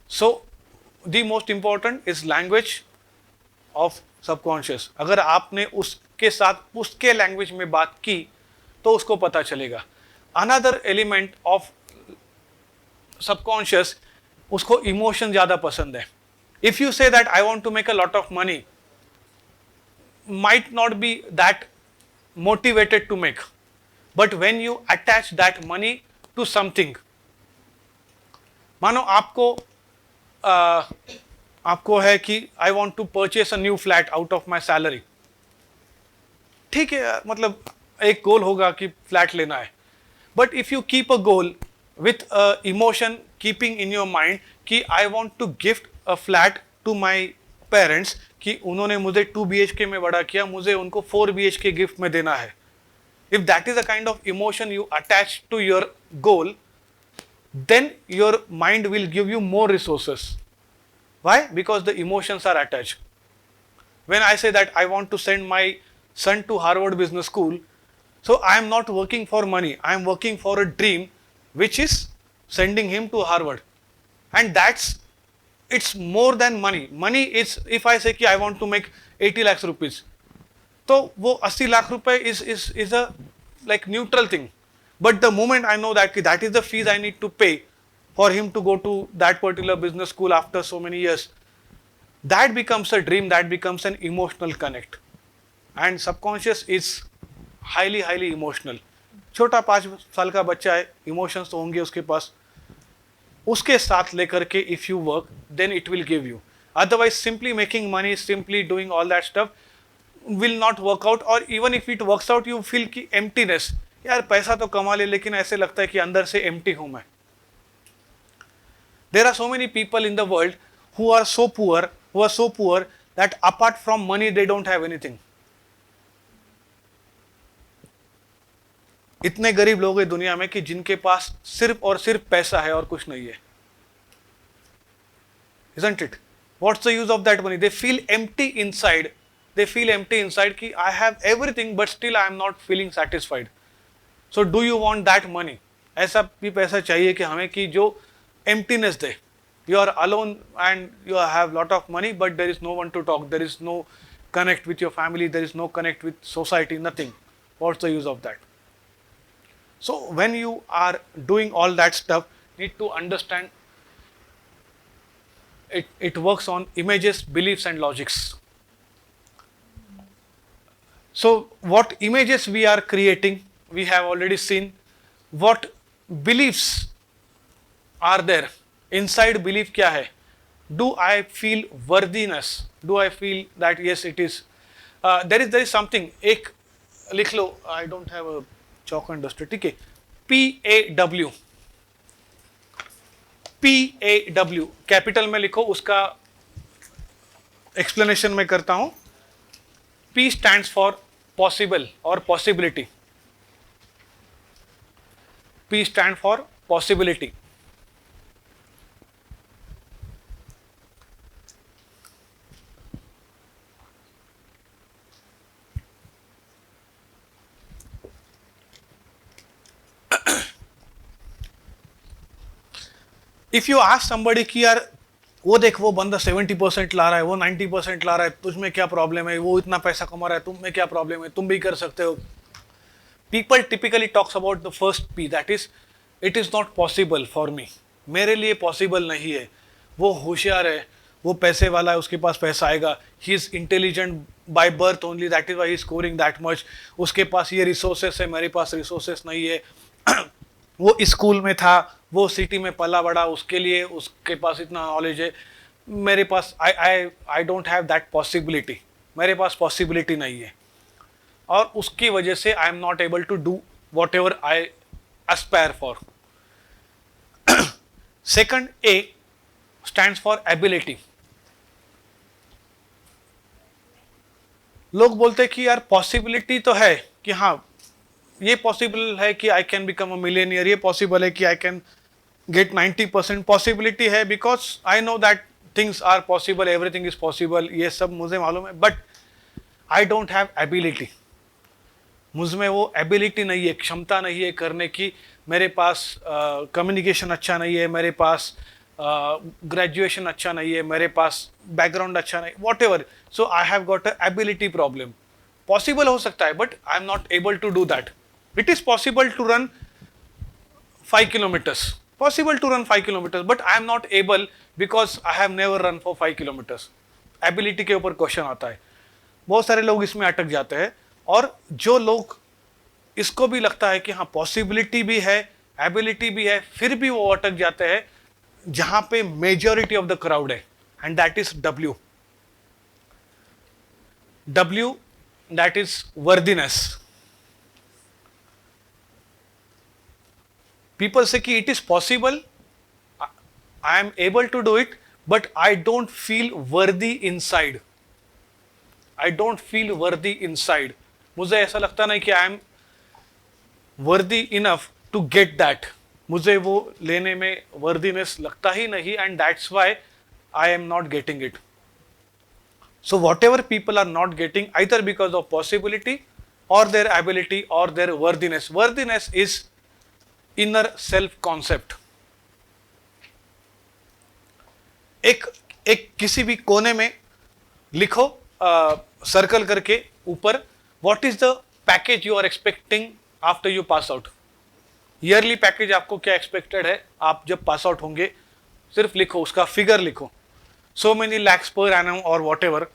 So the most important is language of subconscious. अगर आपने उसके साथ उसके लैंग्वेज में बात की तो उसको पता चलेगा. Another element of subconscious, उसको इमोशन ज़्यादा पसंद है. If you say that I want to make a lot of money, might not be that motivated to make. But when you attach that money to something, मानो आपको है कि I want to purchase a new flat out of my salary. ठीक है, मतलब एक गोल होगा कि फ्लैट लेना है. But if you keep a goal with emotion keeping in your mind कि I want to gift a flat to my parents, कि उन्होंने मुझे 2 BHK में बड़ा किया, मुझे उनको 4 BHK गिफ्ट में देना है. If that is a kind of emotion you attach to your goal, then your mind will give you more resources. Why? Because the emotions are attached. When I say that I want to send my son to Harvard Business School, so I am not working for money. I am working for a dream, which is sending him to Harvard. And it's more than money. Money is, if I say कि I want to make 80 lakhs rupees, तो वो 80 लाख रुपए is a like neutral thing. But the moment I know that that is the fees I need to pay for him to go to that particular business school after so many years, that becomes a dream, that becomes an emotional connect. And subconscious is highly highly emotional. छोटा 5 साल का बच्चा है, emotions तो होंगे उसके पास, उसके साथ लेकर के if you work then it will give you. Otherwise simply making money, simply doing all that stuff will not work out. और even if it works out you feel कि एम्प्टीनेस, यार पैसा तो कमा ले लेकिन ऐसे लगता है कि अंदर से एम्प्टी हूं मैं. There are so many people in the world who are so poor that apart from money they don't have anything. इतने गरीब लोग हैं दुनिया में कि जिनके पास सिर्फ और सिर्फ पैसा है और कुछ नहीं है. Isn't it? What's the use of that money? They feel empty inside. They feel empty inside कि I have everything but still I am not feeling satisfied. So do you want that money? ऐसा भी पैसा चाहिए कि हमें कि जो emptiness day. You are alone and you have lot of money but there is no one to talk, there is no connect with your family, there is no connect with society, nothing. What's the use of that? So when you are doing all that stuff, need to understand it works on images, beliefs and logics. So what images we are creating, we have already seen. What beliefs are there? Inside belief क्या है? Do I feel worthiness? Do I feel that yes it is? There is something. एक लिख लो. I don't have a chalk and duster. ठीक है. PAW. PAW capital में लिखो. उसका explanation मैं करता हूं. P stands for possible or possibility. P stands for possibility. If you ask somebody कि यार वो देख वो बंदा 70% ला रहा है, वो 90% ला रहा है, तुझ में क्या प्रॉब्लम है, वो इतना पैसा कमा रहा है, तुम में क्या प्रॉब्लम है, तुम भी कर सकते हो. People typically talks about the first P, that is it is not possible for me. मेरे लिए पॉसिबल नहीं है. वो होशियार है, वो पैसे वाला है, उसके पास पैसा आएगा. He is intelligent by birth only, that is why he is scoring that much. उसके पास ये रिसोर्सेस है, मेरे पास रिसोर्सेस नहीं है. वो स्कूल में था, वो सिटी में पला बड़ा, उसके लिए उसके पास इतना नॉलेज है. मेरे पास I don't have that possibility. मेरे पास पॉसिबिलिटी नहीं है और उसकी वजह से I am not able to do whatever I aspire for. Second A stands for ability. लोग बोलते कि यार पॉसिबिलिटी तो है कि हाँ ये पॉसिबल है कि I can become a millionaire, ये पॉसिबल है कि आई कैन गेट 90% पॉसिबिलिटी है because I know that things are possible, everything is possible, ये सब मुझे मालूम है. But I don't have ability. मुझ में वो एबिलिटी नहीं है, क्षमता नहीं है करने की. मेरे पास कम्युनिकेशन अच्छा नहीं है, मेरे पास ग्रेजुएशन अच्छा नहीं है, मेरे पास बैकग्राउंड अच्छा नहीं, whatever. So I have got a ability problem. Possible हो सकता है but I am not able to do that. It is possible to run 5 kilometers. Possible to run 5 kilometers, but I am not able because I have never run for 5 kilometers. Ability के ऊपर question आता है. बहुत सारे लोग इसमें अटक जाते हैं और जो लोग इसको भी लगता है कि हाँ पॉसिबिलिटी भी है, एबिलिटी भी है, फिर भी वो अटक जाते हैं जहां पे मेजॉरिटी ऑफ द क्राउड है, and that is W. W, that is worthiness. People say कि it is possible, I am able to do it, but I don't feel worthy inside. I don't feel worthy inside. मुझे ऐसा लगता नहीं कि I am worthy enough to get that. मुझे वो लेने में worthiness लगता ही नहीं, and that's why I am not getting it. So whatever people are not getting, either because of possibility or their ability or their worthiness. Worthiness is inner self concept. एक किसी भी कोने में लिखो सर्कल करके ऊपर, what is the package you are expecting after you pass out. Yearly package आपको क्या एक्सपेक्टेड है आप जब पास आउट होंगे, सिर्फ लिखो, उसका फिगर लिखो. So many lakhs per annum और what ever.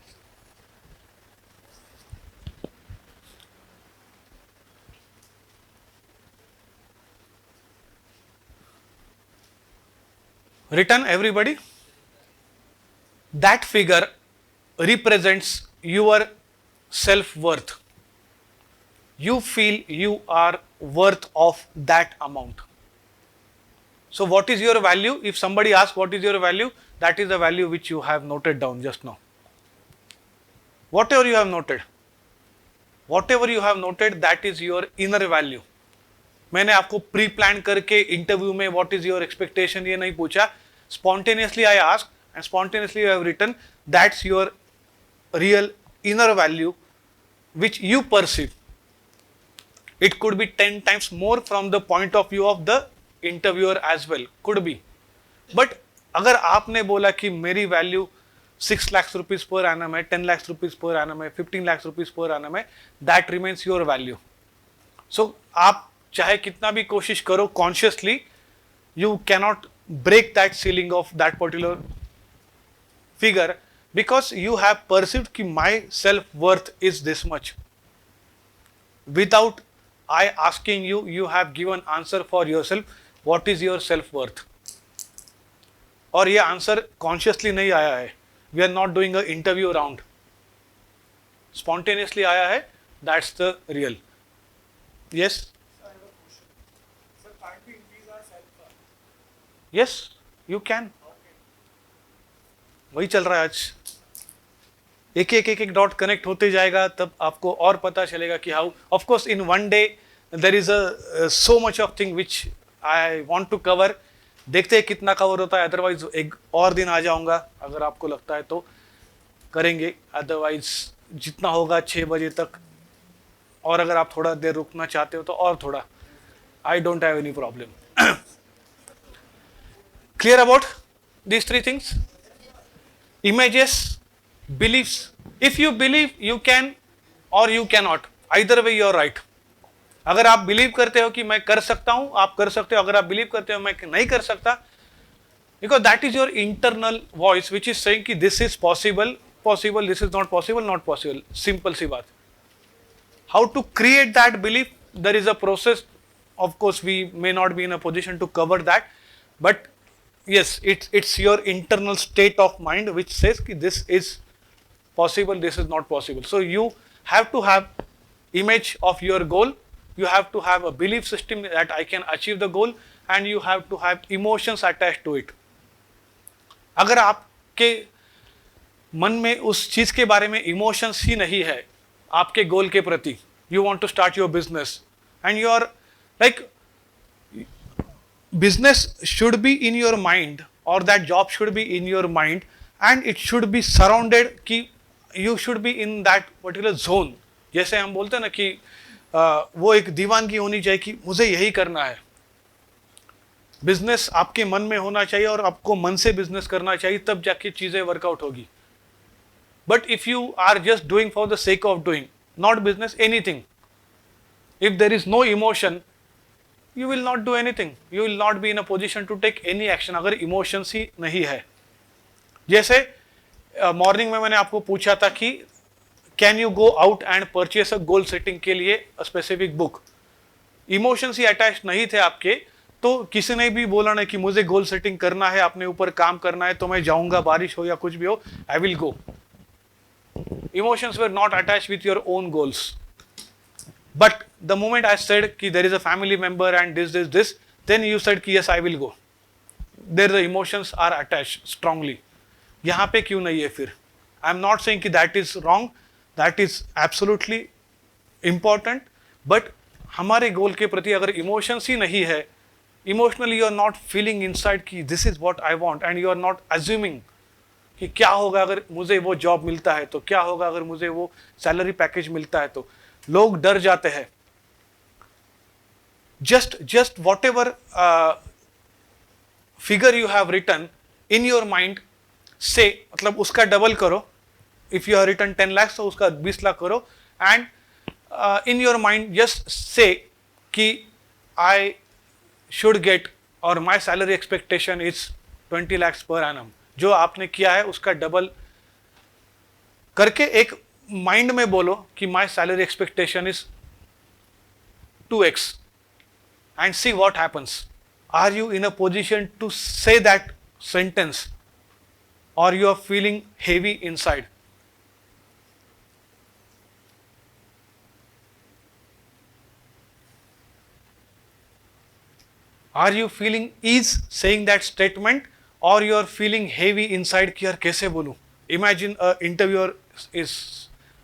Written, everybody? That figure represents your self-worth. You feel you are worth of that amount. So what is your value? If somebody asks what is your value, that is the value which you have noted down just now. Whatever you have noted, that is your inner value. मैंने आपको pre plan करके interview में what is your expectation ये नहीं पूछा. Spontaneously I asked and spontaneously I have written. That's your real inner value which you perceive. It could be 10 times more from the point of view of the interviewer as well. Could be. But अगर आपने बोला कि मेरी value 6 lakhs rupees per annum है, 10 lakhs rupees per annum है, 15 lakhs rupees per annum है, that remains your value. So आप चाहे कितना भी कोशिश करो consciously, you cannot break that ceiling of that particular figure because you have perceived कि my self worth is this much. Without I asking you, you have given answer for yourself. What is your self worth? और ये answer consciously नहीं आया है. We are not doing a interview round. Spontaneously आया है. That's the real. Yes yes you can. वही चल रहा है आज. एक एक डॉट कनेक्ट होते जाएगा तब आपको और पता चलेगा कि how. Of course in one day there is a so much of thing which I want to cover. देखते हैं कितना कवर होता है. अदरवाइज एक और दिन आ जाऊंगा अगर आपको लगता है तो करेंगे. अदरवाइज जितना होगा 6 बजे तक. और अगर आप थोड़ा देर रुकना चाहते हो तो और थोड़ा. आई don't have any problem. Clear about these 3 things? Images, beliefs. If you believe, you can or you cannot. Either way you are right. अगर आप बिलीव करते हो कि मैं कर सकता हूं, आप कर सकते हो. अगर आप बिलीव करते हो मैं नहीं कर सकता, because that is your internal voice which is saying कि this is possible, possible, this is not possible, not possible. Simple सी बात. How to create that belief? There is a process. Of course we may not be in a position to cover that, but yes, it's your internal state of mind which says कि this is possible, this is not possible. So you have to have image of your goal. You have to have a belief system that I can achieve the goal, and you have to have emotions attached to it. अगर आपके मन में उस चीज के बारे में emotions ही नहीं है आपके गोल के प्रति, you want to start your business and you are like, business should be in your mind or that job should be in your mind and it should be surrounded कि you should be in that particular zone. जैसे हम बोलते हैं ना कि वो एक दीवानगी होनी चाहिए कि मुझे यही करना है. बिजनेस आपके मन में होना चाहिए और आपको मन से बिजनेस करना चाहिए, तब जाके चीजें वर्कआउट होगी. But if you are just doing for the sake of doing, not business, anything, if there is no emotion, you will not do anything. You will not be in a position to take any action अगर emotions ही नहीं है. जैसे morning में मैंने आपको पूछा था कि can you go out and purchase a goal setting के लिए a specific book. Emotions he attach नहीं थे आपके, तो किसी ने भी बोला ना कि मुझे गोल सेटिंग करना है, अपने ऊपर काम करना है, तो मैं जाऊंगा, बारिश हो या कुछ भी हो, I will go. Emotions were not attach with your own goals. But the moment I said कि there is a family member and this, then you said कि yes I will go. There the emotions are attached strongly. यहाँ पे क्यों नहीं है फिर? I am not saying कि that is wrong. That is absolutely important. But हमारे गोल के प्रति अगर emotions ही नहीं है, emotionally you are not feeling inside कि this is what I want, and you are not assuming कि क्या होगा अगर मुझे वो जॉब मिलता है तो, क्या होगा अगर मुझे वो सैलरी पैकेज मिलता है तो. लोग डर जाते हैं. Just whatever figure you have written in your mind से, मतलब उसका डबल करो. If you have written 10 lakhs तो उसका 20 लाख करो. And in your mind just say कि आई शुड गेट और my salary expectation is 20 lakhs per annum. जो आपने किया है उसका डबल करके एक माइंड में बोलो कि my salary expectation is 2x and see what happens. Are you in a position to say that sentence or you are feeling heavy inside? Are you feeling ease saying that statement or you are feeling heavy inside कि यार कैसे बोलूं? Imagine a interviewer is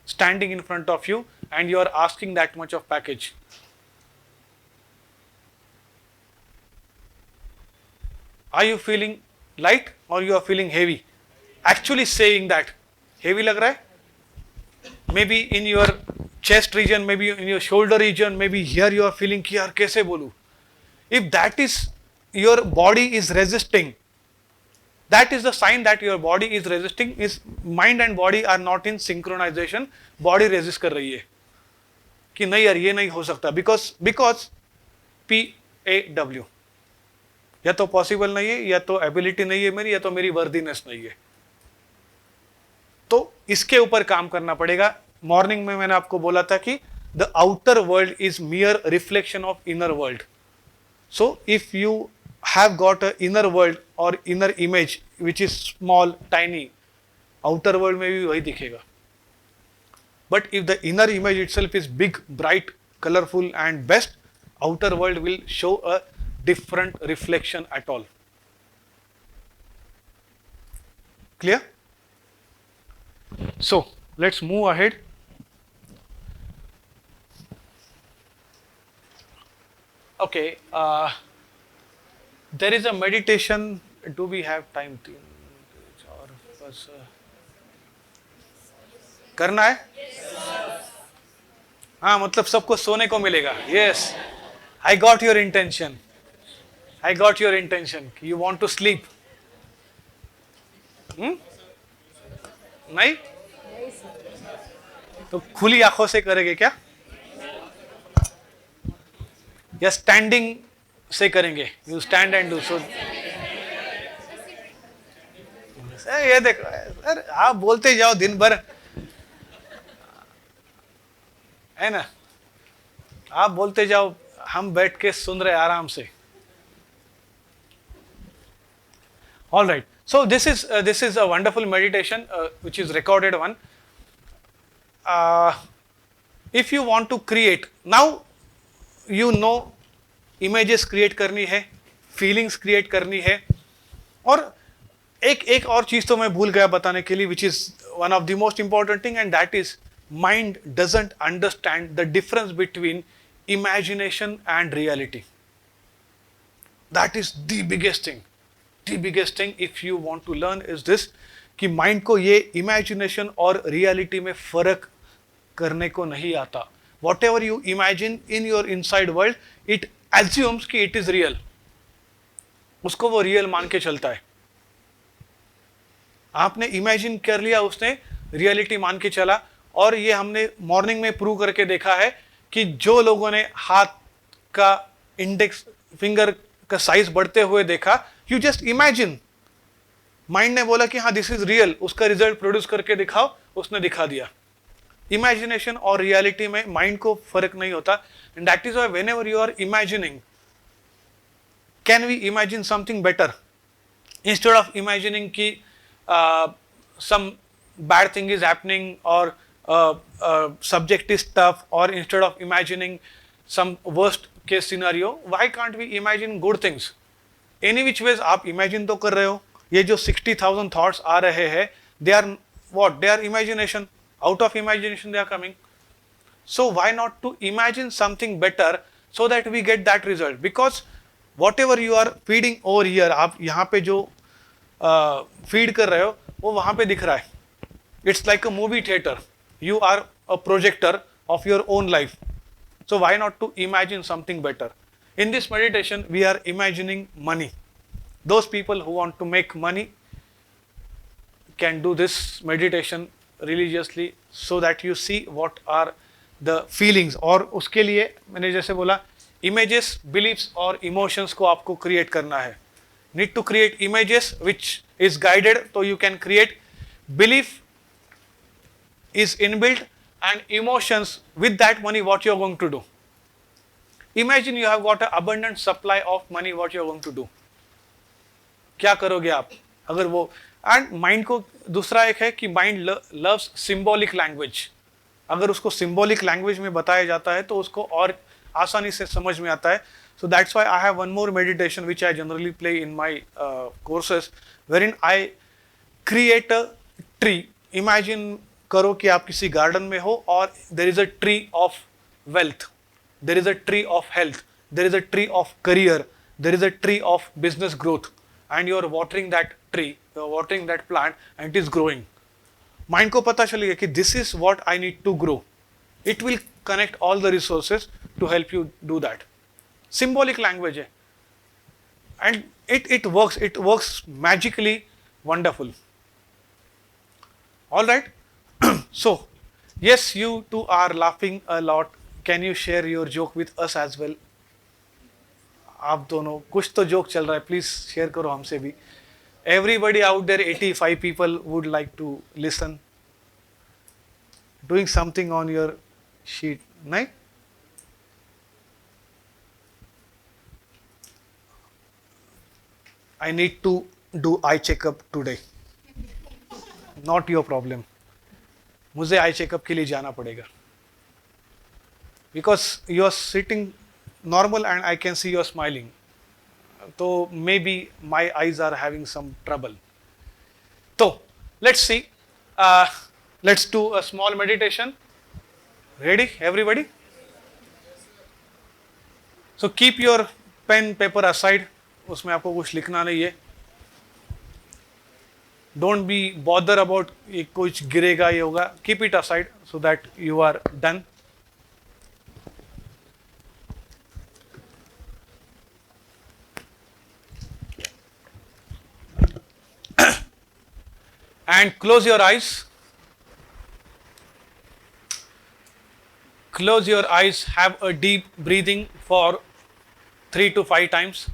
standing in front of you and you are asking that much of package. Are you feeling light or you are feeling heavy? Actually saying that heavy लग रहा है? Maybe in your chest region, maybe in your shoulder region, maybe here you are feeling कि यार कैसे बोलूं? If that is your body is resisting, that is the sign that your body is resisting. Is mind and body are not in synchronization. Body resist कर रही है कि नहीं यार ये नहीं हो सकता because PAW या तो पॉसिबल नहीं है या तो एबिलिटी नहीं है मेरी या तो मेरी वर्दीनेस नहीं है. तो इसके ऊपर काम करना पड़ेगा. मॉर्निंग में मैंने आपको बोला था कि the outer world is मियर reflection of inner world. So if you have got a inner world or inner image which is small, tiny, outer world में भी वही दिखेगा. But if the inner image itself is big, bright, colorful and best, outer world will show a different reflection at all. Clear? So let's move ahead. Okay, there is a meditation. Do we have time? करना है? हाँ, मतलब सबको सोने को मिलेगा. Yes, I got your intention. I got your intention. You want to sleep? नहीं? तो खुली आंखों से करेंगे क्या? या स्टैंडिंग से करेंगे? You stand and do. So ये देखो सर, आप बोलते जाओ दिन भर, है ना? आप बोलते जाओ, हम बैठ के सुन रहे आराम से. All right. So this is a wonderful meditation which is recorded one. If you want to create now, you know, images create करनी है, feelings create करनी है, और एक और चीज तो मैं भूल गया बताने के लिए, which is one of the most important thing, and that is mind doesn't understand the difference between imagination and reality. That is the biggest thing. The biggest thing if you want to learn is this, कि mind को ये imagination और reality में फर्क करने को नहीं आता. Whatever you imagine in your inside world, it assumes कि it is real. उसको वो real मान के चलता है. आपने इमेजिन कर लिया, उसने रियलिटी मान के चला. और ये हमने मॉर्निंग में प्रूव करके देखा है कि जो लोगों ने हाथ का इंडेक्स फिंगर का साइज बढ़ते हुए देखा, यू जस्ट इमेजिन, माइंड ने बोला कि हाँ दिस इज रियल, उसका रिजल्ट प्रोड्यूस करके दिखाओ, उसने दिखा दिया. इमेजिनेशन और रियलिटी में माइंड को फर्क नहीं होता. And that is why whenever you are imagining, can we imagine something better instead of imagining कि some bad thing is happening or subject is tough, or instead of imagining some worst case scenario, why can't we imagine good things? Any which ways आप imagine तो कर रहे हो. ये जो 60,000 thoughts आ रहे हैं, they are what? They are imagination. Out of imagination they are coming. So why not to imagine something better so that we get that result? Because whatever you are feeding over here, आप यहाँ पे जो feed कर रहे हो वो वहां पे दिख रहा है. It's like a movie theatre. You are a projector of your own life. So why not to imagine something better? In this meditation we are imagining money. Those people who want to make money can do this meditation religiously so that you see what are the feelings. और उसके लिए मैंने जैसे बोला, images, beliefs और emotions को आपको create करना है. Need to create images which is guided, so you can create. Belief is inbuilt, and emotions with that money, what you are going to do. Imagine you have got an abundant supply of money, what you are going to do. क्या करोगे आप अगर वो। And mind को दूसरा एक है कि माइंड लव्स सिंबॉलिक लैंग्वेज। अगर उसको सिंबॉलिक लैंग्वेज में बताया जाता है तो उसको और आसानी से समझ में आता है। So that's why I have one more meditation which I generally play in my courses, wherein I create a tree. Imagine करो कि आप किसी गार्डन में हो और there is a tree of wealth, there is a tree of health, there is a tree of career, there is a tree of business growth, and you are watering that tree, you are watering that plant and it is growing. Mind को पता चलेगा कि this is what I need to grow. It will connect all the resources to help you do that. Symbolic language है and it works magically wonderful. All right. So yes, you two are laughing a lot. Can you share your joke with us as well? आप दोनों कुछ तो joke चल रहा है, please share करो हमसे भी. Everybody out there, 85 people would like to listen. Doing something on your sheet, नहीं? I need to do eye checkup today. Not your problem. मुझे आई चेकअप के लिए जाना पड़ेगा. Because you are sitting normal and I can see you are smiling. So maybe my eyes are having some trouble. So let's see. Let's do a small meditation. Ready, everybody? So keep your pen, paper aside. उसमें आपको कुछ लिखना नहीं है. Don't be bother about ये कुछ गिरेगा ये होगा. Keep it aside so that you are done. And close your eyes. Close your eyes. Have a deep breathing for 3 to 5 times.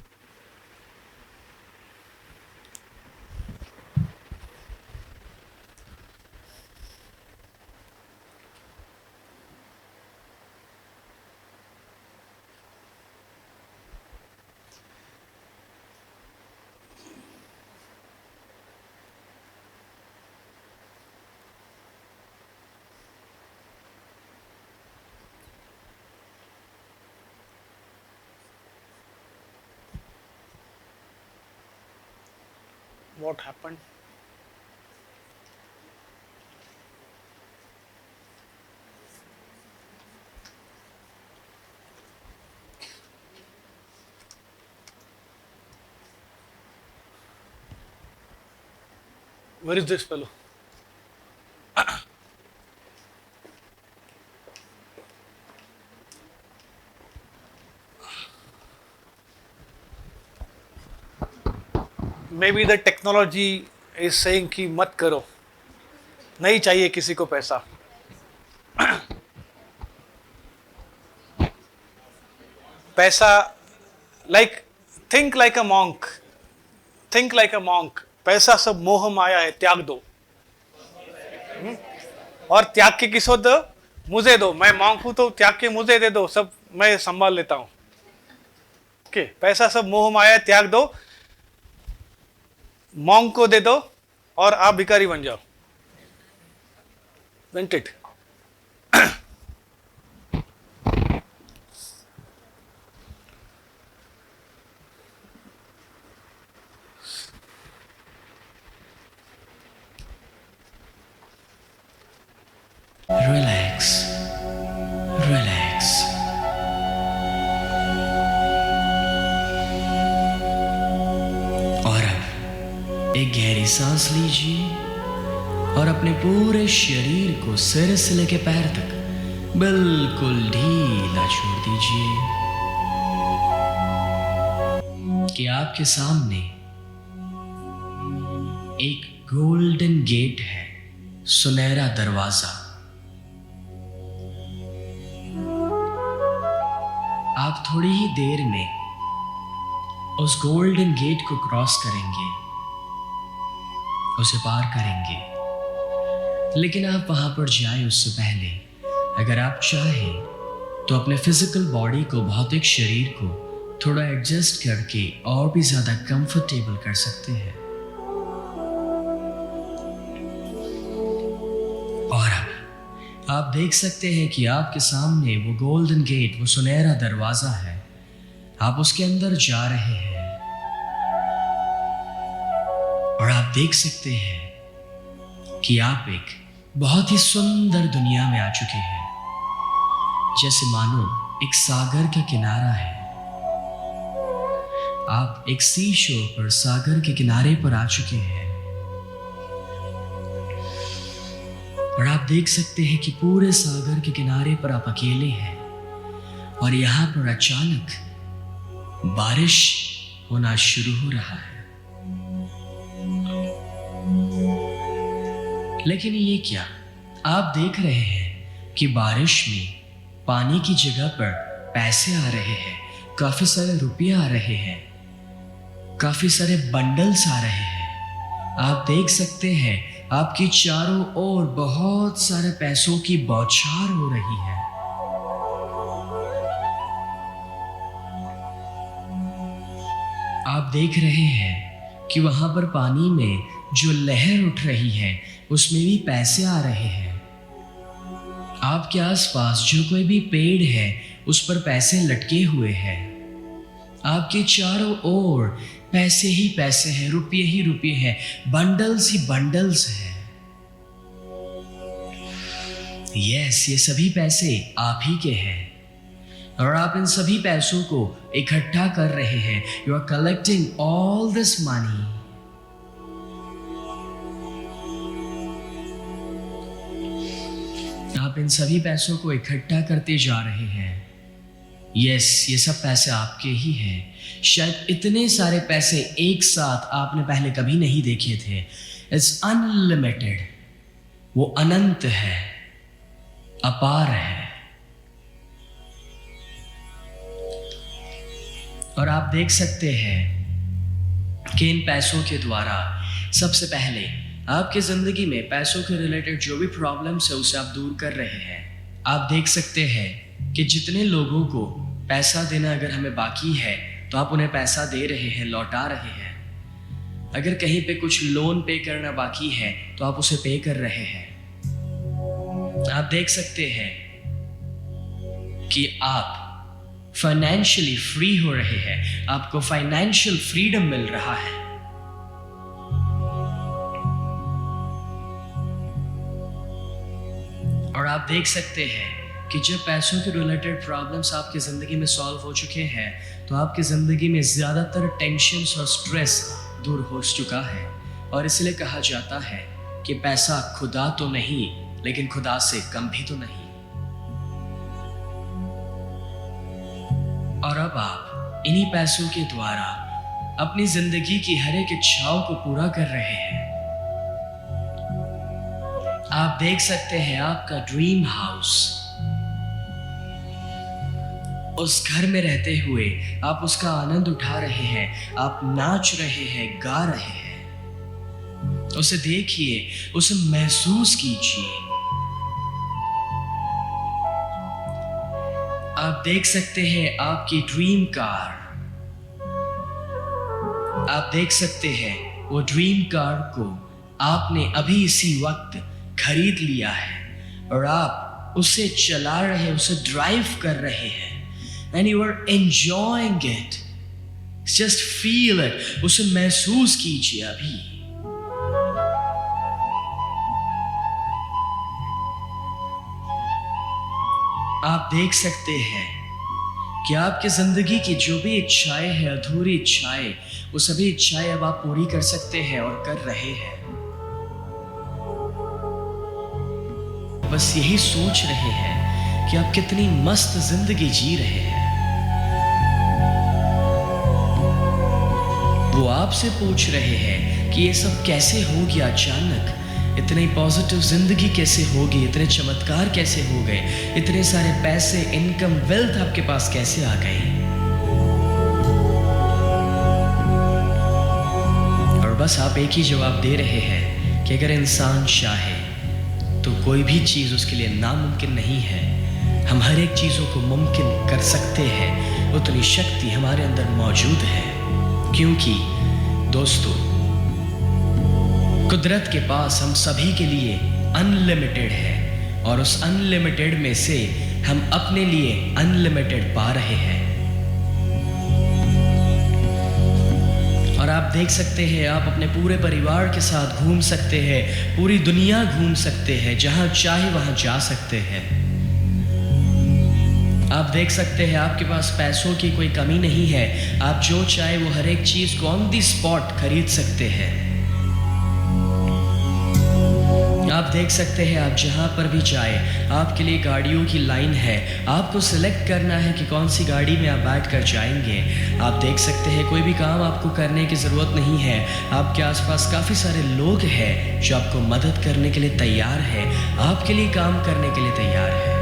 What happened? Where is this fellow? Maybe the technology is saying कि मत करो, नहीं चाहिए किसी को पैसा. पैसा, like think like a monk. Think like a monk. पैसा सब मोह माया है, त्याग दो. और त्याग के किसको दो? मुझे दो. मैं monk हूं तो त्याग के मुझे दे दो, सब मैं संभाल लेता हूं. Okay, पैसा सब मोह माया, त्याग दो. मॉन्क को दे दो और आप भिखारी बन जाओ. Isn't it? Relax. Relax. और अब एक गहरी सांस लीजिए और अपने पूरे शरीर को सिर से लेकर पैर तक बिल्कुल ढीला छोड़ दीजिए कि आपके सामने एक गोल्डन गेट है, सुनहरा दरवाजा. आप थोड़ी ही देर में उस गोल्डन गेट को क्रॉस करेंगे, उसे पार करेंगे. लेकिन आप वहां पर जाए उससे पहले अगर आप चाहें तो अपने फिजिकल बॉडी को, भौतिक शरीर को थोड़ा एडजस्ट करके और भी ज़्यादा कंफर्टेबल कर सकते हैं। और अब आप देख सकते हैं कि आपके सामने वो गोल्डन गेट, वो सुनहरा दरवाज़ा है। आप उसके अंदर जा रहे हैं और आप देख सकते हैं कि आप एक बहुत ही सुंदर दुनिया में आ चुके हैं, जैसे मानो एक सागर का किनारा है। आप एक सी शोर पर, सागर के किनारे पर आ चुके हैं और आप देख सकते हैं कि पूरे सागर के किनारे पर आप अकेले हैं और यहां पर अचानक बारिश होना शुरू हो रहा है। लेकिन ये क्या, आप देख रहे हैं कि बारिश में पानी की जगह पर पैसे आ रहे हैं, काफी सारे रुपये आ रहे हैं, काफी सारे बंडल्स आ रहे हैं। आप देख सकते हैं आपकी चारों ओर बहुत सारे पैसों की बौछार हो रही है। आप देख रहे हैं कि वहां पर पानी में जो लहर उठ रही है उसमें भी पैसे आ रहे हैं। आपके आसपास जो कोई भी पेड़ है उस पर पैसे लटके हुए हैं। आपके चारों ओर पैसे ही पैसे हैं, रुपये ही रुपये हैं, बंडल्स ही बंडल्स हैं। यस, ये सभी पैसे आप ही के हैं और आप इन सभी पैसों को इकट्ठा कर रहे हैं। You are collecting all this money. आप इन सभी पैसों को इकट्ठा करते जा रहे हैं। यस, ये सब पैसे आपके ही हैं। शायद इतने सारे पैसे एक साथ आपने पहले कभी नहीं देखे थे। इट्स अनलिमिटेड, वो अनंत है, अपार है। और आप देख सकते हैं कि इन पैसों के द्वारा सबसे पहले आपकी जिंदगी में पैसों के रिलेटेड जो भी प्रॉब्लम्स है उसे आप दूर कर रहे हैं। आप देख सकते हैं कि जितने लोगों को पैसा देना अगर हमें बाकी है तो आप उन्हें पैसा दे रहे हैं, लौटा रहे हैं। अगर कहीं पे कुछ लोन पे करना बाकी है तो आप उसे पे कर रहे हैं। आप देख सकते हैं कि आप फाइनेंशियली फ्री हो रहे हैं, आपको फाइनेंशियल फ्रीडम मिल रहा है। और आप देख सकते हैं कि जब पैसों के रिलेटेड प्रॉब्लम्स आपकी ज़िंदगी में सॉल्व हो चुके हैं तो आपकी ज़िंदगी में ज़्यादातर टेंशन्स और स्ट्रेस दूर हो चुका है। और इसलिए कहा जाता है कि पैसा खुदा तो नहीं, लेकिन खुदा से कम भी तो नहीं। और अब आप इन्हीं पैसों के द्वारा अपनी ज़िंदगी की हर एक इच्छाओं को पूरा कर रहे हैं। आप देख सकते हैं आपका ड्रीम हाउस, उस घर में रहते हुए आप उसका आनंद उठा रहे हैं, आप नाच रहे हैं, गा रहे हैं। उसे देखिए, उसे महसूस कीजिए। आप देख सकते हैं आपकी ड्रीम कार, आप देख सकते हैं वो ड्रीम कार को आपने अभी इसी वक्त खरीद लिया है और आप उसे चला रहे हैं, उसे ड्राइव कर रहे हैं। And you are enjoying it. Just feel it. उसे महसूस कीजिए अभी। आप देख सकते हैं कि आपकी जिंदगी की जो भी इच्छाएं हैं, अधूरी इच्छाएं, वो सभी इच्छाएं अब आप पूरी कर सकते हैं और कर रहे हैं। बस यही सोच रहे हैं कि आप कितनी मस्त जिंदगी जी रहे हैं। वो आपसे पूछ रहे हैं कि ये सब कैसे हो गया अचानक, इतनी पॉजिटिव जिंदगी कैसे होगी, इतने चमत्कार कैसे हो गए, इतने सारे पैसे, इनकम, वेल्थ आपके पास कैसे आ गई। और बस आप एक ही जवाब दे रहे हैं कि अगर इंसान चाहे तो कोई भी चीज़ उसके लिए नामुमकिन नहीं है। हम हर एक चीज़ों को मुमकिन कर सकते हैं उतनी शक्ति हमारे अंदर मौजूद है, क्योंकि दोस्तों कुदरत के पास हम सभी के लिए अनलिमिटेड है और उस अनलिमिटेड में से हम अपने लिए अनलिमिटेड पा रहे हैं। और आप देख सकते हैं, आप अपने पूरे परिवार के साथ घूम सकते हैं, पूरी दुनिया घूम सकते हैं, जहां चाहे वहां जा सकते हैं। आप देख सकते हैं आपके पास पैसों की कोई कमी नहीं है, आप जो चाहे वो हर एक चीज को ऑन दी स्पॉट खरीद सकते हैं। आप देख सकते हैं आप जहां पर भी जाए आपके लिए गाड़ियों की लाइन है, आपको सिलेक्ट करना है कि कौन सी गाड़ी में आप बैठ कर जाएंगे। आप देख सकते हैं कोई भी काम आपको करने की ज़रूरत नहीं है, आपके आसपास काफ़ी सारे लोग हैं जो आपको मदद करने के लिए तैयार है, आपके लिए काम करने के लिए तैयार है।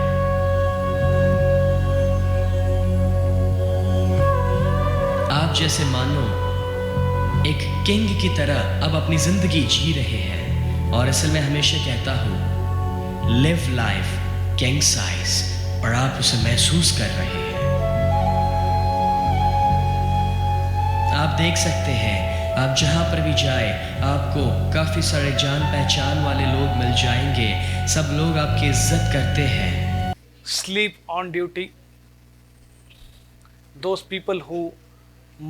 आप जैसे मानो एक किंग की तरह अब अपनी ज़िंदगी जी रहे हैं, और इसलिए मैं हमेशा कहता हूँ लिव लाइफ किंग साइज, और आप उसे महसूस कर रहे हैं। आप देख सकते हैं आप जहाँ पर भी जाए आपको काफ़ी सारे जान पहचान वाले लोग मिल जाएंगे, सब लोग आपकी इज्जत करते हैं। Sleep on duty. Those people who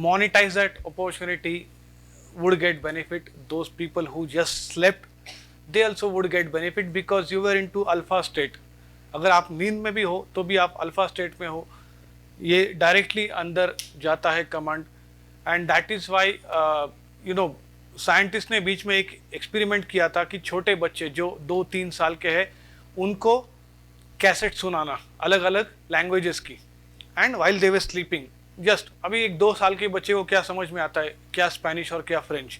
monetize that opportunity would get benefit. Those people who just slept, they also would get benefit because you were into alpha state. अगर आप नींद में भी हो तो भी आप अल्फा स्टेट में हो, ये डायरेक्टली अंदर जाता है command. And that is why scientist ने बीच में एक एक्सपेरिमेंट किया था कि छोटे बच्चे जो 2-3 साल के हैं उनको कैसेट सुनाना अलग अलग लैंग्वेजेस की, and while they were sleeping. Just अभी एक 2 साल के बच्चे को क्या समझ में आता है, क्या स्पेनिश और क्या French,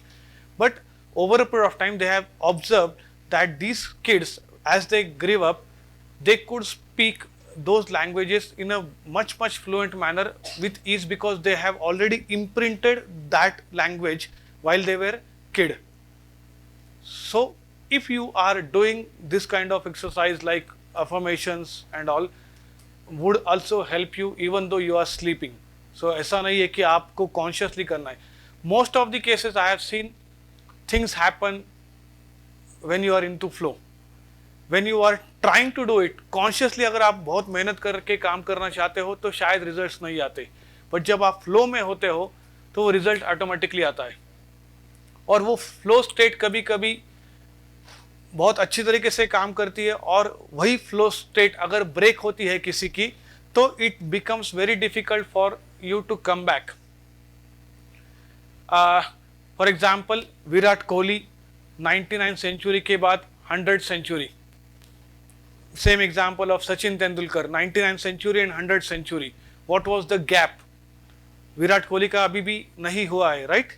but over a period of time they have observed that these kids as they grew up they could speak those languages in a much fluent manner with ease because they have already imprinted that language while they were kid. So if you are doing this kind of exercise like affirmations and all would also help you even though you are sleeping. So ऐसा नहीं है कि आपको consciously करना है. Most of the cases I have seen things happen when you are into flow. When you are trying to do it consciously, अगर आप बहुत मेहनत करके काम करना चाहते हो तो शायद रिजल्ट्स नहीं आते, बट जब आप फ्लो में होते हो तो वो रिजल्ट ऑटोमेटिकली आता है। और वो फ्लो स्टेट कभी कभी बहुत अच्छी तरीके से काम करती है, और वही फ्लो स्टेट अगर ब्रेक होती है किसी की तो it becomes very difficult for you to come back. For example Virat Kohli 99 century के बाद 100 century. Same example of Sachin Tendulkar 99 century and 100 century. What was the gap? Virat Kohli का अभी भी नहीं हुआ है, राइट?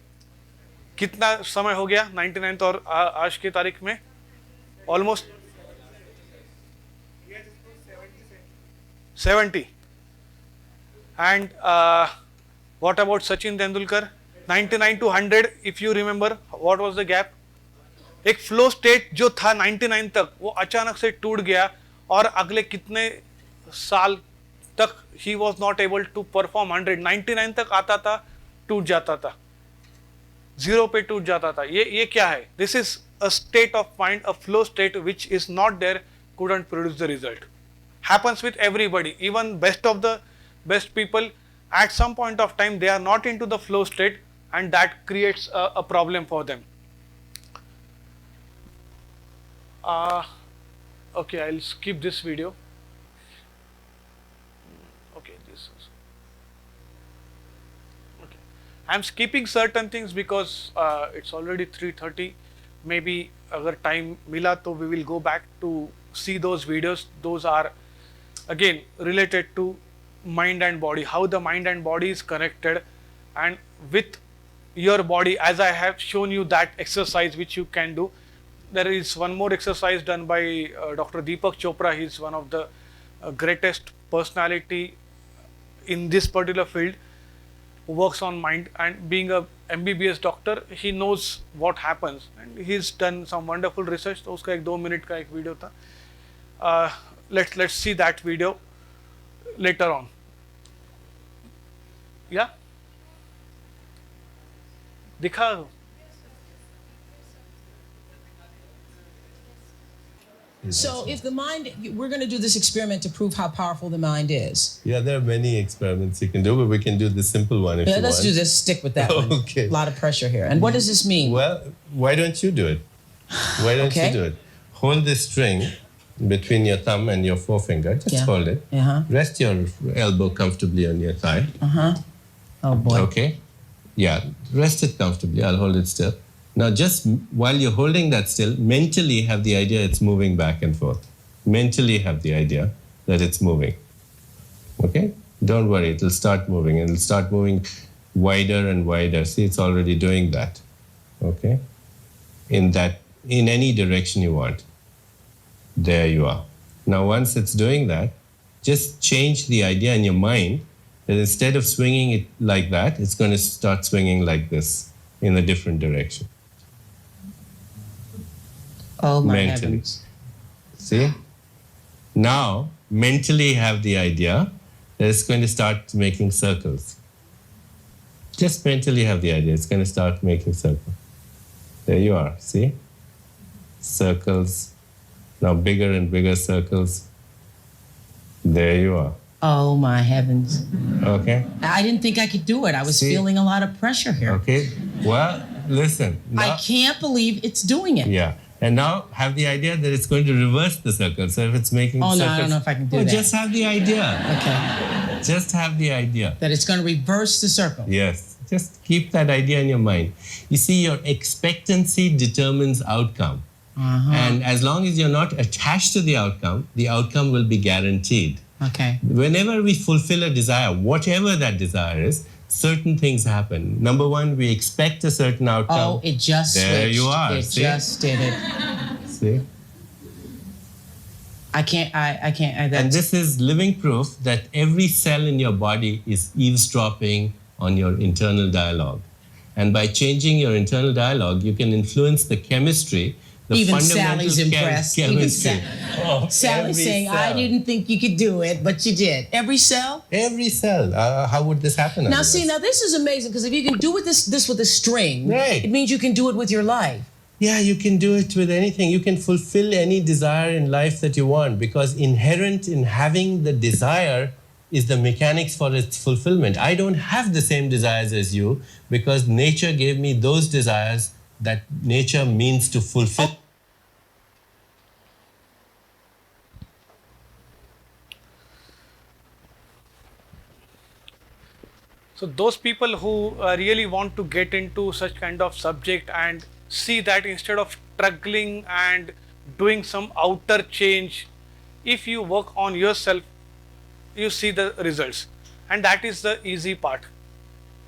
कितना समय हो गया 99 और आज की तारीख में? Almost 70। And what about Sachin Tendulkar 99 to 100, if you remember, what was the gap? एक फ्लो स्टेट जो था 99 तक वो अचानक से टूट गया, और अगले कितने साल तक he was not able to perform 100। 99 तक आता था, टूट जाता था, 0 पे टूट जाता था। ये क्या है? This is a state of mind, a flow state which is not there, couldn't produce the result. Happens with everybody, even best of the best people. At some point of time they are not into the flow state, and that creates a problem for them. Okay, I'll skip this video. Okay, this is okay. I'm skipping certain things because it's already 3:30. Maybe agar time mila to we will go back to see those videos. Those are again related to mind and body, how the mind and body is connected, and with your body, as I have shown you that exercise which you can do. There is one more exercise done by Dr. Deepak Chopra. He is one of the greatest personality in this particular field who works on mind, and being a MBBS doctor he knows what happens, and he's done some wonderful research. तो उसका एक 2 minute का एक video था. Let's see that video later on. या दिखा So, if the mind, we're going to do this experiment to prove how powerful the mind is. Yeah, there are many experiments you can do, but we can do the simple one if Yeah, you let's want. do this. Stick with that one. Okay. A lot of pressure here. And what does this mean? Well, why don't you do it? Why don't Okay. you do it? Hold this string between your thumb and your forefinger. Just Yeah. hold it. Uh-huh. Rest your elbow comfortably on your thigh. Uh-huh. Oh, boy. Okay. Yeah, rest it comfortably. I'll hold it still. Now, just while you're holding that still, mentally have the idea it's moving back and forth. Mentally have the idea that it's moving. Okay? Don't worry, it'll start moving, and it'll start moving wider and wider. See, it's already doing that. Okay? In any direction you want. There you are. Now, once it's doing that, just change the idea in your mind that instead of swinging it like that, it's going to start swinging like this in a different direction. Oh, my Mentally. heavens. See? Now, mentally have the idea that it's going to start making circles. Just mentally have the idea it's going to start making circles. There you are. See? Circles. Now bigger and bigger circles. There you are. Oh, my heavens. Okay? I didn't think I could do it. I was See? feeling a lot of pressure here. Okay? Well, listen. I Now, can't believe it's doing it. yeah. And now have the idea that it's going to reverse the circle. So if it's making Oh, no, circles, I don't know if I can do that. Just have the idea. Okay. Just have the idea. That it's going to reverse the circle. Yes. Just keep that idea in your mind. You see, your expectancy determines outcome. Uh-huh. And as long as you're not attached to the outcome will be guaranteed. Okay. Whenever we fulfill a desire, whatever that desire is, certain things happen. Number one, we expect a certain outcome. Oh, it just there switched. you are. It See? just did it. See? I can't. And this is living proof that every cell in your body is eavesdropping on your internal dialogue. And by changing your internal dialogue, you can influence the chemistry, the Even fundamental Sally's impressed. Even chemistry. Sally's saying, I didn't think you could do it, but you did. Every cell? Every cell. How would this happen? Now, otherwise? see, now this is amazing because if you can do this with a string, Right. it means you can do it with your life. Yeah, you can do it with anything. You can fulfill any desire in life that you want because inherent in having the desire is the mechanics for its fulfillment. I don't have the same desires as you because nature gave me those desires that nature means to fulfill. So those people who really want to get into such kind of subject and see that instead of struggling and doing some outer change, if you work on yourself, you see the results, and that is the easy part.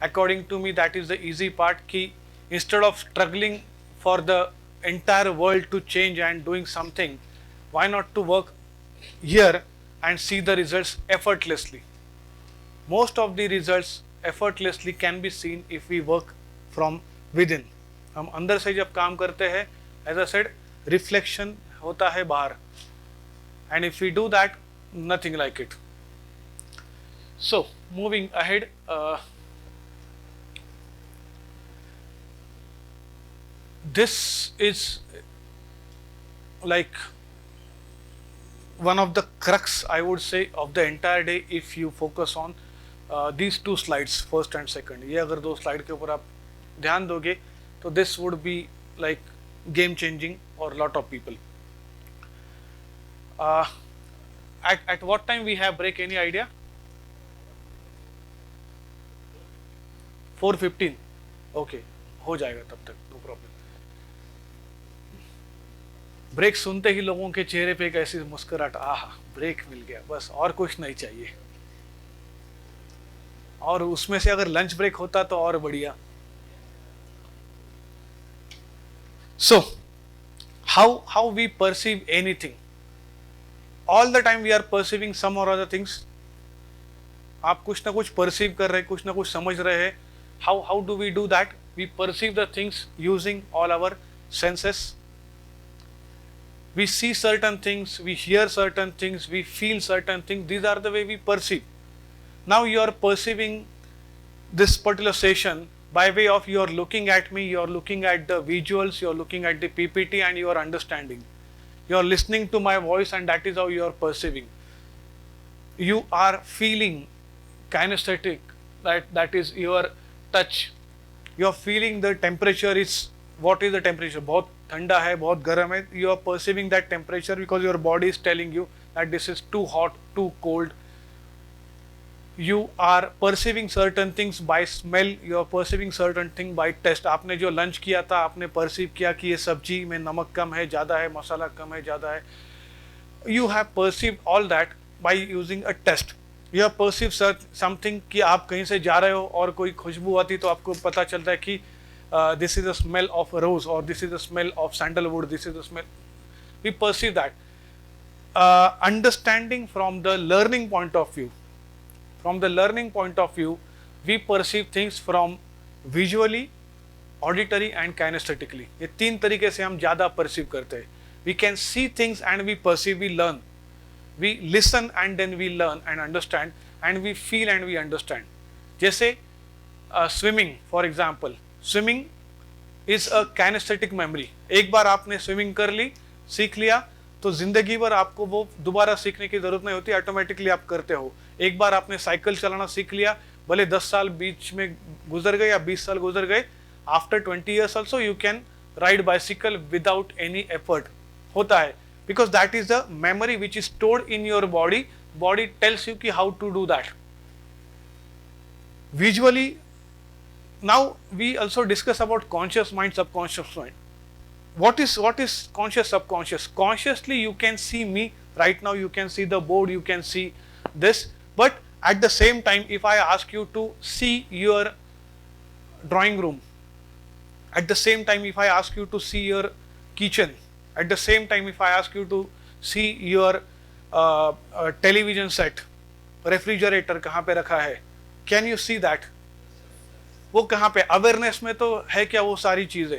According to me, that is the easy part. Ki instead of struggling for the entire world to change and doing something, why not to work here and see the results effortlessly? Most of the results effortlessly can be seen if we work from within. हम अंदर से जब काम करते हैं, as I said, reflection होता है बाहर, and if we do that, nothing like it. So moving ahead, this is like one of the crux, I would say, of the entire day if you focus on these two slides, first and second. ये अगर दो slide के ऊपर आप ध्यान दोगे तो this would be like game changing for a lot of people. At what time we have break, any idea? 4:15. Okay, हो जाएगा तब तक, no problem. ब्रेक सुनते ही लोगों के चेहरे पे एक ऐसी मुस्कुराहट, आहा ब्रेक मिल गया, बस और कुछ नहीं चाहिए. और उसमें से अगर लंच ब्रेक होता तो और बढ़िया. So how we perceive anything, all the time we are perceiving some or other things. आप कुछ ना कुछ perceive कर रहे, कुछ ना कुछ समझ रहे हैं. How do we do that? We perceive the things using all our senses. We see certain things, we hear certain things, we feel certain things. These are the way we perceive. Now you are perceiving this particular session by way of you are looking at me, you are looking at the visuals, you are looking at the PPT, and you are understanding. You are listening to my voice, and that is how you are perceiving. You are feeling kinesthetic, that is your touch. You are feeling the temperature is, what is the temperature? बहुत ठंडा है, बहुत गर्म है. You are perceiving that temperature because your body is telling you that this is too hot, too cold. You are perceiving certain things by smell. You are perceiving certain thing by taste. आपने जो lunch किया था, आपने perceive किया कि ये सब्जी में नमक कम है, ज़्यादा है, मसाला कम है, ज़्यादा है. You have perceived all that by using a test. You have perceived something कि आप कहीं से जा रहे हो और कोई खुशबू आती तो आपको पता चलता है कि this is the smell of a rose, or this is the smell of sandalwood, this is the smell. We perceive that. Understanding from the learning point of view. From the learning point of view, we perceive things from visually, auditory and kinesthetically. ये तीन तरीके से हम ज़्यादा perceive करते हैं. We can see things and we perceive, we learn. We listen and then we learn and understand, and we feel and we understand. जैसे swimming, for example. Swimming is a kinesthetic memory. एक बार आपने swimming कर ली, सीख लिया, तो जिंदगी भर आपको वो दोबारा सीखने की जरूरत नहीं होती, ऑटोमेटिकली आप करते हो. एक बार आपने साइकिल चलाना सीख लिया, भले 10 साल बीच में गुजर गए या 20 साल गुजर गए, after 20 years also you can ride bicycle without any effort. होता है, because that is the memory which is stored in your body. Body tells you कि how to do that. Visually, now we also discuss about conscious mind, subconscious mind. What is conscious, subconscious? Consciously you can see me right now, you can see the board, you can see this, but at the same time if I ask you to see your drawing room, at the same time if I ask you to see your kitchen, at the same time if I ask you to see your television set, refrigerator कहाँ पे रखा है, can you see that? वो कहाँ पे? Awareness में तो है क्या वो सारी चीजें?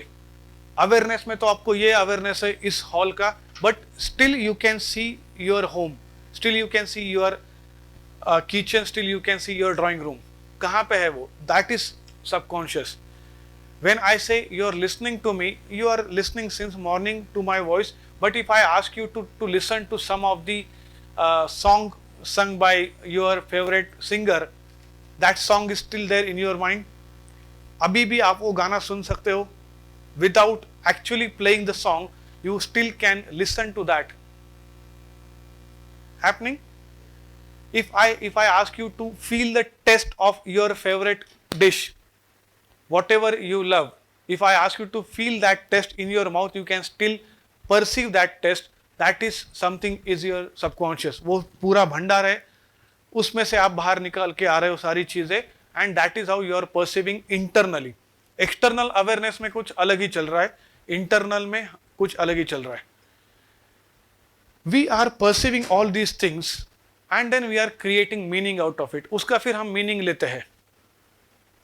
अवेयरनेस में तो आपको ये अवेयरनेस है इस हॉल का, but still you can see your home, still you can see your kitchen, still you can see your drawing room. कहाँ पे है वो? That is subconscious. When I say you are listening to me, you are listening since morning to my voice, but if I ask you to listen to some of the song sung by your favorite singer, that song is still there in your mind. अभी भी आप वो गाना सुन सकते हो. Without actually playing the song, you still can listen to that happening. If I ask you to feel the taste of your favorite dish, whatever you love, if I ask you to feel that taste in your mouth, you can still perceive that taste. That is something is your subconscious. वो पूरा भंडार है, उसमें से आप बाहर निकाल के आ रहे हो सारी चीजें, and that is how you are perceiving internally. External awareness में कुछ अलग ही चल रहा है, इंटरनल में कुछ अलग ही चल रहा है. We are perceiving all these things and then we are creating meaning out of it. उसका फिर हम मीनिंग लेते हैं.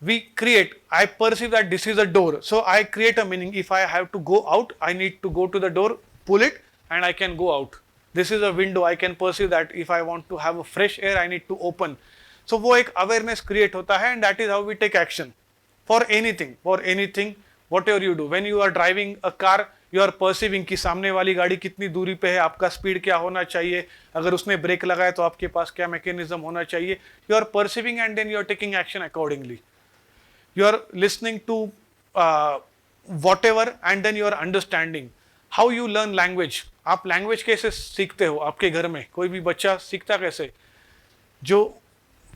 We create, I perceive that this is a door, so I create a meaning. If I have to go out, I need to go to the door, pull it and I can go out. This is a window, I can perceive that if I want to have a fresh air, I need to open. So वो एक awareness create होता है, and that is how we take action. For anything, whatever you do. When you are driving a car, you are perceiving कि सामने वाली गाड़ी कितनी दूरी पे है, आपका स्पीड क्या होना चाहिए, अगर उसने ब्रेक लगाया तो आपके पास क्या मैकेनिज्म होना चाहिए. You are perceiving and then you are taking action accordingly. You are listening to whatever and then you are understanding. How you learn language? आप लैंग्वेज कैसे सीखते हो आपके घर में? कोई भी बच्चा सीखता कैसे? जो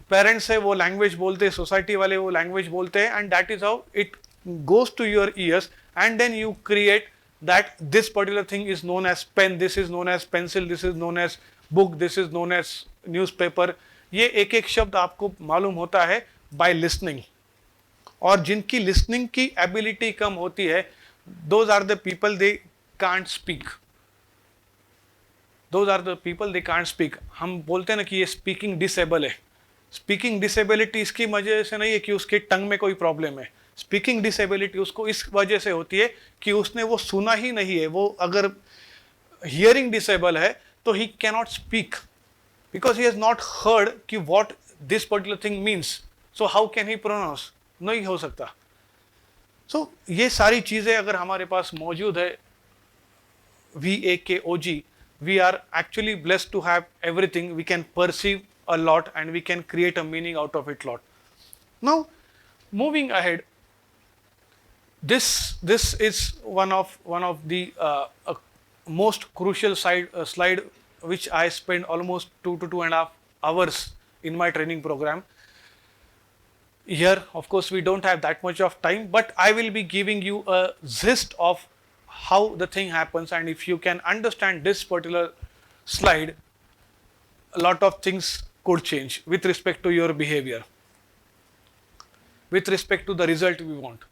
पेरेंट्स है वो लैंग्वेज बोलते हैं, सोसाइटी वाले वो लैंग्वेज बोलते हैं, and that is how it goes to your ears, and then you create that this particular thing is known as pen, this is known as pencil, this is known as book, this is known as newspaper. ये एक एक शब्द आपको मालूम होता है by listening. और जिनकी लिसनिंग की एबिलिटी कम होती है, those are the people they can't speak. Those are the people they can't speak. हम बोलते हैं ना कि ये स्पीकिंग डिसेबल है. स्पीकिंग डिसेबिलिटी इसकी वजह से नहीं है कि उसके टंग में कोई प्रॉब्लम है. स्पीकिंग डिसेबिलिटी उसको इस वजह से होती है कि उसने वो सुना ही नहीं है. वो अगर हियरिंग डिसेबल है तो he can not speak because he has not heard कि what this particular thing means. So how can he pronounce, नहीं हो सकता. सो ये सारी चीजें अगर हमारे पास मौजूद है, VAKOG, we are actually blessed to have everything. We can perceive a lot and we can create a meaning out of it lot. Now moving ahead, this is one of the most crucial slide which I spend almost 2 to 2.5 hours in my training program. Here of course we don't have that much of time, but I will be giving you a gist of how the thing happens, and if you can understand this particular slide, a lot of things could change with respect to your behavior, with respect to the result we want.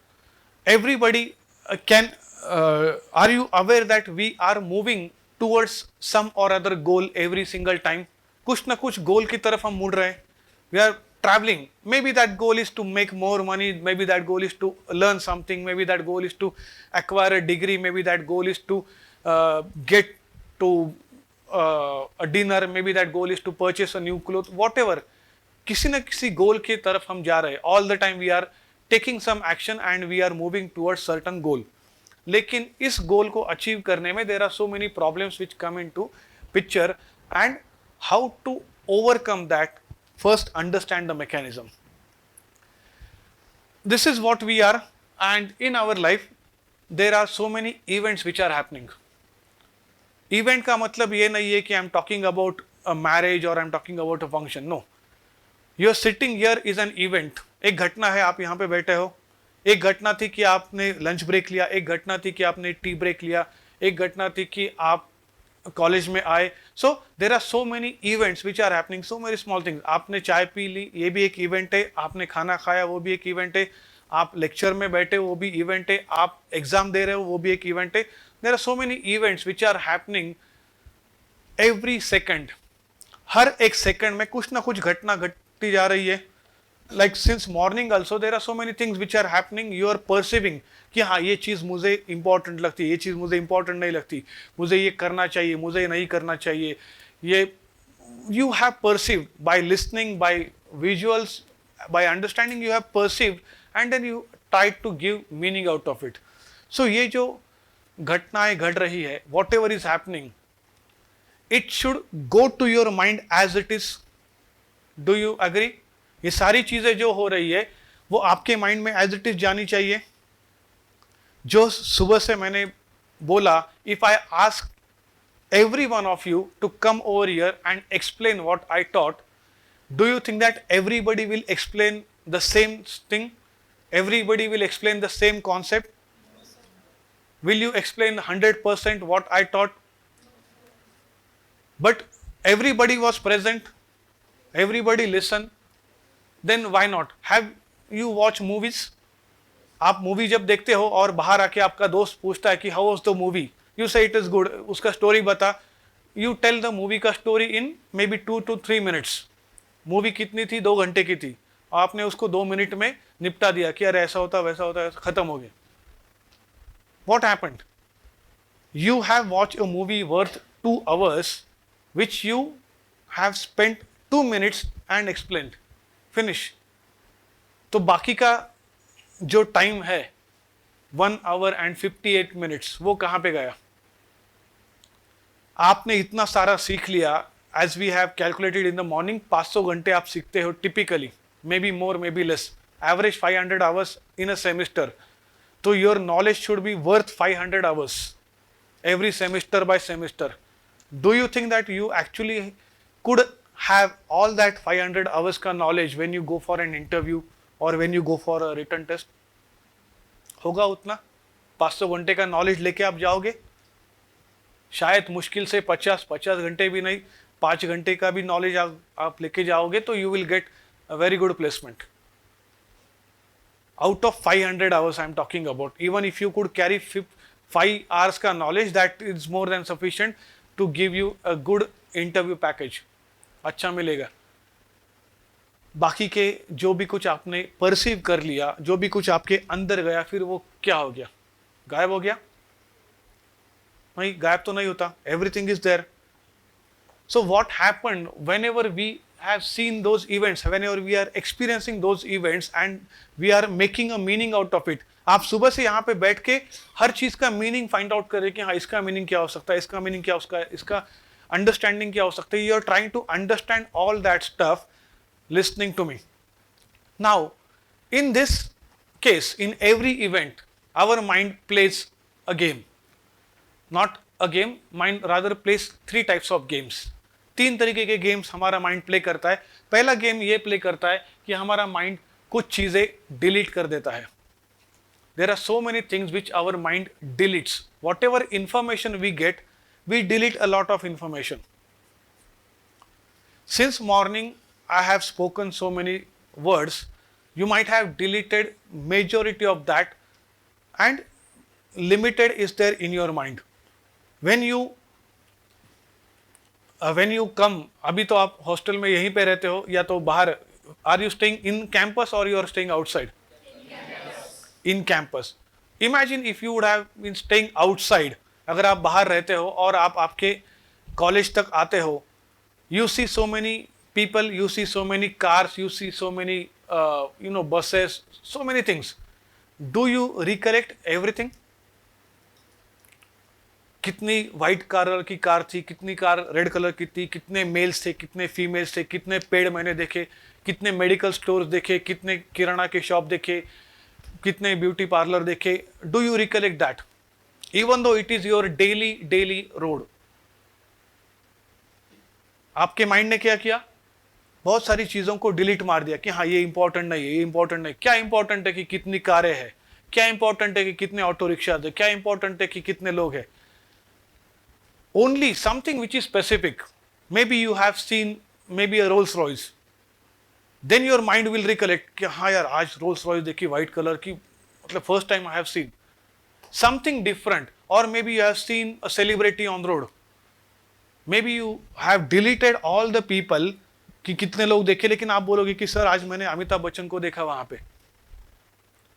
Everybody are you aware that we are moving towards some or other goal every single time? कुछ ना कुछ गोल की तरफ हम मुड़ रहे हैं. We are traveling. Maybe that goal is to make more money. Maybe that goal is to learn something. Maybe that goal is to acquire a degree. Maybe that goal is to get to a dinner. Maybe that goal is to purchase a new clothes. Whatever. किसी न किसी गोल की तरफ हम जा रहे हैं. All the time we are taking some action and we are moving towards certain goal. लेकिन इस गोल को अचीव करने में there are so many problems which come into picture, and how to overcome that. First, understand the mechanism. This is what we are, and in our life there are so many events which are happening. Event का मतलब ये नहीं है कि I'm talking about a marriage or I'm talking about a function. No. You're sitting here is an event. एक घटना है, आप यहाँ पे बैठे हो. एक घटना थी कि आपने लंच ब्रेक लिया, एक घटना थी कि आपने टी ब्रेक लिया, एक घटना थी कि आप कॉलेज में आए. So there are so many events which are happening, so many small things. आपने चाय पी ली, ये भी एक इवेंट है. आपने खाना खाया, वो भी एक इवेंट है. आप लेक्चर में बैठे, वो भी इवेंट है. आप एग्जाम दे रहे हो, वो भी एक इवेंट है. There are so many events which are happening every second. हर एक सेकेंड में कुछ ना कुछ घटना घटती जा रही है. Like since morning also there are so many things which are happening. You are perceiving कि हाँ ये चीज़ मुझे इंपॉर्टेंट लगती है, ये चीज़ मुझे इंपॉर्टेंट नहीं लगती, मुझे ये करना चाहिए, मुझे नहीं करना चाहिए. ये you have perceived by listening, by visuals, by understanding. You have perceived and then you try to give meaning out of it. So ये जो घटनाएं घट रही है, whatever is happening, it should go to your mind as it is. Do you agree? ये सारी चीजें जो हो रही है वो आपके माइंड में एज इट इज जानी चाहिए. जो सुबह से मैंने बोला, if I ask every one of you to come over here and explain what I taught, do you think that everybody will explain the same thing? Everybody will explain the same concept? Will you explain 100% what I taught? But everybody was present, everybody listen. Then why not? Have you watch movies? आप movie जब देखते हो और बाहर आके आपका दोस्त पूछता है कि how was the movie, you से इट इज गुड, उसका स्टोरी बता. यू टेल द मूवी का story in may be 2 to 3 minutes. Movie कितनी थी? 2 घंटे की थी. आपने उसको 2 मिनट में निपटा दिया कि अरे ऐसा होता, वैसा होता, खत्म हो गया. What happened? You have watch a movie worth 2 hours which you have spent 2 minutes and explained. Finish. तो बाकी का जो टाइम है 1 hour and 58 minutes, वो कहाँ पे गया? आपने इतना सारा सीख लिया. As we have calculated in the morning 500 घंटे आप सीखते हो typically, maybe more, maybe less. Average 500 hours in a semester. तो your knowledge should be worth 500 hours every semester by semester. Do you think that you actually could have all that 500 hours का knowledge when you go for an interview or when you go for a written test? होगा उतना? 500 घंटे का knowledge लेके आप जाओगे? शायद मुश्किल से 50 घंटे भी नहीं, 5 घंटे का भी नॉलेज आप लेके जाओगे तो you will get a very good placement. Out of 500 hours I'm talking about, even if you could carry 5 hours का knowledge, that is more than sufficient to give you a good interview package. अच्छा मिलेगा. बाकी के जो भी कुछ आपने perceive कर लिया, जो भी कुछ आपके अंदर गया, फिर वो क्या हो गया? गायब हो गया? नहीं, गायब तो नहीं होता. Everything is there. So what happened whenever we have seen those events, whenever we are experiencing those events and we are making a meaning out of it, आप सुबह से यहाँ पे बैठ के हर चीज का मीनिंग फाइंड आउट करें कि हाँ इसका मीनिंग क्या हो सकता है, इसका मीनिंग क्या हो सकता है, इसका अंडरस्टैंडिंग क्या हो सकता है. You are trying to understand all that stuff listening to me. Now, in this case, in every event, our mind plays a game. Not a game, mind rather plays 3 types of games. 3 तरीके के games हमारा mind play करता है. पहला game ये play करता है कि हमारा माइंड कुछ चीजें डिलीट कर देता है. There are so many things which our mind deletes. Whatever information we get, we delete a lot of information. Since morning, I have spoken so many words, you might have deleted majority of that and limited is there in your mind. When you come, अभी तो आप hostel में यहीं पे रहते हो या तो बाहर, are you staying in campus or you are staying outside? In campus. Imagine if you would have been staying outside. अगर आप बाहर रहते हो और आप आपके कॉलेज तक आते हो, you see so many people, you see so many cars, you see so many buses, so many things. Do you recollect everything? कितनी वाइट कलर की कार थी, कितनी कार रेड कलर की थी, कितने मेल्स थे, कितने फीमेल्स थे, कितने पेड़ मैंने देखे, कितने मेडिकल स्टोर्स देखे, कितने किराना के शॉप देखे, कितने ब्यूटी पार्लर देखे. Do you recollect that? Even though it is your daily road. आपके माइंड ने क्या किया? बहुत सारी चीजों को डिलीट मार दिया कि हाँ ये इंपॉर्टेंट नहीं है, ये इंपॉर्टेंट नहीं. क्या इंपॉर्टेंट है कि कितनी कारें हैं, क्या इंपॉर्टेंट है कि कितने ऑटो रिक्शा है, क्या इंपॉर्टेंट है कि कितने लोग हैं. Only something which is specific. Maybe you have seen maybe a Rolls Royce, then your mind will recollect कि हाँ यार आज रोल्स रॉयस देखी व्हाइट कलर की, मतलब first time I have seen something different. और maybe you have seen a celebrity on road. Maybe you have deleted all the people कि कितने लोग देखे, लेकिन आप बोलोगे कि सर आज मैंने अमिताभ बच्चन को देखा वहां पे.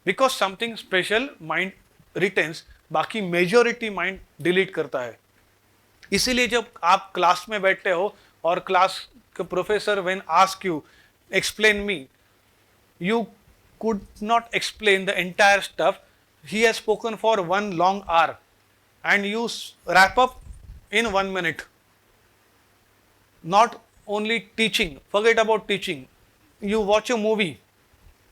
Because something special mind retains, बाकी मेजोरिटी माइंड डिलीट करता है. इसीलिए जब आप क्लास में बैठते हो और क्लास का professor when ask you explain me, you could not explain the entire stuff. He has spoken for 1 long hour and you wrap up in 1 minute. Not only teaching, forget about teaching. You watch a movie.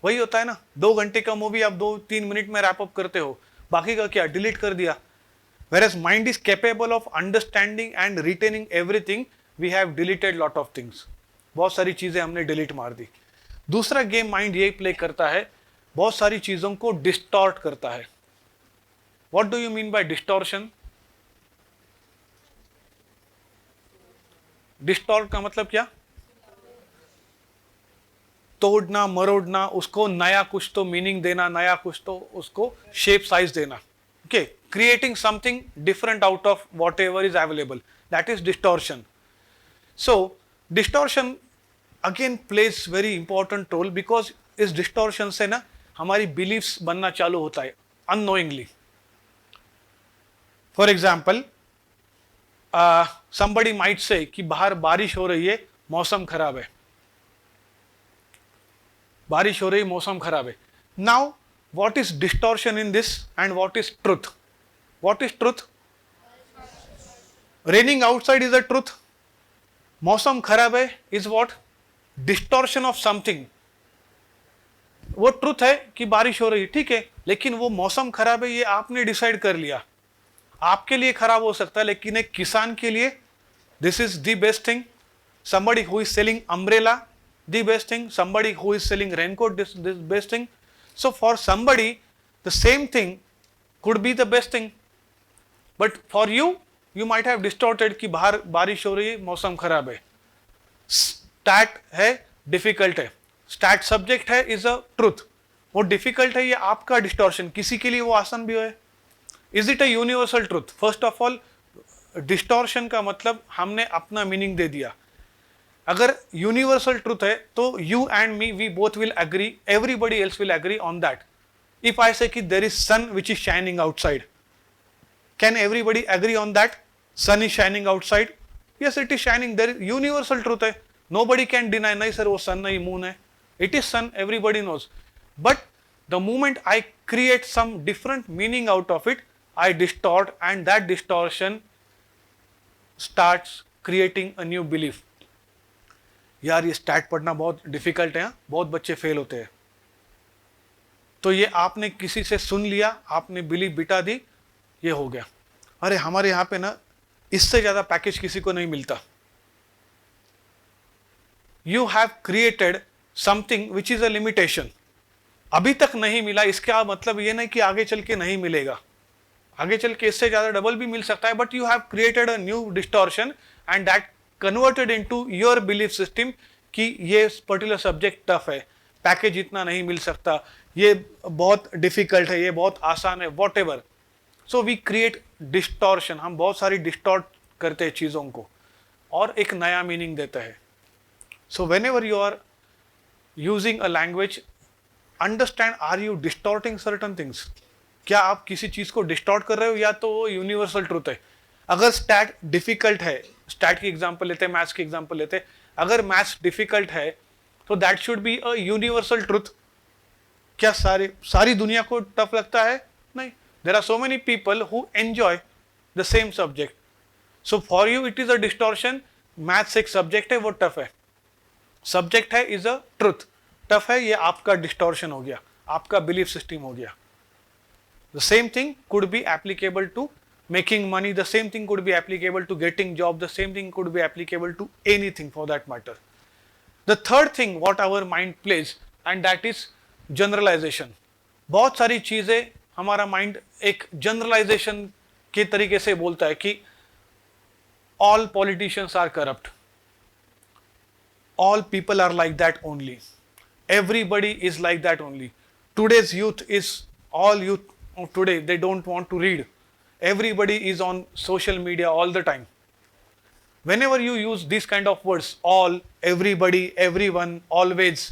वही होता है ना, 2 घंटे का movie आप 2-3 minute में wrap up करते हो, बाकी का क्या डिलीट कर दिया. Whereas mind is capable of understanding and retaining everything, we have deleted lot of things. बहुत सारी चीजें हमने डिलीट मार दी. दूसरा गेम माइंड ये प्ले करता है, बहुत सारी चीजों को डिस्टॉर्ट करता है. What do you mean by distortion? Distort का मतलब क्या? तोड़ना, मरोड़ना, उसको नया कुछ तो मीनिंग देना, नया कुछ तो उसको शेप साइज देना. Okay, creating something different out of whatever is available, that is distortion. So distortion again plays very important role, because इस डिस्टॉर्शन से ना हमारी बिलीफ्स बनना चालू होता है unknowingly. For example, somebody might say कि बाहर बारिश हो रही है, मौसम खराब है. बारिश हो रही है, मौसम खराब है. Now what is distortion in this and what is truth? What is truth? Raining outside is a truth. मौसम खराब है is what? Distortion of something. वो ट्रुथ है कि बारिश हो रही है, ठीक है, लेकिन वो मौसम खराब है ये आपने डिसाइड कर लिया. आपके लिए खराब हो सकता है, लेकिन एक किसान के लिए this is the best thing. somebody who is selling umbrella, the best thing. somebody who is selling raincoat, this best thing. So for somebody the same thing could be the best thing, but for you might have distorted कि बाहर बारिश हो रही है, मौसम खराब है. Stat है, डिफिकल्ट है. स्टैट सब्जेक्ट है, इज अ ट्रूथ. वो डिफिकल्ट है, ये आपका डिस्टॉर्शन. किसी के लिए वो आसान भी है. Is it a universal truth? First of all, distortion का मतलब हमने अपना मीनिंग दे दिया. अगर यूनिवर्सल ट्रूथ है तो you and me, we both will agree, everybody else will agree on that. If I say कि there is sun which is shining outside, can everybody agree on that? Sun is shining outside. Yes, it is shining. There is universal truth है. Nobody can deny, नहीं sir वो sun नहीं moon है. It is sun, everybody knows. But the moment I create some different meaning out of it, I distort, and that distortion starts creating a new belief. यार ये stat पढ़ना बहुत difficult है, बहुत बच्चे फेल होते हैं. तो ये आपने किसी से सुन लिया, आपने बिलीफ बिठा दी, ये हो गया. अरे हमारे यहाँ पे ना इससे ज्यादा पैकेज किसी को नहीं मिलता. You have created something which is a limitation. अभी तक नहीं मिला, इसका मतलब ये नहीं कि आगे चल के नहीं मिलेगा. आगे चल के इससे ज्यादा डबल भी मिल सकता है, but you have created a new distortion and that converted into your belief system कि ये पर्टिकुलर सब्जेक्ट टफ है, पैकेज इतना नहीं मिल सकता, ये बहुत डिफिकल्ट है, ये बहुत आसान है, whatever. So we create distortion. हम बहुत सारी डिस्टॉर्ट करते हैं चीज़ों को और एक नया मीनिंग देता है. So whenever you are using a language, understand are you distorting certain things. क्या आप किसी चीज़ को डिस्टॉर्ट कर रहे हो या तो वो यूनिवर्सल ट्रूथ है. अगर स्टैट डिफिकल्ट है, स्टैट की एग्जांपल लेते हैं, मैथ्स की एग्जांपल लेते हैं, अगर मैथ्स डिफिकल्ट है तो that should be a universal truth. क्या सारी दुनिया को टफ लगता है? नहीं. There are so many people who enjoy the same subject. So for you it is a distortion. Maths एक सब्जेक्ट है, वो टफ है. सब्जेक्ट है इज अ ट्रूथ. टफ है, ये आपका डिस्टॉर्शन हो गया, आपका बिलीफ सिस्टम हो गया. The same thing could be applicable to making money, the same thing could be applicable to getting job, the same thing could be applicable to anything for that matter. The third thing what our mind plays, and that is generalization. बहुत सारी चीजें हमारा mind एक generalisation के तरीके से बोलता है कि all politicians are corrupt, all people are like that only, everybody is like that only, today's youth is, all youth of today they don't want to read, everybody is on social media all the time. Whenever you use these kind of words, all, everybody, everyone, always,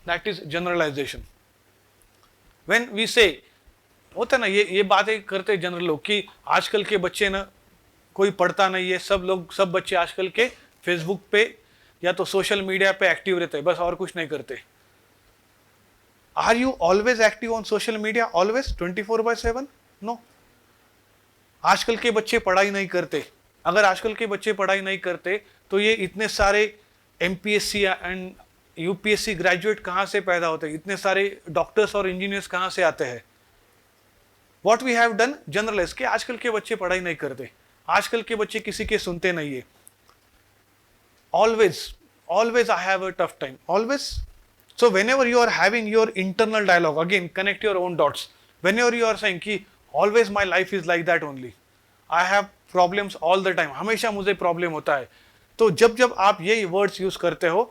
that is generalization. When we say, होता ना ये बातें करते general लोग कि आजकल के बच्चे ना कोई पढ़ता नहीं है, सब बच्चे आजकल के फेसबुक पे या तो सोशल मीडिया पे एक्टिव रहते हैं, बस और कुछ नहीं करते. Are you always active on social media? Always 24/7? No. आजकल के बच्चे पढ़ाई नहीं करते. अगर आजकल के बच्चे पढ़ाई नहीं करते तो ये इतने सारे एमपीएससी एंड यूपीएससी ग्रेजुएट कहाँ से पैदा होते हैं, इतने सारे डॉक्टर्स और इंजीनियर्स कहाँ से आते हैं. What we have done, generalise कि आजकल के बच्चे पढ़ाई नहीं करते, आजकल के बच्चे किसी के सुनते नहीं है. Always I have a tough time, always. So whenever you are having your internal dialogue, again connect your own dots. Whenever you are saying कि always my life is like that only, I have problems all the time, हमेशा मुझे problem होता है, तो जब आप ये words use करते हो,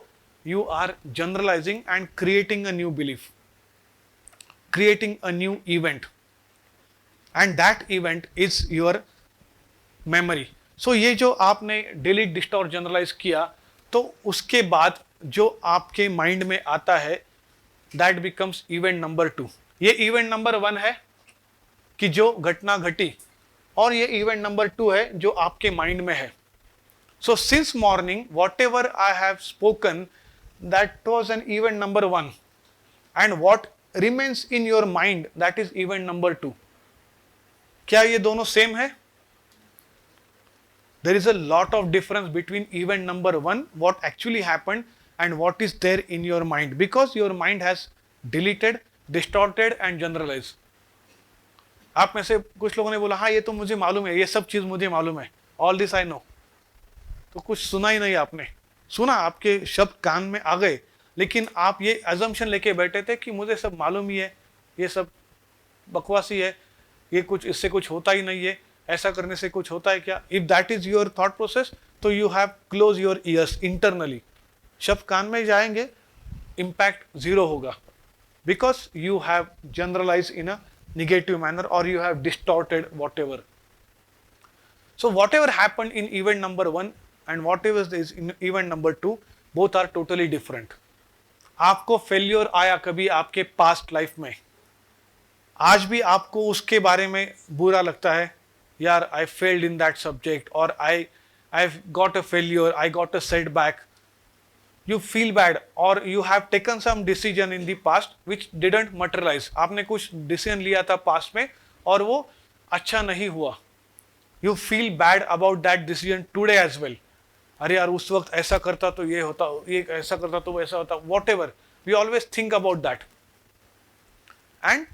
you are generalizing and creating a new belief, creating a new event, and that event is your memory. So ये जो आपने delete, distort, generalize किया, तो उसके बाद जो आपके माइंड में आता है, that becomes event number 2. ये event number 1 है कि जो घटना घटी, और ये इवेंट नंबर 2 है जो आपके माइंड में है. So since morning whatever I have spoken, that was an event number 1, and what remains in your mind, that is event number 2. क्या ये दोनों सेम है? There is a lot of difference between event number 1, what actually happened, and what is there in your mind, because your mind has deleted, distorted and generalised. आप में से कुछ लोगों ने बोला हाँ ये तो मुझे मालूम है, ये सब चीज मुझे मालूम है, ऑल दिस आई नो. तो कुछ सुना ही नहीं आपने. सुना, आपके शब्द कान में आ गए, लेकिन आप ये अजम्पशन लेके बैठे थे कि मुझे सब मालूम ही है, ये सब बकवासी है, ये कुछ इससे कुछ होता ही नहीं है, ऐसा करने से कुछ होता है क्या? If that is your thought process, तो you have close your ears internally. शब्द कान में जाएंगे, इम्पैक्ट जीरो होगा, because you have generalize in a negative manner, or you have distorted whatever. So whatever happened in event number 1 and whatever is in event number 2, both are totally different. आपको failure आया कभी आपके past life में, आज भी आपको उसके बारे में बुरा लगता है, यार I failed in that subject, और I got a failure, I got a setback, you feel bad or you have taken some decision in the past which didn't materialize. आपने कुछ decision लिया था past में और वो अच्छा नहीं हुआ. You feel bad about that decision today as well. अरे यार उस वक्त ऐसा करता तो ये होता, ये ऐसा करता तो वैसा होता, whatever. We always think about that. And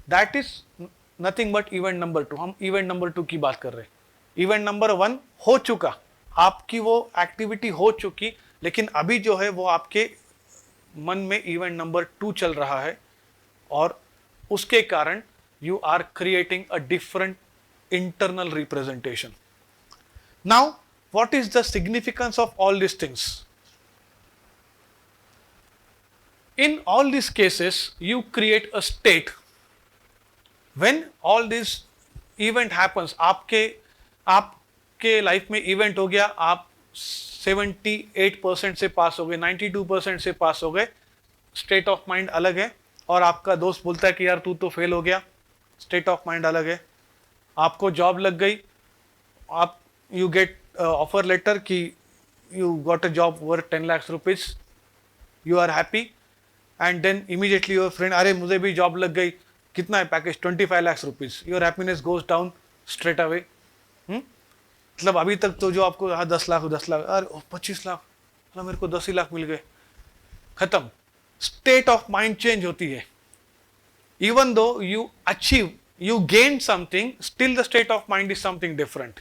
that is nothing but event number 2. हम event number 2 की बात कर रहे हैं. Event number 1 हो चुका, आपकी वो एक्टिविटी हो चुकी, लेकिन अभी जो है वो आपके मन में इवेंट नंबर 2 चल रहा है और उसके कारण you are creating a different internal representation. Now what is the significance of all this things? In all this cases you create a state when all this event happens. आपके life में event हो गया, आप 78% से पास हो गए, 92% से पास हो गए, स्टेट ऑफ माइंड अलग है. और आपका दोस्त बोलता है कि यार तू तो फेल हो गया, स्टेट ऑफ माइंड अलग है. आपको जॉब लग गई, आप you get offer letter that you got a job worth 10 lakh rupees, you are happy and then immediately your friend, अरे मुझे भी जॉब लग गई, कितना है package? 25 lakh rupees. Your happiness goes down straight away. मतलब अभी तक तो जो आपको 10 लाख, अरे 25 लाख, मतलब मेरे को 10 ही लाख मिल गए, खत्म. स्टेट ऑफ माइंड चेंज होती है. Even though you achieve, you gain something, still the state of mind is something different.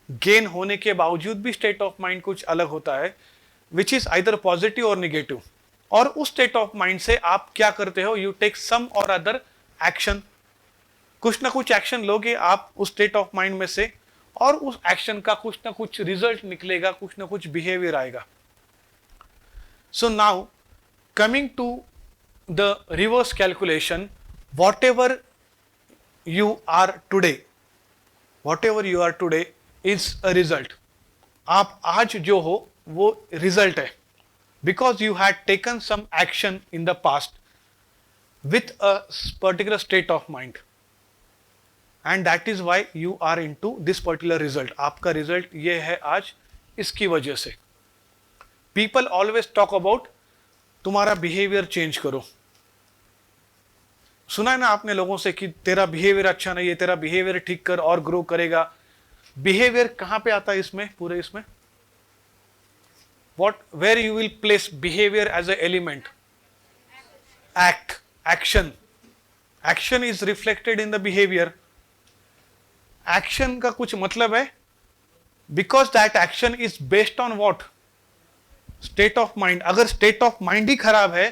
Gain होने के बावजूद भी स्टेट ऑफ माइंड कुछ अलग होता है, विच इज आइदर पॉजिटिव और निगेटिव. और उस स्टेट ऑफ माइंड से आप क्या करते हो? You take some or other action. कुछ ना कुछ एक्शन लोगे आप उस स्टेट ऑफ माइंड में से, और उस एक्शन का कुछ ना कुछ रिजल्ट निकलेगा, कुछ ना कुछ बिहेवियर आएगा. So now coming to the reverse calculation, whatever you are today is a result. आप आज जो हो वो रिजल्ट है, because you had taken some action in the past with a particular state of mind. And that is why you are into this particular result. आपका result ये है आज इसकी वजह से. People always talk about तुम्हारा behaviour change करो. सुना है ना आपने लोगों से कि तेरा बिहेवियर अच्छा नहीं है, तेरा बिहेवियर ठीक कर और ग्रो करेगा. बिहेवियर कहां पे आता है इसमें, पूरे इसमें? Where you will place behavior as a element? Action. Action is reflected in the behavior. Action का कुछ मतलब है, because that action is based on what? State of mind. अगर स्टेट ऑफ माइंड ही खराब है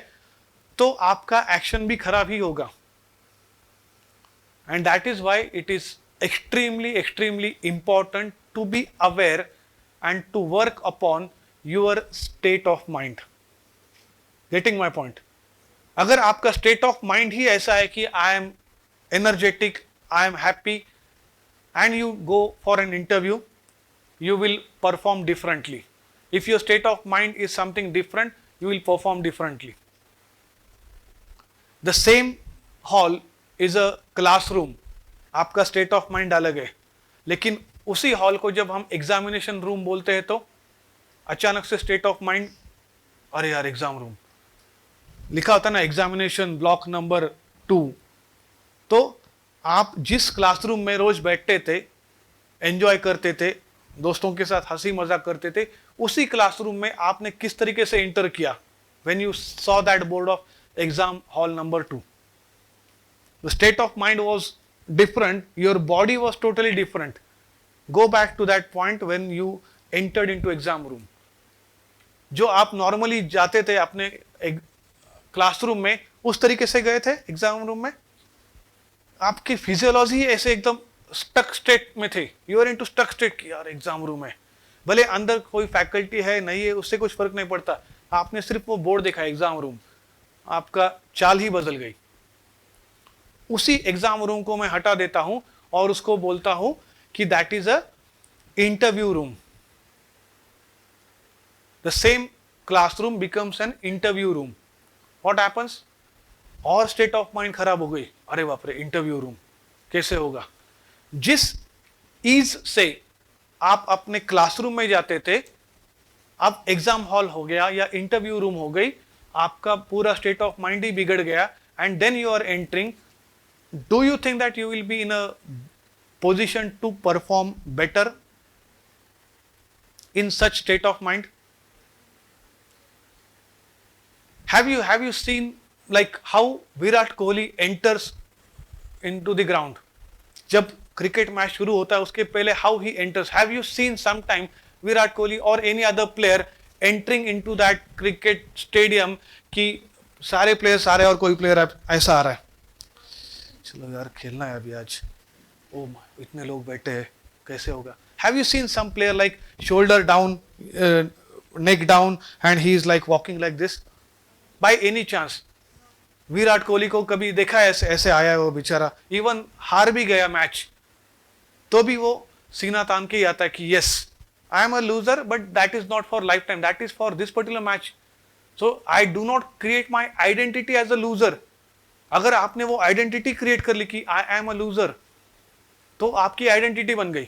तो आपका एक्शन भी खराब ही होगा. And that is why it is extremely important to be aware and to work upon your state of mind. Getting my point? अगर आपका स्टेट ऑफ माइंड ही ऐसा है कि I am energetic, I am happy, and you go for an interview, you will perform differently. If your state of mind is something different, you will perform differently. The same hall is a classroom. आपका state of mind अलग है, लेकिन उसी hall को जब हम examination room बोलते हैं तो अचानक से स्टेट ऑफ माइंड, अरे यार एग्जाम रूम लिखा होता ना, एग्जामिनेशन ब्लॉक नंबर 2. तो आप जिस क्लासरूम में रोज बैठते थे, एंजॉय करते थे, दोस्तों के साथ हंसी मजाक करते थे, उसी क्लासरूम में आपने किस तरीके से इंटर किया? When you saw that board of exam hall number 2, the state of mind was different, your body was totally different. Go back to that point when you entered into exam room. जो आप normally जाते थे अपने classroom में, उस तरीके से गए थे एग्जाम रूम में. आपकी फिजियोलॉजी ऐसे एकदम स्टक स्टेट में थे. You are into stuck state की यार एग्जाम रूम है, भले अंदर कोई फैकल्टी है नहीं है उससे कुछ फर्क नहीं पड़ता, आपने सिर्फ वो बोर्ड देखा एग्जाम रूम, आपका चाल ही बदल गई. उसी एग्जाम रूम को मैं हटा देता हूं और उसको बोलता हूं कि that is a interview room. The same classroom becomes an interview room. What happens? और स्टेट ऑफ माइंड खराब हो गई, अरे बाप रे इंटरव्यू रूम कैसे होगा? जिस ईज से आप अपने क्लासरूम में जाते थे, अब एग्जाम हॉल हो गया या इंटरव्यू रूम हो गई, आपका पूरा स्टेट ऑफ माइंड ही बिगड़ गया, and then you are entering, do you think that you will be in a position to perform better in such state of mind? Have you seen like how Virat Kohli enters into the ground? जब cricket match शुरू होता है उसके पहले how he enters, have you seen sometime Virat Kohli or any other player entering into that cricket stadium कि सारे players आ रहे हैं और कोई प्लेयर ऐसा आ रहा है, चलो यार खेलना है अभी आज, ओ इतने लोग बैठे हैं कैसे होगा? Have you seen some player like shoulder down, neck down, and he is like walking like this? By any chance Virat Kohli को कभी देखा है ऐसे ऐसे आया है वो बेचारा? इवन हार भी गया मैच तो भी वो सीना तान के ही आता है कि yes I am a loser but that is not for lifetime, that is for this particular match, so I do not create my identity as a loser. अगर आपने वो आइडेंटिटी क्रिएट कर ली कि आई एम अ लूजर, तो आपकी identity बन गई.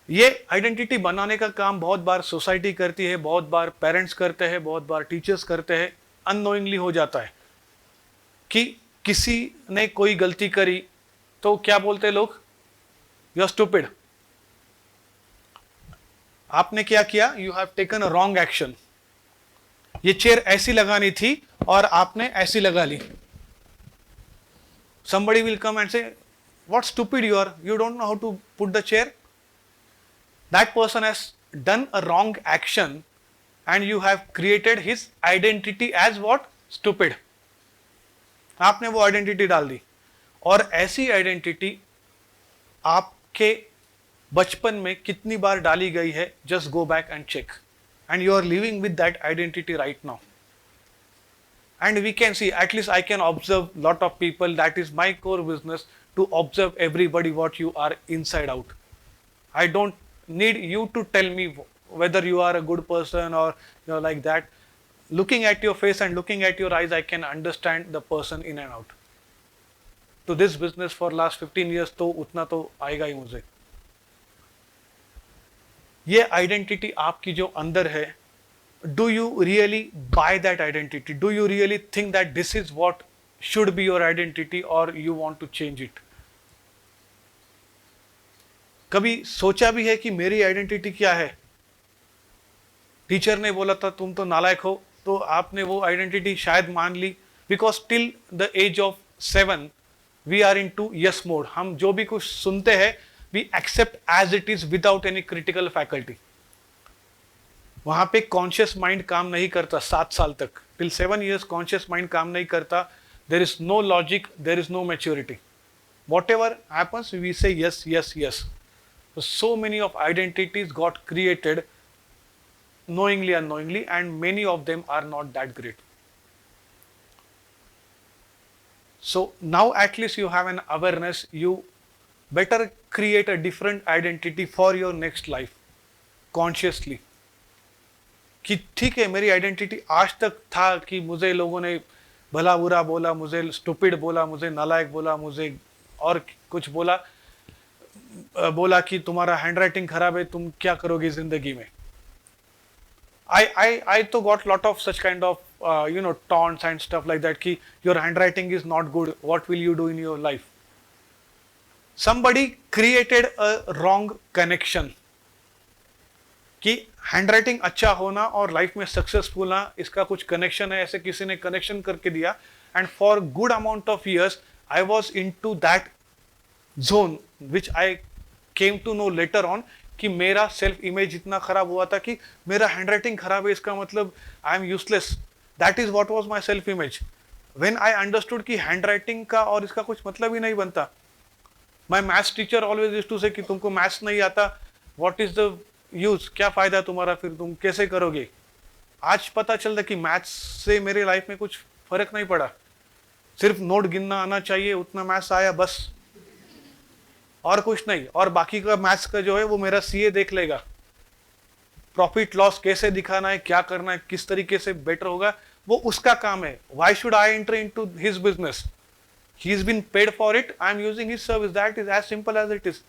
ये आइडेंटिटी बनाने का काम बहुत बार सोसाइटी करती है, बहुत बार पेरेंट्स करते हैं, बहुत बार टीचर्स करते हैं. अननोइंगली हो जाता है कि किसी ने कोई गलती करी तो क्या बोलते हैं लोग? You are stupid. आपने क्या किया? You have taken a wrong action. ये चेयर ऐसी लगानी थी और आपने ऐसी लगा ली. somebody will come and say what stupid you are, you don't know how to put the chair. That person has done a wrong action and you have created his identity as what? Stupid. आपने वो identity डाल दी, और ऐसी identity आपके बचपन में कितनी बार डाली गई है? Just go back and check, and you are living with that identity right now. And we can see, at least I can observe lot of people, that is my core business, to observe everybody what you are inside out. I don't need you to tell me whether you are a good person or you're like that. Looking at your face and looking at your eyes, I can understand the person in and out. To this business for last 15 years तो उतना तो आएगा ही मुझे. ये identity आपकी जो अंदर है, do you really buy that identity? Do you really think that this is what should be your identity, or you want to change it? कभी सोचा भी है कि मेरी आइडेंटिटी क्या है? टीचर ने बोला था तुम तो नालायक हो, तो आपने वो आइडेंटिटी शायद मान ली, because till the age of 7 we are into yes mode. हम जो भी कुछ सुनते हैं we accept as it is without any critical faculty. वहां पे कॉन्शियस माइंड काम नहीं करता 7 साल तक. टिल 7 years कॉन्शियस माइंड काम नहीं करता. There is no logic, there is no maturity. Whatever happens we say yes yes yes. So many of identities got created knowingly, unknowingly, and many of them are not that great. So now at least you have an awareness. You better create a different identity for your next life consciously. कि ठीक है मेरी identity आज तक था कि मुझे लोगों ने भला बुरा बोला, मुझे स्टूपिड बोला, मुझे नालायक बोला, मुझे और कुछ बोला, बोला कि तुम्हारा हैंडराइटिंग खराब है, तुम क्या करोगे जिंदगी में. I तो got lot of such kind of taunts and stuff like that कि your handwriting is not good, what will you do in your life? Somebody created a wrong connection कि हैंडराइटिंग अच्छा होना और लाइफ में successful होना इसका कुछ connection है. ऐसे किसी ने कनेक्शन करके दिया, and for good amount of years I was into that zone which I came to know later on कि मेरा सेल्फ इमेज इतना खराब हुआ था कि मेरा हैंडराइटिंग खराब है, इसका मतलब I am useless. That is what was my self image. When I understood कि हैंडराइटिंग का और इसका कुछ मतलब ही नहीं बनता. My maths teacher always used to say कि तुमको मैथ्स नहीं आता, व्हाट इज द यूज, क्या फायदा तुम्हारा, फिर तुम कैसे करोगे. आज पता चलता कि मैथ्स से मेरे लाइफ में कुछ फर्क नहीं पड़ा. सिर्फ नोट गिनना आना चाहिए, उतना मैथ्स आया बस, और कुछ नहीं. और बाकी का मैथ्स का जो है वो मेरा सीए देख लेगा. प्रॉफिट लॉस कैसे दिखाना है, क्या करना है, किस तरीके से बेटर होगा, वो उसका काम है. Why should I enter into his business? He is been paid for it, I am using his service. That is as simple as it is.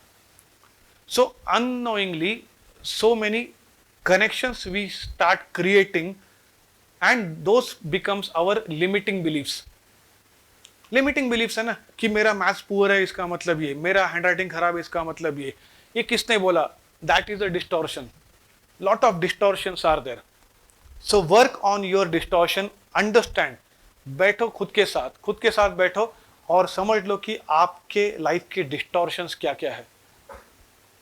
So unknowingly so many connections we start creating, and those becomes our limiting beliefs. Limiting beliefs है ना, कि मेरा maths poor है इसका मतलब ये, मेरा handwriting खराब है इसका मतलब ये किसने बोला? That is a distortion. Lot of distortions are there. So work on your distortion. Understand. बैठो खुद के साथ बैठो और समझ लो कि आपके लाइफ के डिस्टॉर्शंस क्या क्या है.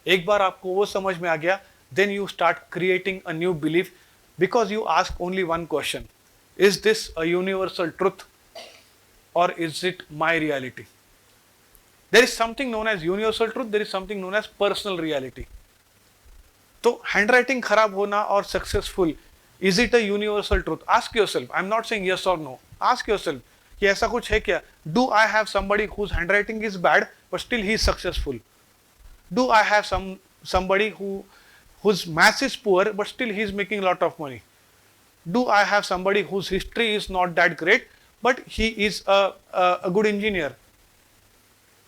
एक बार आपको वो समझ में आ गया, then you start creating a new belief, because you ask only one question: is this a universal truth or is it my reality? There is something known as universal truth, there is something known as personal reality. तो handwriting खराब होना और successful, is it a universal truth? Ask yourself. I'm not saying yes or no. Ask yourself कि ऐसा कुछ है क्या? Do I have somebody whose handwriting is bad but still he is successful? Do I have somebody whose maths is poor but still he is making a lot of money? Do I have somebody whose history is not that great but he is a good engineer?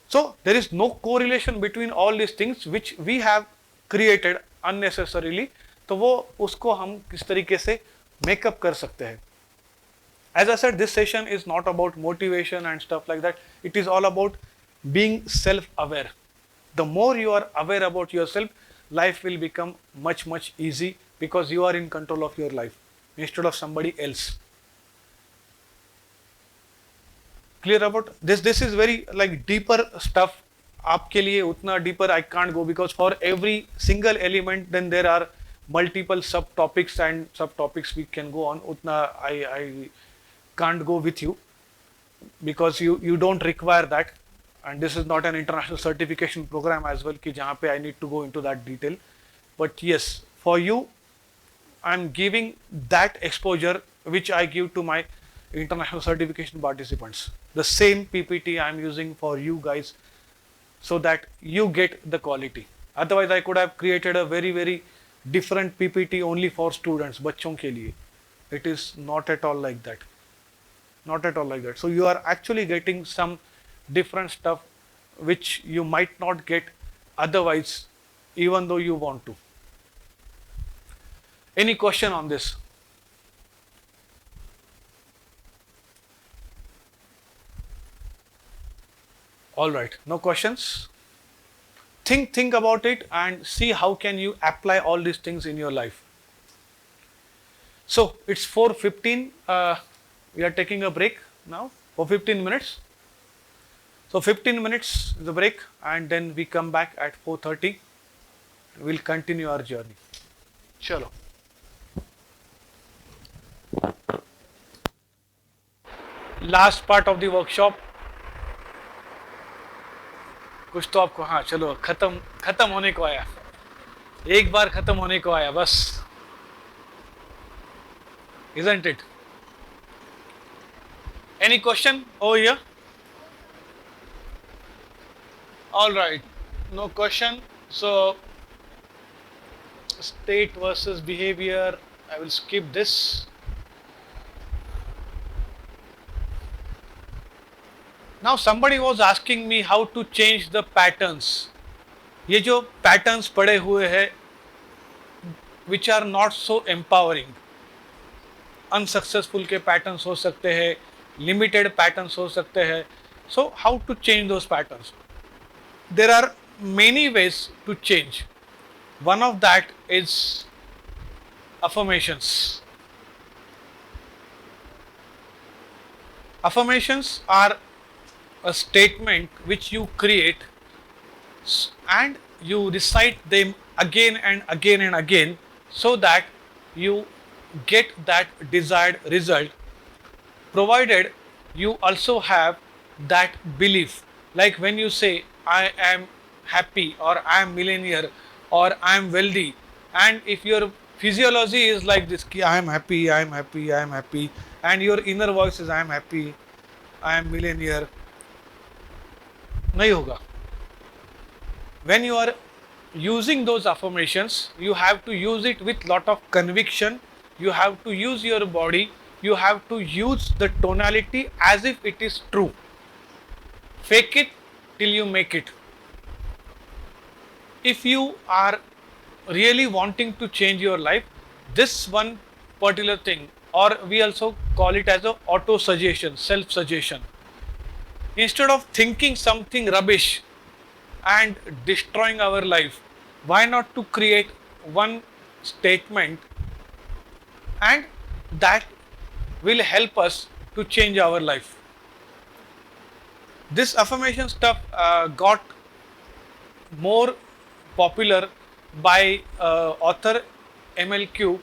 So there is no correlation between all these things which we have created unnecessarily. तो वो उसको हम किस तरीके से makeup कर सकते हैं. As I said, this session is not about motivation and stuff like that. It is all about being self-aware. The more you are aware about yourself, life will become much easy, because you are in control of your life instead of somebody else. Clear about this? This is very like deeper stuff. आपके लिए उतना deeper I can't go, because for every single element then there are multiple subtopics and subtopics we can go on. उतना I can't go with you, because you don't require that, and this is not an international certification program as well कि जहाँ पे I need to go into that detail. But yes, for you I'm giving that exposure which I give to my international certification participants. The same PPT I am using for you guys, so that you get the quality. Otherwise I could have created a very different PPT only for students, बच्चों के लिए. It is not at all like that. Not at all like that. So you are actually getting some different stuff which you might not get otherwise, even though you want to. Any question on this? All right, no questions. Think about it and see how can you apply all these things in your life. So it's 4:15. We are taking a break now for 15 minutes. So 15 minutes is the break, and then we come back at 4:30. We'll continue our journey. Chalo. Last part of the workshop. कुछ तो आपको, हाँ चलो, खत्म होने को आया, एक बार खत्म होने को आया बस. Isn't it? Any question over here? All right, no question. So state versus behavior, I will skip this. Now somebody was asking me how to change the patterns. ये जो patterns पड़े हुए हैं which are not so empowering. Unsuccessful के patterns हो सकते हैं, limited patterns हो सकते हैं. So how to change those patterns? There are many ways to change. One of that is affirmations. Affirmations are a statement which you create and you recite them again and again and again, so that you get that desired result, provided you also have that belief. Like when you say I am happy, or I am millionaire, or I am wealthy, and if your physiology is like this, I am happy, I am happy, I am happy, and your inner voice is I am happy, I am millionaire, नहीं होगा. When you are using those affirmations, you have to use it with lot of conviction. You have to use your body. You have to use the tonality as if it is true. Fake it till you make it. If you are really wanting to change your life, this one particular thing, or we also call it as a auto suggestion, self suggestion. Instead of thinking something rubbish and destroying our life, why not to create one statement and that will help us to change our life. This affirmation stuff got more popular by author MLQ,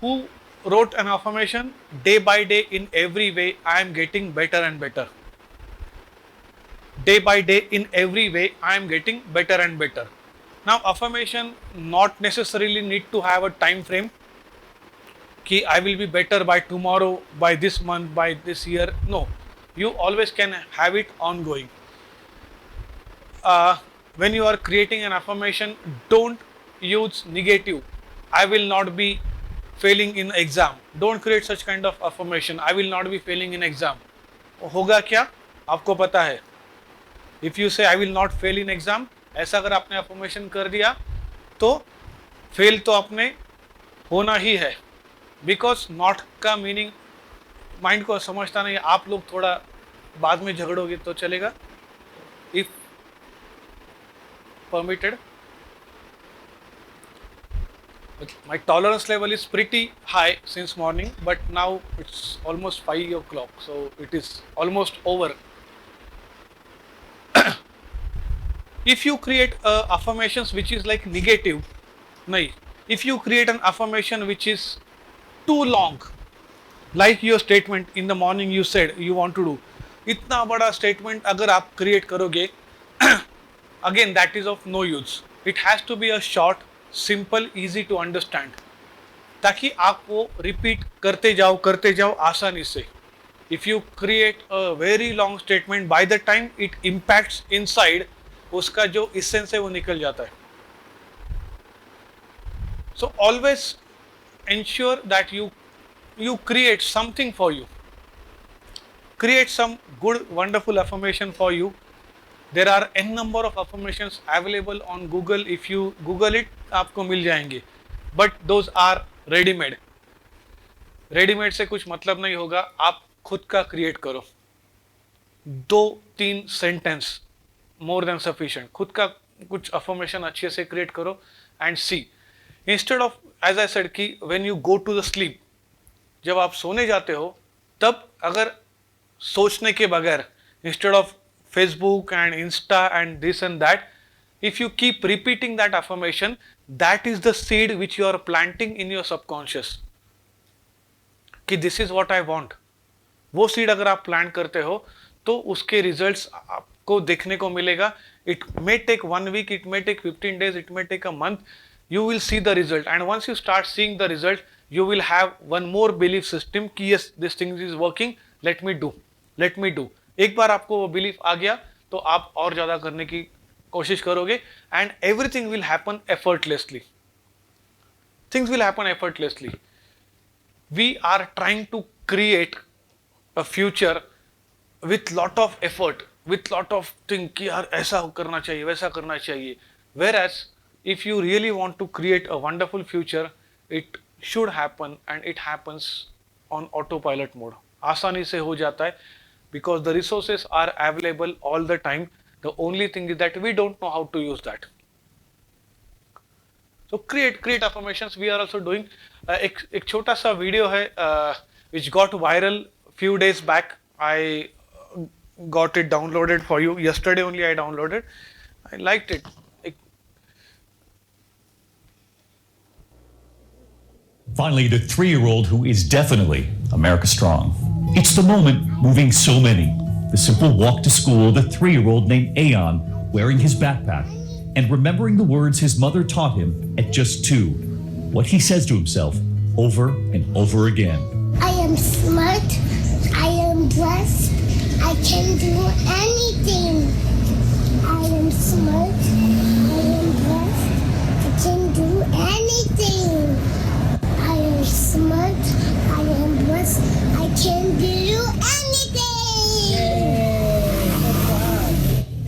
who wrote an affirmation: day by day, in every way, I am getting better and better. Day by day, in every way, I am getting better and better. Now, affirmation not necessarily need to have a time frame. Ki I will be better by tomorrow, by this month, by this year. No, you always can have it ongoing. When you are creating an affirmation, don't use negative. I will not be failing in exam. Don't create such kind of affirmation. I will not be failing in exam. होगा क्या? आपको पता है. If you say I will not fail in exam, ऐसा अगर आपने affirmation कर दिया तो fail तो आपने होना ही है. Because not का meaning mind को समझता नहीं. आप लोग थोड़ा बाद में झगड़ोगे तो चलेगा. If permitted. My tolerance level is pretty high since morning, but now it's almost 5 o'clock, so it is almost over. If you create affirmations which is like negative, nahi. If you create an affirmation which is too long, like your statement in the morning you said you want to do, इतना बड़ा statement अगर आप create करोगे, again that is of no use. It has to be a short, simple, easy to understand, ताकि आप वो repeat करते जाओ आसानी से. If you create a very long statement, by the time it impacts inside, उसका जो essence है वो निकल जाता है. So always ensure that you create something for you. Create some good, wonderful affirmation for you. There are n number of affirmations available on Google. If you Google it, आपको मिल जाएंगे. But those are ready-made. Ready-made से कुछ मतलब नहीं होगा. आप खुद का create करो. 2-3 sentence more than sufficient. खुद का कुछ affirmation अच्छे से create करो and see. Instead of, as I said, कि when you go to the sleep, जब आप सोने जाते हो, तब अगर सोचने के बगैर, instead of Facebook and Insta and this and that, if you keep repeating that affirmation, that is the seed which you are planting in your subconscious. कि this is what I want. वो seed अगर आप plant करते हो, तो उसके results आपको देखने को मिलेगा. It may take 1 week, it may take 15 days, it may take a month. You will see the result, and once you start seeing the result, you will have one more belief system कि yes, this thing is working. Let me do. एक बार आपको वो belief आ गया, तो आप और ज़्यादा करने की कोशिश करोगे, and everything will happen effortlessly. Things will happen effortlessly. We are trying to create a future with lot of effort, with lot of things कि यार ऐसा करना चाहिए, वैसा करना चाहिए. Whereas if you really want to create a wonderful future, it should happen, and it happens on autopilot mode. आसानी से हो जाता है, because the resources are available all the time. The only thing is that we don't know how to use that. So create affirmations. We are also doing एक छोटा सा video है which got viral few days back. I got it downloaded for you yesterday only. I downloaded. I liked it. Finally, the 3-year-old who is definitely America Strong. It's the moment moving so many. The simple walk to school, the 3-year-old named Aeon wearing his backpack and remembering the words his mother taught him at just 2. What he says to himself over and over again. I am smart. I am blessed. I can do anything. I am smart. I am blessed. I can do anything. I am smart. I am blessed. I can do anything.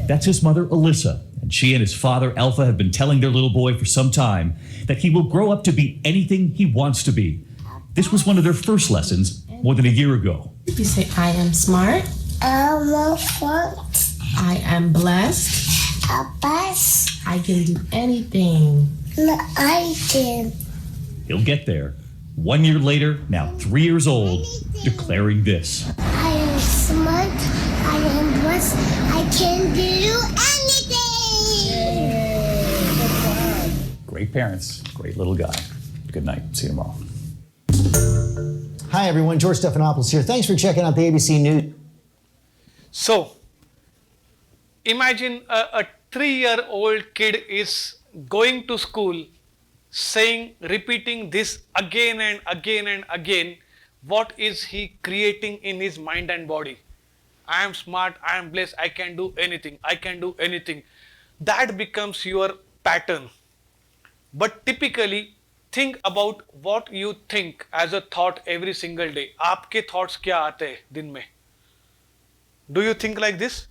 That's his mother, Alyssa, and She and his father, Alpha, have been telling their little boy for some time that he will grow up to be anything he wants to be. This was one of their first lessons more than a year ago. You say, I am smart. I'm a front. I am blessed. A bus. I can do anything. I can. He'll get there. 1 year later, now 3 years old, declaring this. I am smart. I am blessed. I can do anything. Great parents, great little guy. Good night. See you tomorrow. Hi, everyone. George Stephanopoulos here. Thanks for checking out the ABC News. So, imagine a 3-year-old kid is going to school saying, repeating this again and again and again. What is he creating in his mind and body? I am smart, I am blessed, I can do anything, I can do anything. That becomes your pattern. But typically, think about what you think as a thought every single day. आपके thoughts क्या आते हैं दिन में? Do you think like this?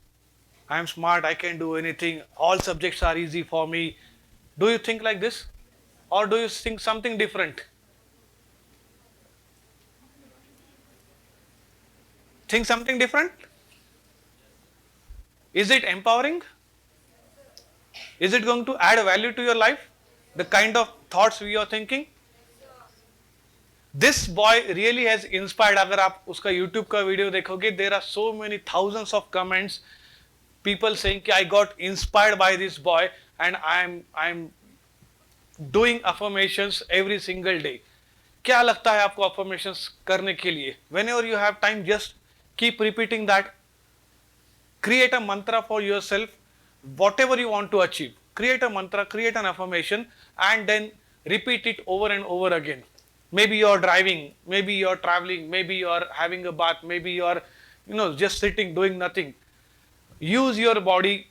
I am smart, I can do anything, all subjects are easy for me. Do you think like this? Or do you think something different? Think something different? Is it empowering? Is it going to add value to your life? The kind of thoughts we are thinking? This boy really has inspired. अगर आप उसका YouTube का video देखोगे, there are so many thousands of comments, people saying कि I got inspired by this boy and I'm doing affirmations every single day. क्या लगता है आपको affirmations करने के लिए? Whenever you have time, just keep repeating that. Create a mantra for yourself. Whatever you want to achieve, create a mantra, create an affirmation, and then repeat it over and over again. Maybe you're driving, maybe you're traveling, maybe you're having a bath, maybe you're just sitting doing nothing. Use your body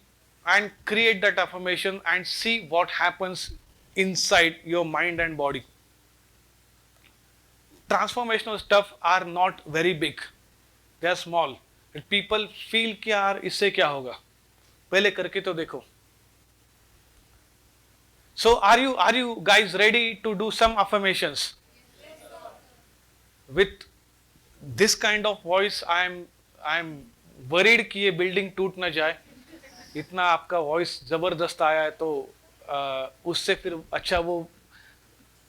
and create that affirmation and see what happens inside your mind and body. Transformational stuff are not very big, they are small. People feel कि यार इससे क्या होगा, पहले करके तो देखो. So are you guys ready to do some affirmations? With this kind of voice, I'm worried कि ये building टूट ना जाए. इतना आपका voice जबरदस्त आया है तो उससे फिर अच्छा वो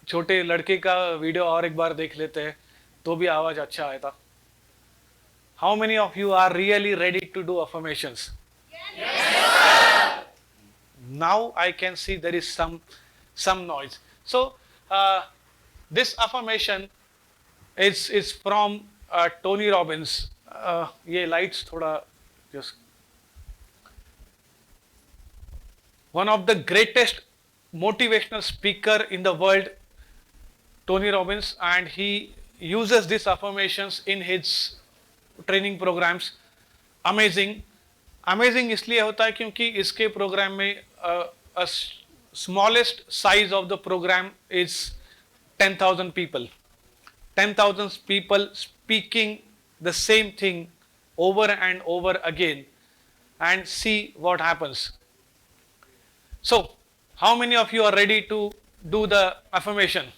छोटे लड़के का वीडियो और एक बार देख लेते हैं तो भी आवाज अच्छा आया था. How many of you are really ready to do affirmations? Yes. Now I can see there is some noise. So this affirmation is from Tony Robbins. ये lights थोड़ा just. One of the greatest motivational speaker in the world, Tony Robbins, and he uses these affirmations in his training programs. Amazing इसलिए होता है क्योंकि इसके program में smallest size of the program is 10,000 people. 10,000 people speaking the same thing over and over again and see what happens. So, how many of you are ready to do the affirmation?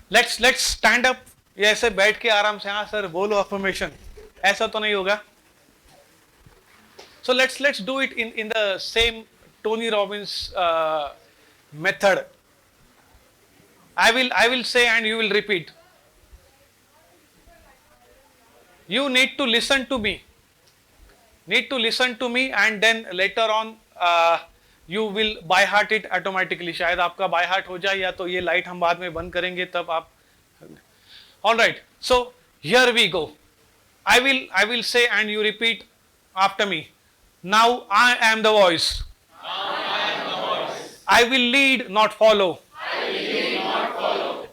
Let's stand up. ये ऐसे बैठ के आराम से हाँ sir बोलो affirmation, ऐसा तो नहीं होगा. So let's do it in the same Tony Robbins method. I will say and you will repeat. You need to listen to me. And then later on you will by heart it automatically. शायद आपका by heart हो जाए या तो ये light हम बाद में बंद करेंगे तब आप. All right, so here we go. I will say and you repeat after me. Now I am the voice. I will lead, not follow.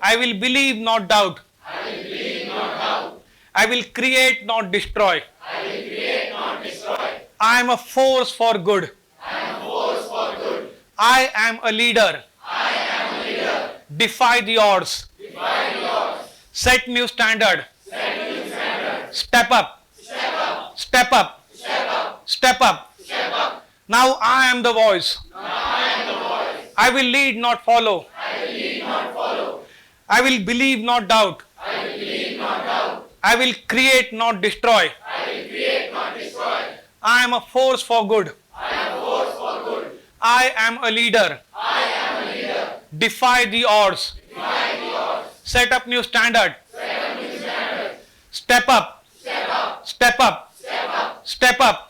I will believe, not doubt. I will create, not destroy. I am a force for good. I am a leader. Defy the odds. Set new standard. Step up. Step up. Now I am the voice. I will lead, not follow. I will believe, not doubt. I will create, not destroy. I am a force for good. I am a leader. Defy the odds. Set up new standard. Step up. Step up. Step up.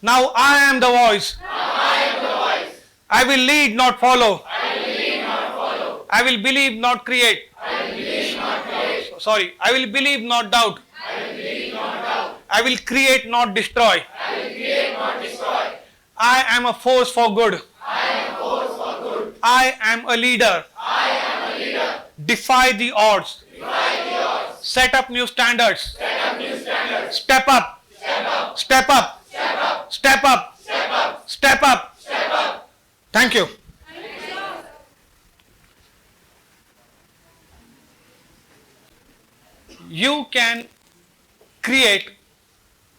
Now I am the voice. I will lead, not follow. I will believe, not create. Sorry. I will believe, not doubt. I will create, not destroy. I am a force for good. I am a leader. Defy the odds. Set up new standards. Step up. Step up. Step up. Step up. Thank you. You can create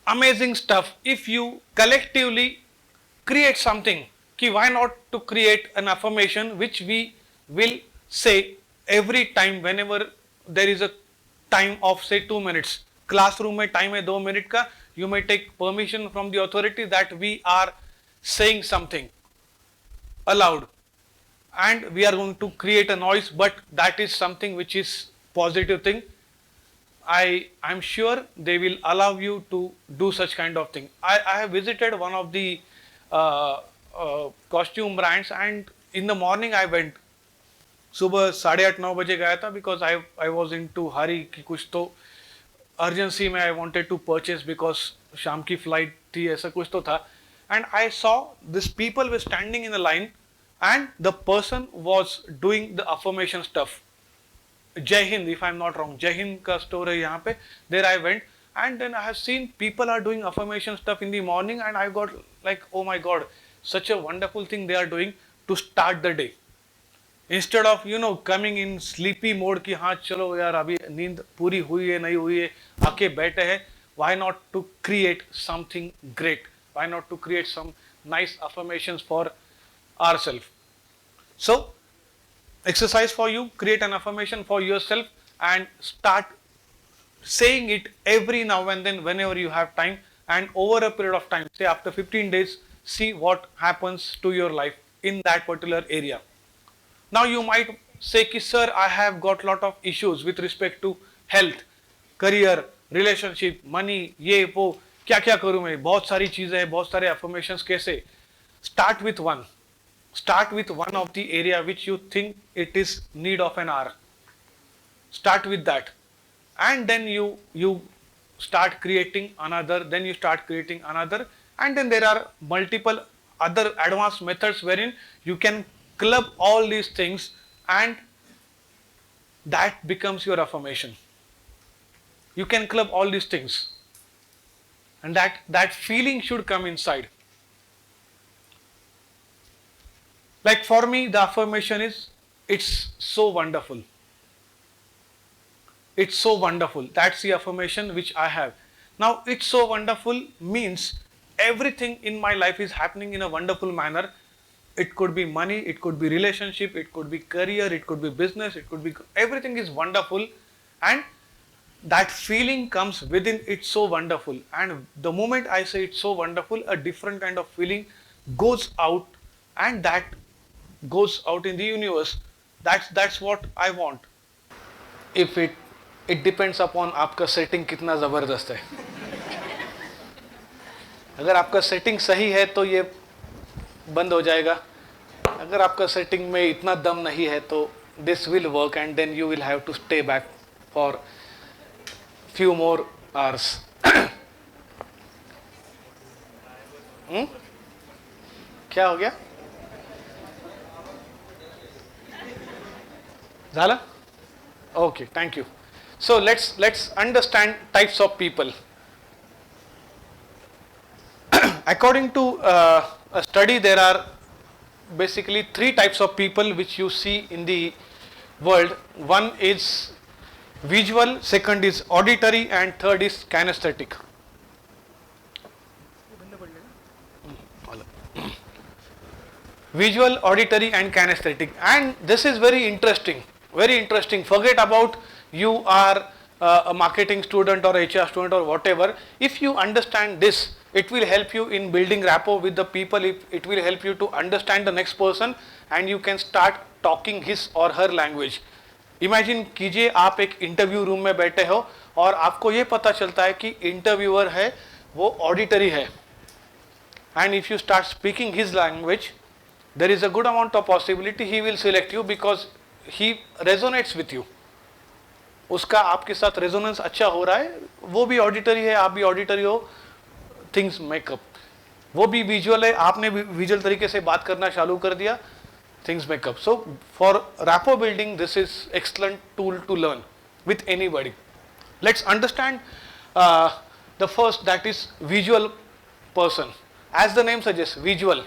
amazing stuff if you collectively create something. Ki why not to create an affirmation which we will say every time whenever there is a time of say 2 minutes. Classroom में time है 2 minute का. You may take permission from the authority that we are saying something aloud and we are going to create a noise, but that is something which is positive thing. I am sure they will allow you to do such kind of thing. I have visited one of the costume brands and in the morning I went. सुबह 8:30-9 बजे गया था because I was into hurry कि कुछ तो urgency में I wanted to purchase because शाम की flight थी ऐसा कुछ तो था and I saw this people were standing in a line and the person was doing the affirmation stuff. Jai Hind, if I am not wrong, Jai Hind का store है यहाँ पे. There I went and then I have seen people are doing affirmation stuff in the morning and I got like, oh my God, such a wonderful thing they are doing to start the day. Instead of coming in sleepy mode कि हाँ चलो यार अभी नींद पूरी हुई है नहीं हुई है आके बैठे हैं, why not to create something great? Why not to create some nice affirmations for ourselves? So exercise for you, create an affirmation for yourself and start saying it every now and then whenever you have time, and over a period of time, say after 15 days, see what happens to your life in that particular area. Now you might say कि sir, I have got lot of issues with respect to health, career, relationship, money, ये वो क्या क्या करूँ मैं, बहुत सारी चीजें हैं, बहुत सारे affirmations कैसे? Start with one. Start with one of the area which you think it is need of an hour. Start with that, and then you start creating another. Then you start creating another, and then there are multiple other advanced methods wherein you can club all these things, and that becomes your affirmation. You can club all these things, and that feeling should come inside. Like for me, the affirmation is, it's so wonderful. It's so wonderful. That's the affirmation which I have. Now, it's so wonderful means everything in my life is happening in a wonderful manner. It could be money, it could be relationship, it could be career, it could be business, it could be, everything is wonderful, and that feeling comes within it's so wonderful. And the moment I say it's so wonderful, a different kind of feeling goes out, and that goes out in the universe. That's what I want. If it depends upon आपका setting कितना ज़बरदस्त है. अगर आपका setting सही है तो ये बंद हो जाएगा. अगर आपका setting में इतना दम नहीं है तो this will work, and then you will have to stay back for few more hours. क्या हो गया? झाला? Okay, thank you. So let's understand types of people. According to a study, there are basically 3 types of people which you see in the world. One is visual, second is auditory, and third is kinesthetic. visual, auditory and kinesthetic. And this is very interesting, very interesting. Forget about you are a marketing student or HR student or whatever. If you understand this, it will help you in building rapport with the people. It will help you to understand the next person and you can start talking his or her language. Imagine कीजिए आप एक interview room में बैठे हो और आपको ये पता चलता है कि इंटरव्यूअर है वो ऑडिटरी है, and if you start speaking his language there is a good amount of possibility he will select you because he resonates with you. उसका आपके साथ रेजोनेंस अच्छा हो रहा है, वो भी ऑडिटरी है, आप भी ऑडिटरी हो, थिंग्स मेकअप. वो भी विजुअल है, आपने भी विजुअल तरीके से बात करना चालू कर दिया, things make up. So for rapport building, this is excellent tool to learn with anybody. Let's understand the first, that is visual person. As the name suggests, visual.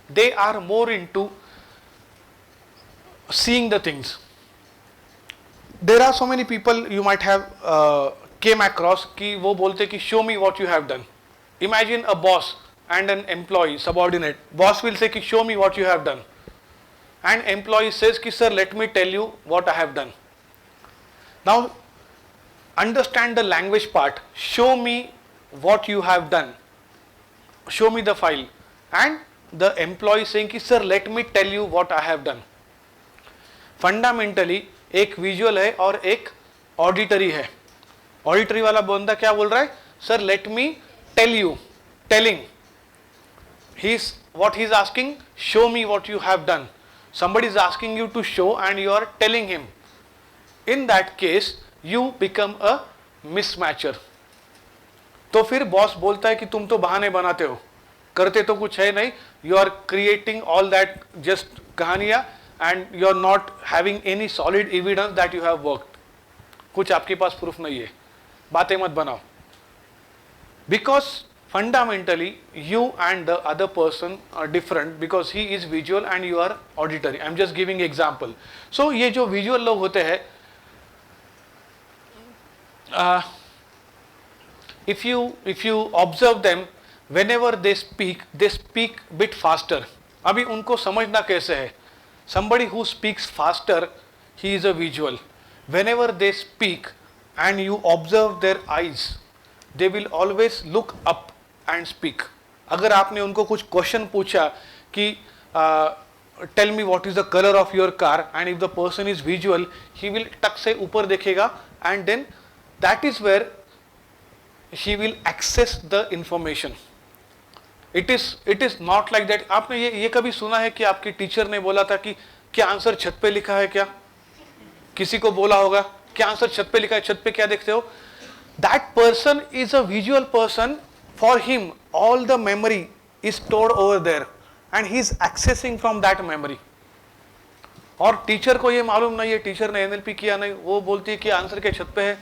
They are more into seeing the things. There are so many people you might have came across कि वो बोलते कि show me what you have done. Imagine a boss and an employee, subordinate. Boss will say कि show me what you have done. And employee says ki sir, let me tell you what I have done. Now understand the language part. Show me what you have done, show me the file, and the employee saying ki sir, let me tell you what I have done. Fundamentally एक visual है और एक auditory है. Auditory वाला बंदा क्या बोल रहा है, sir let me tell you, telling. what he is asking, show me what you have done. Somebody is asking you to show and you are telling him. In that case you become a mismatcher. तो फिर boss बोलता है कि तुम तो बहाने बनाते हो, करते तो कुछ है नहीं, you are creating all that just कहानियाँ and you are not having any solid evidence that you have worked. कुछ आपके पास प्रूफ नहीं है, बातें मत बनाओ. Because fundamentally you and the other person are different because he is visual and you are auditory. I am just giving example. So ये जो visual लोग होते हैं, if you observe them, whenever they speak bit faster. अभी उनको समझना कैसे है. Somebody who speaks faster, he is a visual. Whenever they speak and you observe their eyes, they will always look up and speak. अगर आपने उनको कुछ question पूछा कि tell me what is the colour of your car, and if the person is visual, he will टक से ऊपर देखेगा and then that is where he will access the information. It is not like that. आपने ये कभी सुना है कि आपके टीचर ने बोला था कि क्या आंसर छत पे लिखा है, क्या किसी को बोला होगा क्या आंसर छत पे लिखा है, छत पे क्या देखते हो. That person is a visual person. For him, all the memory is stored over there and he is accessing from that memory. और टीचर को ये मालूम नहीं है, टीचर ने NLP किया नहीं, वो बोलती है कि आंसर के छत पे है.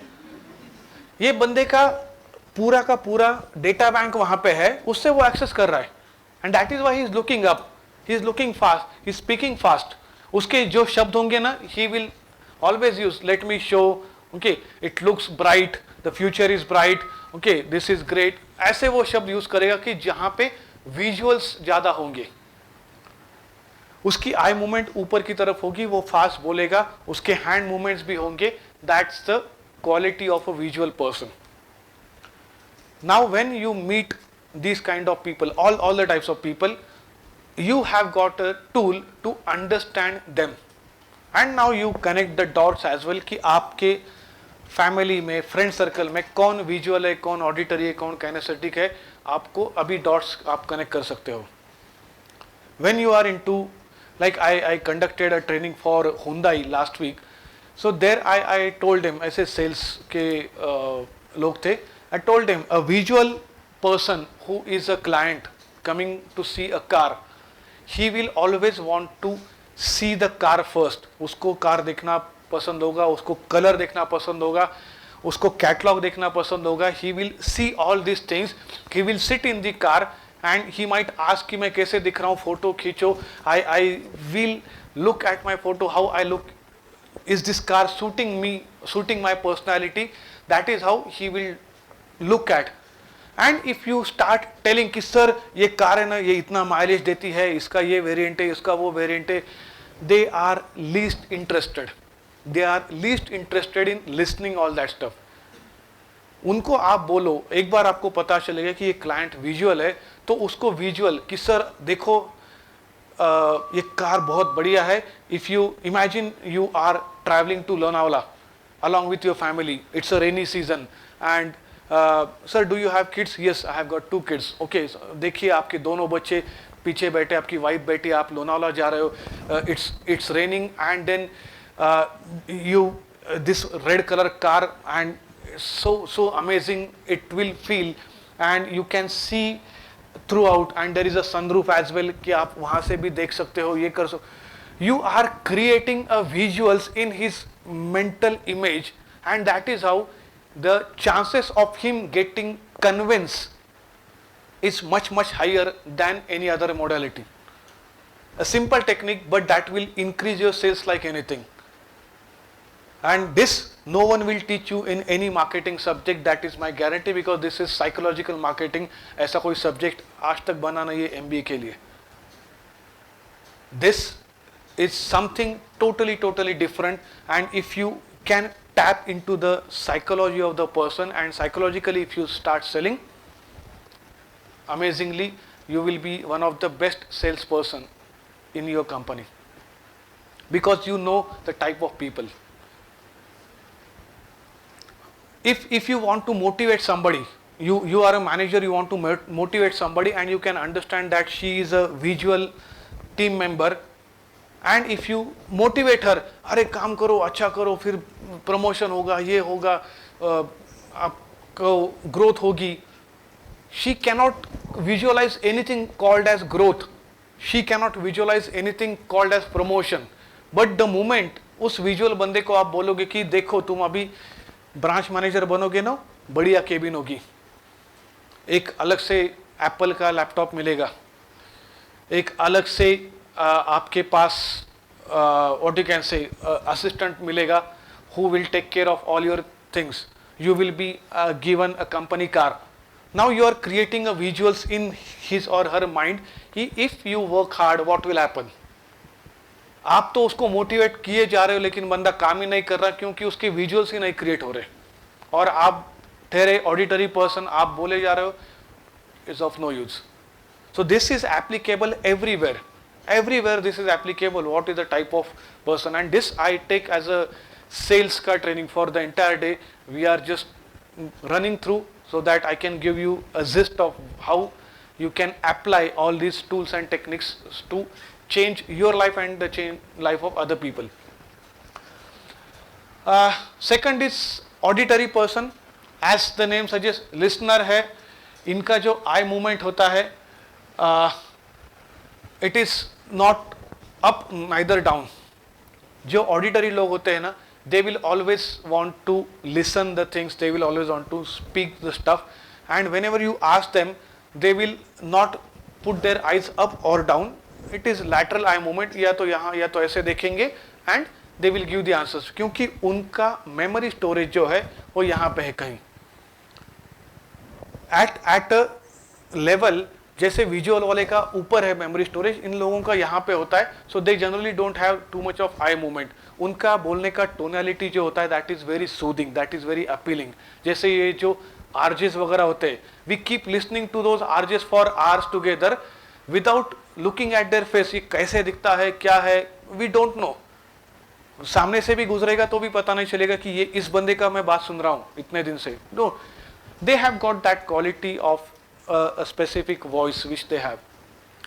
ये बंदे का पूरा डेटा बैंक वहां पे है, उससे वो एक्सेस कर रहा है. And that is why he is looking up, he is looking fast, he is speaking fast. उसके जो शब्द होंगे ना, he will always use let me show, okay it looks bright, the future is bright, okay this is great. ऐसे वो शब्द use करेगा कि जहां पे विजुअल्स ज्यादा होंगे. उसकी आई मूवमेंट ऊपर की तरफ होगी, वो फास्ट बोलेगा, उसके हैंड मूवमेंट्स भी होंगे. That's the quality of a visual person. Now when you meet these kind of people, all the types of people, you have got a tool to understand them. And now you connect the dots as well कि आपके family में, friend circle में कौन visual है, कौन auditory है, कौन kinaesthetic है, आपको अभी डॉट्स आप कनेक्ट कर सकते हो. When you are into, like I conducted a training for Hyundai last week, so there I told him, ऐसे सेल्स के लोग थे, I told him a visual person who is a client coming to see a car, he will always want to see the car first. उसको car देखना पसंद होगा, उसको colour देखना पसंद होगा, उसको कैटलॉग देखना पसंद होगा. He will see all these things. He will sit in the car and he might ask कि मैं कैसे दिख रहा हूँ, फोटो खींचो. I will look at my photo, how I look. Is this car suiting me, suiting my personality? That is how he will look at. And if you start telling कि sir ये car है ना, ये इतना mileage देती है, इसका ये वेरिएंट है, इसका वो वेरिएंट है, they are least interested, they are least interested in listening all that stuff. उनको आप बोलो, एक बार आपको पता चलेगा कि ये क्लाइंट विजुअल है, तो उसको विजुअल कि सर देखो ये कार बहुत बढ़िया है. If you imagine you are travelling to Lonavala along with your family, it's a rainy season and sir do you have kids? Yes, I have got 2 kids. Okay, so, देखिए आपके दोनों बच्चे पीछे बैठे, आपकी वाइफ बैठी, आप लोनावला जा रहे हो, it's raining and then you this red color car and so amazing it will feel and you can see throughout and there is a sunroof as well कि आप वहाँ से भी देख सकते हो, ये कर सकते. You are creating a visuals in his mental image and that is how the chances of him getting convinced is much higher than any other modality. A simple technique, but that will increase your sales like anything. And this no one will teach you in any marketing subject, that is my guarantee, because this is psychological marketing. ऐसा कोई subject आज तक बना नहीं है MBA के लिए. This is something totally different, and if you can tap into the psychology of the person and psychologically if you start selling, amazingly you will be one of the best salesperson in your company because you know the type of people. If you want to motivate somebody, you are a manager, you want to motivate somebody and you can understand that she is a visual team member, and if you motivate her, अरे काम करो, अच्छा करो, फिर promotion होगा, ये होगा, आपको ग्रोथ होगी. She cannot visualize anything called as growth. She cannot visualize anything called as promotion. But the moment उस विजुअल बंदे को आप बोलोगे कि देखो तुम अभी ब्रांच मैनेजर बनोगे ना, बढ़िया केबिन होगी, एक अलग से एप्पल का लैपटॉप मिलेगा, एक अलग से आपके पास what you can say assistant मिलेगा who will take care of all your things. You will be given a company car. Now you are creating a visuals in his or her mind कि if you work hard what will happen. आप तो उसको motivate किए जा रहे हो लेकिन बंदा काम ही नहीं कर रहा क्योंकि उसके विजुअल्स ही नहीं क्रिएट हो रहे, और आप ठहरे ऑडिटरी पर्सन, आप बोले जा रहे हो, is of no use. So this is applicable everywhere. Everywhere this is applicable. What is the type of person? And this I take as a sales ka training for the entire day. We are just running through so that I can give you a gist of how you can apply all these tools and techniques to change your life and the change life of other people. Second is auditory person. As the name suggests, listener है. इनका जो eye movement होता है, it is not up neither down. जो auditory लोग होते हैं ना, they will always want to listen the things, they will always want to speak the stuff, and whenever you ask them, they will not put their eyes up or down. It is lateral eye movement, या तो यहाँ या तो ऐसे देखेंगे and they will give the answers, क्योंकि उनका memory storage जो है वो यहाँ पे है कहीं. At a level जैसे विजुअल वाले का ऊपर है मेमोरी स्टोरेज, इन लोगों का यहाँ पे होता है. So they generally don't have too much of eye movement. उनका बोलने का टोनैलिटी जो होता है that is very soothing, that is very appealing. जैसे ये जो आरजेस वगैरह होते हैं, we keep listening to those RJs for hours together without looking at their face. ये कैसे दिखता है, क्या है, वी डोंट नो. सामने से भी गुजरेगा तो भी पता नहीं चलेगा कि ये इस बंदे का मैं बात सुन रहा हूँ इतने दिन से. No, they have got that quality of a specific voice which they have.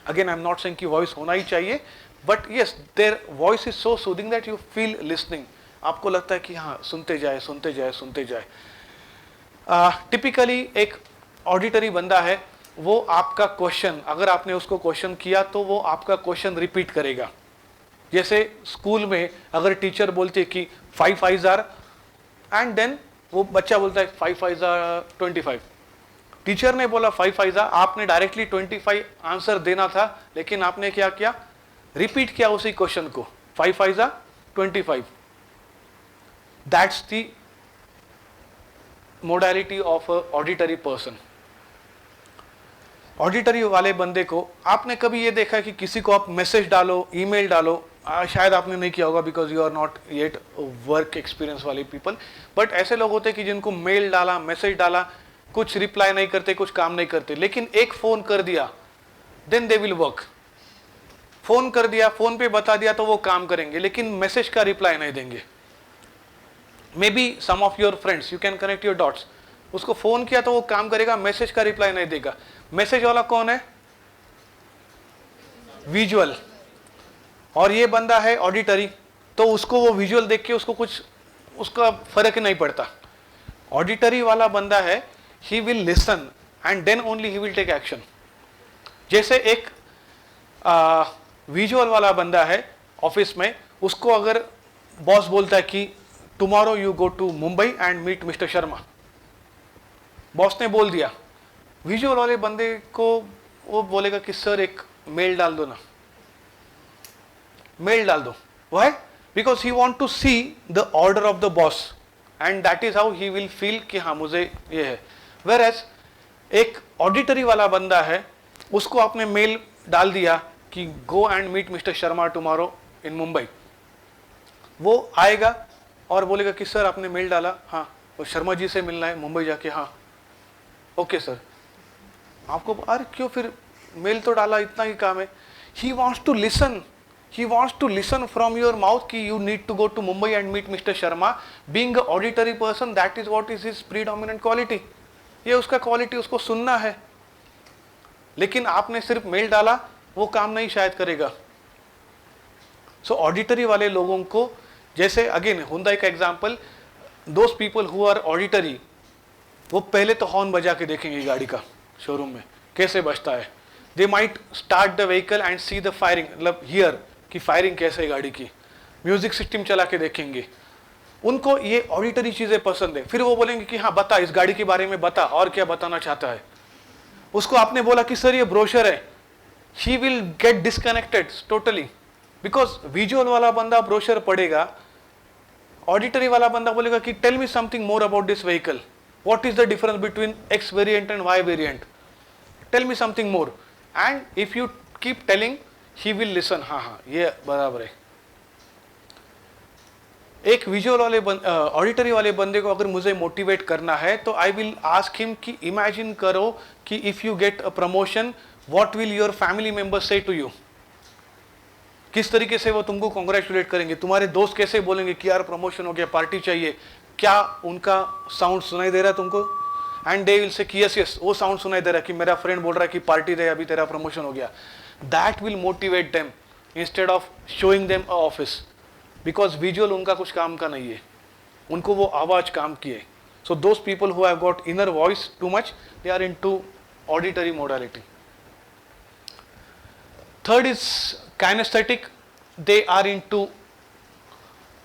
Again, I am not saying कि voice होना ही चाहिए, but yes, their voice is so soothing that you feel listening. आपको लगता है कि हाँ सुनते जाए सुनते जाए सुनते जाए. टिपिकली एक ऑडिटरी बंदा है, वो आपका क्वेश्चन, अगर आपने उसको क्वेश्चन किया तो वो आपका क्वेश्चन रिपीट करेगा. जैसे स्कूल में अगर टीचर बोलती है कि 5 5s are, एंड देन वो बच्चा बोलता है 5 5s are 25. टीचर ने बोला 5 5s are, आपने डायरेक्टली 25 आंसर देना था, लेकिन आपने क्या किया, रिपीट किया उसी क्वेश्चन को, 5 5s are 25. That's the modality of a auditory person. Auditory वाले बंदे को आपने कभी ये देखा कि किसी को आप मैसेज डालो, ईमेल डालो, शायद आपने नहीं किया होगा because you are not yet work experience वाले पीपल, बट ऐसे लोग होते हैं कि जिनको मेल डाला, मैसेज डाला, कुछ रिप्लाई नहीं करते, कुछ काम नहीं करते, लेकिन एक फोन कर दिया then they will work. Phone कर दिया, फोन पे बता दिया तो वो काम करेंगे, लेकिन मैसेज का रिप्लाई नहीं देंगे. Maybe some of your friends, you can connect your dots. उसको फोन किया तो वो काम करेगा, मैसेज का रिप्लाई नहीं देगा. मैसेज वाला कौन है? विजुअल. और ये बंदा है ऑडिटरी, तो उसको वो विजुअल देख के उसको कुछ उसका फर्क नहीं पड़ता. ऑडिटरी वाला बंदा है, he will listen and then only he will take action. जैसे एक विजुअल वाला बंदा है ऑफिस में, उसको अगर बॉस बोलता है कि tomorrow you go to Mumbai and meet mister Sharma, boss ने बोल दिया, विजुअल वाले बंदे को वो बोलेगा कि सर एक मेल डाल दो ना, मेल डाल दो. Why? Because he want to see the order of the boss and that is how he will feel कि हाँ मुझे ये है. वेर एज एक ऑडिटरी वाला बंदा है, उसको आपने मेल डाल दिया कि go and meet mister Sharma tomorrow in Mumbai, वो आएगा और बोलेगा कि सर आपने मेल डाला, हाँ वो शर्मा जी से मिलना है मुंबई जाके, हाँ ओके सर. आपको अरे क्यों फिर मेल तो डाला, इतना ही काम है. He wants to listen, he wants to listen from your mouth कि you need to go to Mumbai and meet Mr. Sharma. Being a auditory person, that is what is his predominant quality. ये उसका quality, उसको सुनना है. लेकिन आपने सिर्फ mail डाला, वो काम नहीं शायद करेगा. सो ऑडिटरी वाले लोगों को, जैसे अगेन हुंडई का example, those people who are auditory, वो पहले तो हॉर्न बजा के देखेंगे गाड़ी का शोरूम में कैसे बजता है. They might start the vehicle and see the firing, मतलब हियर कि फायरिंग कैसे है गाड़ी की. म्यूजिक सिस्टम चला के देखेंगे. उनको ये ऑडिटरी चीजें पसंद है. फिर वो बोलेंगे कि हाँ बता, इस गाड़ी के बारे में बता, और क्या बताना चाहता है. उसको आपने बोला कि सर ये ब्रोशर है, he will get disconnected totally. Because visual वाला बंदा ब्रोशर पढ़ेगा, ऑडिटरी वाला बंदा बोलेगा कि tell me something more about this vehicle, what is the difference between X variant and Y variant, tell me something more. And if you keep telling, he will listen, हाँ हाँ ये बराबर है. एक विजुअल वाले ऑडिटरी वाले बंदे को अगर मुझे मोटिवेट करना है तो आई विल आस्क हिम कि इमेजिन करो कि if you get a promotion, what will your family members से टू यू. किस तरीके से वो तुमको कॉन्ग्रेचुलेट करेंगे, तुम्हारे दोस्त कैसे बोलेंगे कि यार प्रमोशन हो गया, पार्टी चाहिए, क्या उनका साउंड सुनाई दे रहा है तुमको? एंड दे विल से कि यस यस, वो साउंड सुनाई दे रहा है कि मेरा फ्रेंड बोल रहा है कि पार्टी दे, अभी तेरा प्रमोशन हो गया. That will motivate them instead of showing them a office. Because visual उनका कुछ काम का नहीं है, उनको वो आवाज काम की है. So those people who have got inner voice too much, they are into auditory modality. Third is kinesthetic, they are into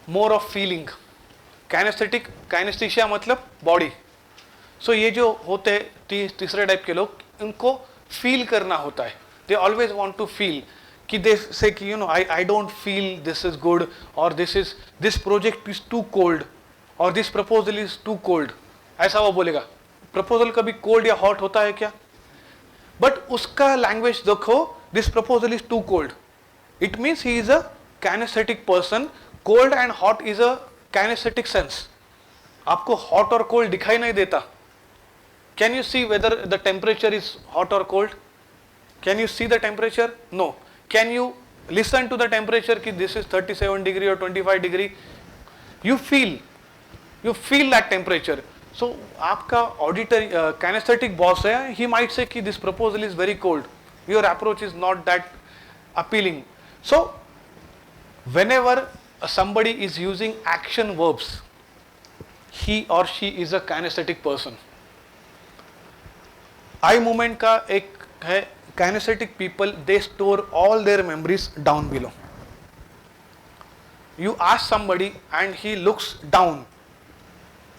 more of feeling. kinesthetic, kinesthesia मतलब बॉडी. सो ये जो होते हैं तीसरे टाइप के लोग, इनको फील करना होता है. They always want to feel कि दे से कि you know I don't feel this is good, और this project is too cold, और this proposal is too cold. ऐसा वो बोलेगा. प्रपोजल कभी कोल्ड या हॉट होता है क्या? बट उसका लैंग्वेज देखो, this proposal is too cold. It means he is a kinesthetic person. Cold and hot is a kinesthetic sense. आपको hot और cold दिखाई नहीं देता. Can you see whether the temperature is hot or cold? Can you see the temperature? No. Can you listen to the temperature कि this is 37 degree or 25 degree? You feel that temperature. So आपका auditory kinesthetic boss है, he might say कि this proposal is very cold. Your approach is not that appealing. So, whenever somebody is using action verbs, he or she is a kinesthetic person. Eye movement का एक है, kinesthetic people, they store all their memories down below. You ask somebody and he looks down.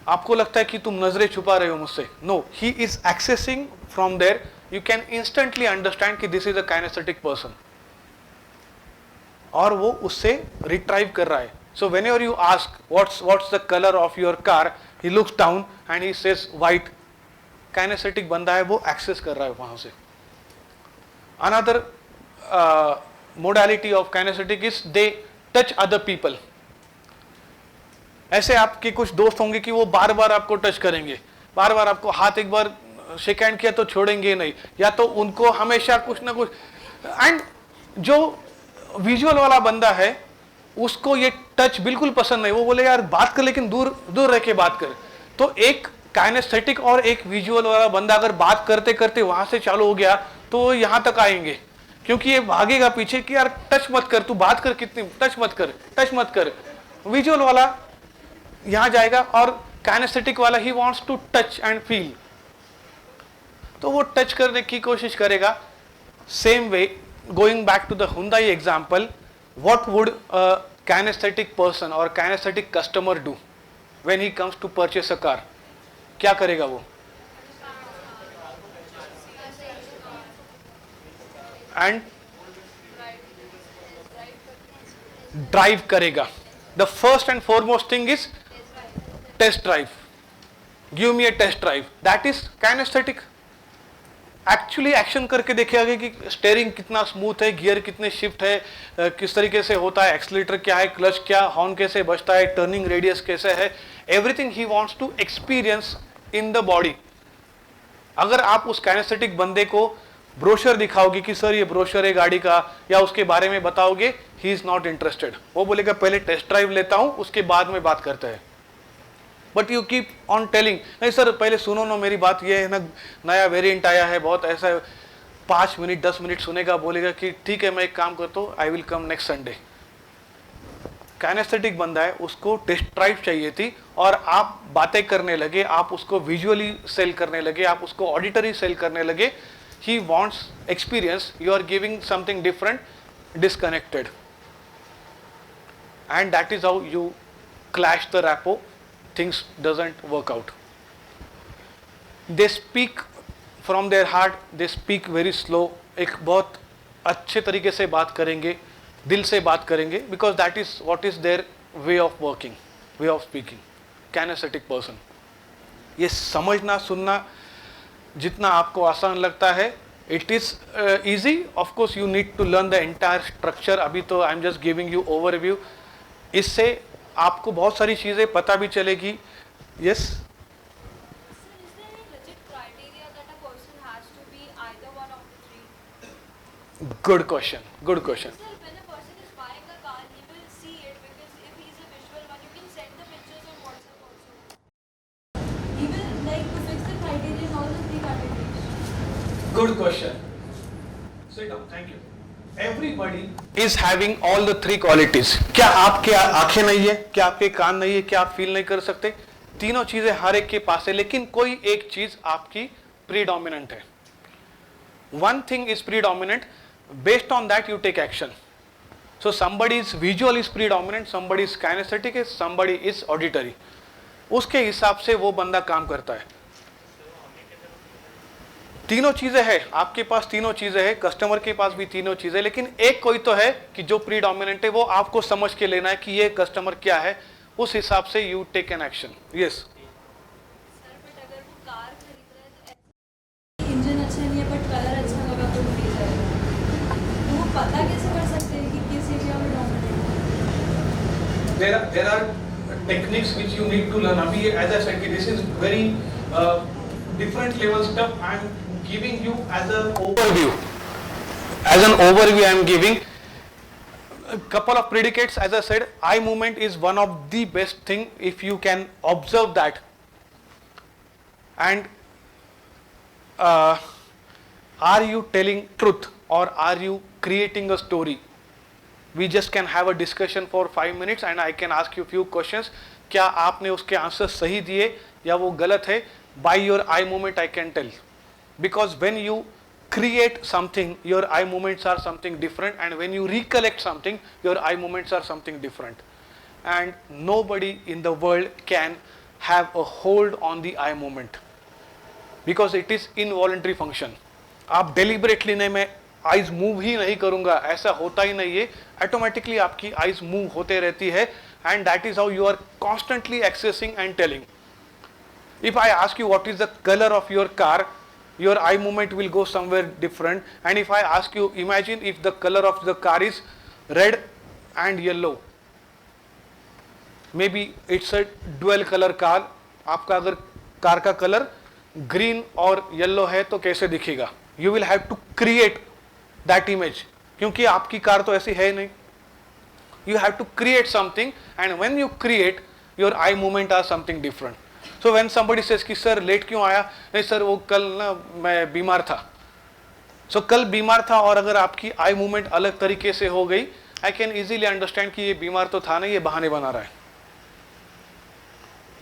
आपको लगता है कि तुम नजरें छुपा रहे हो मुझसे. No, he is accessing from there. You can instantly understand कि this is a kinesthetic person. और वो उससे रिट्राइव कर रहा है. So whenever you ask what's the colour of your car, he looks down and he says white. Kinesthetic बंदा है, वो एक्सेस कर रहा है वहां से. Another modality of kinesthetic is they touch other people. ऐसे आपके कुछ दोस्त होंगे कि वो बार बार आपको टच करेंगे, बार बार आपको हाथ एक बार शेक हैंड किया तो छोड़ेंगे नहीं, या तो उनको हमेशा कुछ ना कुछ. एंड जो विजुअल वाला बंदा है उसको ये टच बिल्कुल पसंद नहीं, वो बोले यार बात कर लेकिन दूर दूर रह के बात कर. तो एक काइनेस्थेटिक और एक विजुअल वाला बंदा अगर बात करते करते वहां से चालू हो गया तो यहां तक आएंगे, क्योंकि ये भागेगा पीछे कि यार टच मत कर, तू बात कर, कितनी टच मत कर, टच मत कर. विजुअल वाला यहां जाएगा और काइनेस्थेटिक वाला he wants to touch and feel, तो वो टच करने की कोशिश करेगा. Same way, going back to the Hyundai example, what would a kinesthetic person और kinesthetic customer do when he comes to purchase a car? क्या करेगा वो? एंड ड्राइव करेगा. The first and foremost thing is test drive. Give me a test drive. That is kinesthetic. Actually action करके देखेगा कि steering कितना smooth है, gear कितने शिफ्ट है, किस तरीके से होता है, एक्सीलरेटर क्या है, क्लच क्या, हॉर्न कैसे बजता है, टर्निंग रेडियस कैसे है. Everything he wants to experience in the body. अगर आप उस काइनेस्थेटिक बंदे को ब्रोशर दिखाओगे कि सर ये ब्रोशर है गाड़ी का, या उसके बारे में बताओगे, ही इज नॉट इंटरेस्टेड. वो बोलेगा पहले टेस्ट ड्राइव लेता हूं, उसके बाद में बात करते हैं. But you keep on telling, नहीं सर पहले सुनो ना मेरी बात, ये है ना नया वेरिएंट आया है बहुत ऐसा है. 5 मिनट 10 मिनट सुनेगा, बोलेगा कि ठीक है मैं एक काम करता हूँ, I will come next Sunday. Kinesthetic बंदा है, उसको टेस्ट ड्राइव चाहिए थी और आप बातें करने लगे, आप उसको विजुअली सेल करने लगे, आप उसको ऑडिटरी सेल करने लगे. He wants experience, you are giving something different, disconnected, and that is how you clash the rapport. Things doesn't work out. They speak from their heart, they speak very slow. एक बहुत अच्छे तरीके से बात करेंगे, दिल से बात करेंगे, because that is what is their way of working, way of speaking. Kinesthetic person. ये समझना सुनना जितना आपको आसान लगता है, it is easy. Of course you need to learn the entire structure. अभी तो I am just giving you overview. इससे आपको बहुत सारी चीजें पता भी चलेगी. Yes, good question, good question. Good question. Sit down. Thank you. Everybody is having all the 3 qualities. क्या आपके आंखें नहीं है, क्या आपके कान नहीं है, क्या आप फील नहीं कर सकते? तीनों चीजें हर एक के पास है, लेकिन कोई एक चीज आपकी प्रीडोमिनेंट है. One thing is predominant. Based on that you take action. So somebody is visual is predominant, somebody is kinesthetic, somebody is auditory. उसके हिसाब से वो बंदा काम करता है. तीनों चीजें हैं आपके पास, तीनों चीजें हैं, कस्टमर के पास भी तीनों चीजें, लेकिन एक कोई तो है कि जो प्रीडोमिनेंट है, वो आपको समझ के लेना है कि ये कस्टमर क्या है, उस हिसाब से you take an action. Yes. Engine अच्छा नहीं है बट कलर अच्छा लगा तो मिल जाएगा, तो वो पता कैसे कर सकते हैं कि किस एरिया में डोमिनेट है? There are techniques which you need to learn. अभी as I said, this is very different level stuff. I am giving you as an overview. As an overview, I am giving a couple of predicates. As I said, eye movement is one of the best thing if you can observe that. And are you telling truth or are you creating a story? We just can have a discussion for 5 minutes and I can ask you few questions. क्या आपने उसके answer सही दिए या वो गलत है? By your eye movement I can tell. Because when you create something, your eye movements are something different, and when you recollect something, your eye movements are something different. And nobody in the world can have a hold on the eye movement because it is involuntary function. आप deliberately नहीं, मैं eyes move ही नहीं करूँगा, ऐसा होता ही नहीं है. Automatically आपकी eyes move होते रहती है, and that is how you are constantly accessing and telling. If I ask you what is the color of your car, your eye movement will go somewhere different. And if I ask you, imagine if the color of the car is red and yellow, maybe it's a dual color car. आपका अगर car का colour green और yellow है तो कैसे दिखेगा? You will have to create that image, क्योंकि आपकी कार तो ऐसी है नहीं. You have to create something, and when you create, your eye movement are something different. So when somebody says कि सर लेट क्यों आया? नहीं सर वो कल ना मैं बीमार था. So कल बीमार था और अगर आपकी आई मूवमेंट अलग तरीके से हो गई, I can easily understand कि ये बीमार तो था नहीं, ये बहाने बना रहा है.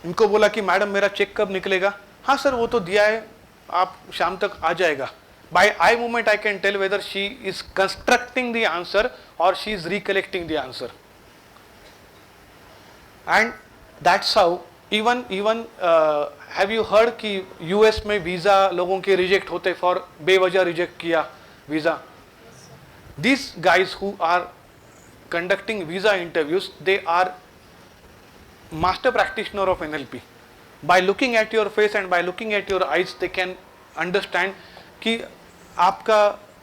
इनको बोला कि मैडम मेरा चेक कब निकलेगा? हाँ सर वो तो दिया है, आप शाम तक आ जाएगा. By eye movement I can tell whether she is constructing the answer or she is recollecting the answer. And that's how even have you heard कि US में वीज़ा लोगों के रिजेक्ट होते फॉर बेवजह रिजेक्ट किया visa. These guys who are conducting visa interviews, they are master practitioner of NLP. By looking at your face and by looking at your eyes, they can understand कि आपका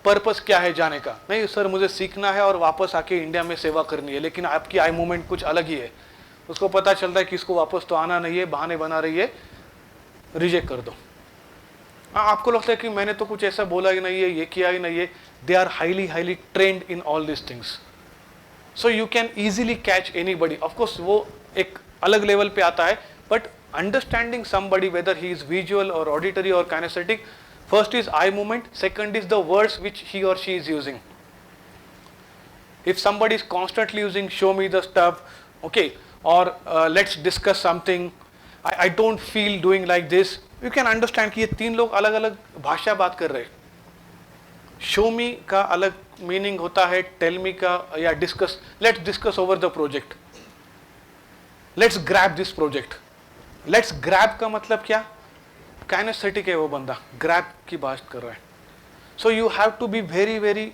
purpose क्या है जाने का. नहीं sir मुझे सीखना है और वापस आके इंडिया में सेवा करनी है, लेकिन आपकी आई मूवमेंट कुछ अलग ही है. उसको पता चलता है कि इसको वापस तो आना नहीं है, बहाने बना रही है, रिजेक्ट कर दो. आपको लगता है कि मैंने तो कुछ ऐसा बोला ही नहीं है, ये किया ही नहीं है. They are highly trained in all this things. So you can easily catch anybody. Of course वो एक अलग लेवल पे आता है, but understanding somebody whether he is visual और ऑडिटरी और kinesthetic, first is eye movement, second is the words which he or she is using. If somebody is constantly using show me the stuff, okay, or let's discuss something, I don't feel doing like this, you can understand कि ये तीन लोग अलग अलग भाषा बात कर रहे हैं. show me का अलग मीनिंग होता है, tell me का या discuss, let's discuss over the project, let's grab this project. let's grab का मतलब क्या? काइनेस्थेटिक है वो बंदा, ग्रैब की बात कर रहा है. So you have to be very very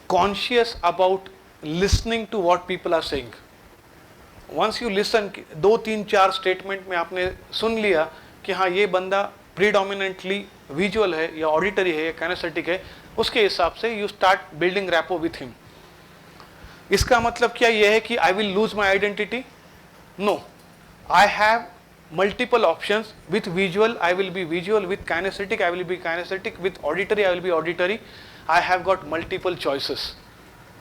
conscious about listening to what people are saying. Once you listen, 2 3 4 statement में आपने सुन लिया कि हाँ ये बंदा प्रीडोमिनेंटली विजुअल है या ऑडिटरी है या काइनेस्थेटिक है, उसके हिसाब से you start building rapport with him. इसका मतलब क्या ये है कि I will lose my identity? No, I have multiple options. With visual I will be visual, with kinesthetic I will be kinesthetic, with auditory I will be auditory. I have got multiple choices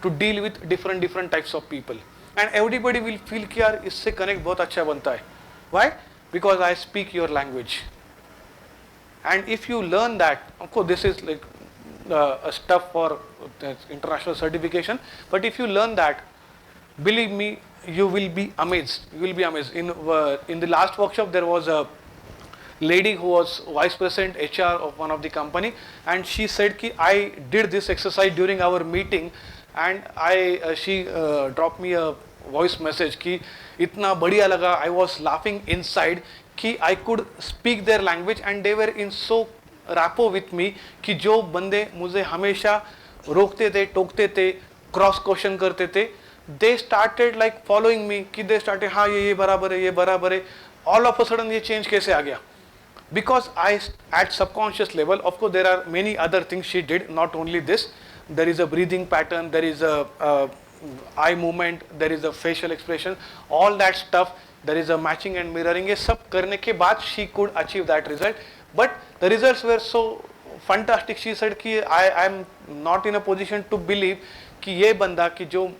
to deal with different types of people, and everybody will feel कि यार इससे connect बहुत अच्छा बनता है. Why? Because I speak your language. And if you learn that, of course this is like a stuff for international certification, but if you learn that, believe me, you will be amazed. You will be amazed. In the last workshop, there was a lady who was vice president HR of one of the company, and she said कि I did this exercise during our meeting, and she dropped me a voice message कि इतना बढ़िया लगा. I was laughing inside कि I could speak their language, and they were in so rapport with me कि जो बंदे मुझे हमेशा रोकते थे, टोकते थे, क्रॉस क्वेश्चन करते थे, they started like following me कि they started हाँ ये बराबर है, ये बराबर है. all of a sudden ये change कैसे आ गया? Because I at subconscious level, of course there are many other things she did, not only this. There is a breathing pattern, there is a eye movement, there is a facial expression, all that stuff, there is a matching and mirroring. ये सब करने के बाद she could achieve that result, but the results were so fantastic. She said कि I am not in a position to believe कि ये बंदा कि जो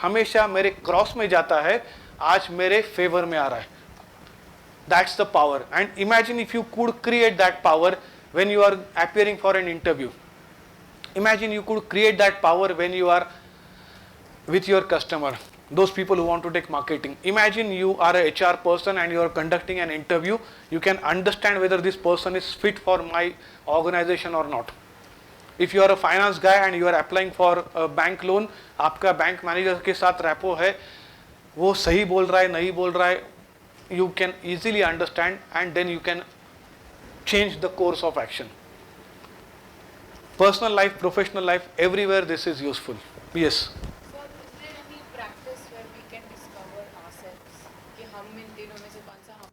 हमेशा मेरे क्रॉस में जाता है आज मेरे फेवर में आ रहा है. That's the power. And imagine if you could create that power when you are appearing for an interview. Imagine you could create that power when you are with your customer, those people who want to take marketing. Imagine you are a HR person and you are conducting an interview. You can understand whether this person is fit for my organization or not. If you are a finance guy and you are applying for a bank loan, आपका bank manager के साथ rapport है, वो सही बोल रहा है नहीं बोल रहा है, you can easily understand, and then you can change the course of action. Personal life, professional life, everywhere this is useful. Yes. So is there any practice where we can discover ourselves कि हम इन तीनों में से कौन सा हम?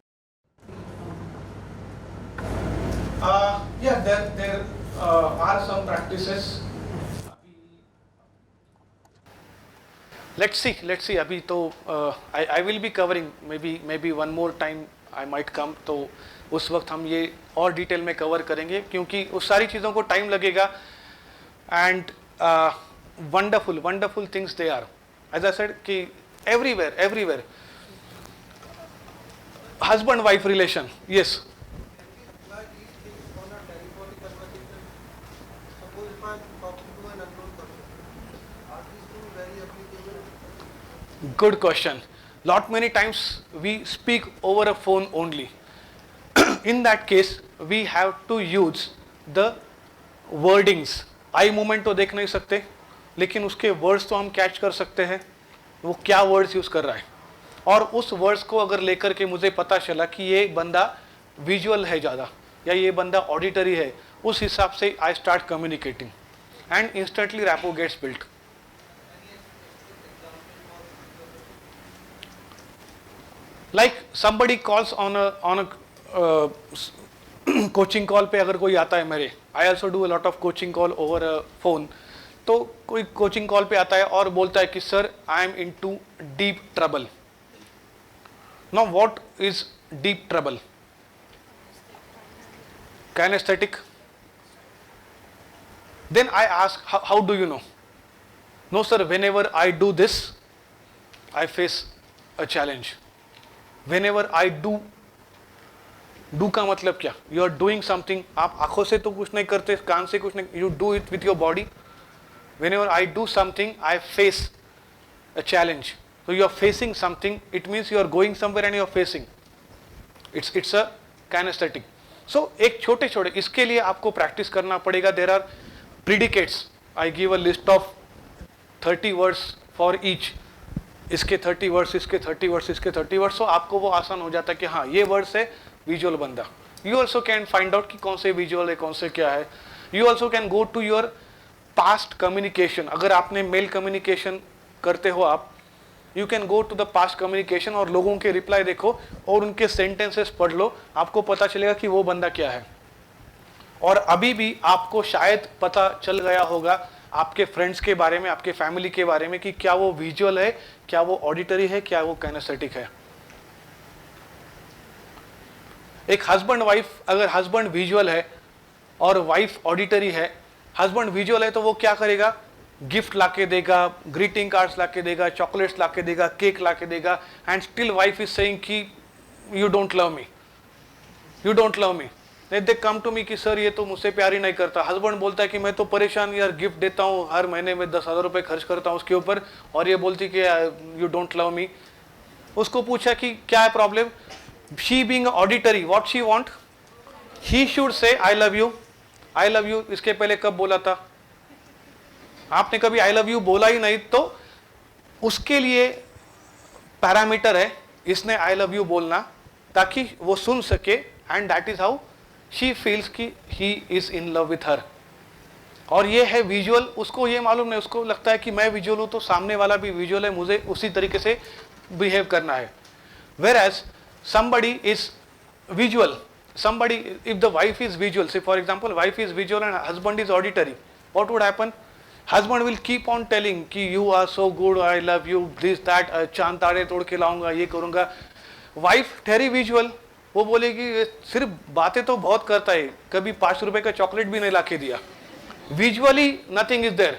Yeah, there are some practices. Let's see. अभी तो I will be covering maybe one more time I might come. तो उस वक्त हम ये और डिटेल में कवर करेंगे क्योंकि उस सारी चीज़ों को टाइम लगेगा. And wonderful things they are. As I said कि everywhere husband wife relation. Yes. Good question. Lot many times we speak over a phone only. In that case, we have to use the wordings. Eye movement तो देख नहीं सकते, लेकिन उसके words तो हम catch कर सकते हैं, वो क्या वर्ड्स यूज कर रहा है. और उस वर्ड्स को अगर लेकर के मुझे पता चला कि ये बंदा विजुअल है ज़्यादा या ये बंदा ऑडिटरी है, उस हिसाब से I start communicating and instantly rapport gets built. Like somebody calls on a coaching call पे अगर कोई आता है मेरे, I also do a lot of coaching call over phone. तो कोई कोचिंग कॉल पे आता है और बोलता है कि sir I am into deep trouble. Now what is deep trouble? Kinesthetic. Then I ask, how do you know? No sir, whenever I do this, I face a challenge. Whenever I do का मतलब क्या? You are doing something. आप आंखों से तो कुछ नहीं करते, कान से कुछ नहीं. You do it with your body. Whenever I do something, I face a challenge. So you are facing something. It means you are going somewhere and you are facing. It's a kinesthetic. So एक छोटे छोटे इसके लिए आपको practice करना पड़ेगा. There are predicates. I give a list of 30 words for each. इसके 30 words, इसके 30 वर्ड्स, इसके 30 वर्ड्स. तो आपको वो आसान हो जाता है कि हाँ ये वर्ड्स है विजुअल बंदा. You also can find out कि कौन से विजुअल है, कौन से क्या है. You also can go to your past communication. अगर आपने मेल कम्युनिकेशन करते हो आप, you can go to the past communication और लोगों के रिप्लाई देखो और उनके सेंटेंसेस पढ़ लो. आपको पता चलेगा कि वो बंदा क्या है. और अभी भी आपको शायद पता चल गया होगा आपके फ्रेंड्स के बारे में, आपके फैमिली के बारे में कि क्या वो विजुअल है, क्या वो ऑडिटरी है, क्या वो काइनेस्थेटिक है. एक हस्बैंड वाइफ, अगर हस्बैंड विजुअल है और वाइफ ऑडिटरी है, हस्बैंड विजुअल है तो वो क्या करेगा, गिफ्ट लाके देगा, ग्रीटिंग कार्ड्स लाके देगा, चॉकलेट्स लाके देगा, केक लाके देगा. And still wife is saying कि you don't love me, you don't love me. They come to me कि सर ये तो मुझसे प्यार ही नहीं करता. हस्बैंड बोलता है कि मैं तो परेशान यार, गिफ्ट देता हूँ हर महीने में 10,000 रुपये खर्च करता हूँ उसके ऊपर, और ये बोलती कि यू डोंट लव मी. उसको पूछा कि क्या है problem. She being auditory, what she want, he should say I love you. I love you इसके पहले कब बोला था? आपने कभी आई लव यू बोला ही नहीं. तो उसके लिए पैरामीटर है इसने आई लव यू बोलना, ताकि वो सुन सके. And that is how she feels कि he is in love with her. और ये है विजुअल. उसको ये मालूम नहीं, उसको लगता है कि मैं विजुअल हूँ तो सामने वाला भी विजुअल है, मुझे उसी तरीके से बिहेव करना है. Whereas somebody is visual, somebody, if the wife is visual, say for example wife is visual and husband is auditory, what would happen? Husband will keep on telling कि you are so good, I love you, this that, चांद तारे तोड़ के लाऊंगा, ये करूंगा. Wife ठहरी visual, वो बोलेगी सिर्फ बातें तो बहुत करता है, कभी 5 रुपए का चॉकलेट भी नहीं लाके दिया. Visually nothing is there.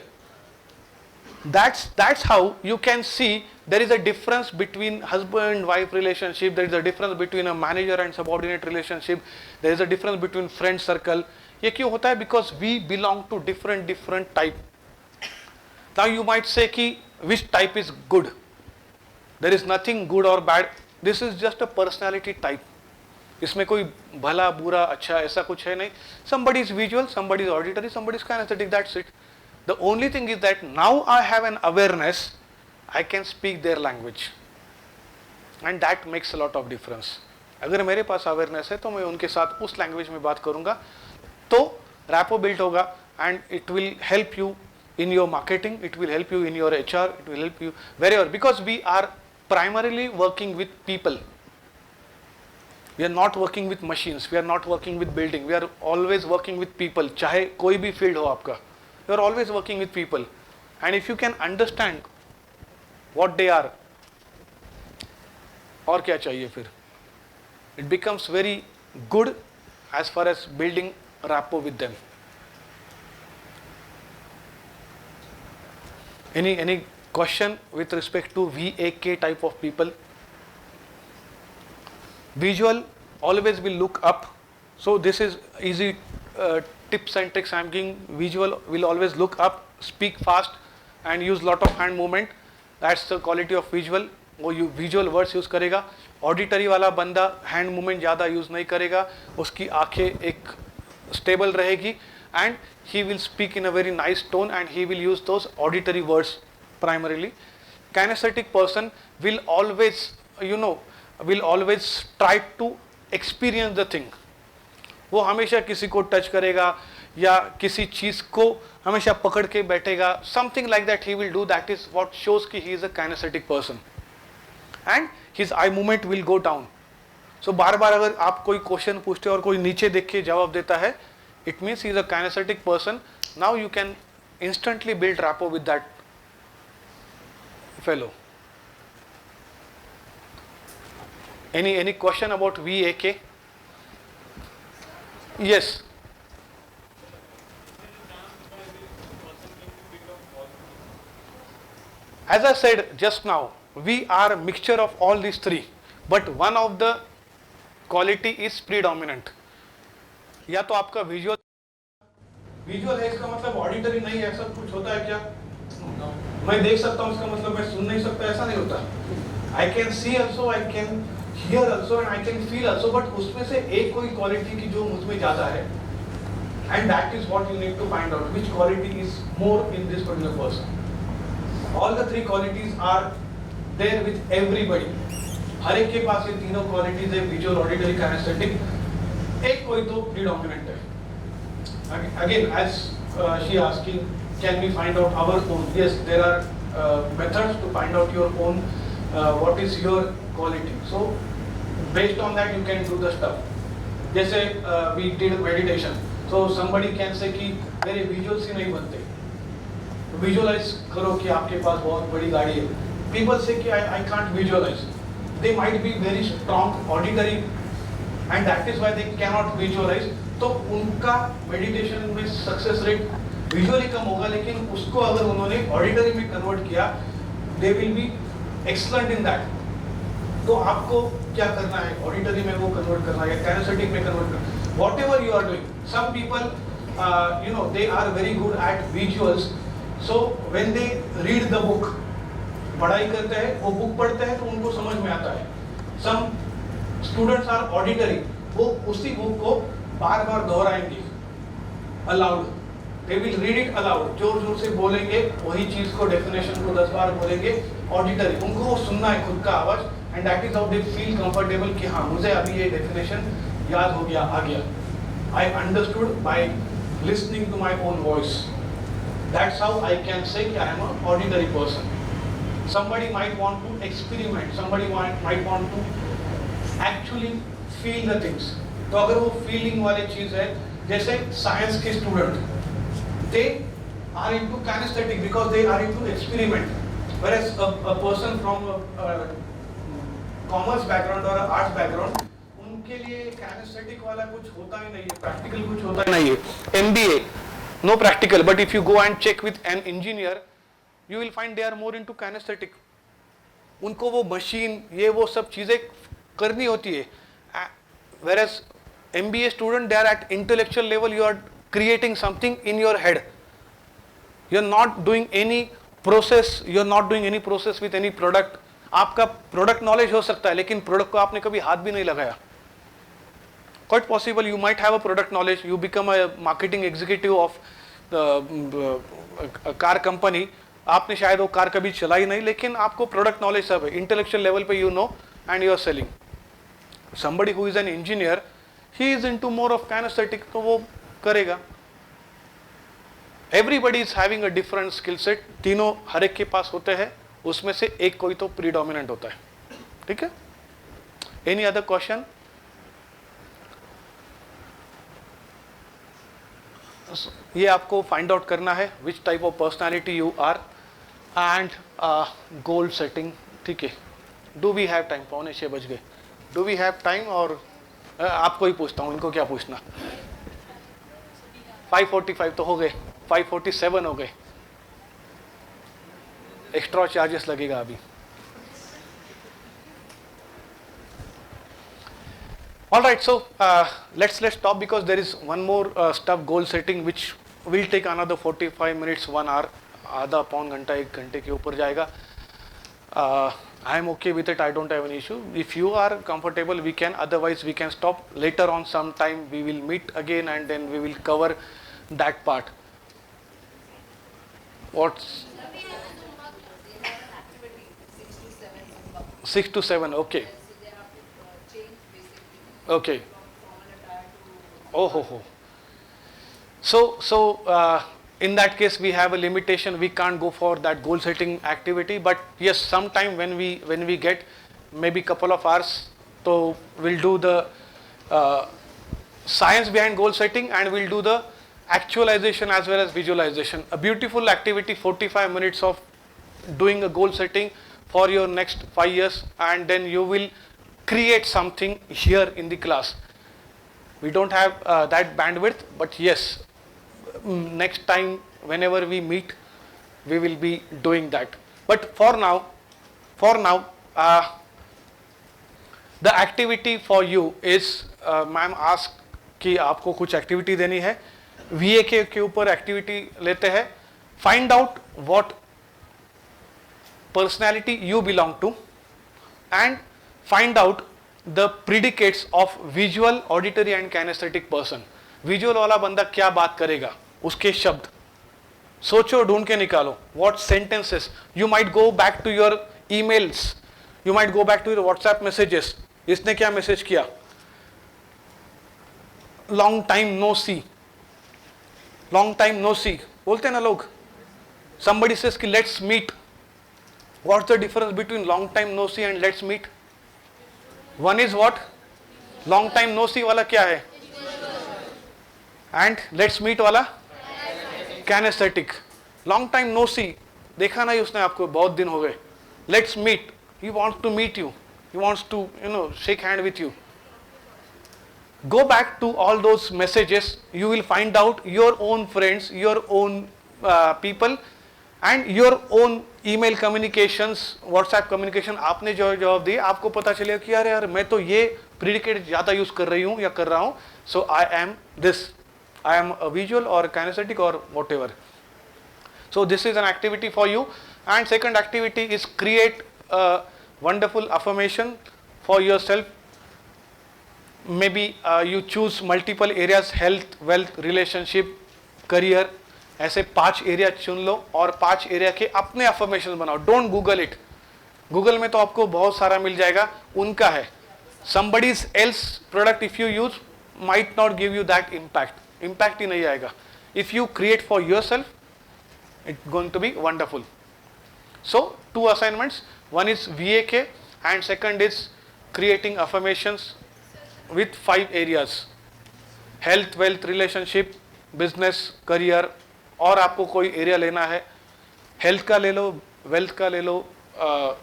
That's how you can see there is a difference between husband wife relationship, there is a difference between a manager and subordinate relationship, there is a difference between friend circle. ये क्यों होता है? Because we belong to different type. Now you might say कि which type is good. There is nothing good or bad. This is just a personality type. इसमें कोई भला बुरा अच्छा ऐसा कुछ है नहीं. Somebody is visual, somebody is auditory, somebody is kinesthetic. That's it. The only thing is that now I have an awareness, I can speak their language, and that makes a lot of difference. अगर मेरे पास awareness है तो मैं उनके साथ उस language में बात करूँगा, तो rapport build होगा, and it will help you in your marketing, it will help you in your HR, it will help you wherever, because we are primarily working with people. We are not working with machines, we are not working with building, we are always working with people. चाहे कोई भी field हो आपका, you are always working with people. And if you can understand what they are, और क्या चाहिए फिर? It becomes very good as far as building rapport with them. Any question with respect to VAK type of people? Visual always will look up. So this is easy tips and tricks I am giving. Visual will always look up, speak fast and use lot of hand movement. That's the quality of visual. वो visual words use करेगा. Auditory वाला बंदा hand movement ज़्यादा use नहीं करेगा, उसकी आंखें एक स्टेबल रहेगी and he will speak in a very nice tone and he will use those auditory words primarily. Kinesthetic person will always try to experience the thing. वो हमेशा किसी को टच करेगा या किसी चीज़ को हमेशा पकड़ के बैठेगा. Something like that he will do. That is what shows कि he is a kinesthetic person. And his eye movement will go down. So बार बार अगर आप कोई क्वेश्चन पूछते हो और कोई नीचे देख के जवाब देता है, it means he is a kinesthetic person. Now you can instantly build rapport with that fellow. Any question about VAK? Yes. As I said just now, we are a mixture of all these three, but one of the quality is predominant. या तो आपका visual है, इसका मतलब auditory नहीं है. सब कुछ होता है क्या? मैं देख सकता हूँ, इसका मतलब मैं सुन नहीं सकता, ऐसा नहीं होता. I can see also, I can hear also and I can feel also, but उसमें से एक कोई क्वालिटी की जो मुझमें ज़्यादा है, and that is what you need to find out, which quality is more in this particular person. All the three qualities are there with everybody. हर एक के पास ये तीनों क्वालिटीज है, विजुअल, ऑडिटरी, काइनेस्थेटिक. एक कोई तो प्रीडोमिनेंट है. Again, as she asking, can we find out our own? Yes, there are methods to find out your own. What is your quality? So based on that you can do the stuff. जैसे we did meditation. So somebody can say कि मेरे visuals ही नहीं बनते. Visualize करो कि आपके पास बहुत बड़ी गाड़ी है. People say कि I can't visualize. They might be very strong auditory and that is why they cannot visualize. तो उनका मेडिटेशन में सक्सेस रेट विजुअली कम होगा, लेकिन उसको अगर उन्होंने ऑडिटरी में कन्वर्ट किया, they will be excellent in that. तो आपको क्या करना है? ऑडिटरी में वो कन्वर्ट करना है या काइनेस्थेटिक में कन्वर्ट करना, whatever you are doing. Some people they are very good at visuals. So when they read the book, पढ़ाई करते हैं, वो बुक पढ़ते हैं तो उनको समझ में आता है. सम स्टूडेंट्स आर ऑडिटरी, वो उसी बुक को बार बार दोहराएंगे allowed. They will read it allowed, जोर जोर से बोलेंगे, वही चीज को डेफिनेशन को 10 बार बोलेंगे. ऑडिटरी, उनको वो सुनना है खुद का आवाज, and that is how they feel comfortable कि हाँ मुझे अभी ये डेफिनेशन याद हो गया, आ गया. I understood by listening to my own voice. That's how I can say कि I am a auditory person. Somebody might want to experiment, somebody might want to actually feel the things. तो अगर वो feeling वाली चीज है, जैसे science के student, they are into kinesthetic because they are into experiment, whereas a person from a commerce background or a arts background, उनके लिए kinesthetic वाला कुछ होता ही नहीं है, practical कुछ होता ही नहीं है. MBA, no practical, but if you go and check with an engineer, you will find they are more into kinesthetic. उनको वो मशीन, ये वो सब चीज़ें करनी होती है. Whereas MBA student, they are at intellectual level, you are creating something in your head. You are not doing any process, you are not doing any process with any product. आपका product knowledge हो सकता है, लेकिन product को आपने कभी हाथ भी नहीं लगाया. Quite possible you might have a product knowledge, you become a marketing executive of a car company. आपने शायद वो कार कभी चलाई नहीं, लेकिन आपको प्रोडक्ट नॉलेज सब है. इंटेलेक्चुअल लेवल पे you know and you are selling. Somebody who is an engineer, he is into more of kinesthetic, तो वो करेगा. Everybody is having a different skill set. तीनों हर एक के पास होते हैं, उसमें से एक कोई तो प्रीडोमिनेंट होता है. ठीक है? Any other question? ये आपको फाइंड आउट करना है which type of personality you are and goal setting. ठीक है, do we have time? 5:45 do we have time? और आपको ही पूछता हूँ, इनको क्या पूछना. 5:45 तो हो गए, 5:47 हो गए, एक्स्ट्रा चार्जेस लगेगा अभी. All right, so let's stop because there is one more stuff, goal setting, which will take another 45 minutes, 1 hour, आधा पौन घंटा 1 घंटे के ऊपर जाएगा. I am okay with it. I don't have any issue. If you are comfortable, we can. Otherwise, we can stop later on. Sometime we will meet again and then we will cover that part. What's 6 to 7? Okay. Okay. Oh ho. So in that case we have a limitation. We can't go for that goal setting activity. But yes, sometime when we get maybe couple of hours, so we'll do the science behind goal setting and we'll do the actualization as well as visualization. A beautiful activity, 45 minutes of doing a goal setting for your next 5 years, and then you will create something here in the class. We don't have that bandwidth, but yes, next time whenever we meet we will be doing that. But for now the activity for you is ma'am ask कि आपको कुछ activity देनी है. VAK के ऊपर activity लेते हैं. Find out what personality you belong to and find out the predicates of visual, auditory and kinesthetic person. Visual वाला बंदा क्या बात करेगा, उसके शब्द सोचो, ढूंढ के निकालो. What sentences? You might go back to your emails, you might go back to your WhatsApp messages. इसने क्या मैसेज किया? Long time no see. Long time no see बोलते हैं ना लोग. Somebody says कि let's meet. What's the difference between long time no see and let's meet? One is what? Long time no see वाला क्या है? And let's meet वाला? Kinesthetic. Long time no see, देखा नहीं उसने आपको, बहुत दिन हो गए. Let's meet. He wants to meet you. He wants to, shake hand with you. Go back to all those messages. You will find out your own friends, your own people, and your own email communications, WhatsApp communication. आपने जो जवाब दिए, आपको पता चलेगा कि यार मैं तो ये प्रीडिकेट ज़्यादा यूज़ कर रही हूँ या कर रहा हूँ. So I am this. I am a visual or kinesthetic or whatever. So this is an activity for you. And second activity is create a wonderful affirmation for yourself. Maybe you choose multiple areas, health, wealth, relationship, career. ऐसे 5 area चुन लो और 5 area के अपने affirmation बनाओ. Don't Google it. Google में तो आपको बहुत सारा मिल जाएगा, उनका है. somebody's else product if you use might not give you that impact ही नहीं आएगा. If you create for yourself, it's going to be wonderful. So 2 assignments, one is VAK and second is creating affirmations with 5 areas: health, wealth, relationship, business, career. और आपको कोई area लेना है, health का ले लो, wealth का ले लो,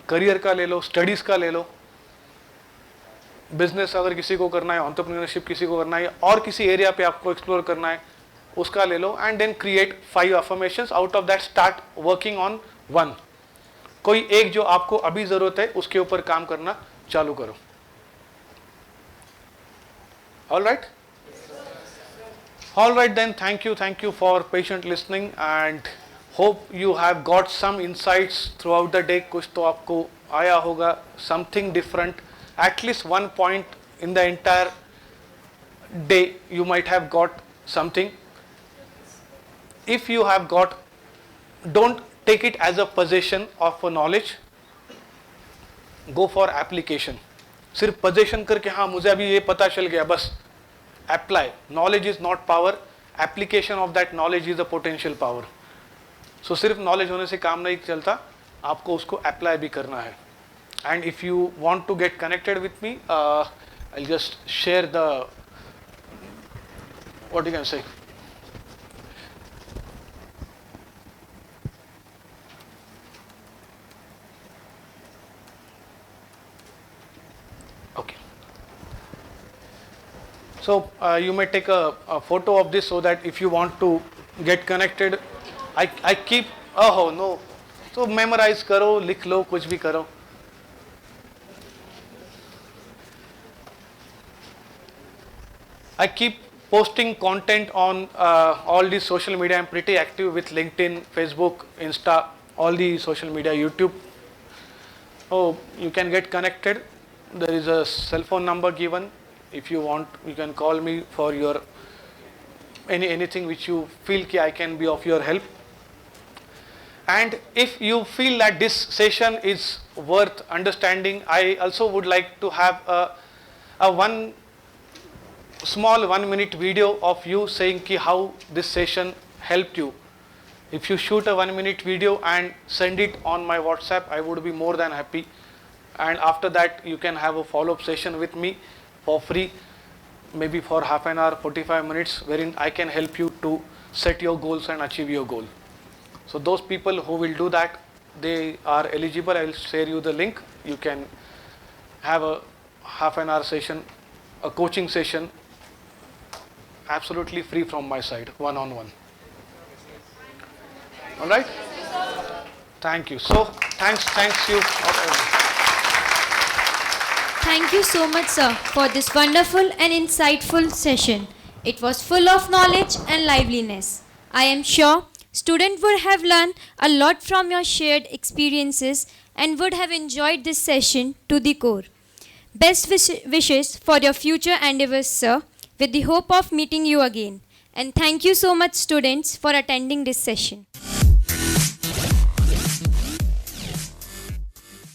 करियर का ले लो, स्टडीज़ का ले लो, बिजनेस अगर किसी को करना है, एंटरप्रेन्योरशिप किसी को करना है, और किसी एरिया पे आपको एक्सप्लोर करना है, उसका ले लो. And then create 5 affirmations. Out of that start working on 1. कोई एक जो आपको अभी ज़रूरत है उसके ऊपर काम करना चालू करो. All right? All right then, thank you for patient listening and hope you have got some insights throughout the day. कुछ तो आपको आया होगा, something different, at least one point in the entire day you might have got something. If you have got, don't take it as a possession of a knowledge, go for application. सिर्फ possession करके हाँ मुझे अभी ये पता चल गया बस. Apply. Knowledge is not power. Application of that knowledge is a potential power. So सिर्फ knowledge होने से काम नहीं चलता, आपको उसको apply भी करना है. And if you want to get connected with me, I'll just share the, what you can say, So you may take a photo of this so that if you want to get connected, I keep, oh no, so memorize karo, likh lo, kuch bhi karo. I keep posting content on all these social media. I'm pretty active with LinkedIn, Facebook, Insta, all the social media, YouTube. Oh, you can get connected. There is a cell phone number given. If you want, you can call me for your anything which you feel ki I can be of your help. And if you feel that this session is worth understanding, I also would like to have a one small 1 minute video of you saying ki how this session helped you. If you shoot a 1 minute video and send it on my WhatsApp, I would be more than happy. And after that, you can have a follow-up session with me for free, maybe for half an hour, 45 minutes, wherein I can help you to set your goals and achieve your goal. So those people who will do that, they are eligible. I will share you the link. You can have a half an hour session, a coaching session, absolutely free from my side, one-on-one. All right? Thank you. So, thanks you. Thank you so much, sir, for this wonderful and insightful session. It was full of knowledge and liveliness. I am sure students would have learned a lot from your shared experiences and would have enjoyed this session to the core. Best wishes for your future endeavors, sir, with the hope of meeting you again. And thank you so much, students, for attending this session.